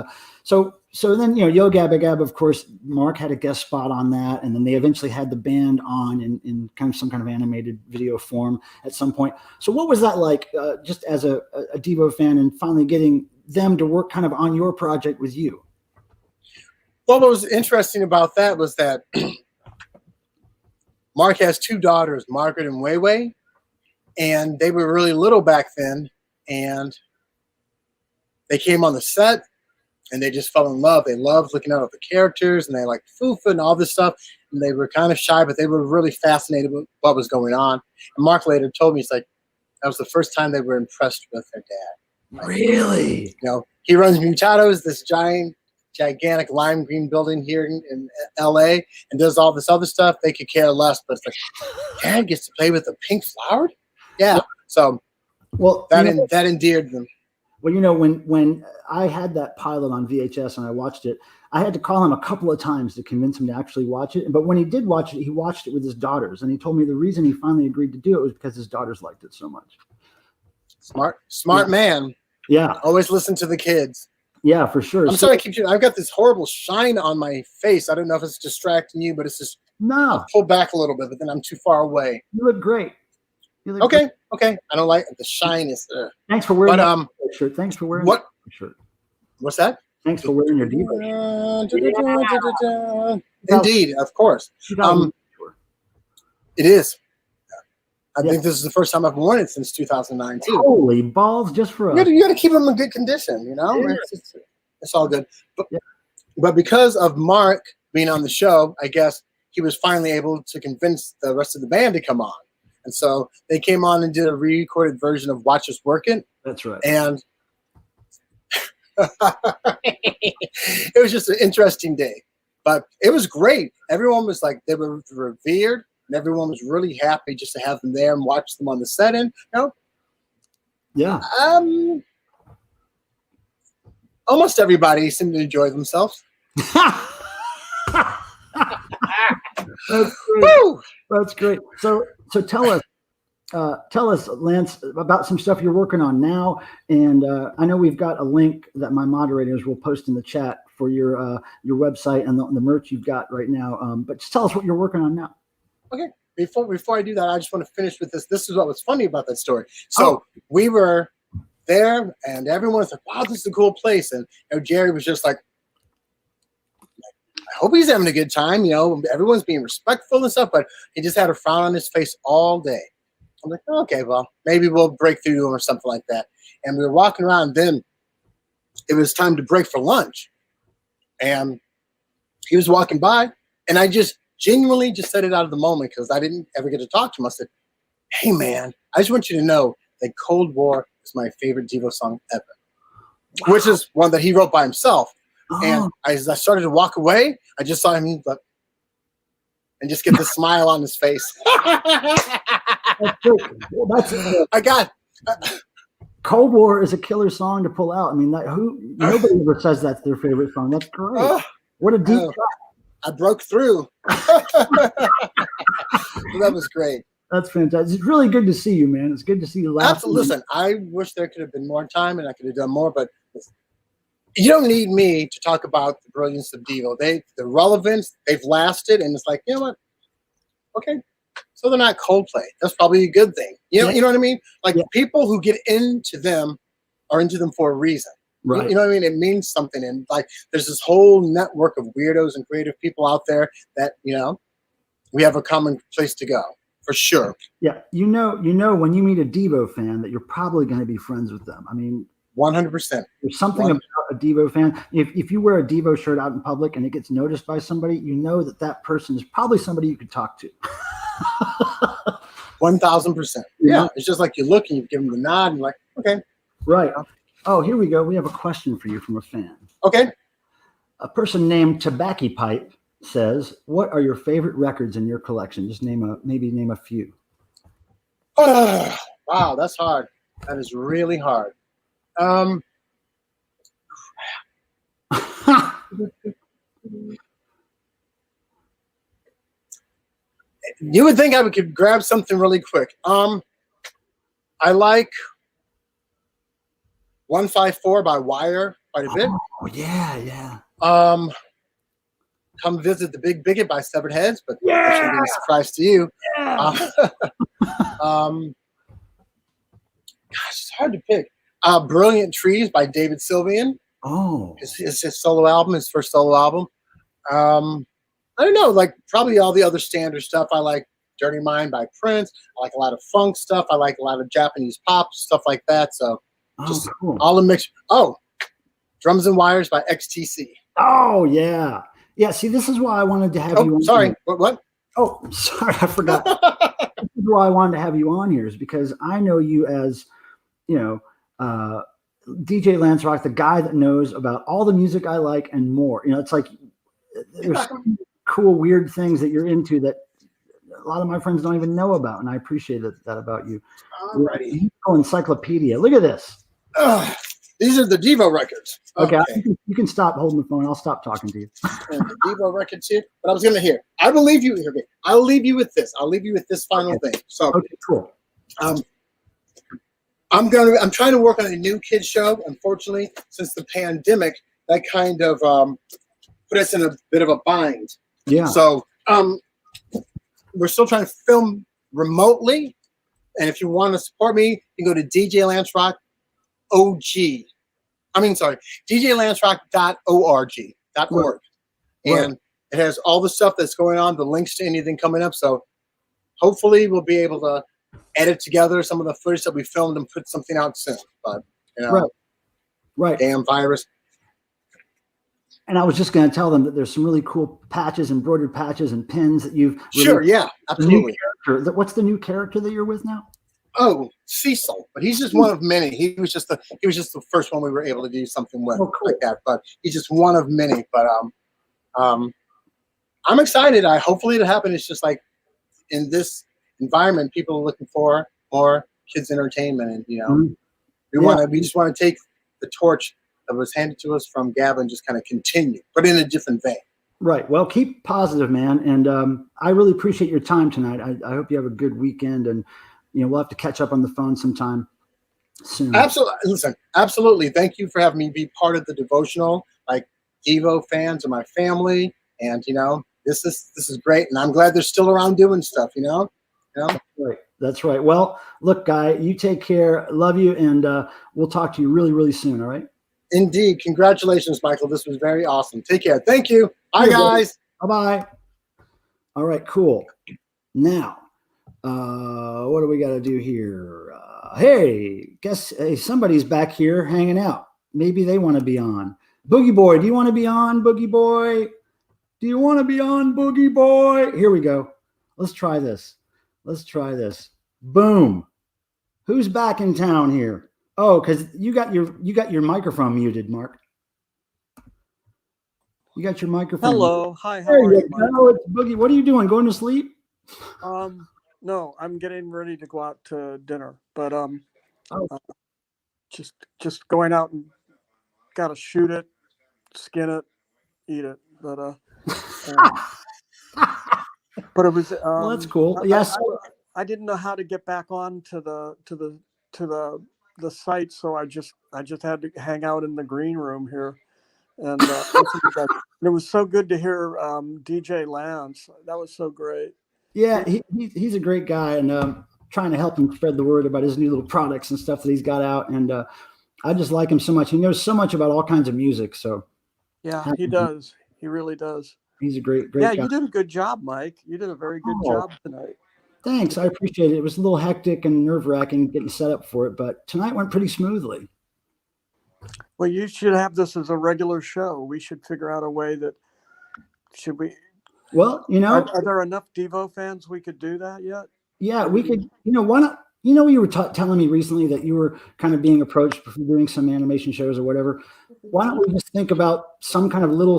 so then, Yo Gabba Gabba, of course, Mark had a guest spot on that. And then they eventually had the band on in kind of some kind of animated video form at some point. So what was that like, just as a Devo fan, and finally getting them to work kind of on your project with you? Well, what was interesting about that was that Mark has two daughters, Margaret and Weiwei, and they were really little back then, and they came on the set and they just fell in love. They loved looking at all the characters, and they liked Fufa and all this stuff, and they were kind of shy, but they were really fascinated with what was going on. And Mark later told me, he's like, that was the first time they were impressed with their dad. Like, really? He runs Mutatos, this gigantic lime green building here in LA, and does all this other stuff. They could care less, but it's like, Dad gets to play with a pink flower? Yeah. So that endeared them. Well, when I had that pilot on VHS and I watched it, I had to call him a couple of times to convince him to actually watch it. But when he did watch it, he watched it with his daughters, and he told me the reason he finally agreed to do it was because his daughters liked it so much. Smart man. Yeah. Always listen to the kids. Yeah, for sure. I'm sorry, I've got this horrible shine on my face. I don't know if it's distracting you, but it's just I'll pull back a little bit, but then I'm too far away. You look great. Okay. I don't like the shine is there. Thanks for wearing that shirt. Thanks for wearing that shirt. What's that? Thanks for wearing your Devo. Indeed, of course. It is. I think this is the first time I've worn it since 2009 too. Holy balls, just for us. You got to keep them in good condition, It's all good. But because of Mark being on the show, I guess he was finally able to convince the rest of the band to come on. And so they came on and did a re-recorded version of Watch Us Workin'. That's right. And it was just an interesting day. But it was great. Everyone was like, they were revered, and everyone was really happy just to have them there and watch them on the set. And, yeah. Almost everybody seemed to enjoy themselves. That's great. Woo! That's great. So tell us, Lance, about some stuff you're working on now. And I know we've got a link that my moderators will post in the chat for your website and the merch you've got right now. But just tell us what you're working on now. Okay. Before I do that, I just want to finish with this. This is what was funny about that story. So we were there, and everyone was like, "Wow, this is a cool place." And Jerry was just like, I hope he's having a good time. Everyone's being respectful and stuff, but he just had a frown on his face all day. I'm like, okay, well, maybe we'll break through to him or something like that. And we were walking around. Then it was time to break for lunch. And he was walking by, and I just genuinely just said it out of the moment because I didn't ever get to talk to him. I said, hey, man, I just want you to know that Cold War is my favorite Devo song ever, which is one that he wrote by himself. And as I started to walk away, I just saw him and just get the smile on his face. Cold War is a killer song to pull out. I mean, nobody ever says that's their favorite song. That's great. What a deep cut. I broke through. So that was great. That's fantastic. It's really good to see you, man. It's good to see you laughing. Absolutely. Listen, I wish there could have been more time and I could have done more, but you don't need me to talk about the brilliance of Devo. The relevance, they've lasted, and it's like, you know what? Okay. So they're not Coldplay. That's probably a good thing. You know what I mean? Like people who get into them are into them for a reason. Right. You know what I mean? It means something. And like there's this whole network of weirdos and creative people out there that, we have a common place to go. For sure. Yeah. You know, when you meet a Devo fan that you're probably going to be friends with them. I mean, 100%. There's something about a Devo fan. If you wear a Devo shirt out in public and it gets noticed by somebody, you know that person is probably somebody you could talk to. 1000%. Yeah. It's just like you look and you give them the nod and you're like, okay. Right. Oh, here we go. We have a question for you from a fan. Okay. A person named Tobacco Pipe says, "What are your favorite records in your collection?" Just name a few. Wow, that's hard. That is really hard. You would think I could grab something really quick. I like 154 by Wire quite a bit. Oh yeah. Come Visit the Big Bigot by Severed Heads, but that shouldn't be a surprise to you. Yeah. Gosh, it's hard to pick. Brilliant Trees by David Sylvian. Oh. His solo album, his first solo album. I don't know, like probably all the other standard stuff. I like Dirty Mind by Prince. I like a lot of funk stuff. I like a lot of Japanese pop, stuff like that. So just cool. all the mix. Oh, Drums and Wires by XTC. Oh, yeah. Yeah, see, this is why I wanted to have you on. Sorry. Here. What? Oh, sorry, I forgot. This is why I wanted to have you on here is because I know you as, DJ Lance Rock, the guy that knows about all the music I like and more. It's like there's cool, weird things that you're into that a lot of my friends don't even know about, and I appreciate that about you. Alrighty. Encyclopedia. Look at this. These are the Devo records. Okay. You can stop holding the phone. I'll stop talking to you. The Devo records here. But I was going to hear. I believe you. Okay. I'll leave you with this. I'll leave you with this final thing. So, okay, cool. I'm trying to work on a new kids show. Unfortunately, since the pandemic, that kind of put us in a bit of a bind. Yeah. So, we're still trying to film remotely. And if you want to support me, you can go to DJ Lance Rock DJLanceRock.org. And it has all the stuff that's going on, the links to anything coming up. So hopefully we'll be able to edit together some of the footage that we filmed and put something out soon. But, right. Damn virus. And I was just going to tell them that there's some really cool patches, embroidered patches and pins that you've released. Sure, yeah, absolutely. What's the new character that you're with now? Oh, Cecil, but he's just one of many. He was just the first one we were able to do something with like that. But he's just one of many. But I'm excited. Hopefully it'll happen. It's just like in this environment, people are looking for more kids entertainment, and we just want to take the torch that was handed to us from Gavin, just kind of continue, but in a different vein. Right. Well, keep positive, man, and I really appreciate your time tonight. I hope you have a good weekend, and we'll have to catch up on the phone sometime soon. Absolutely. Listen, absolutely. Thank you for having me be part of the devotional. Like Devo fans are my family, and this is great, and I'm glad they're still around doing stuff. Right. That's right. Well, look, Guy, you take care. Love you, and we'll talk to you really, really soon. All right. Indeed. Congratulations, Michael. This was very awesome. Take care. Thank you. Bye, guys. Bye-bye. All right. Cool. Now. What do we got to do here? Hey, somebody's back here hanging out. Maybe they want to be on. Boogie Boy, do you want to be on, Boogie Boy? Do you want to be on, Boogie Boy? Here we go. Let's try this. Boom. Who's back in town here? Oh, because you got your microphone muted, Mark. You got your microphone. Hello. Muted. Hi. How are you? It's Boogie. What are you doing? Going to sleep? No, I'm getting ready to go out to dinner, but just going out and gotta shoot it, skin it, eat it. But But it was. Well, that's cool. Yes. I didn't know how to get back on to the site, so I just had to hang out in the green room here and listen to that. And it was so good to hear DJ Lance. That was so great. Yeah, he's a great guy, and trying to help him spread the word about his new little products and stuff that he's got out. And I just like him so much. He knows so much about all kinds of music. So yeah, he does. He really does. He's a great yeah, guy. You did a good job, Mike. You did a very good job tonight. Thanks. I appreciate it. It was a little hectic and nerve-wracking getting set up for it, but tonight went pretty smoothly. Well, you should have this as a regular show. We should figure out a way that should we. Well, are there enough Devo fans we could do that yet? Yeah, we could. Why not? You were telling me recently that you were kind of being approached for doing some animation shows or whatever. Why don't we just think about some kind of little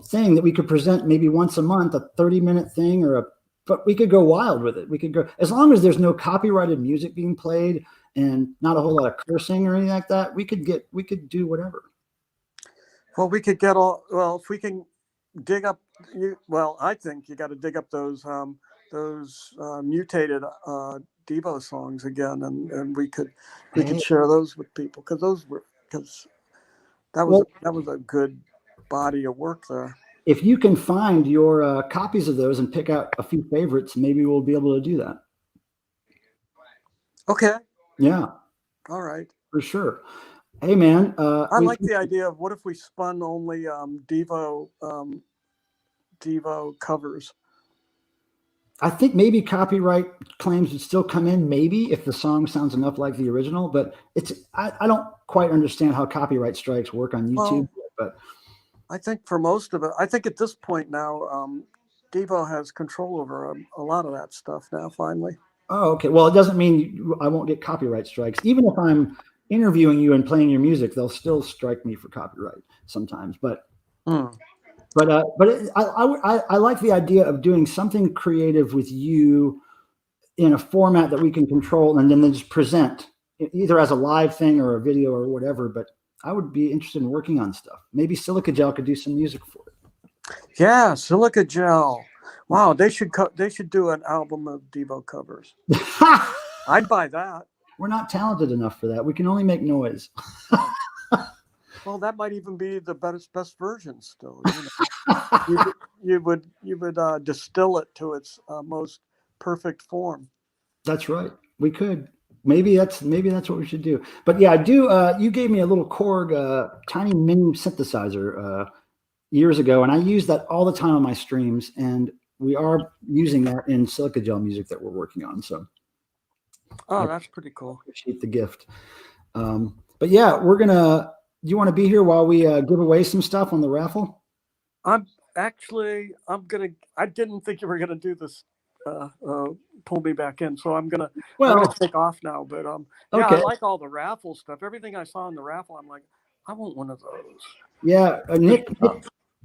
thing that we could present maybe once a month, a 30-minute thing, but we could go wild with it. We could go, as long as there's no copyrighted music being played and not a whole lot of cursing or anything like that. We could do whatever. Well, we could get if we can dig up. I think you got to dig up those mutated Devo songs again, and we could share those with people because that was a good body of work there. If you can find your copies of those and pick out a few favorites, maybe we'll be able to do that. Okay. Yeah. All right. For sure. Hey, man. I like the idea of what if we spun only Devo covers. I think maybe copyright claims would still come in, maybe if the song sounds enough like the original, but I don't quite understand how copyright strikes work on YouTube, but I think for most of it, I think at this point now, Devo has control over a lot of that stuff now, finally. Oh, okay. Well, it doesn't mean I won't get copyright strikes. Even if I'm interviewing you and playing your music, they'll still strike me for copyright sometimes. But I like the idea of doing something creative with you in a format that we can control and then just present either as a live thing or a video or whatever. But I would be interested in working on stuff. Maybe Silica Gel could do some music for it. Yeah, Silica Gel. Wow, they should do an album of Devo covers. I'd buy that. We're not talented enough for that. We can only make noise. Well, that might even be the best version still. You would distill it to its most perfect form. That's right. We could. Maybe that's what we should do. But yeah, I do. You gave me a little Korg tiny mini synthesizer years ago, and I use that all the time on my streams. And we are using that in Silica Gel music that we're working on. So, that's pretty cool. Appreciate the gift. But yeah, we're gonna. Do you want to be here while we give away some stuff on the raffle? I didn't think you were gonna do this. Pull me back in, so I'm gonna take off now. But okay. I like all the raffle stuff. Everything I saw in the raffle, I'm like, I want one of those. Yeah,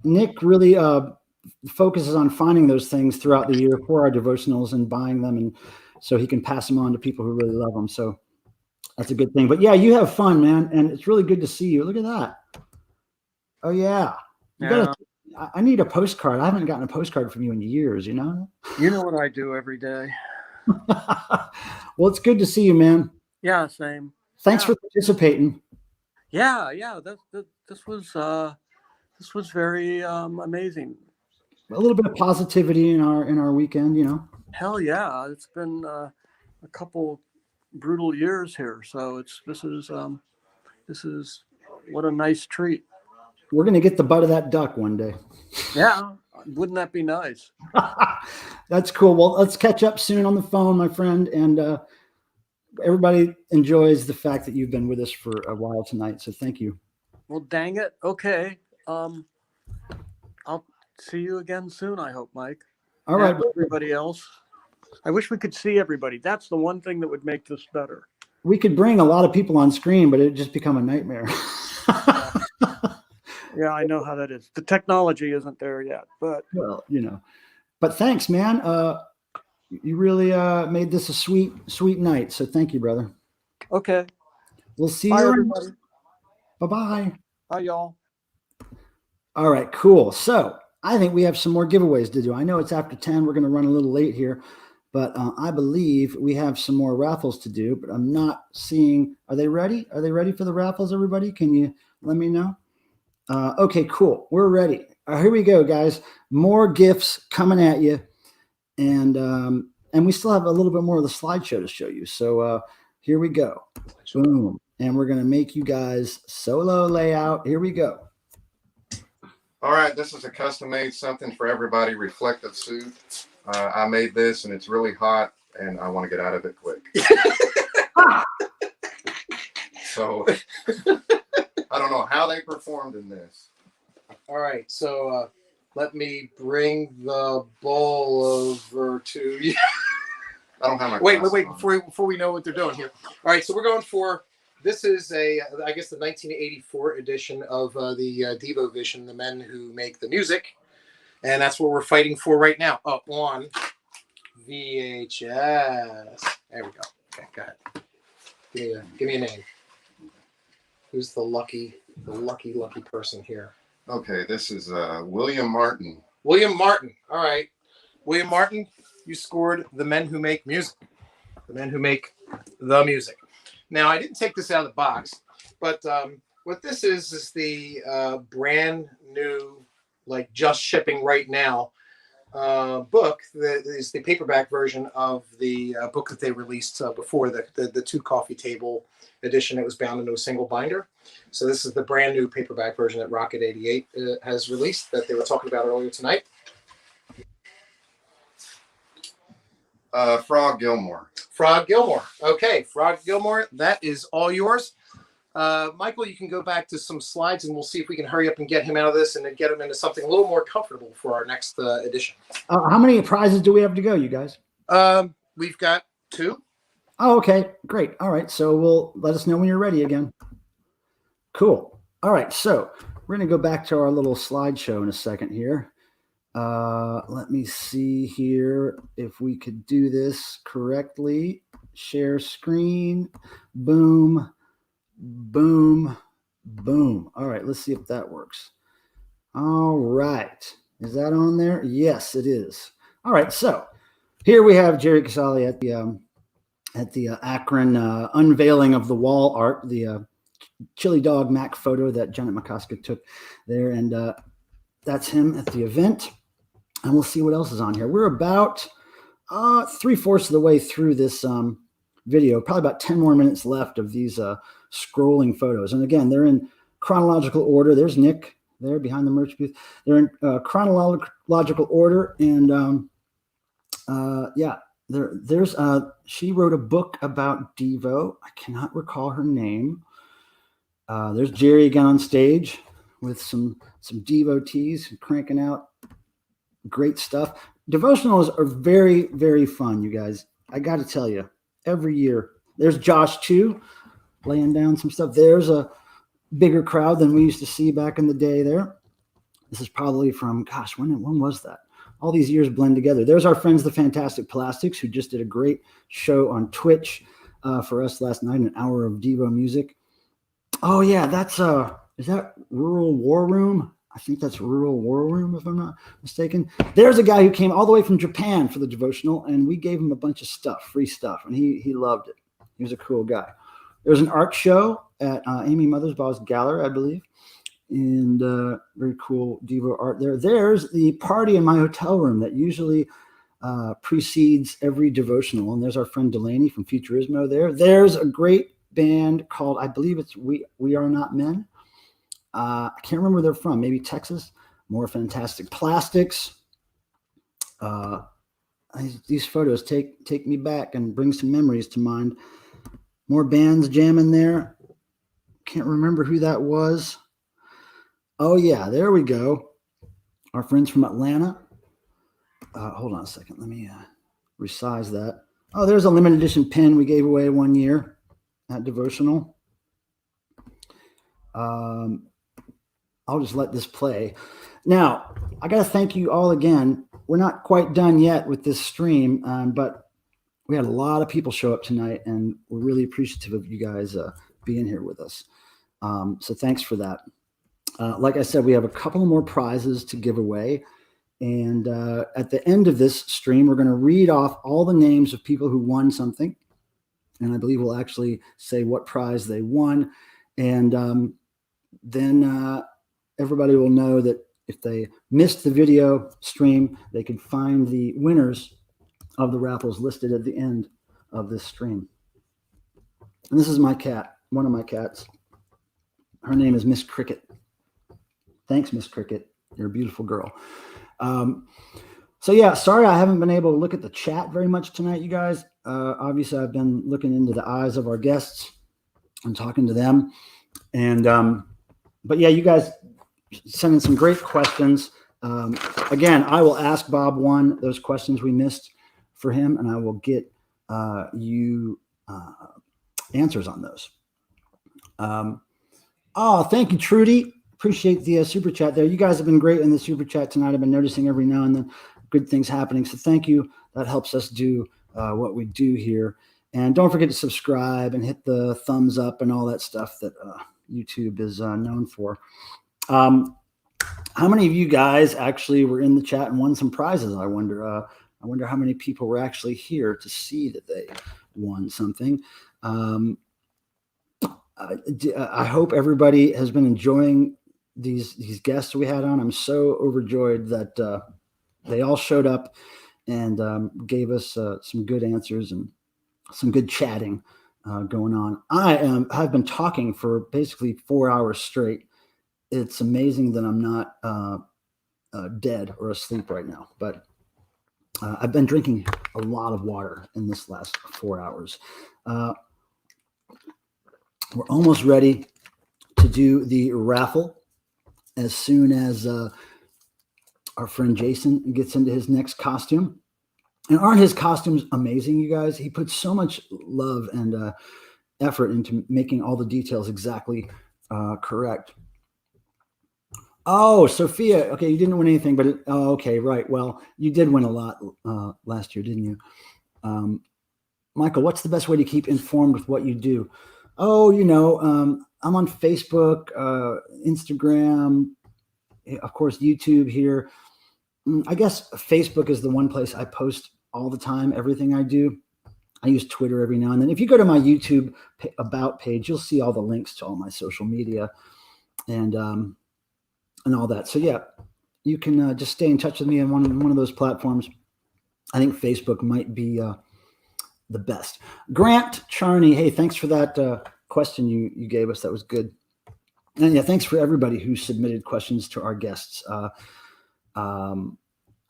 Nick really focuses on finding those things throughout the year for our devotionals and buying them, and so he can pass them on to people who really love them. So that's a good thing. But yeah, you have fun, man, and it's really good to see you. Look at that. Oh yeah. I need a postcard. I haven't gotten a postcard from you in years, You know what I do every day. Well, it's good to see you, man. Yeah, same. Thanks for participating. Yeah. This was very amazing. A little bit of positivity in our weekend, Hell yeah! It's been a couple brutal years here, so this is what a nice treat. We're going to get the butt of that duck one day. Yeah. Wouldn't that be nice? That's cool. Well, let's catch up soon on the phone, my friend. And everybody enjoys the fact that you've been with us for a while tonight. So thank you. Well, dang it. Okay. I'll see you again soon, I hope, Mike. All right. Everybody else. I wish we could see everybody. That's the one thing that would make this better. We could bring a lot of people on screen, but it'd just become a nightmare. Yeah, I know how that is. The technology isn't there yet, but But thanks, man. You really made this a sweet night. So thank you, brother. Okay. We'll see Bye, you. everybody. Bye-bye. Bye, y'all. All right, cool. So I think we have some more giveaways to do. I know it's after 10. We're going to run a little late here, but I believe we have some more raffles to do, but I'm not seeing. Are they ready? Are they ready for the raffles, everybody? Can you let me know? Okay, cool. We're ready. Here we go, guys. More gifts coming at you. And we still have a little bit more of the slideshow to show you. So here we go. Boom. And we're going to make you guys solo layout. Here we go. All right, this is a custom-made something for everybody, reflective suit. I made this, and it's really hot, and I want to get out of it quick. So I don't know how they performed in this. All right, so let me bring the ball over to you. I don't have my wait, glasses on. before we know what they're doing here. All right, so we're going for, this is I guess the 1984 edition of the DEVOVision, the men who make the music. And that's what we're fighting for right now. Up on VHS. There we go. Okay, go ahead. Give me a name. Who's the lucky person here? Okay, this is William Martin. William Martin. All right. William Martin, you scored the men who make music. The men who make the music. Now, I didn't take this out of the box, but what this is the brand new, like just shipping right now, book that is the paperback version of the book that they released before, the two coffee table edition. It was bound into a single binder. So this is the brand new paperback version that Rocket 88 has released that they were talking about earlier tonight. Frog Gilmore. Frog Gilmore. Okay, Frog Gilmore, that is all yours. Michael, you can go back to some slides and we'll see if we can hurry up and get him out of this and then get him into something a little more comfortable for our next edition. How many prizes do we have to go, you guys? We've got 2. Oh, okay, great. All right, so we'll let us know when you're ready again. Cool. All right, so we're going to go back to our little slideshow in a second here. Let me see here if we could do this correctly. Share screen. Boom. Boom. Boom. All right, let's see if that works. All right. Is that on there? Yes, it is. All right, so here we have Jerry Casale at the Akron unveiling of the wall art, the chili dog Mac photo that Janet McCosker took there, and that's him at the event. And we'll see what else is on here. We're about 3/4 of the way through this video, probably about 10 more minutes left of these scrolling photos. And again, they're in chronological order. There's Nick there behind the merch booth. They're in chronological order. And yeah, there's she wrote a book about DEVO. I cannot recall her name. There's Jerry again on stage with some devotees cranking out great stuff. Devotionals are very, very fun, you guys. I got to tell you, every year. There's Josh too, laying down some stuff. There's a bigger crowd than we used to see back in the day there. This is probably from, gosh, when was that? All these years blend together. There's our friends, the Fantastic Plastics, who just did a great show on Twitch for us last night, an hour of DEVO music. Oh yeah, that's is that Rural War Room? I think that's Rural War Room, if I'm not mistaken. There's a guy who came all the way from Japan for the devotional, and we gave him a bunch of stuff, free stuff, and he loved it. He was a cool guy. There was an art show at Amy Mothersbaugh's gallery, I believe, and very cool DEVO art there. There's the party in my hotel room that usually precedes every devotional, and there's our friend Delaney from Futurismo there. There's a great band called, I believe it's We Are Not Men. I can't remember where they're from. Maybe Texas. More Fantastic Plastics. These photos take me back and bring some memories to mind. More bands jamming there. Can't remember who that was. Oh yeah, there we go. Our friends from Atlanta. Hold on a second. Let me resize that. Oh, there's a limited edition pin we gave away one year at Devotional. I'll just let this play. Now, I got to thank you all again. We're not quite done yet with this stream, but we had a lot of people show up tonight, and we're really appreciative of you guys being here with us. So thanks for that. Like I said, we have a couple more prizes to give away. And at the end of this stream, we're going to read off all the names of people who won something. And I believe we'll actually say what prize they won. And then everybody will know that if they missed the video stream, they can find the winners of the raffles listed at the end of this stream. And this is my cat, one of my cats. Her name is Miss Cricket. Thanks, Miss Cricket. You're a beautiful girl. So yeah, sorry I haven't been able to look at the chat very much tonight, you guys. Obviously, I've been looking into the eyes of our guests and talking to them. And but yeah, you guys sent in some great questions. Again, I will ask Bob those questions we missed for him, and I will get you answers on those. Oh, thank you, Trudy. Appreciate the super chat there. You guys have been great in the super chat tonight. I've been noticing every now and then good things happening. So thank you. That helps us do what we do here. And don't forget to subscribe and hit the thumbs up and all that stuff that YouTube is known for. How many of you guys actually were in the chat and won some prizes? I wonder how many people were actually here to see that they won something. I hope everybody has been enjoying these guests we had on. I'm so overjoyed that they all showed up and gave us some good answers and some good chatting going on. I've been talking for basically 4 hours straight. It's amazing that I'm not dead or asleep right now, but I've been drinking a lot of water in this last 4 hours. We're almost ready to do the raffle as soon as our friend Jason gets into his next costume. And aren't his costumes amazing, you guys? He puts so much love and effort into making all the details exactly correct. Oh, Sophia. Okay, you didn't win anything, but okay, right. Well, you did win a lot last year, didn't you? Michael, what's the best way to keep informed with what you do? Oh, I'm on Facebook, Instagram, of course, YouTube here. I guess Facebook is the one place I post all the time, everything I do. I use Twitter every now and then. If you go to my YouTube about page, you'll see all the links to all my social media and all that. So yeah, you can just stay in touch with me on one of those platforms. I think Facebook might be the best. Grant Charney, hey, thanks for that question you gave us. That was good. And yeah, thanks for everybody who submitted questions to our guests.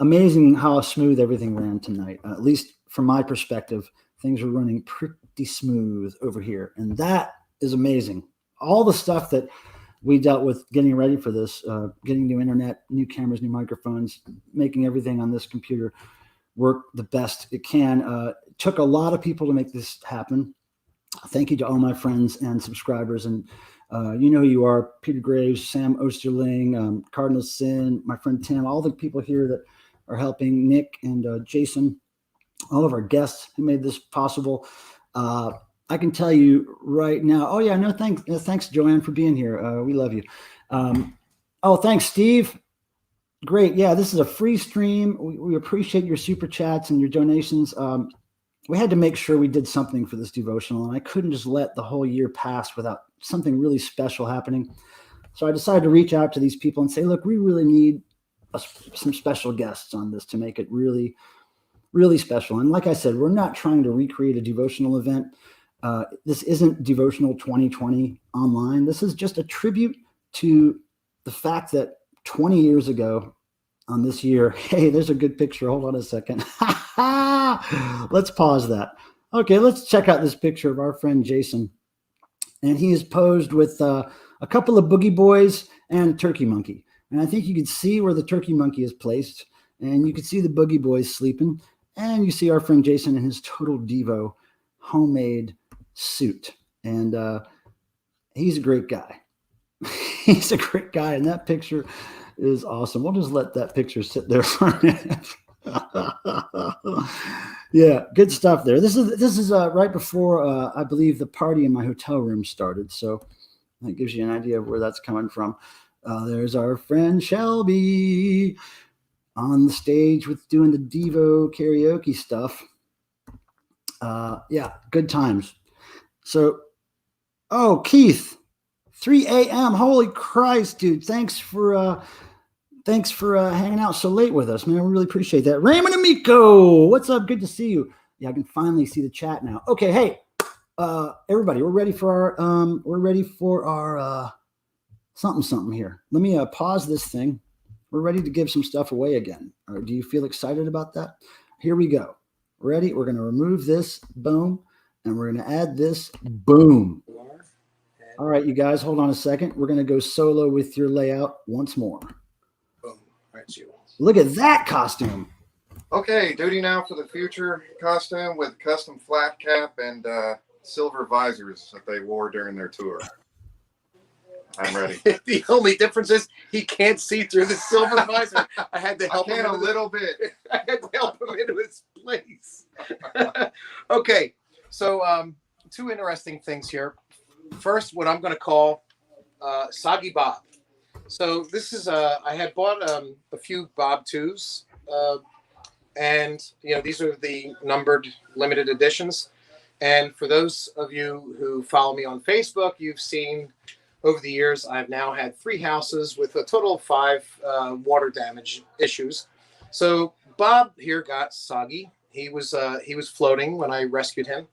Amazing how smooth everything ran tonight. At least from my perspective, things were running pretty smooth over here. And that is amazing. All the stuff that we dealt with getting ready for this, getting new internet, new cameras, new microphones, making everything on this computer work the best it can. It took a lot of people to make this happen. Thank you to all my friends and subscribers. And you know who you are: Peter Graves, Sam Osterling, Cardinal Sin, my friend Tim, all the people here that are helping, Nick and Jason, all of our guests who made this possible. I can tell you right now. Oh yeah, no thanks. Thanks, Joanne, for being here. We love you. Oh, thanks, Steve. Great. Yeah, this is a free stream. We appreciate your super chats and your donations. We had to make sure we did something for this devotional, and I couldn't just let the whole year pass without something really special happening. So I decided to reach out to these people and say, look, we really need some special guests on this to make it really, really special. And like I said, we're not trying to recreate a devotional event. This isn't Devotional 2020 online. This is just a tribute to the fact that 20 years ago on this year, hey, there's a good picture. Hold on a second. Let's pause that. Okay, let's check out this picture of our friend Jason. And he is posed with a couple of boogie boys and a turkey monkey. And I think you can see where the turkey monkey is placed. And you can see the boogie boys sleeping. And you see our friend Jason in his total Devo homemade suit. And he's a great guy. He's a great guy. And that picture is awesome. We'll just let that picture sit there for a minute. Yeah, good stuff there. This is right before I believe the party in my hotel room started. So that gives you an idea of where that's coming from. There's our friend Shelby on the stage with doing the Devo karaoke stuff. Yeah, good times. So, oh, Keith, 3 a.m. Holy Christ, dude! Thanks for hanging out so late with us, man. We really appreciate that. Raymond Amico, what's up? Good to see you. Yeah, I can finally see the chat now. Okay, hey, everybody, we're ready for our something here. Let me pause this thing. We're ready to give some stuff away again. Or do you feel excited about that? Here we go. Ready? We're going to remove this. Boom. And we're going to add this. Boom. All right, you guys, hold on a second. We're going to go solo with your layout once more. Boom. All right, you. Look at that costume. Okay, duty now for the future costume with custom flat cap and silver visors that they wore during their tour. I'm ready. The only difference is he can't see through the silver visor. I had to help him a little bit. I had to help him into his place. Okay, so two interesting things here. First, what I'm going to call Soggy Bob. So this is I had bought a few Bob 2s, and these are the numbered limited editions. And for those of you who follow me on Facebook, you've seen. Over the years, I've now had 3 houses with a total of 5 water damage issues. So Bob here got soggy. He was floating when I rescued him.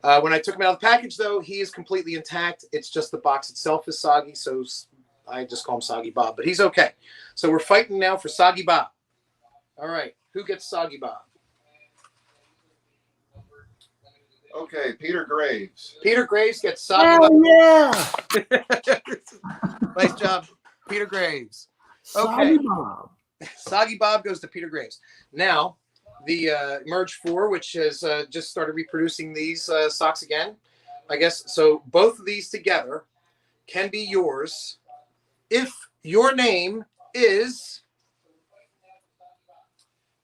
When I took him out of the package, though, he is completely intact. It's just the box itself is soggy, so I just call him Soggy Bob. But he's okay. So we're fighting now for Soggy Bob. All right, who gets Soggy Bob? Okay, Peter Graves. Peter Graves gets Soggy Bob. Yeah. Nice job, Peter Graves. Okay. Soggy Bob. Soggy Bob goes to Peter Graves. Now, the Merge 4, which has just started reproducing these socks again, I guess. So both of these together can be yours if your name is...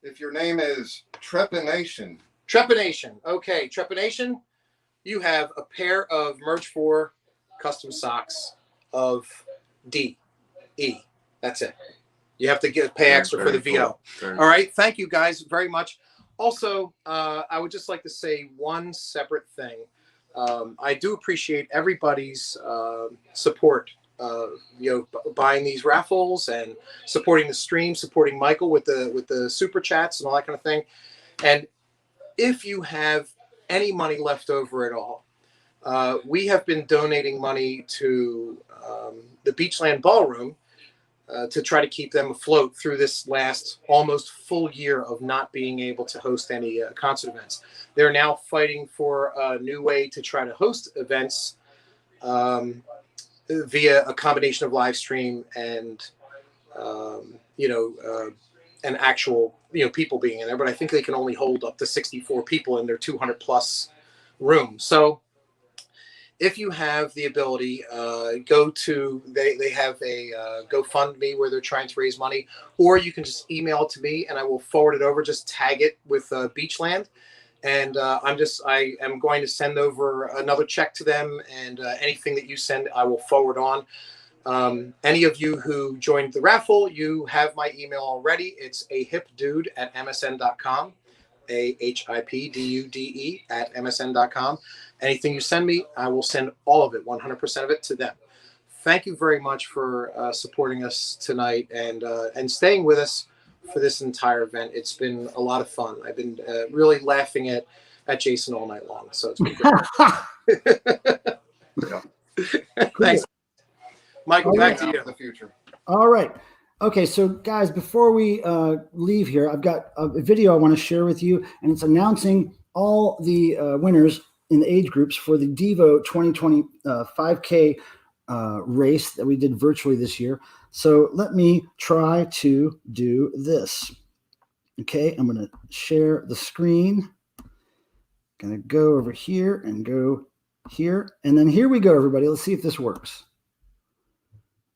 If your name is Trepanation. Trepanation. Okay, Trepanation, you have a pair of Merge 4 custom socks of DE. That's it. You have to pay extra for the VO. All right. Thank you guys very much. Also, I would just like to say one separate thing. I do appreciate everybody's support. Buying these raffles and supporting the stream, supporting Michael with the super chats and all that kind of thing. And if you have any money left over at all, we have been donating money to the Beachland Ballroom to try to keep them afloat through this last almost full year of not being able to host any concert events. They're now fighting for a new way to try to host events via a combination of live stream and, an actual, people being in there. But I think they can only hold up to 64 people in their 200 plus room. So if you have the ability, go to, they have a GoFundMe where they're trying to raise money, or you can just email it to me and I will forward it over. Just tag it with Beachland. And I am going to send over another check to them, and anything that you send, I will forward on. Any of you who joined the raffle, you have my email already. It's ahipdude@msn.com, ahipdude@msn.com. Anything you send me, I will send all of it, 100% of it to them. Thank you very much for supporting us tonight and staying with us for this entire event. It's been a lot of fun. I've been really laughing at Jason all night long. So it's been great. Thanks. Michael, back to you. The future. All right. Okay, so guys, before we leave here, I've got a video I want to share with you, and it's announcing all the winners in the age groups for the DEVO 2020 5K race that we did virtually this year. So let me try to do this. Okay, I'm going to share the screen. Going to go over here and go here. And then here we go, everybody. Let's see if this works.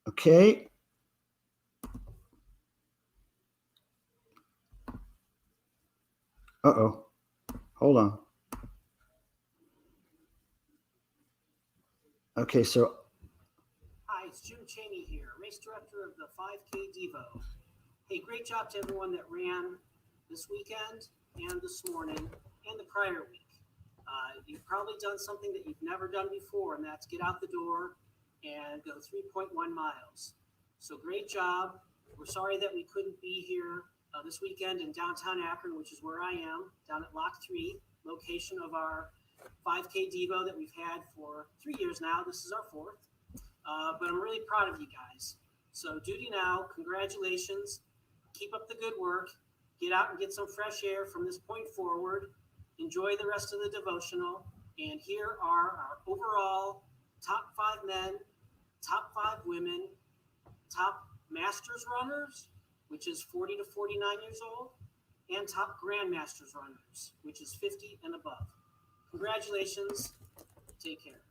Okay. Uh-oh. Hold on. Okay, so. Hi, it's Jim Cheney here. race director of the 5K DEVO. Hey, great job to everyone that ran this weekend and this morning and the prior week. You've probably done something that you've never done before, and that's get out the door and go 3.1 miles. So great job. We're sorry that we couldn't be here this weekend in downtown Akron, which is where I am, down at Lock 3, location of our 5K DEVO that we've had for 3 years now. This is our fourth. But I'm really proud of you guys. So duty now, congratulations. Keep up the good work. Get out and get some fresh air from this point forward. Enjoy the rest of the devotional. And here are our overall top 5 men, top 5 women, top Masters runners, which is 40 to 49 years old, and top Grandmasters runners, which is 50 and above. Congratulations. Take care.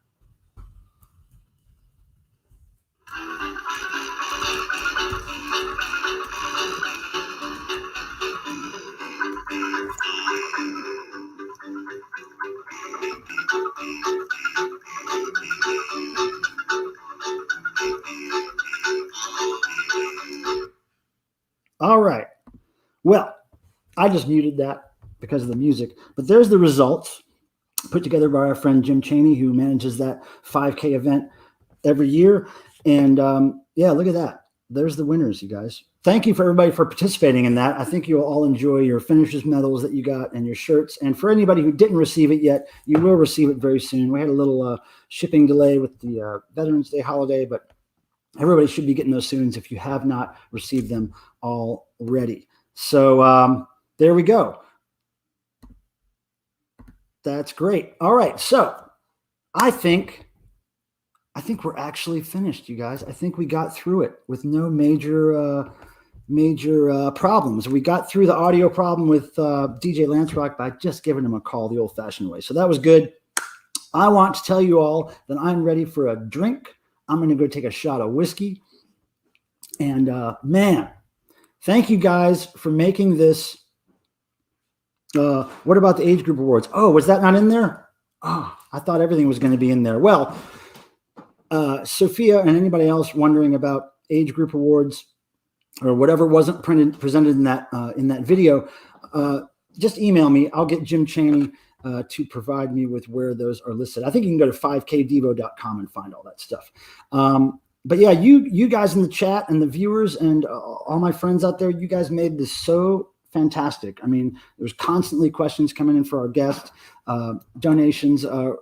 All right. Well, I just muted that because of the music, but there's the results put together by our friend Jim Chaney, who manages that 5K event every year. And yeah, look at that. There's the winners, you guys. Thank you for everybody for participating in that. I think you'll all enjoy your finishers medals that you got and your shirts. And for anybody who didn't receive it yet, you will receive it very soon. We had a little shipping delay with the Veterans Day holiday, but everybody should be getting those soon if you have not received them already. So there we go. That's great. All right. So I think we're actually finished, you guys. I think we got through it with no major problems. We got through the audio problem with DJ Lance Rock by just giving him a call the old-fashioned way. So that was good. I want to tell you all that I'm ready for a drink. I'm going to go take a shot of whiskey. And man, thank you guys for making this. What about the age group awards? Oh, was that not in there? Oh, I thought everything was going to be in there. Well, Sophia and anybody else wondering about age group awards or whatever wasn't presented in that video, just email me. I'll get Jim Chaney to provide me with where those are listed. I think you can go to 5kdevo.com and find all that stuff. But yeah, you guys in the chat and the viewers and all my friends out there, you guys made this so fantastic. I mean, there's constantly questions coming in for our guests. Donations were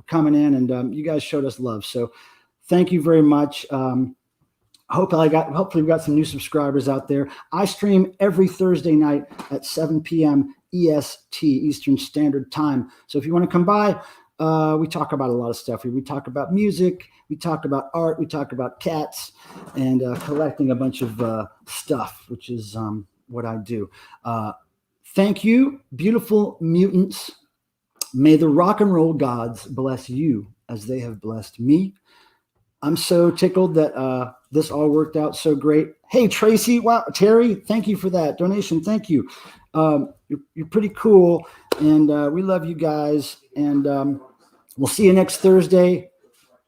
coming in, and you guys showed us love. So thank you very much. Hopefully we got some new subscribers out there. I stream every Thursday night at 7 p.m. EST, Eastern Standard Time. So if you want to come by, we talk about a lot of stuff. We talk about music, we talk about art, we talk about cats, and collecting a bunch of stuff, which is what I do. Thank you, beautiful mutants. May the rock and roll gods bless you as they have blessed me. I'm so tickled that this all worked out so great. Hey, Tracy, wow, Terry, thank you for that donation. Thank you. You're pretty cool, and we love you guys. And we'll see you next Thursday,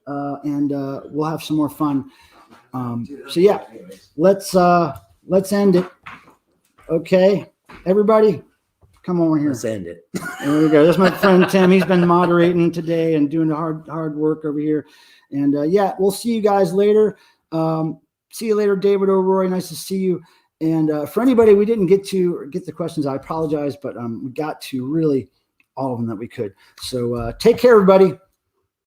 and we'll have some more fun. So yeah, let's end it. Okay, everybody, come over here. Let's end it. There we go. There's my friend Tim. He's been moderating today and doing the hard work over here. And yeah, we'll see you guys later. See you later, David O'Roy. Nice to see you. And for anybody we didn't get the questions, I apologize, but we got to really all of them that we could. So take care, everybody.